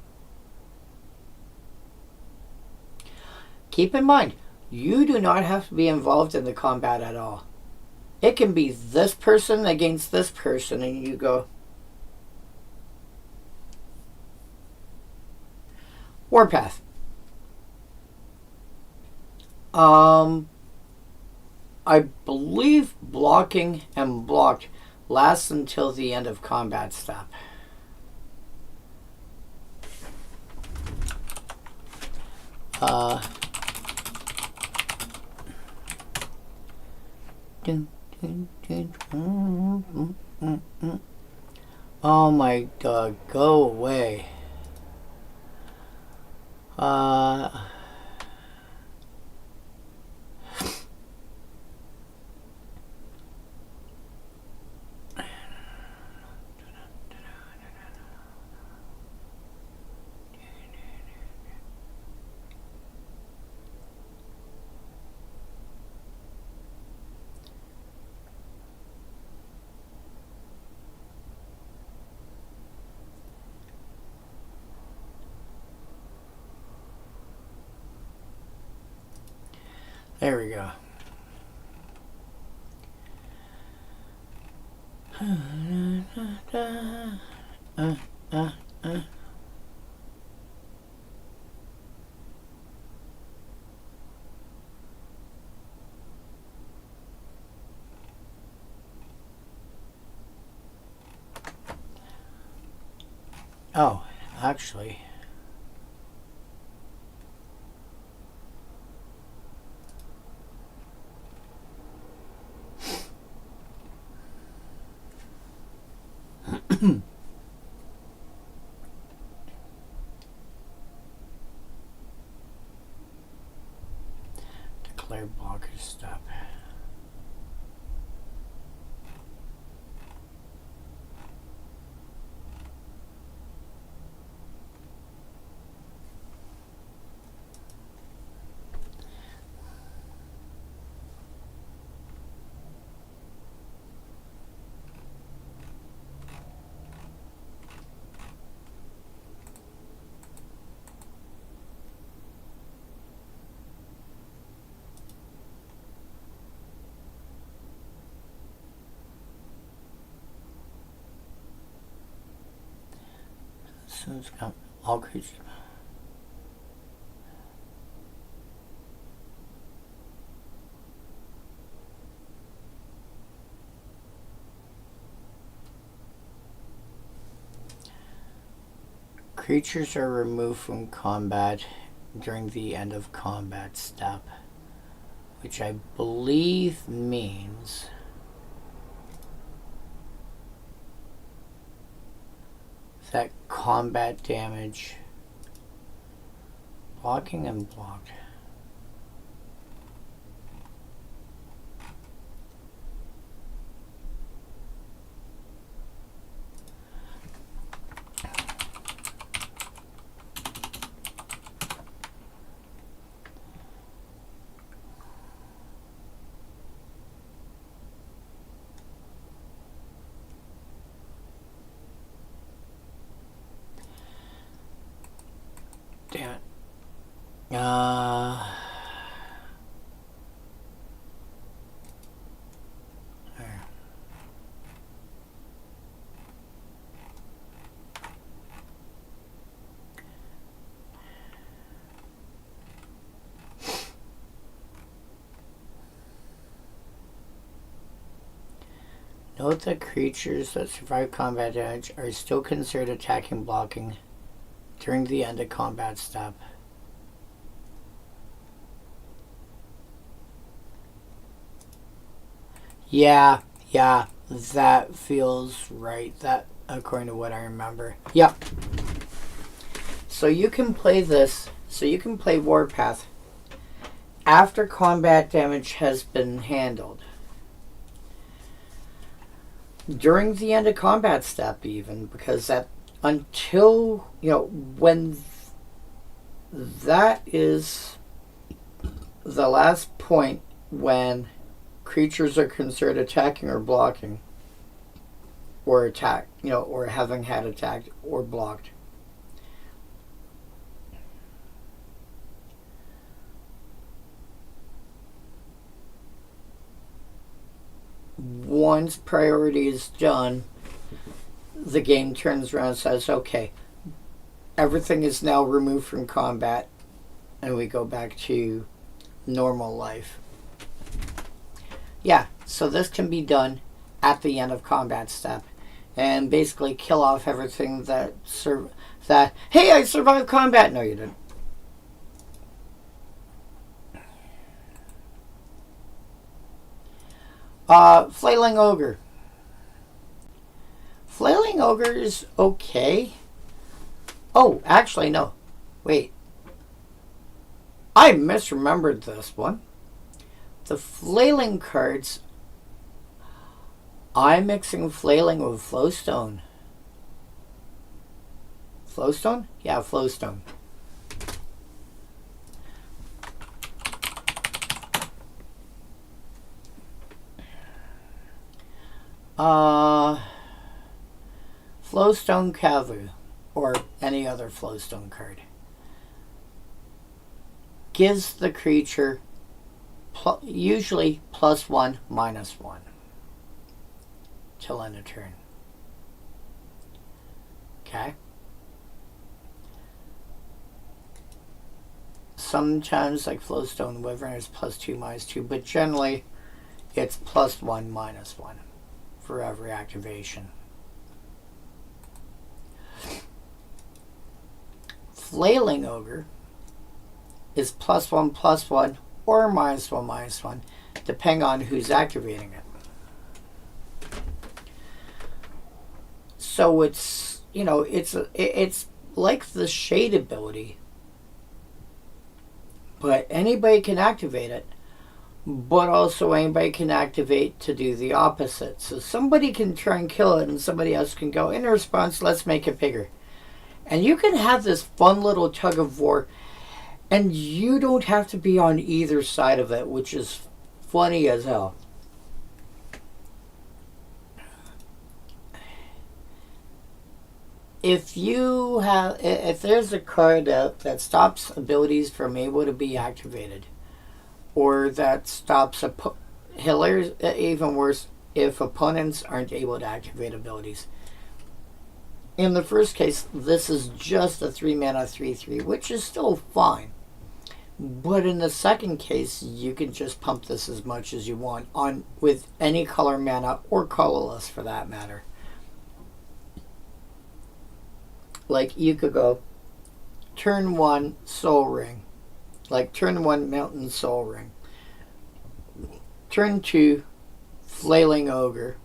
Keep in mind, you do not have to be involved in the combat at all. It can be this person against this person, and you go. Warpath. I believe blocking and blocked lasts until the end of combat step. Oh my God, go away. There we go. Oh, actually. Declare blockers stop. So it's got all creatures. Creatures are removed from combat during the end of combat step, which I believe means that combat damage, blocking and blocked. Damn it. There. Note that creatures that survive combat damage are still considered attacking blocking during the end of combat step. Yeah, that feels right. That, according to what I remember. Yep. So you can play this. So you can play Warpath after combat damage has been handled. During the end of combat step, even, because that until, when that is the last point when creatures are considered attacking or blocking, or attack, or having had attacked or blocked. Once priority is done, the game turns around and says, okay, everything is now removed from combat, and we go back to normal life. Yeah, so this can be done at the end of combat step, and basically kill off everything that hey, I survived combat. No, you didn't. Flailing Ogre. Flailing Ogre is okay. Oh, actually, no. Wait. I misremembered this one. The flailing cards. I'm mixing flailing with flowstone. Flowstone? Yeah, flowstone. Flowstone Kavu, or any other flowstone card, gives the creature usually +1, -1 till end of turn. Okay. Sometimes, like Flowstone Wyvern, is +2, -2, but generally it's +1, -1 for every activation. Flailing Ogre is +1, +1, or -1, -1, depending on who's activating it. So it's, you know, it's like the Shade ability, but anybody can activate it, but also anybody can activate to do the opposite. So somebody can try and kill it, and somebody else can go, in response, let's make it bigger. And you can have this fun little tug of war, and you don't have to be on either side of it, which is funny as hell. If there's a card that stops abilities from able to be activated, or that stops healers, even worse, if opponents aren't able to activate abilities. In the first case, this is just a 3-mana 3/3, which is still fine. But in the second case, you can just pump this as much as you want on with any color mana, or colorless for that matter. Like, you could go turn 1 Soul Ring, like turn 1 Mountain Soul Ring, turn 2 Flailing Ogre,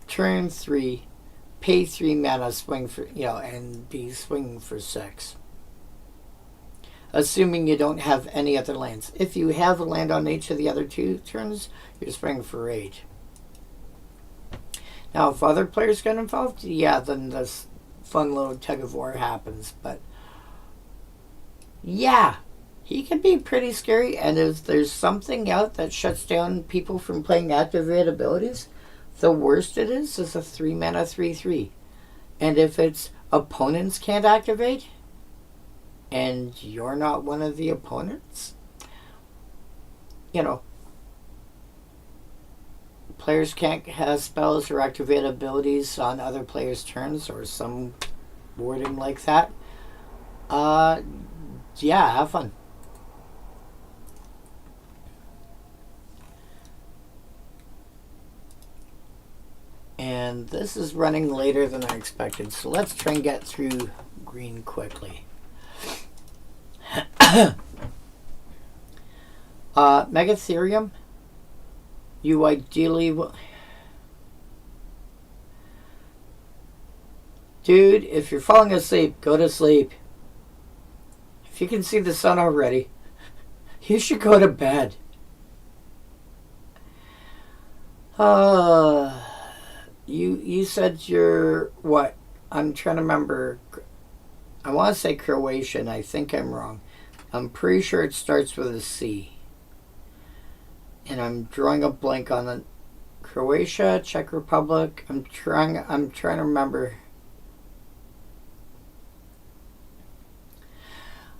turn 3 pay 3 mana, swing for, and be swinging for 6. Assuming you don't have any other lands. If you have a land on each of the other 2 turns, you're swinging for 8. Now, if other players get involved, yeah, then this fun little tug of war happens. But yeah, he can be pretty scary. And if there's something out that shuts down people from playing activate abilities, the worst it is a 3-mana 3/3. And if it's opponents can't activate, and you're not one of the opponents, players can't have spells or activate abilities on other players' turns, or some wording like that. Yeah, have fun. And this is running later than I expected, so let's try and get through green quickly. Megatherium, you ideally will... Dude, if you're falling asleep, go to sleep. If you can see the sun already, you should go to bed. You said you're what? I'm trying to remember. I want to say Croatian. I think I'm wrong. I'm pretty sure it starts with a C. And I'm drawing a blank on it. Croatia, Czech Republic. I'm trying to remember.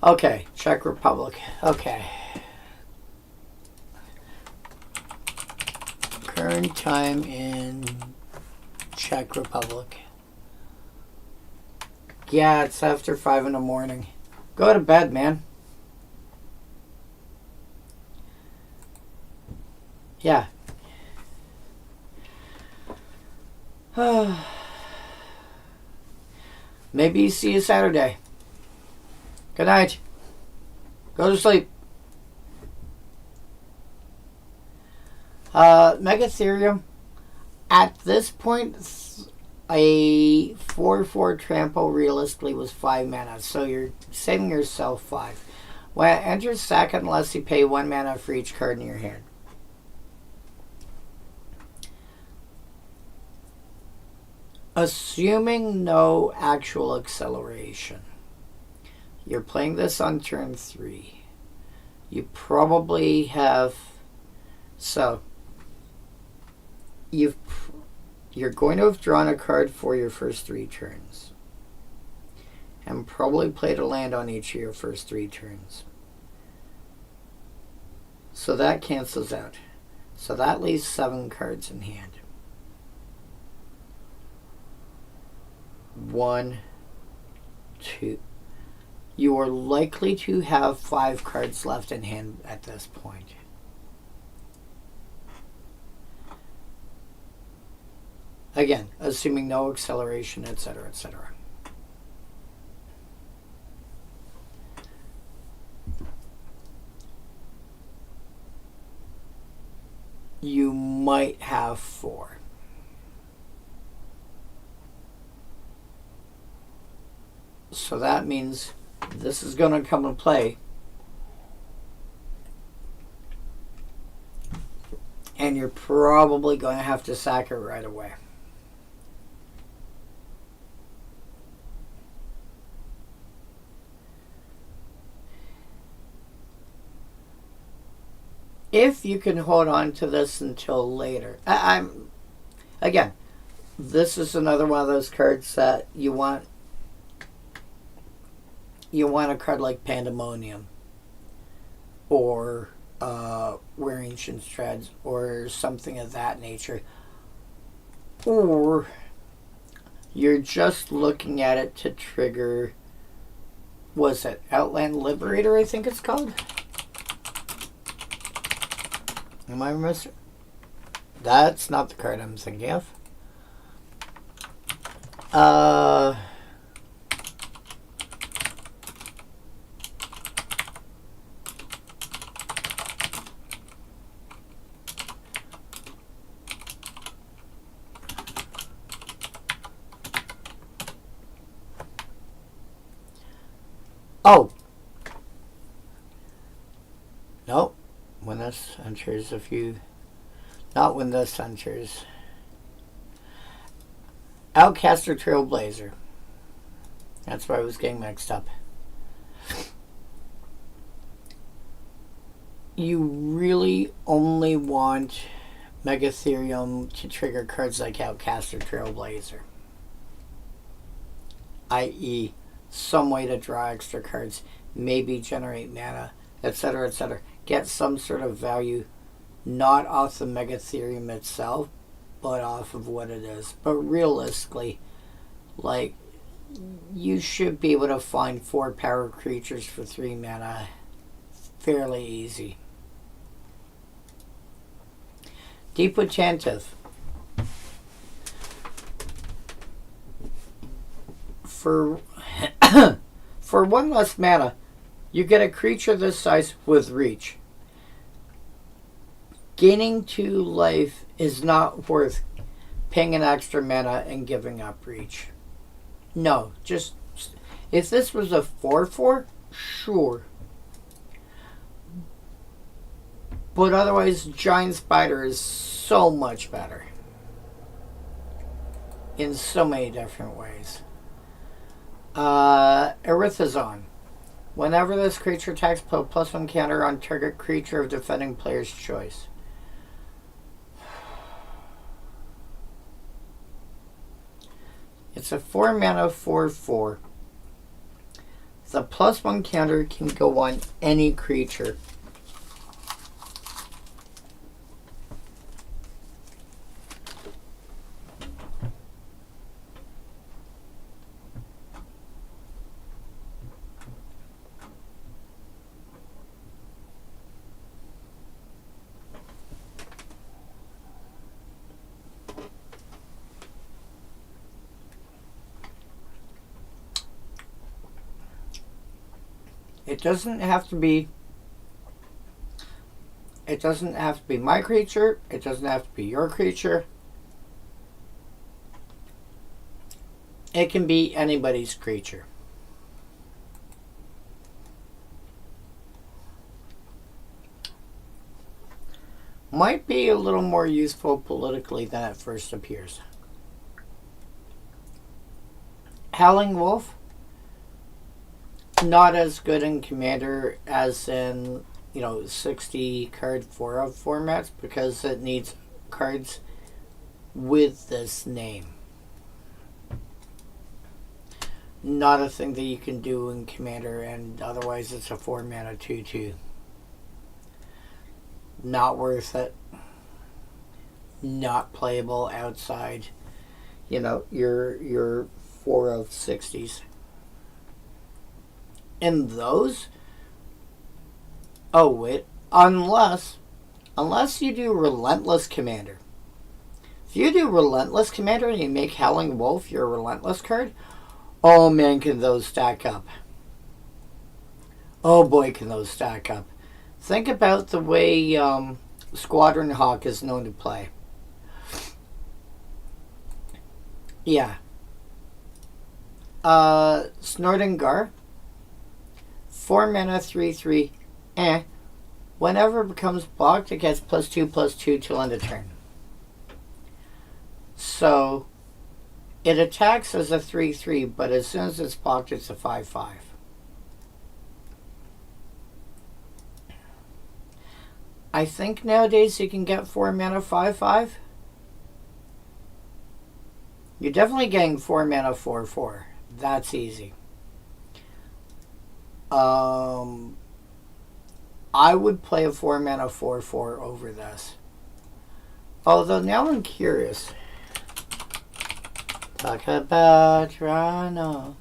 Okay, Czech Republic. Okay. Current time in Czech Republic. Yeah, it's after 5 in the morning. Go to bed, man. Yeah. Maybe see you Saturday. Good night. Go to sleep. Megatherium, at this point, a 4/4 trample realistically was 5 mana, so you're saving yourself 5. When it enters second, unless you pay 1 mana for each card in your hand. Assuming no actual acceleration, you're playing this on turn 3. You probably have, so you're going to have drawn a card for your first 3 turns, and probably played a land on each of your first 3 turns. So that cancels out. So that leaves 7 cards in hand. 1, 2. You are likely to have 5 cards left in hand at this point. Again, assuming no acceleration, etc., etc. You might have 4. So that means this is going to come into play. And you're probably going to have to sack it right away. If you can hold on to this until later. Again, this is another one of those cards that you want a card like Pandemonium or Where Ancients Treads or something of that nature. Or you're just looking at it to trigger, was it Outland Liberator, I think it's called? Am I missing? That's not the card I'm thinking of. Oh. Nope. When this enters, not when this enters. Outcaster Trailblazer. That's where I was getting mixed up. You really only want Megatherium to trigger cards like Outcaster Trailblazer. I.e., some way to draw extra cards, maybe generate mana, etc., etc. Get some sort of value, not off the Megatherium itself, but off of what it is. But realistically, like, you should be able to find 4 power creatures for 3 mana fairly easy. Depotentive. For 1 less mana, you get a creature this size with reach. Gaining 2 life is not worth paying an extra mana and giving up reach. No, just if this was a 4/4, sure. But otherwise, Giant Spider is so much better in so many different ways. Erithazon. Whenever this creature attacks, put a +1 counter on target creature of defending player's choice. It's a 4 mana 4/4. The +1 counter can go on any creature. It doesn't have to be It doesn't have to be my creature. It doesn't have to be your creature. It can be anybody's creature. Might be a little more useful politically than it first appears. Howling Wolf, not as good in Commander as in, 60 card 4-of formats, because it needs cards with this name. Not a thing that you can do in Commander, and otherwise it's a 4-mana 2/2. Not worth it. Not playable outside, your 4-of 60s. And those, oh wait, unless you do Relentless Commander. If you do Relentless Commander and you make Howling Wolf your Relentless card, oh man, can those stack up. Oh boy, can those stack up. Think about the way Squadron Hawk is known to play. Yeah. Snorting Gar, 4 mana 3/3. Whenever it becomes blocked, it gets +2/+2 till end of turn. So it attacks as a 3/3, but as soon as it's blocked, it's a 5/5. I think nowadays you can get 4 mana 5/5. You're definitely getting 4 mana 4/4. That's easy. I would play a 4 mana 4/4 over this. Although now I'm curious. Talk about Rhino.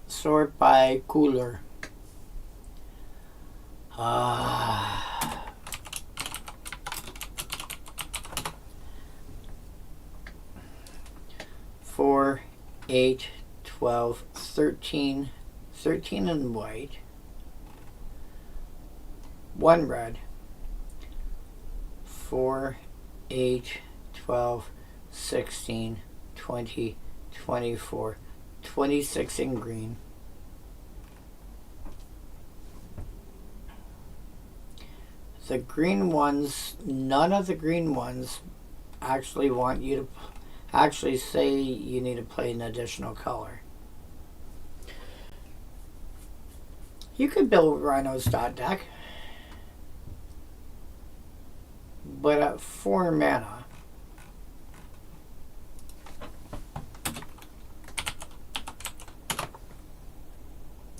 Sort by cooler. 4, 8, 12, 13. 13 in white. 1 red. 4, 8, 12, 16, 20, 24, 26 in green. The green ones, none of the green ones actually want you to actually say you need to play an additional color. You could build Rhino's dot deck, but at 4 mana,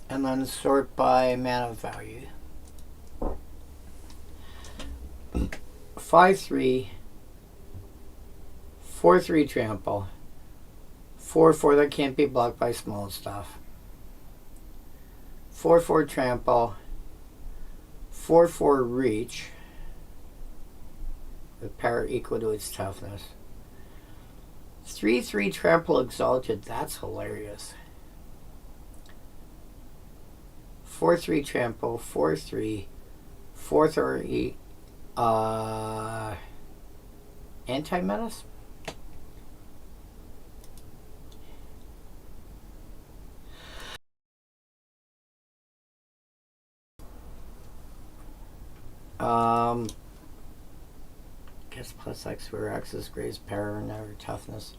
and then sort by mana value. 5/3, 4/3 trample, 4/4 that can't be blocked by small stuff. 4/4 trample, 4/4 reach, with power equal to its toughness. 3/3 trample exalted, that's hilarious. 4/3 trample, 4/3, 4/3 anti-menace? Guess +X where X is Gray's power and our toughness.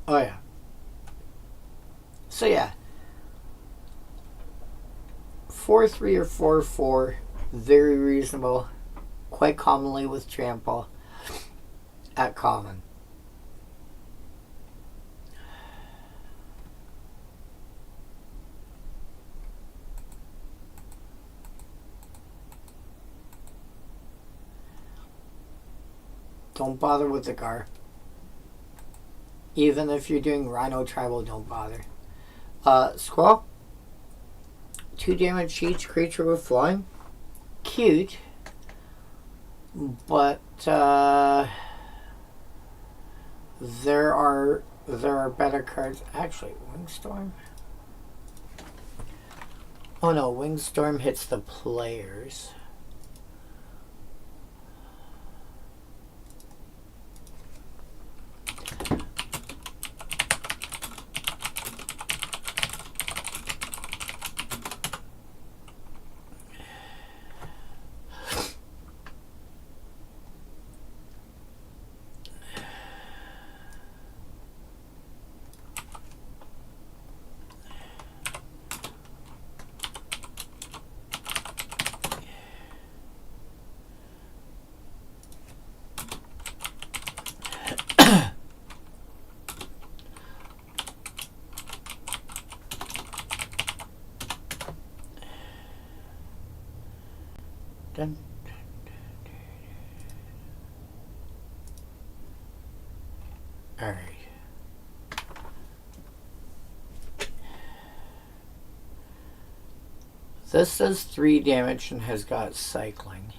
Oh yeah. So yeah. 4/3 or 4/4, very reasonable. Quite commonly with trample at common. Don't bother with the Gar. Even if you're doing Rhino Tribal, don't bother. Squall. 2 damage each creature with flying. Cute. but there are better cards. Actually, Wingstorm. Oh no, Wingstorm hits the players. Dun. All right. This does 3 damage and has got cycling.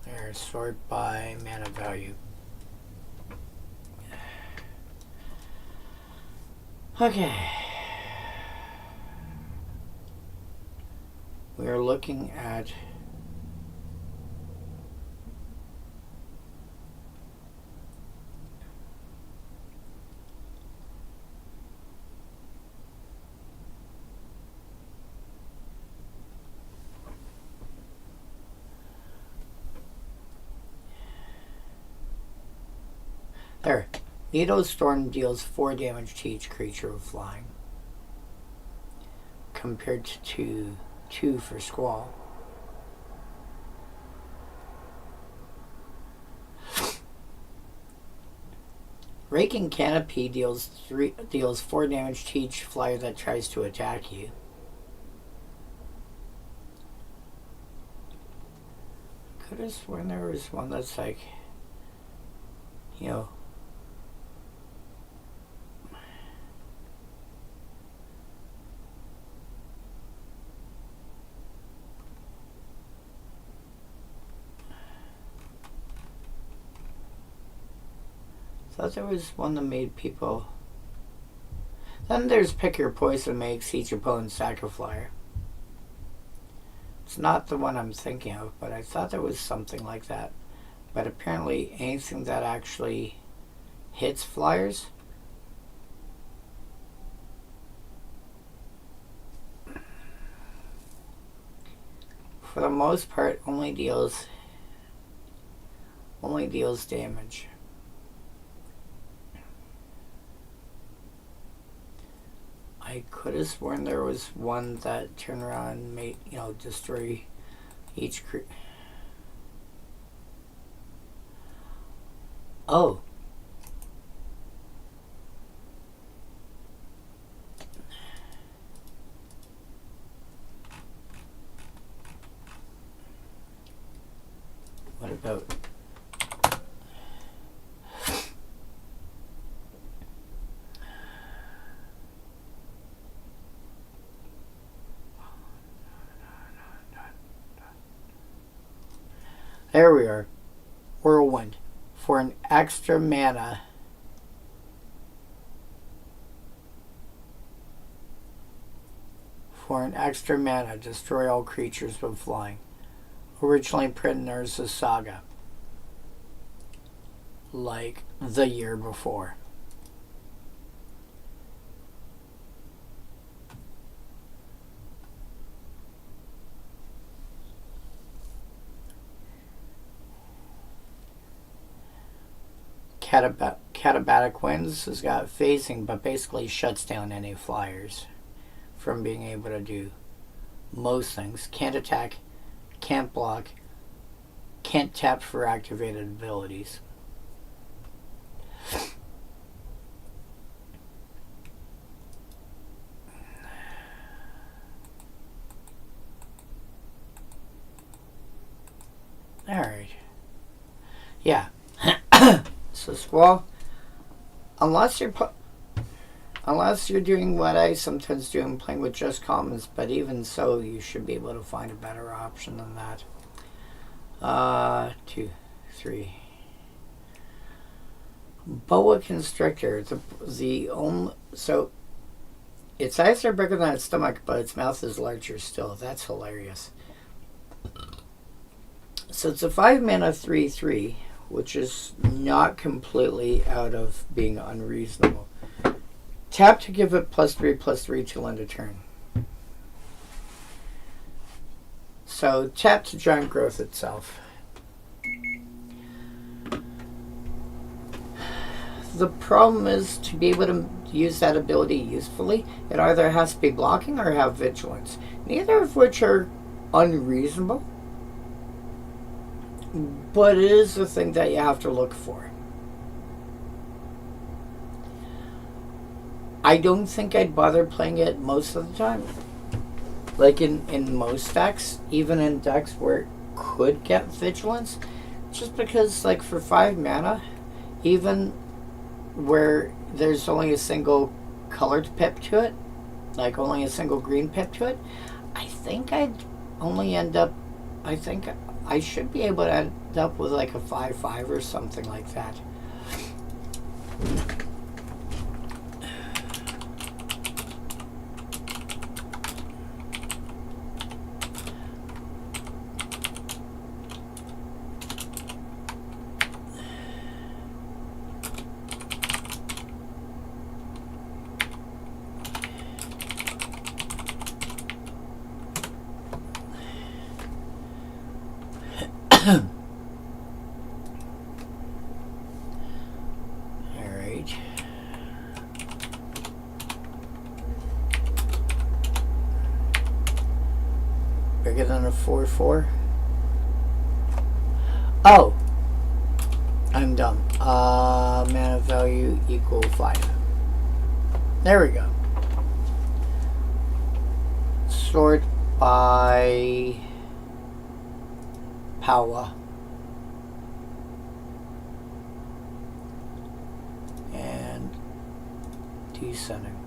There, sort by mana value. Okay. We are looking at there. Needle Storm deals 4 damage to each creature with flying, compared to 2 for Squall. Raking Canopy deals 4 damage to each flyer that tries to attack you. Could have sworn there was one that's like, you know, thought there was one that made people. Then there's Pick Your Poison, makes each opponent sack a flyer. It's not the one I'm thinking of, but I thought there was something like that. But apparently anything that actually hits flyers for the most part only deals damage. I could have sworn there was one that turned around and made, destroy each creature. Oh. What about... There we are. Whirlwind. For an extra mana. Destroy all creatures with flying. Originally printed as a saga. Like the year before. Catabatic Winds has got phasing, but basically shuts down any flyers from being able to do most things. Can't attack, can't block, can't tap for activated abilities. Alright. Yeah. So Squall, unless you're doing what I sometimes do and playing with just commons, but even so, you should be able to find a better option than that. 2, 3. Boa Constrictor. The only, so its eyes are bigger than its stomach, but its mouth is larger still. That's hilarious. So it's a 5 mana 3/3, which is not completely out of being unreasonable. Tap to give it +3/+3 till end of turn. So tap to giant growth itself. The problem is, to be able to use that ability usefully, it either has to be blocking or have vigilance. Neither of which are unreasonable, but it is the thing that you have to look for. I don't think I'd bother playing it most of the time. Like in most decks, even in decks where it could get vigilance, just because, like, for 5 mana, even where there's only a single colored pip to it, like only a single green pip to it, I think I'd only end up, I think I should be able to end up with like a 5/5 or something like that. Alright. Bigger than a 4/4? Oh! I'm dumb. Mana value equal 5. There we go. Sort by power. And descending.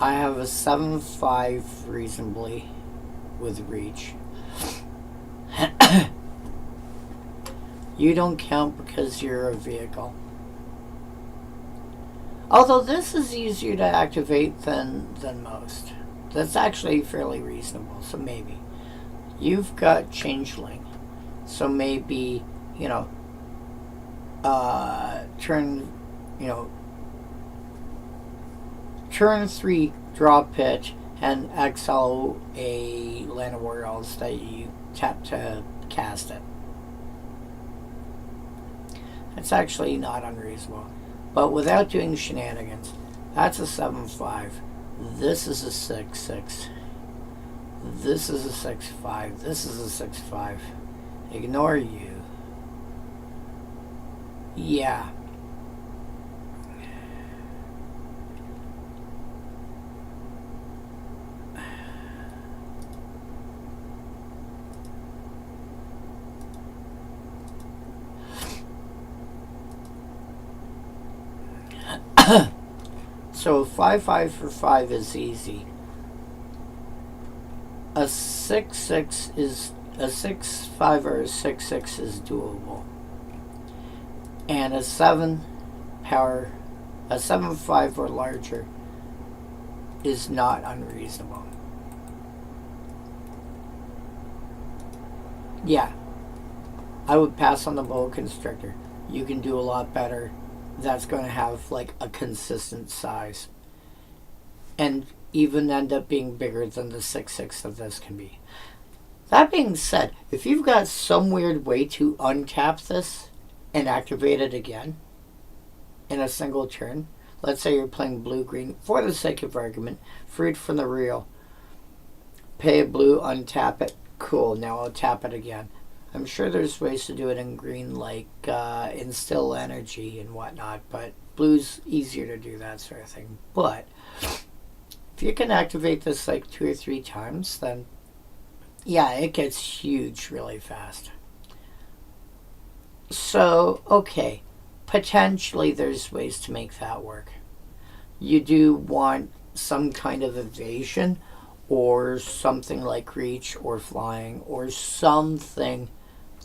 I have a 7/5 reasonably with reach. You don't count because you're a vehicle. Although this is easier to activate than most. That's actually fairly reasonable, so maybe. You've got Changeling, so maybe, turn 3, draw pitch, and exile a Land of Warriors that you tap to cast it. It's actually not unreasonable. But without doing shenanigans, that's a 7/5. This is a 6/6. This is a 6/5. This is a 6/5. Ignore you. Yeah. So 5/5 for 5 is easy. A 6/6 is a 6/5 or a 6/6 is doable. And a 7/5 or larger is not unreasonable. Yeah. I would pass on the Boa Constrictor. You can do a lot better. That's going to have like a consistent size and even end up being bigger than the 6/6 that this can be. That being said, if you've got some weird way to untap this and activate it again in a single turn, let's say you're playing blue-green, for the sake of argument, freed from the real, pay a blue, untap it, cool, now I'll tap it again. I'm sure there's ways to do it in green, like instill energy and whatnot, but blue's easier to do that sort of thing. But if if you can activate this like 2 or 3 times, then yeah, it gets huge really fast. So, okay, potentially there's ways to make that work. You do want some kind of evasion or something like reach or flying or something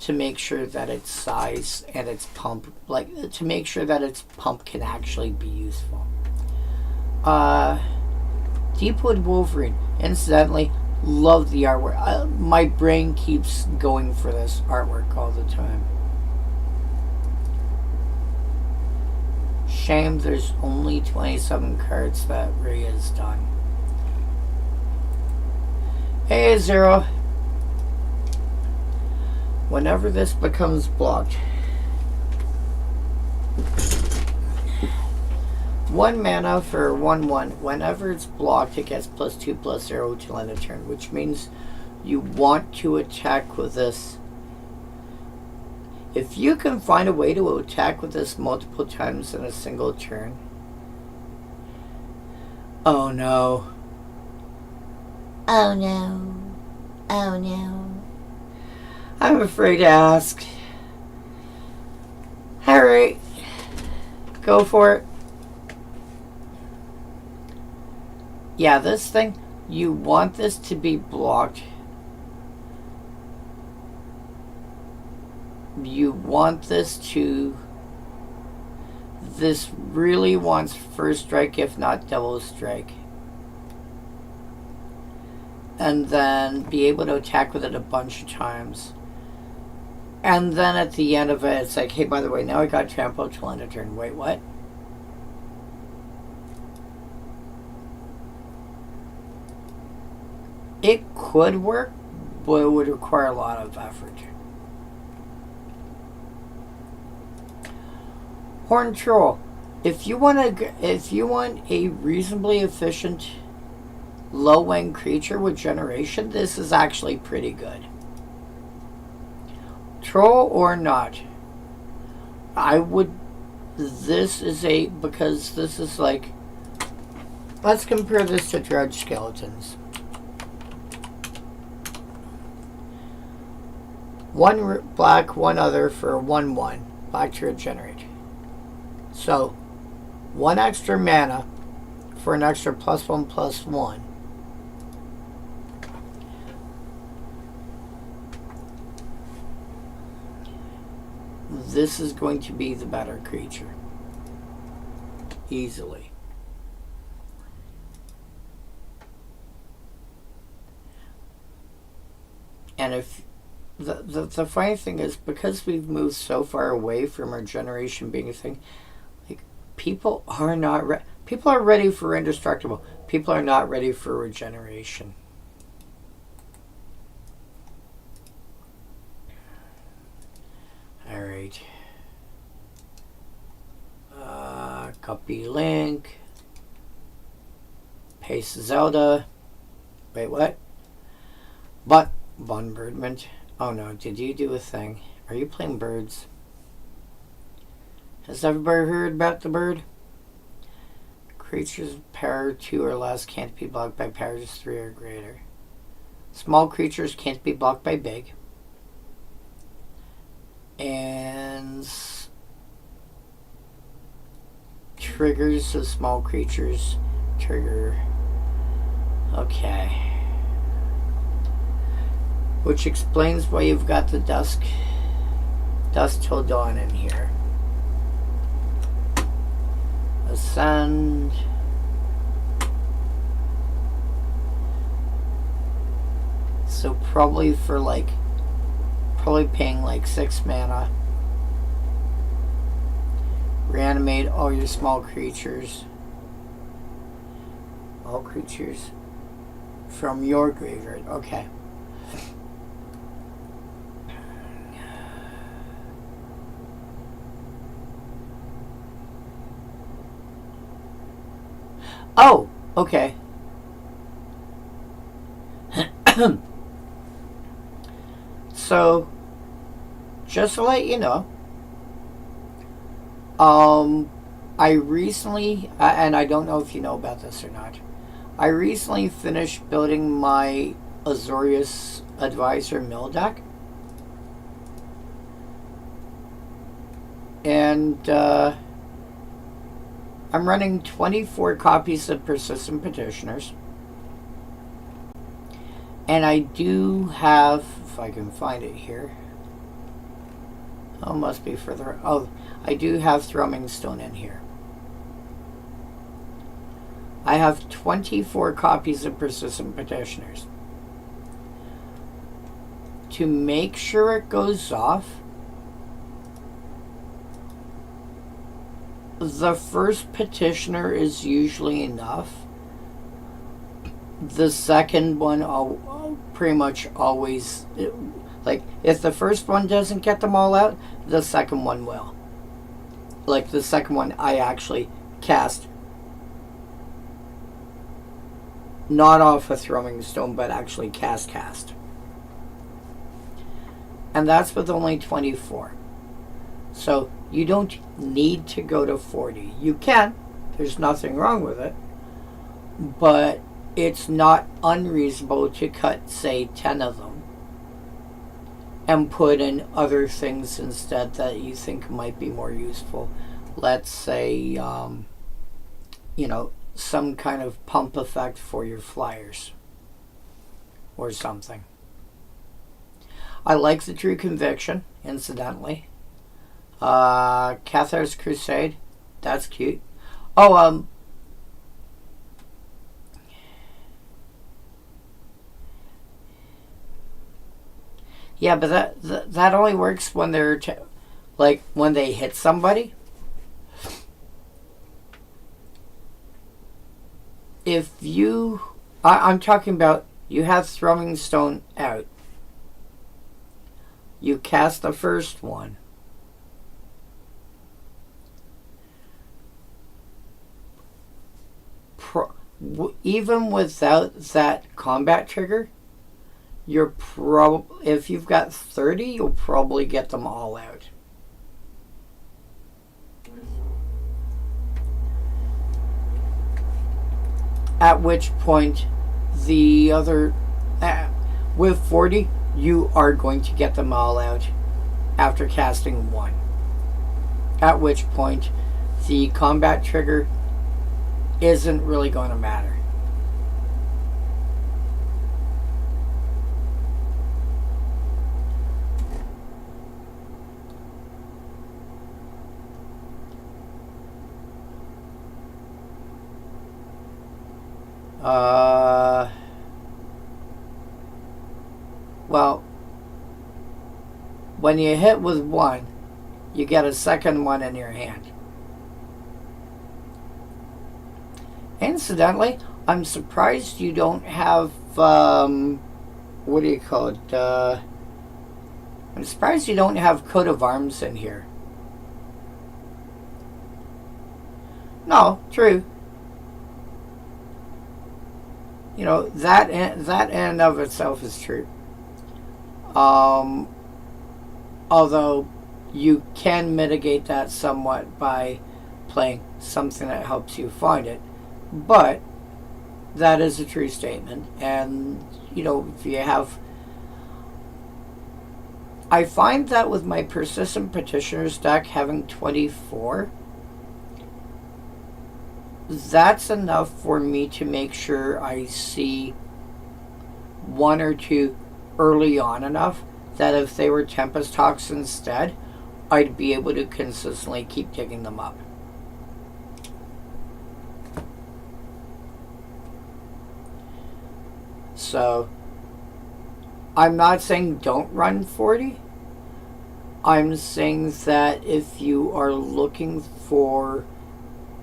to make sure that its size and its pump, like to make sure that its pump can actually be useful. Deepwood Wolverine, incidentally, love the artwork. My brain keeps going for this artwork all the time. Shame there's only 27 cards that Ray has done. Hey, Zero. Whenever this becomes blocked, 1 mana for 1/1. Whenever it's blocked, it gets +2/+0 till end of turn, which means you want to attack with this. If you can find a way to attack with this multiple times in a single turn. Oh no. Oh no. Oh no. I'm afraid to ask. Alright. Go for it. Yeah, this thing, you want this to be blocked. You want this to... This really wants first strike, if not double strike. And then be able to attack with it a bunch of times. And then at the end of it, it's like, hey, by the way, now I got trampled till end of turn. Wait, what? It could work, but it would require a lot of effort. Horn Troll. If you want a reasonably efficient low-end creature with generation, this is actually pretty good. Troll or not, I would... This is a... Because this is like... Let's compare this to Dredge Skeletons. 1 black, 1 other for 1/1. Black to regenerate. So, 1 extra mana for an extra +1/+1. This is going to be the better creature. Easily. And if... The funny thing is, because we've moved so far away from our generation being a thing, like, people are not people are ready for indestructible. People are not ready for regeneration. Alright. Copy link. Paste Zelda. Wait, what? But bombardment. Oh no, did you do a thing? Are you playing birds? Has everybody heard about the bird? Creatures with power 2 or less can't be blocked by powers 3 or greater. Small creatures can't be blocked by big. And triggers of small creatures trigger. Okay. Which explains why you've got the dusk till dawn in here. Ascend. So probably for like, paying like 6 mana. Reanimate all your small creatures. All creatures from your graveyard. Okay. Oh, okay. So, just to let you know, I recently, and I don't know if you know about this or not, I recently finished building my Azorius Advisor mill deck. And I'm running 24 copies of Persistent Petitioners. And I do have, if I can find it here. Oh, must be further. Oh, I do have Thrumming Stone in here. I have 24 copies of Persistent Petitioners. To make sure it goes off, the first petitioner is usually enough. The second one, I'll pretty much always, like, if the first one doesn't get them all out, the second one will. Like, the second one I actually cast. Not off a Thrumming Stone, but actually cast. And that's with only 24. So, you don't need to go to 40. You can. There's nothing wrong with it. But it's not unreasonable to cut, say, 10 of them and put in other things instead that you think might be more useful. Let's say, you know, some kind of pump effect for your flyers or something. I like the True Conviction, incidentally. Cathar's Crusade, that's cute. Oh, yeah, but that only works when they're like when they hit somebody. If you, I'm talking about, you have Thrumming Stone out. You cast the first one. Even without that combat trigger, you're if you've got 30, you'll probably get them all out. At which point, the other, with 40, you are going to get them all out after casting one. At which point, the combat trigger isn't really going to matter. Well, when you hit with one, you get a second one in your hand. Incidentally, I'm surprised you don't have, what do you call it? I'm surprised you don't have Coat of Arms in here. No, true. You know, that in of itself is true. Although you can mitigate that somewhat by playing something that helps you find it. But that is a true statement. And, you know, if you have... I find that with my Persistent Petitioners deck having 24, that's enough for me to make sure I see one or two early on enough that if they were Tempest Hawks instead, I'd be able to consistently keep digging them up. So, I'm not saying don't run 40. I'm saying that if you are looking for,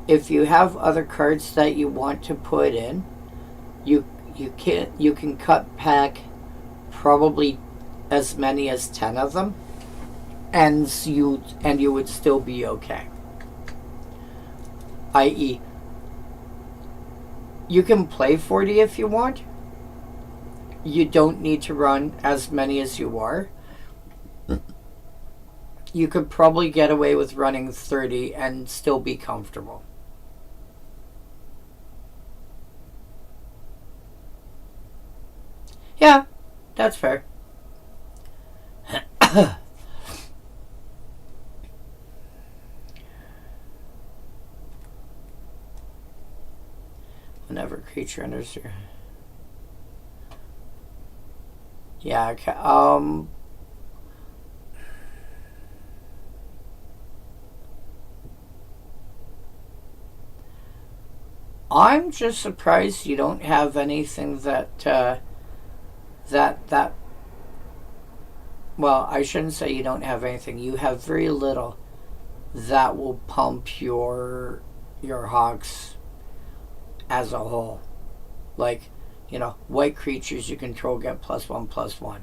if you have other cards that you want to put in, you can cut back probably as many as 10 of them, and you would still be okay. I.e., you can play 40 if you want. You don't need to run as many as you are. You could probably get away with running 30 and still be comfortable. Yeah, that's fair. Whenever creature enters your... Yeah, okay. I'm just surprised you don't have anything that well, I shouldn't say you don't have anything. You have very little that will pump your Hawks as a whole. Like, you know, white creatures you control get +1/+1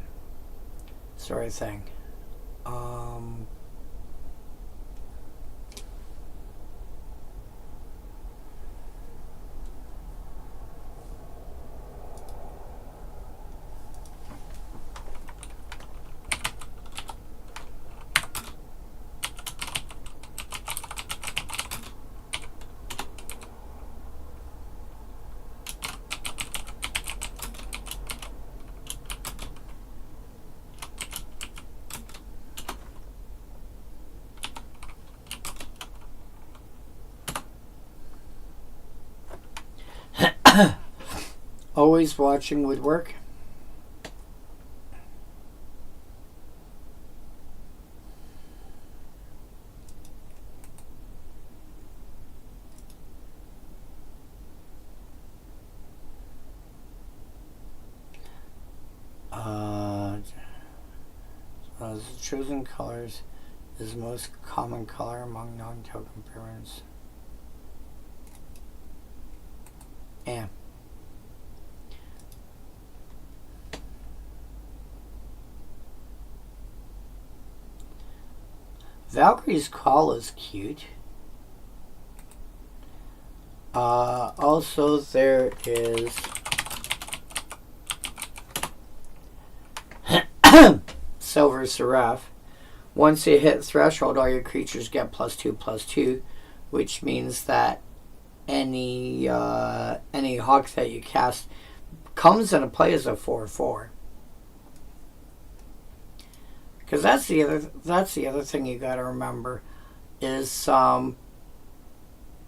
sort of thing. Always watching would work. The chosen colors is the most common color among non-token permanents. And Valkyrie's Call is cute. Also, there is Silver Seraph. Once you hit threshold, all your creatures get +2/+2, which means that any hawk that you cast comes into play as a 4/4. Because that's the other thing you got to remember is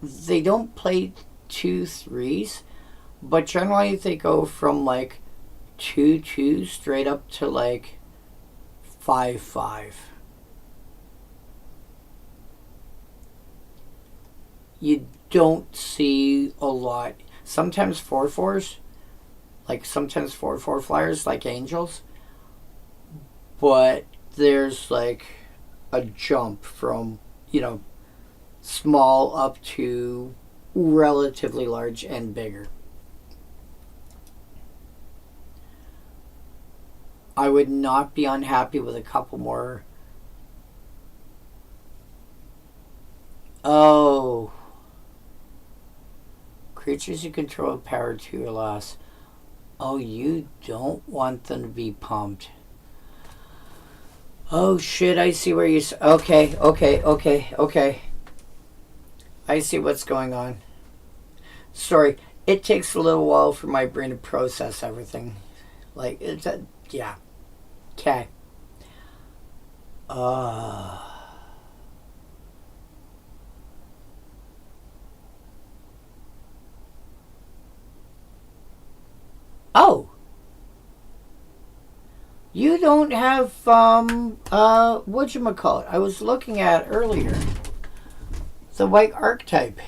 they don't play 2/3s, but generally they go from like 2/2 straight up to like 5/5. You don't see a lot. Sometimes 4/4s, like sometimes 4/4 flyers, like angels, but there's like a jump from, you know, small up to relatively large and bigger. I would not be unhappy with a couple more. Oh. Creatures you control power 2 or less. Oh, you don't want them to be pumped. Oh shit, I see where you... Okay. I see what's going on. Sorry, it takes a little while for my brain to process everything. Like, it's a... Yeah. Okay. Oh. You don't have, whatchamacallit, I was looking at earlier. The white archetype.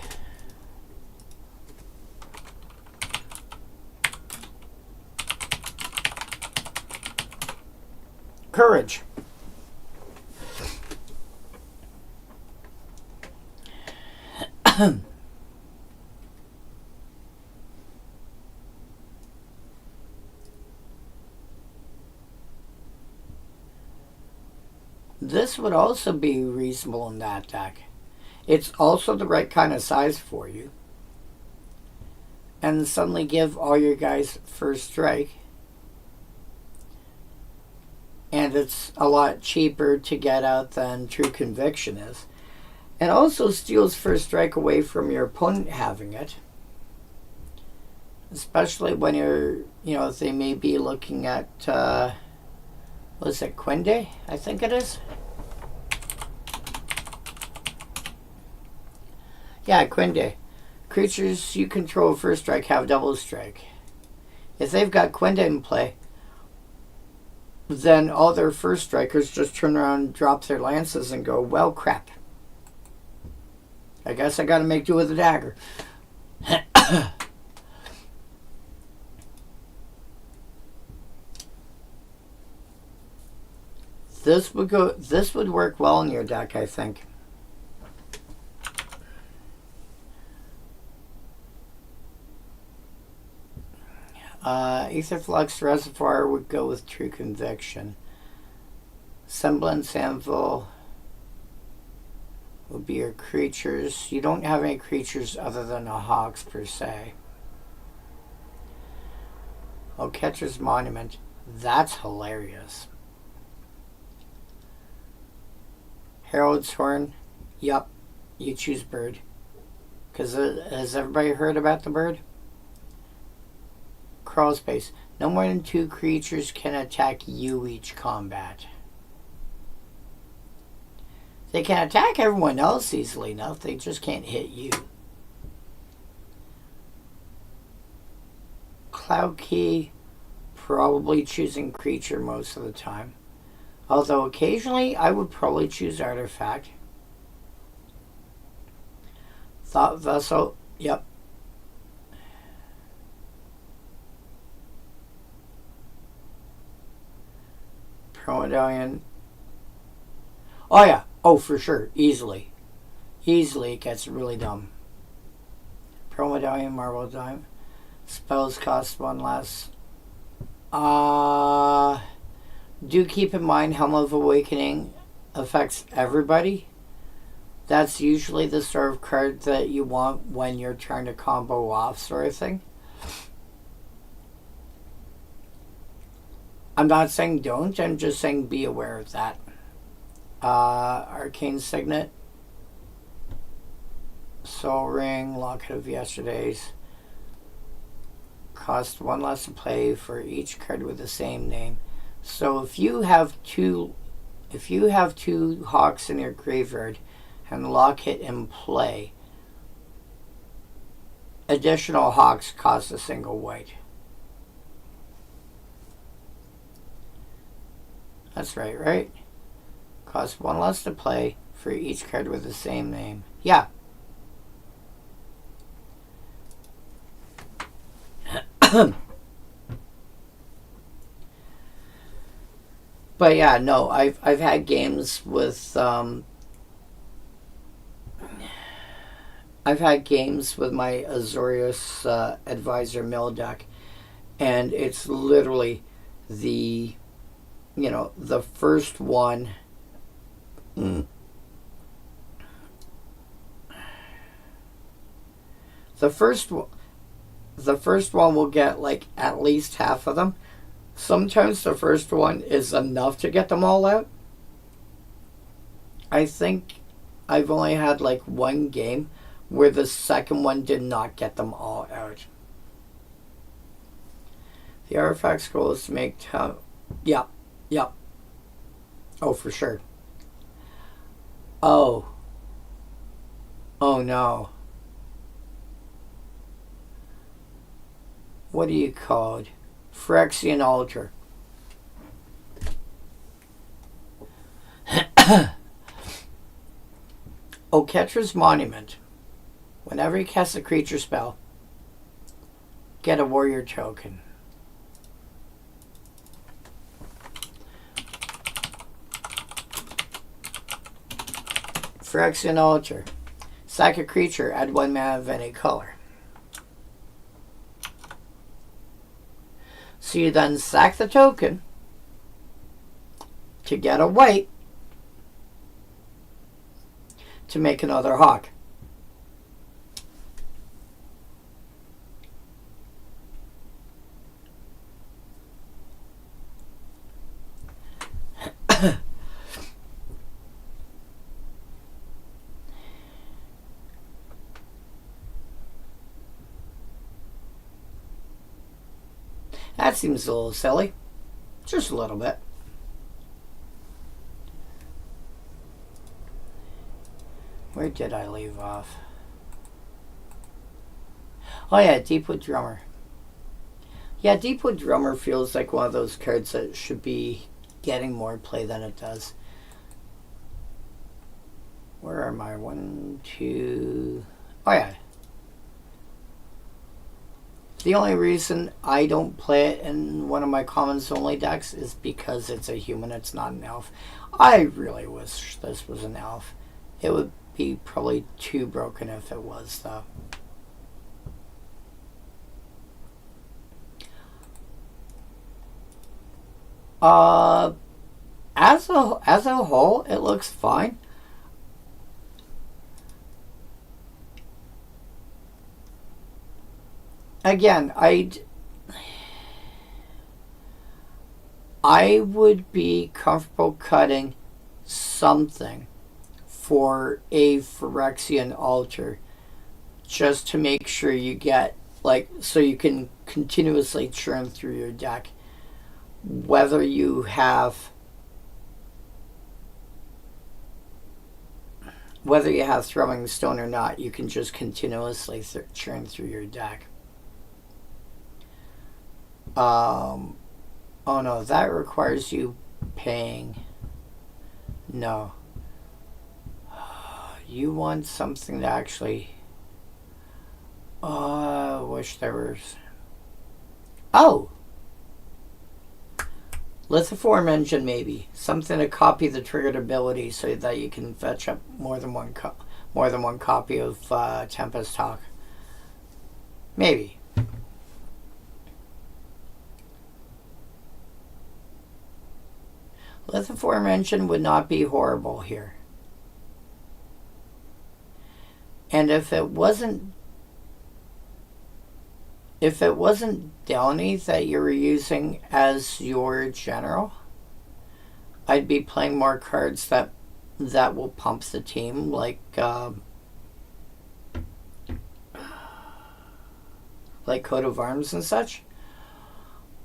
Courage. This would also be reasonable in that deck. It's also the right kind of size for you. And suddenly give all your guys first strike. And it's a lot cheaper to get out than True Conviction is. And also steals first strike away from your opponent having it. Especially when they may be looking at, what is it, Quinde? I think it is. Yeah, Quinde. Creatures you control first strike have double strike. If they've got Quinde in play, then all their first strikers just turn around, drop their lances, and go, well, crap. I guess I gotta make do with a dagger. This would work well in your deck, I think. Aetherflux Reservoir would go with True Conviction. Semblance Anvil would be your creatures. You don't have any creatures other than the Hawks per se. Oh, Catcher's Monument. That's hilarious. Herald's Horn. Yup. You choose bird. Because has everybody heard about the bird? Crawl space. No more than 2 creatures can attack you each combat. They can attack everyone else easily enough. They just can't hit you. Cloud Key. Probably choosing creature most of the time. Although occasionally I would probably choose artifact. Thought Vessel. Yep. Medallion. Oh yeah. Oh, for sure. Easily it gets really dumb. Pearl Medallion, Marble Dime. Spells cost 1 less. Do keep in mind Helm of Awakening affects everybody. That's usually the sort of card that you want when you're trying to combo off, sort of thing. I'm not saying don't, I'm just saying be aware of that. Arcane Signet. Soul Ring, Locket of Yesterdays. Cost 1 less to play for each card with the same name. So if you have two Hawks in your graveyard and Locket in play, additional Hawks cost a single white. That's right? Cost 1 less to play for each card with the same name. Yeah. But yeah, no, I've had games with my Azorius Advisor mill deck, and it's literally the first one. The first one will get like at least half of them. Sometimes the first one is enough to get them all out. I think I've only had like one game where the second one did not get them all out. The artifact's goal is to make Yep. Oh, for sure. Oh no. What do you call it? Phyrexian Altar. Oketra's Monument. Whenever you cast a creature spell, get a warrior token. Phyrexian Altar. Sack a creature, add 1 mana of any color. So you then sack the token to get a white to make another Hawk. That seems a little silly. Just a little bit. Where did I leave off? Oh yeah, Deepwood Drummer. Yeah, Deepwood Drummer feels like one of those cards that should be getting more play than it does. Where am I? 1, 2... Oh yeah. The only reason I don't play it in one of my commons only decks is because it's a human, it's not an elf. I really wish this was an elf. It would be probably too broken if it was, though. As a whole, it looks fine. Again, I would be comfortable cutting something for a Phyrexian altar just to make sure you get, like, so you can continuously churn through your deck. Whether you have Throwing Stone or not, you can just continuously churn through your deck. Oh no, that requires you paying. No. You want something to actually... I wish there was... Oh! Lithiform Engine, maybe. Something to copy the triggered ability so that you can fetch up more than one copy of Tempest Talk. Maybe. Lithiform Engine would not be horrible here. And if it wasn't Downey that you were using as your general, I'd be playing more cards that will pump the team, like Coat of Arms and such.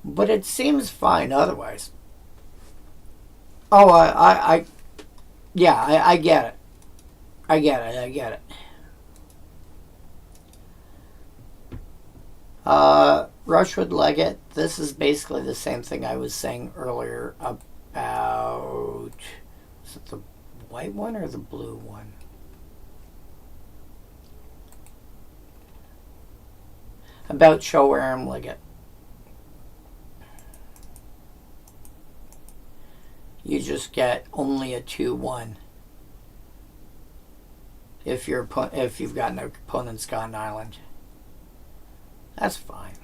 But it seems fine otherwise. Oh, I get it. I get it. Rushwood Legate, this is basically the same thing I was saying earlier about... Is it the white one or the blue one? About Showaram Legate. You just get only a 2/1 if you've got an opponent's got an island. That's fine.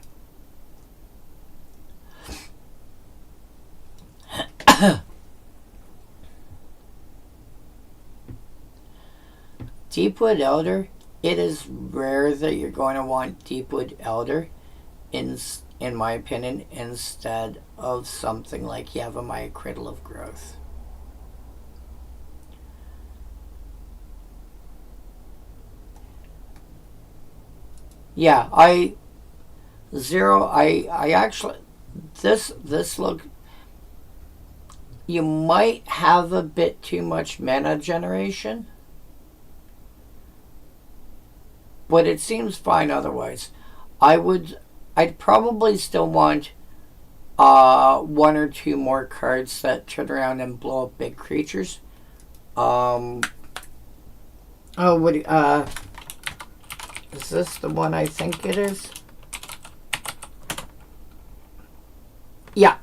Deepwood Elder, it is rare that you're going to want Deepwood Elder in my opinion, instead of something like Yavimaya Cradle of Growth. Yeah, I actually, this look, you might have a bit too much mana generation, but it seems fine otherwise. I'd probably still want 1 or 2 more cards that turn around and blow up big creatures. Is this the one I think it is? Yeah.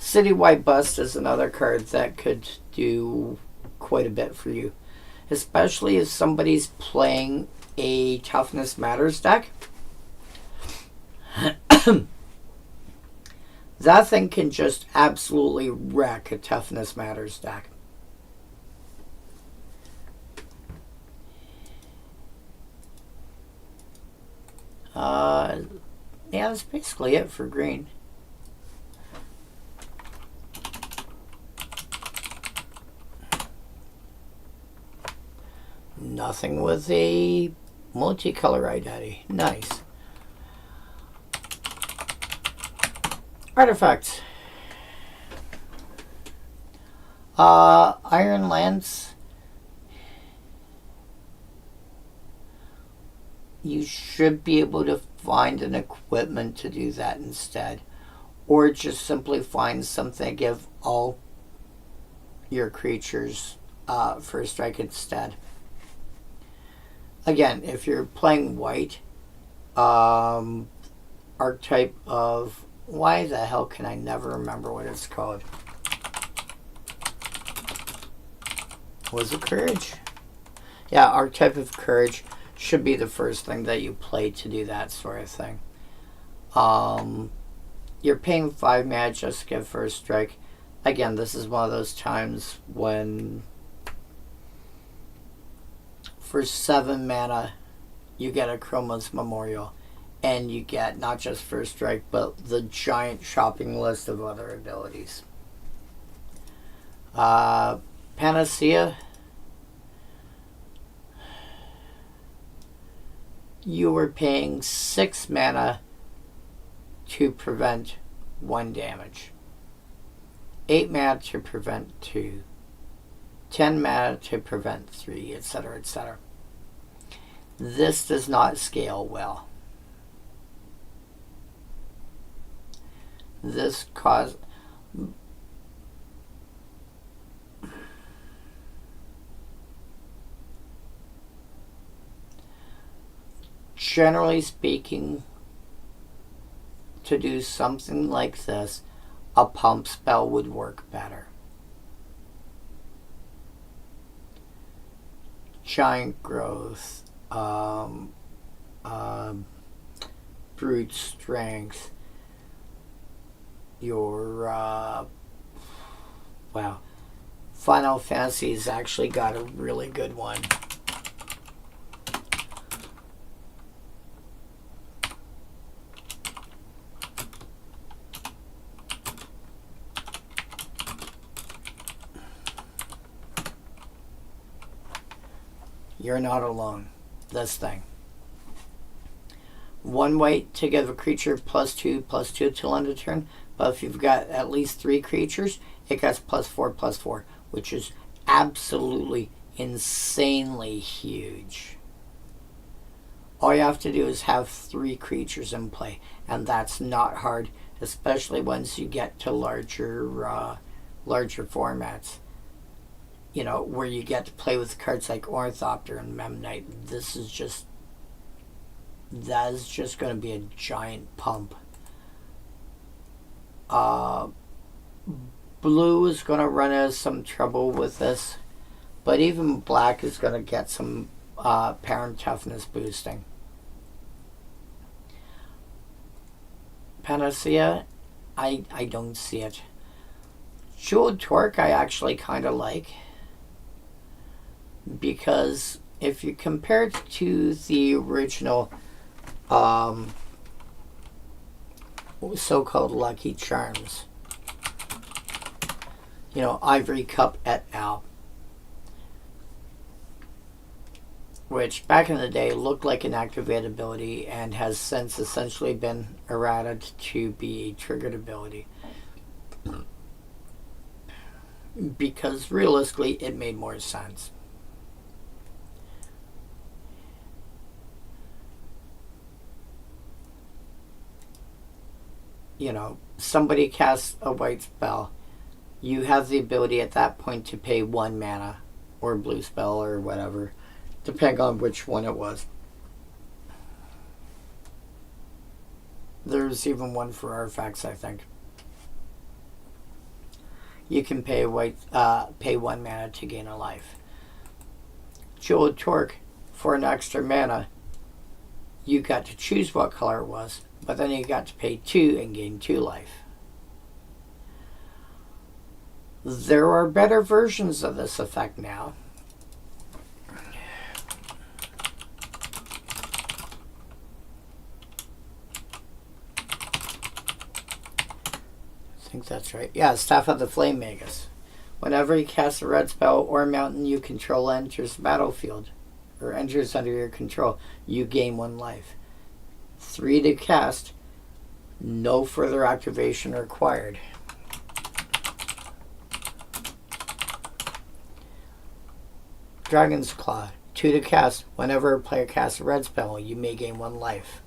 Citywide Bust is another card that could do quite a bit for you, especially if somebody's playing a Toughness Matters deck. That thing can just absolutely wreck a Toughness Matters deck. Yeah, that's basically it for green. Nothing with a multicolor identity. Nice. Artifacts. Iron Lance. You should be able to find an equipment to do that instead. Or just simply find something to give all your creatures first strike instead. Again, if you're playing white, archetype of... Why the hell can I never remember what it's called? Was it Courage? Yeah, archetype of Courage should be the first thing that you play to do that sort of thing. You're paying 5 mana just to get first strike. Again, this is one of those times when for 7 mana you get a Chroma's Memorial, and you get not just first strike but the giant shopping list of other abilities. Panacea. You were paying 6 mana to prevent 1 damage. 8 mana to prevent 2. 10 mana to prevent 3, etc., etc. This does not scale well. This causes... Generally speaking, to do something like this, a pump spell would work better. Giant Growth, Brute Strength, your, wow, Final Fantasy's actually got a really good one. You're not alone. This thing. 1 white to give a creature +2/+2 till end of turn. But if you've got at least 3 creatures, it gets +4/+4, which is absolutely insanely huge. All you have to do is have 3 creatures in play, and that's not hard, especially once you get to larger formats. You know, where you get to play with cards like Ornithopter and Memnite. That is just going to be a giant pump. Blue is going to run into some trouble with this, but even black is going to get some parent toughness boosting. Panacea, I don't see it. Jeweled Torque I actually kind of like, because if you compare it to the original so-called Lucky Charms, you know, Ivory Cup et al., which back in the day looked like an activated ability and has since essentially been errated to be a triggered ability, because realistically it made more sense. You know, somebody casts a white spell, you have the ability at that point to pay 1 mana, or blue spell, or whatever, depending on which one it was. There's even one for artifacts, I think. You can pay 1 mana to gain a life. Jeweled Torque, for an extra mana, you got to choose what color it was, but then you got to pay 2 and gain 2 life. There are better versions of this effect now. I think that's right. Yeah, Staff of the Flame Magus. Whenever you cast a red spell or mountain you control enters the battlefield, or enters under your control, you gain 1 life. 3 to cast, No further activation required. Dragon's Claw. 2 to cast. Whenever a player casts a red spell, you may gain 1 life.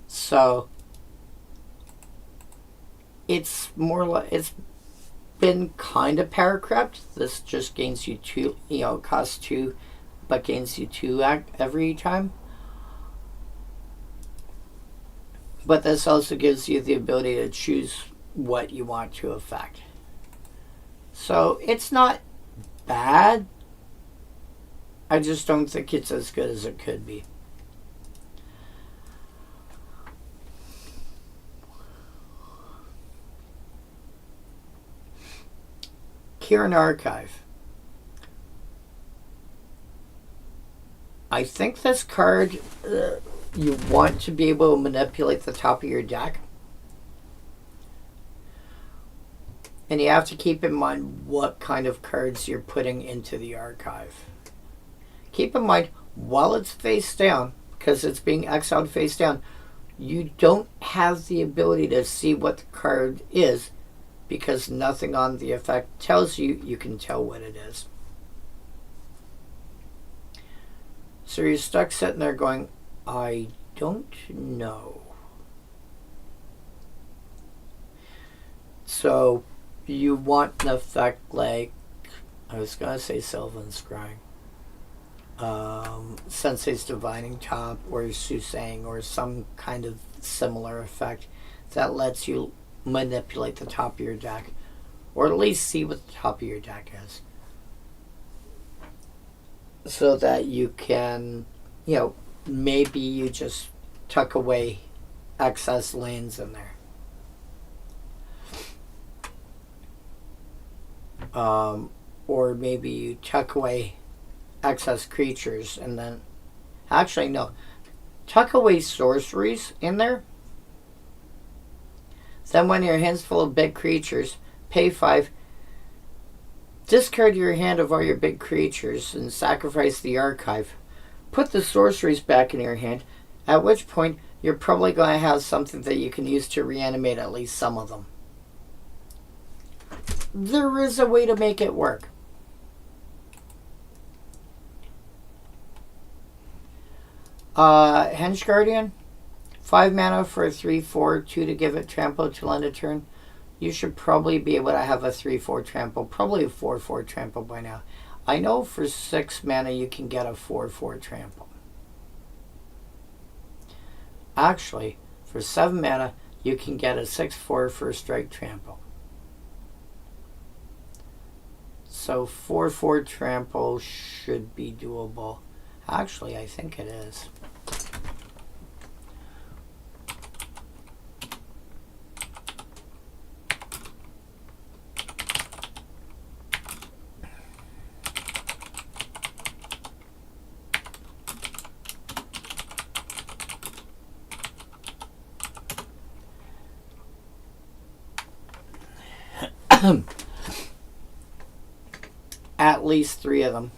So it's more like, it's been kind of power crept. This just gains you 2, costs 2, but gains you 2 every time. But this also gives you the ability to choose what you want to affect. So it's not bad. I just don't think it's as good as it could be. Kieran Archive. I think this card, you want to be able to manipulate the top of your deck. And you have to keep in mind what kind of cards you're putting into the archive. Keep in mind, while it's face down, because it's being exiled face down, you don't have the ability to see what the card is, because nothing on the effect tells you. You can tell what it is. So you're stuck sitting there going, I don't know. So you want an effect like, I was going to say Sylvan's Scrying, Sensei's Divining Top, or Susang, or some kind of similar effect that lets you manipulate the top of your deck, or at least see what the top of your deck is, so that you can, maybe you just tuck away excess lands in there. Or maybe you tuck away excess creatures and then, actually no, tuck away sorceries in there. Then when your hand's full of big creatures, pay 5, discard your hand of all your big creatures and sacrifice the archive. Put the sorceries back in your hand, at which point you're probably going to have something that you can use to reanimate at least some of them. There is a way to make it work. Henge Guardian, 5 mana for a 3/4, 2 to give it trample till end of turn. You should probably be able to have a 3/4 trample, probably a 4/4 trample by now. I know for 6 mana you can get a 4/4 trample. Actually, for 7 mana you can get a 6/4 first strike trample. So 4/4 trample should be doable. Actually, I think it is. At least 3 of them.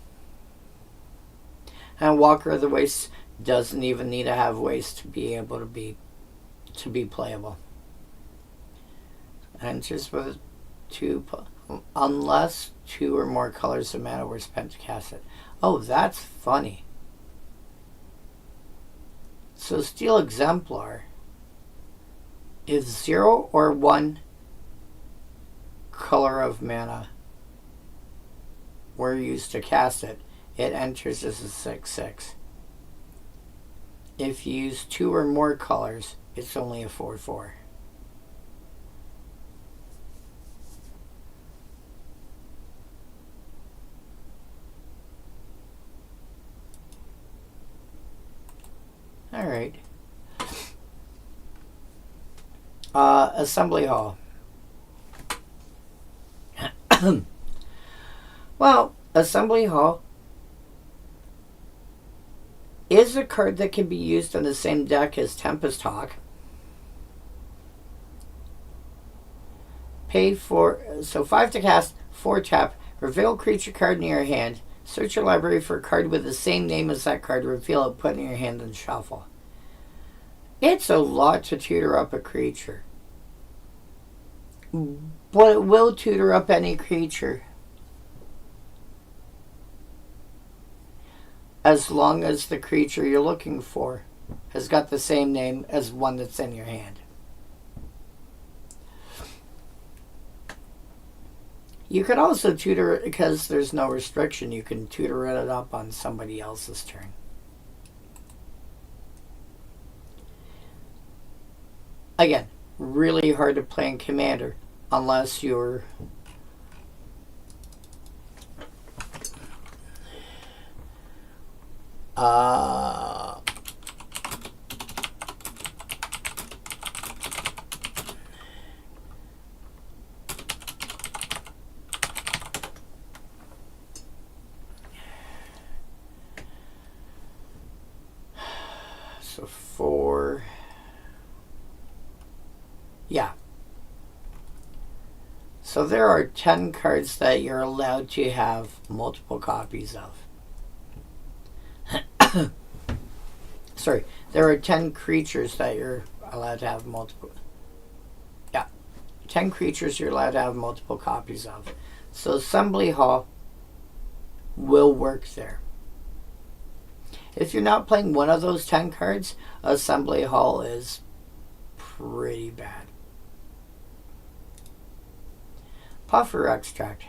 And Walker of the Wastes doesn't even need to have waste to be able to be playable. And just with 2, unless 2 or more colors of mana were spent to cast it. Oh, that's funny. So Steel Exemplar, if 0 or 1 color of mana were used to cast it, it enters as a 6/6. If you use 2 or more colors, it's only a 4/4. Alright. Assembly Hall. Well, Assembly Hall is a card that can be used in the same deck as Tempest Hawk. Pay for, so 5 to cast, 4 tap, reveal creature card in your hand, search your library for a card with the same name as that card, reveal it, put it in your hand, and shuffle. It's a lot to tutor up a creature. But it will tutor up any creature. As long as the creature you're looking for has got the same name as one that's in your hand. You could also tutor it because there's no restriction. You can tutor it up on somebody else's turn. Again, really hard to play in Commander unless you're so 4. Yeah. So there are 10 cards that you're allowed to have multiple copies of. Sorry, there are 10 creatures that you're allowed to have multiple. Yeah, 10 creatures you're allowed to have multiple copies of. So Assembly Hall will work there. If you're not playing one of those 10 cards, Assembly Hall is pretty bad. Puffer Extract.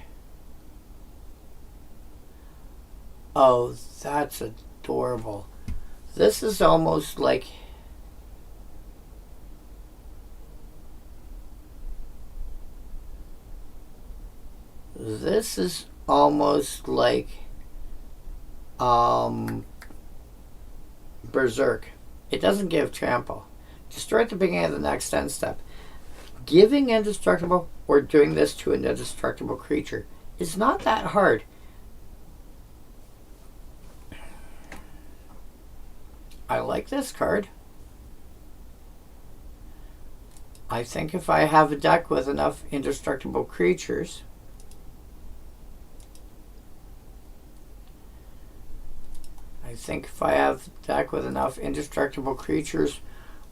Oh, that's adorable. This is almost like Berserk. It doesn't give trample. Destroy at the beginning of the next end step. Giving indestructible or doing this to an indestructible creature is not that hard. I like this card. I think if I have a deck with enough indestructible creatures,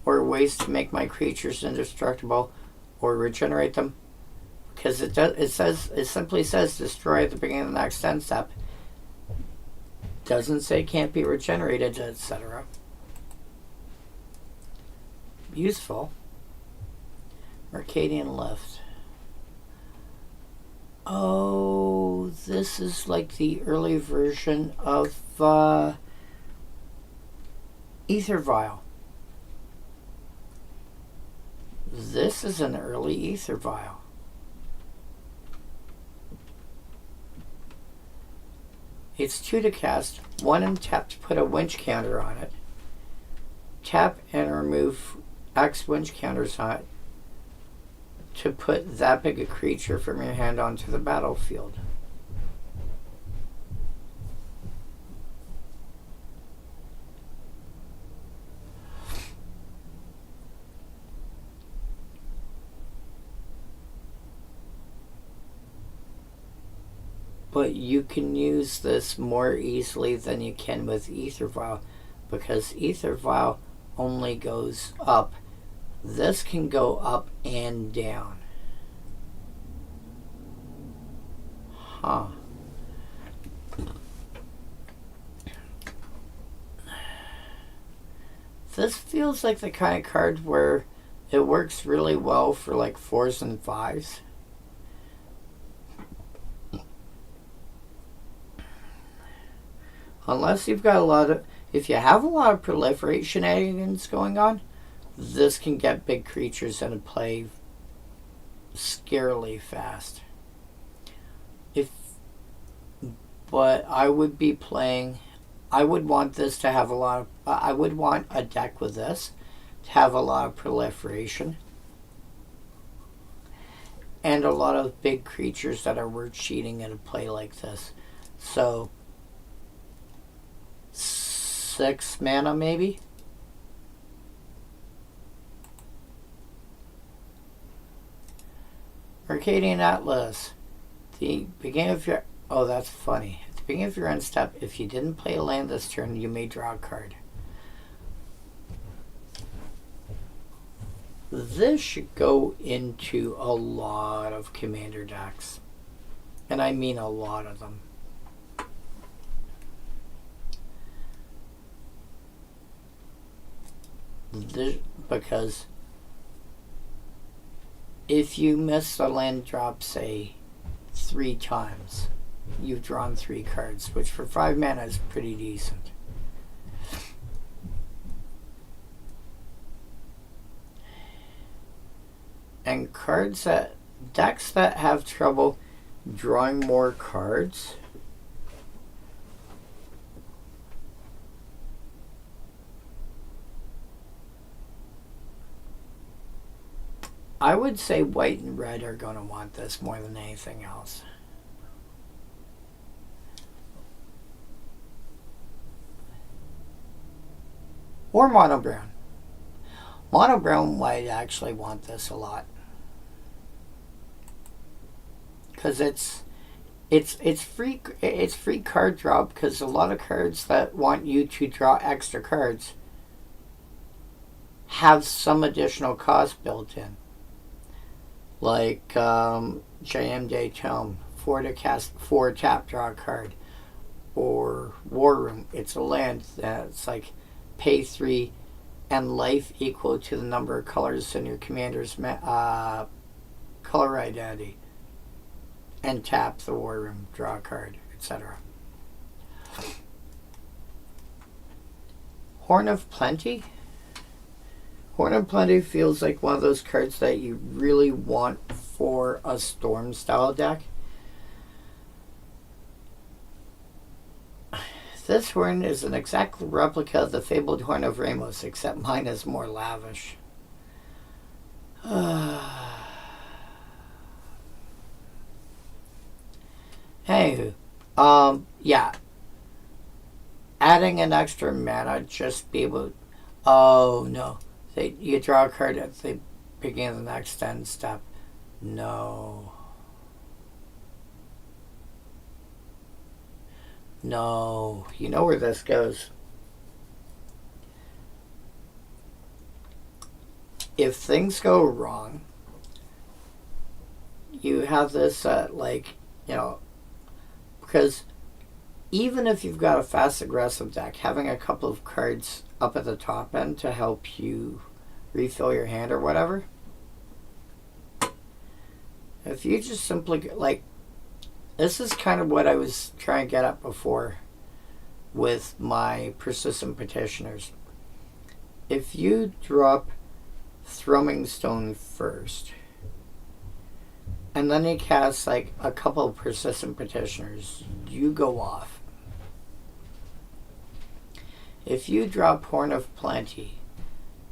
or ways to make my creatures indestructible or regenerate them, because it simply says destroy at the beginning of the next end step. Doesn't say can't be regenerated, etc. Useful. Mercadian Lift. Oh, this is like the early version of Ether Vial. This is an early Ether Vial. It's 2 to cast, 1 and tap to put a winch counter on it. Tap and remove X winch counters on it to put that big a creature from your hand onto the battlefield. But you can use this more easily than you can with Ether Vial, because Ether Vial only goes up. This can go up and down. Huh. This feels like the kind of card where it works really well for like 4s and 5s. Unless you've got if you have a lot of proliferate shenanigans going on, this can get big creatures into play scarily fast. But I would be playing, I would want this to have a lot of, I would want a deck with this to have a lot of proliferation and a lot of big creatures that are worth cheating in a play like this. So 6 mana maybe. Mercadian Atlas. The beginning of your, oh, that's funny. At the beginning of your end step, if you didn't play a land this turn, you may draw a card. This should go into a lot of commander decks. And I mean a lot of them. Because if you miss a land drop, say, 3 times, you've drawn 3 cards, which for 5 mana is pretty decent. And decks that have trouble drawing more cards, I would say white and red are going to want this more than anything else. Or mono brown. Mono brown might actually want this a lot. Because it's free card draw, because a lot of cards that want you to draw extra cards have some additional cost built in. Like JM Tome, 4 to cast 4 tap draw a card. Or War Room, it's a land that's like pay 3 and life equal to the number of colors in your commander's color identity. And tap the War Room, draw a card, etc. Horn of Plenty. Horn of Plenty feels like one of those cards that you really want for a Storm style deck. This horn is an exact replica of the fabled Horn of Ramos, except mine is more lavish. Anywho, yeah. Adding an extra mana, just be able. Oh no, you draw a card at the beginning of the next end step. No. No, you know where this goes. If things go wrong, you have this because even if you've got a fast aggressive deck, having a couple of cards up at the top end to help you refill your hand or whatever, if you just simply, this is kind of what I was trying to get at before with my persistent petitioners. If you drop Thrumming Stone first, and then you cast a couple of persistent petitioners, you go off. If you drop Horn of Plenty,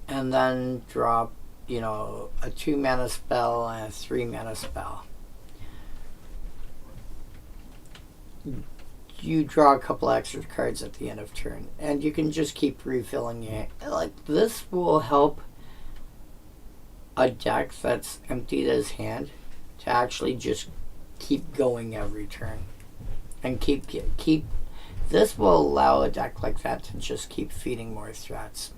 and then drop, a 2 mana spell and a 3 mana spell, you draw a couple extra cards at the end of turn, and you can just keep refilling it. This will help a deck that's emptied his hand to actually just keep going every turn, and keep. This will allow a deck like that to just keep feeding more threats.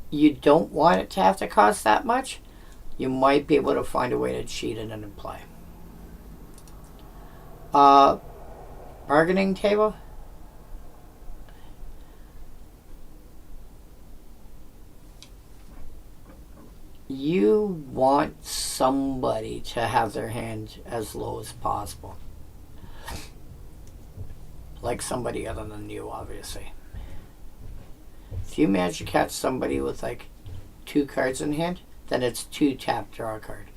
You don't want it to have to cost that much. You might be able to find a way to cheat it into play. Bargaining table. You want somebody to have their hand as low as possible. Like somebody other than you, obviously. If you manage to catch somebody with 2 cards in hand, then it's 2 tap draw a card,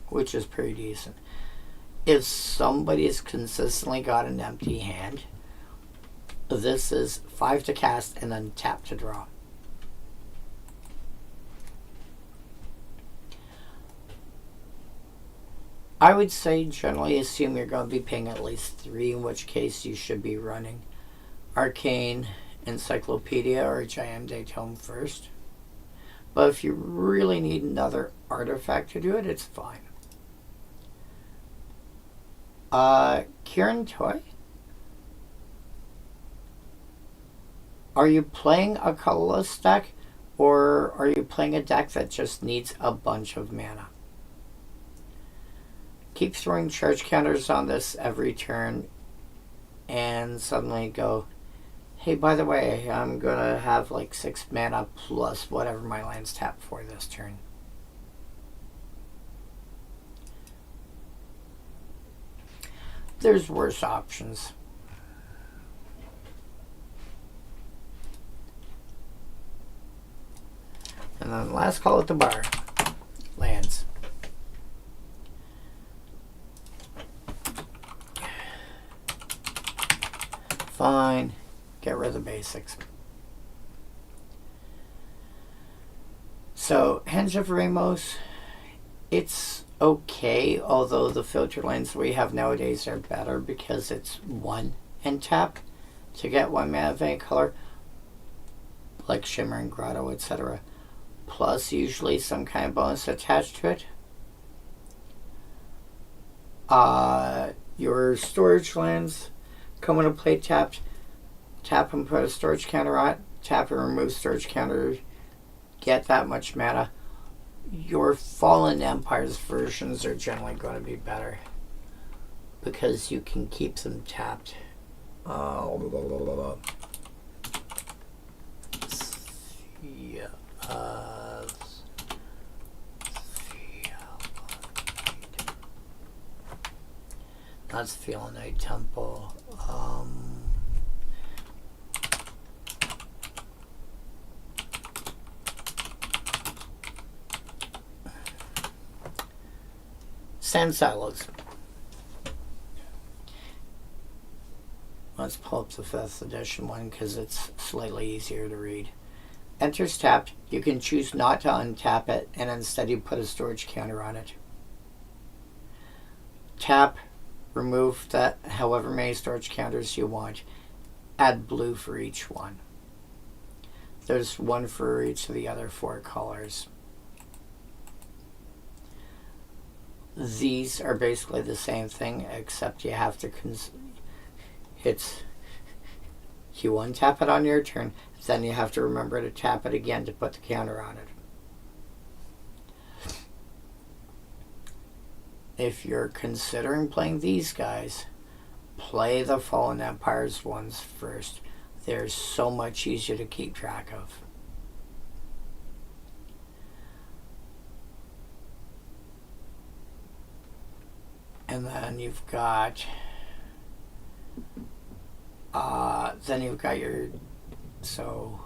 which is pretty decent. If somebody's consistently got an empty hand, this is 5 to cast and then tap to draw. I would say generally assume you're going to be paying at least 3, in which case you should be running Arcane, Encyclopedia, or Giant Tome first. But if you really need another artifact to do it, it's fine. Kieran Toy? Are you playing a colorless deck, or are you playing a deck that just needs a bunch of mana? Keep throwing charge counters on this every turn and suddenly go, hey, by the way, I'm gonna have like 6 mana plus whatever my lands tap for this turn. There's worse options. And then last call at the bar. Lands. Fine. Get rid of the basics. So, Henge of Ramos, it's okay, although the filter lands we have nowadays are better because it's 1 and tap to get 1 mana of any color, like Shimmer and Grotto, etc. Plus usually some kind of bonus attached to it. Your storage lands come into play tapped. Tap and put a storage counter on it. Tap and remove storage counter. Get that much mana. Your Fallen Empires versions are generally going to be better because you can keep them tapped. That's Theonite Temple. Sand Silos. Let's pull up the 5th edition one because it's slightly easier to read. Enters tapped. You can choose not to untap it, and instead you put a storage counter on it. Tap, remove that however many storage counters you want. Add blue for each one. There's 1 for each of the other 4 colors. These are basically the same thing, except you have to you untap it on your turn, then you have to remember to tap it again to put the counter on it. If you're considering playing these guys, play the Fallen Empires ones first. They're so much easier to keep track of. And then you've got your, so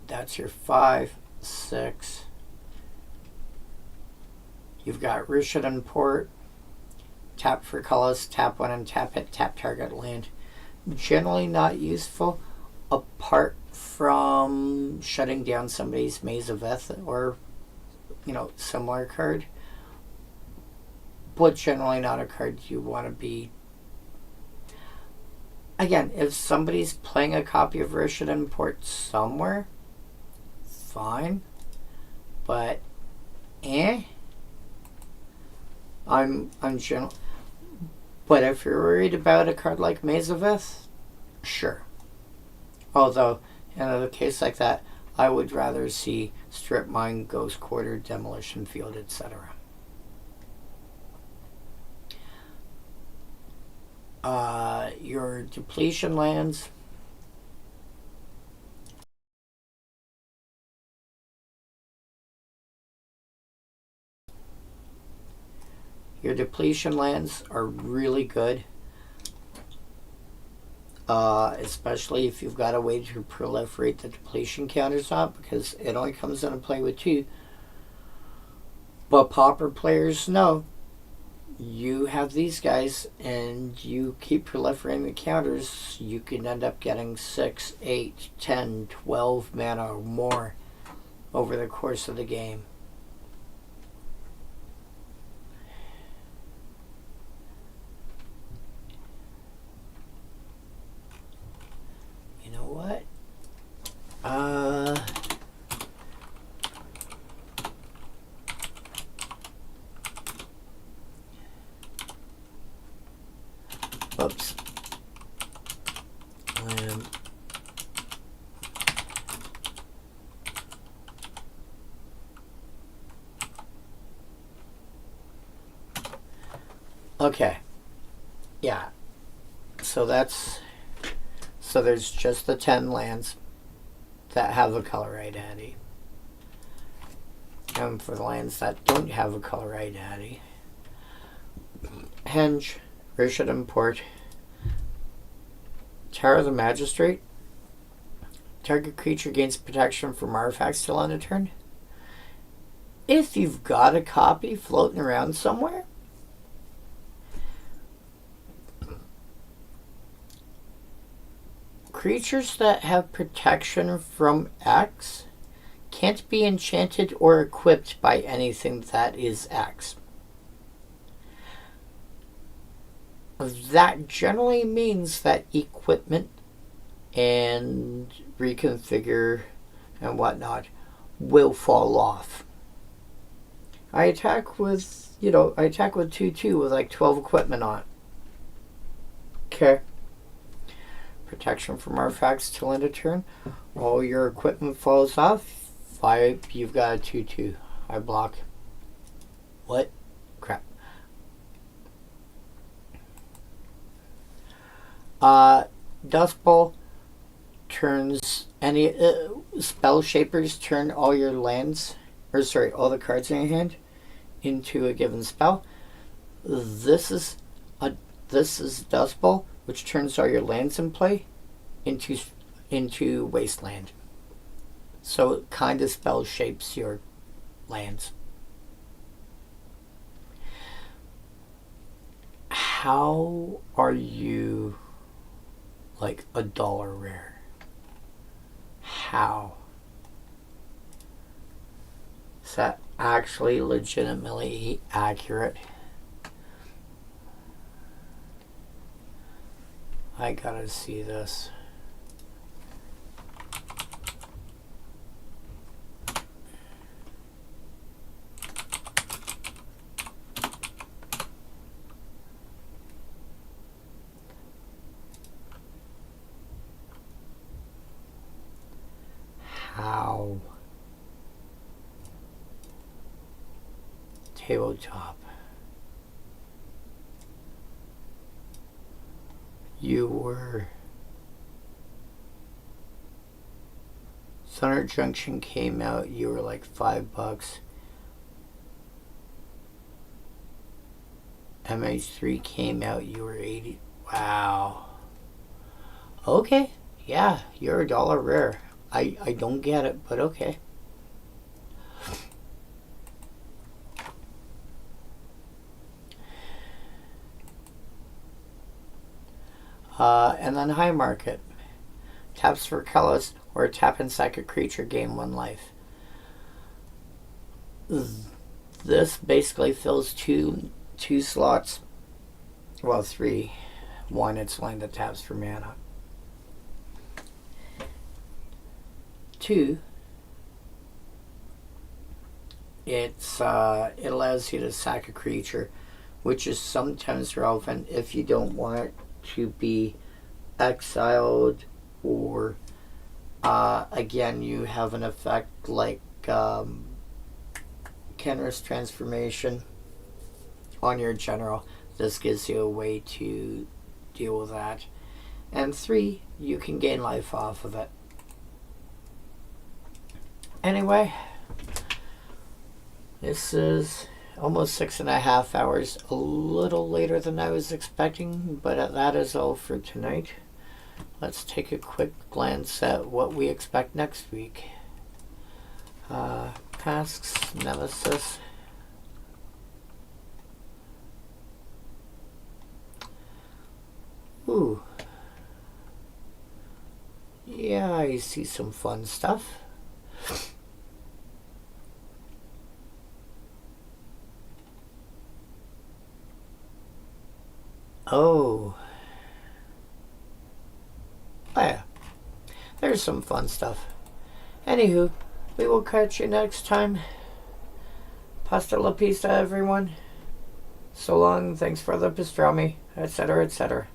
that's your 5, 6. You've got Rishadan Port. Tap for colors, tap 1 and tap it, tap target land. Generally not useful apart from shutting down somebody's Maze of Eth or, similar card. But generally not a card you want to be. Again, if somebody's playing a copy of Rishadan Port somewhere, fine. But, I'm general. But if you're worried about a card like Maze of Eth, sure. Although, in a case like that, I would rather see Strip Mine, Ghost Quarter, Demolition Field, etc. Your depletion lands. Your depletion lands are really good. Especially if you've got a way to proliferate the depletion counters up, because it only comes into play with 2. But Pauper players know you have these guys and you keep proliferating the counters, you can end up getting 6, 8, 10, 12 mana or more over the course of the game. You know what? Oops. Okay. Yeah. So there's just the 10 lands that have a color identity. And for the lands that don't have a color identity, Henge, Rishadan Port, Tower the Magistrate. Target creature gains protection from artifacts till end of turn. If you've got a copy floating around somewhere, creatures that have protection from X can't be enchanted or equipped by anything that is X. That generally means that equipment and reconfigure and whatnot will fall off. I attack with 2/2 with like 12 equipment on it. Okay. Protection from artifacts till end of turn. All your equipment falls off. 5, you've got a 2/2. I block. What? Crap. Dust Bowl turns any spell shapers turn all your lands, all the cards in your hand into a given spell. This is Dust Bowl, which turns all your lands in play into wasteland. So it kind of spell shapes your lands. How are you like $1 rare? How? Is that actually legitimately accurate? I gotta see this. How? Tabletop. You were... Thunder Junction came out, you were like $5. MH3 came out, you were 80. Wow. Okay. Yeah, you're $1 rare. I don't get it, but okay. And then High Market. Taps for colors or tap and sack a creature, gain 1 life. This basically fills two slots. Well, 3. 1, it's land that taps for mana. 2, it allows you to sack a creature, which is sometimes relevant if you don't want it to be exiled, or again, you have an effect like Kenris Transformation on your general. This gives you a way to deal with that. And 3, you can gain life off of it. Anyway, this is almost 6.5 hours, a little later than I was expecting, but that is all for tonight. Let's take a quick glance at what we expect next week. Masques, Nemesis. Ooh. Yeah, I see some fun stuff. Oh. Yeah. There's some fun stuff. Anywho, we will catch you next time. Pasta la pista, everyone. So long, thanks for the pastrami, etc., etc.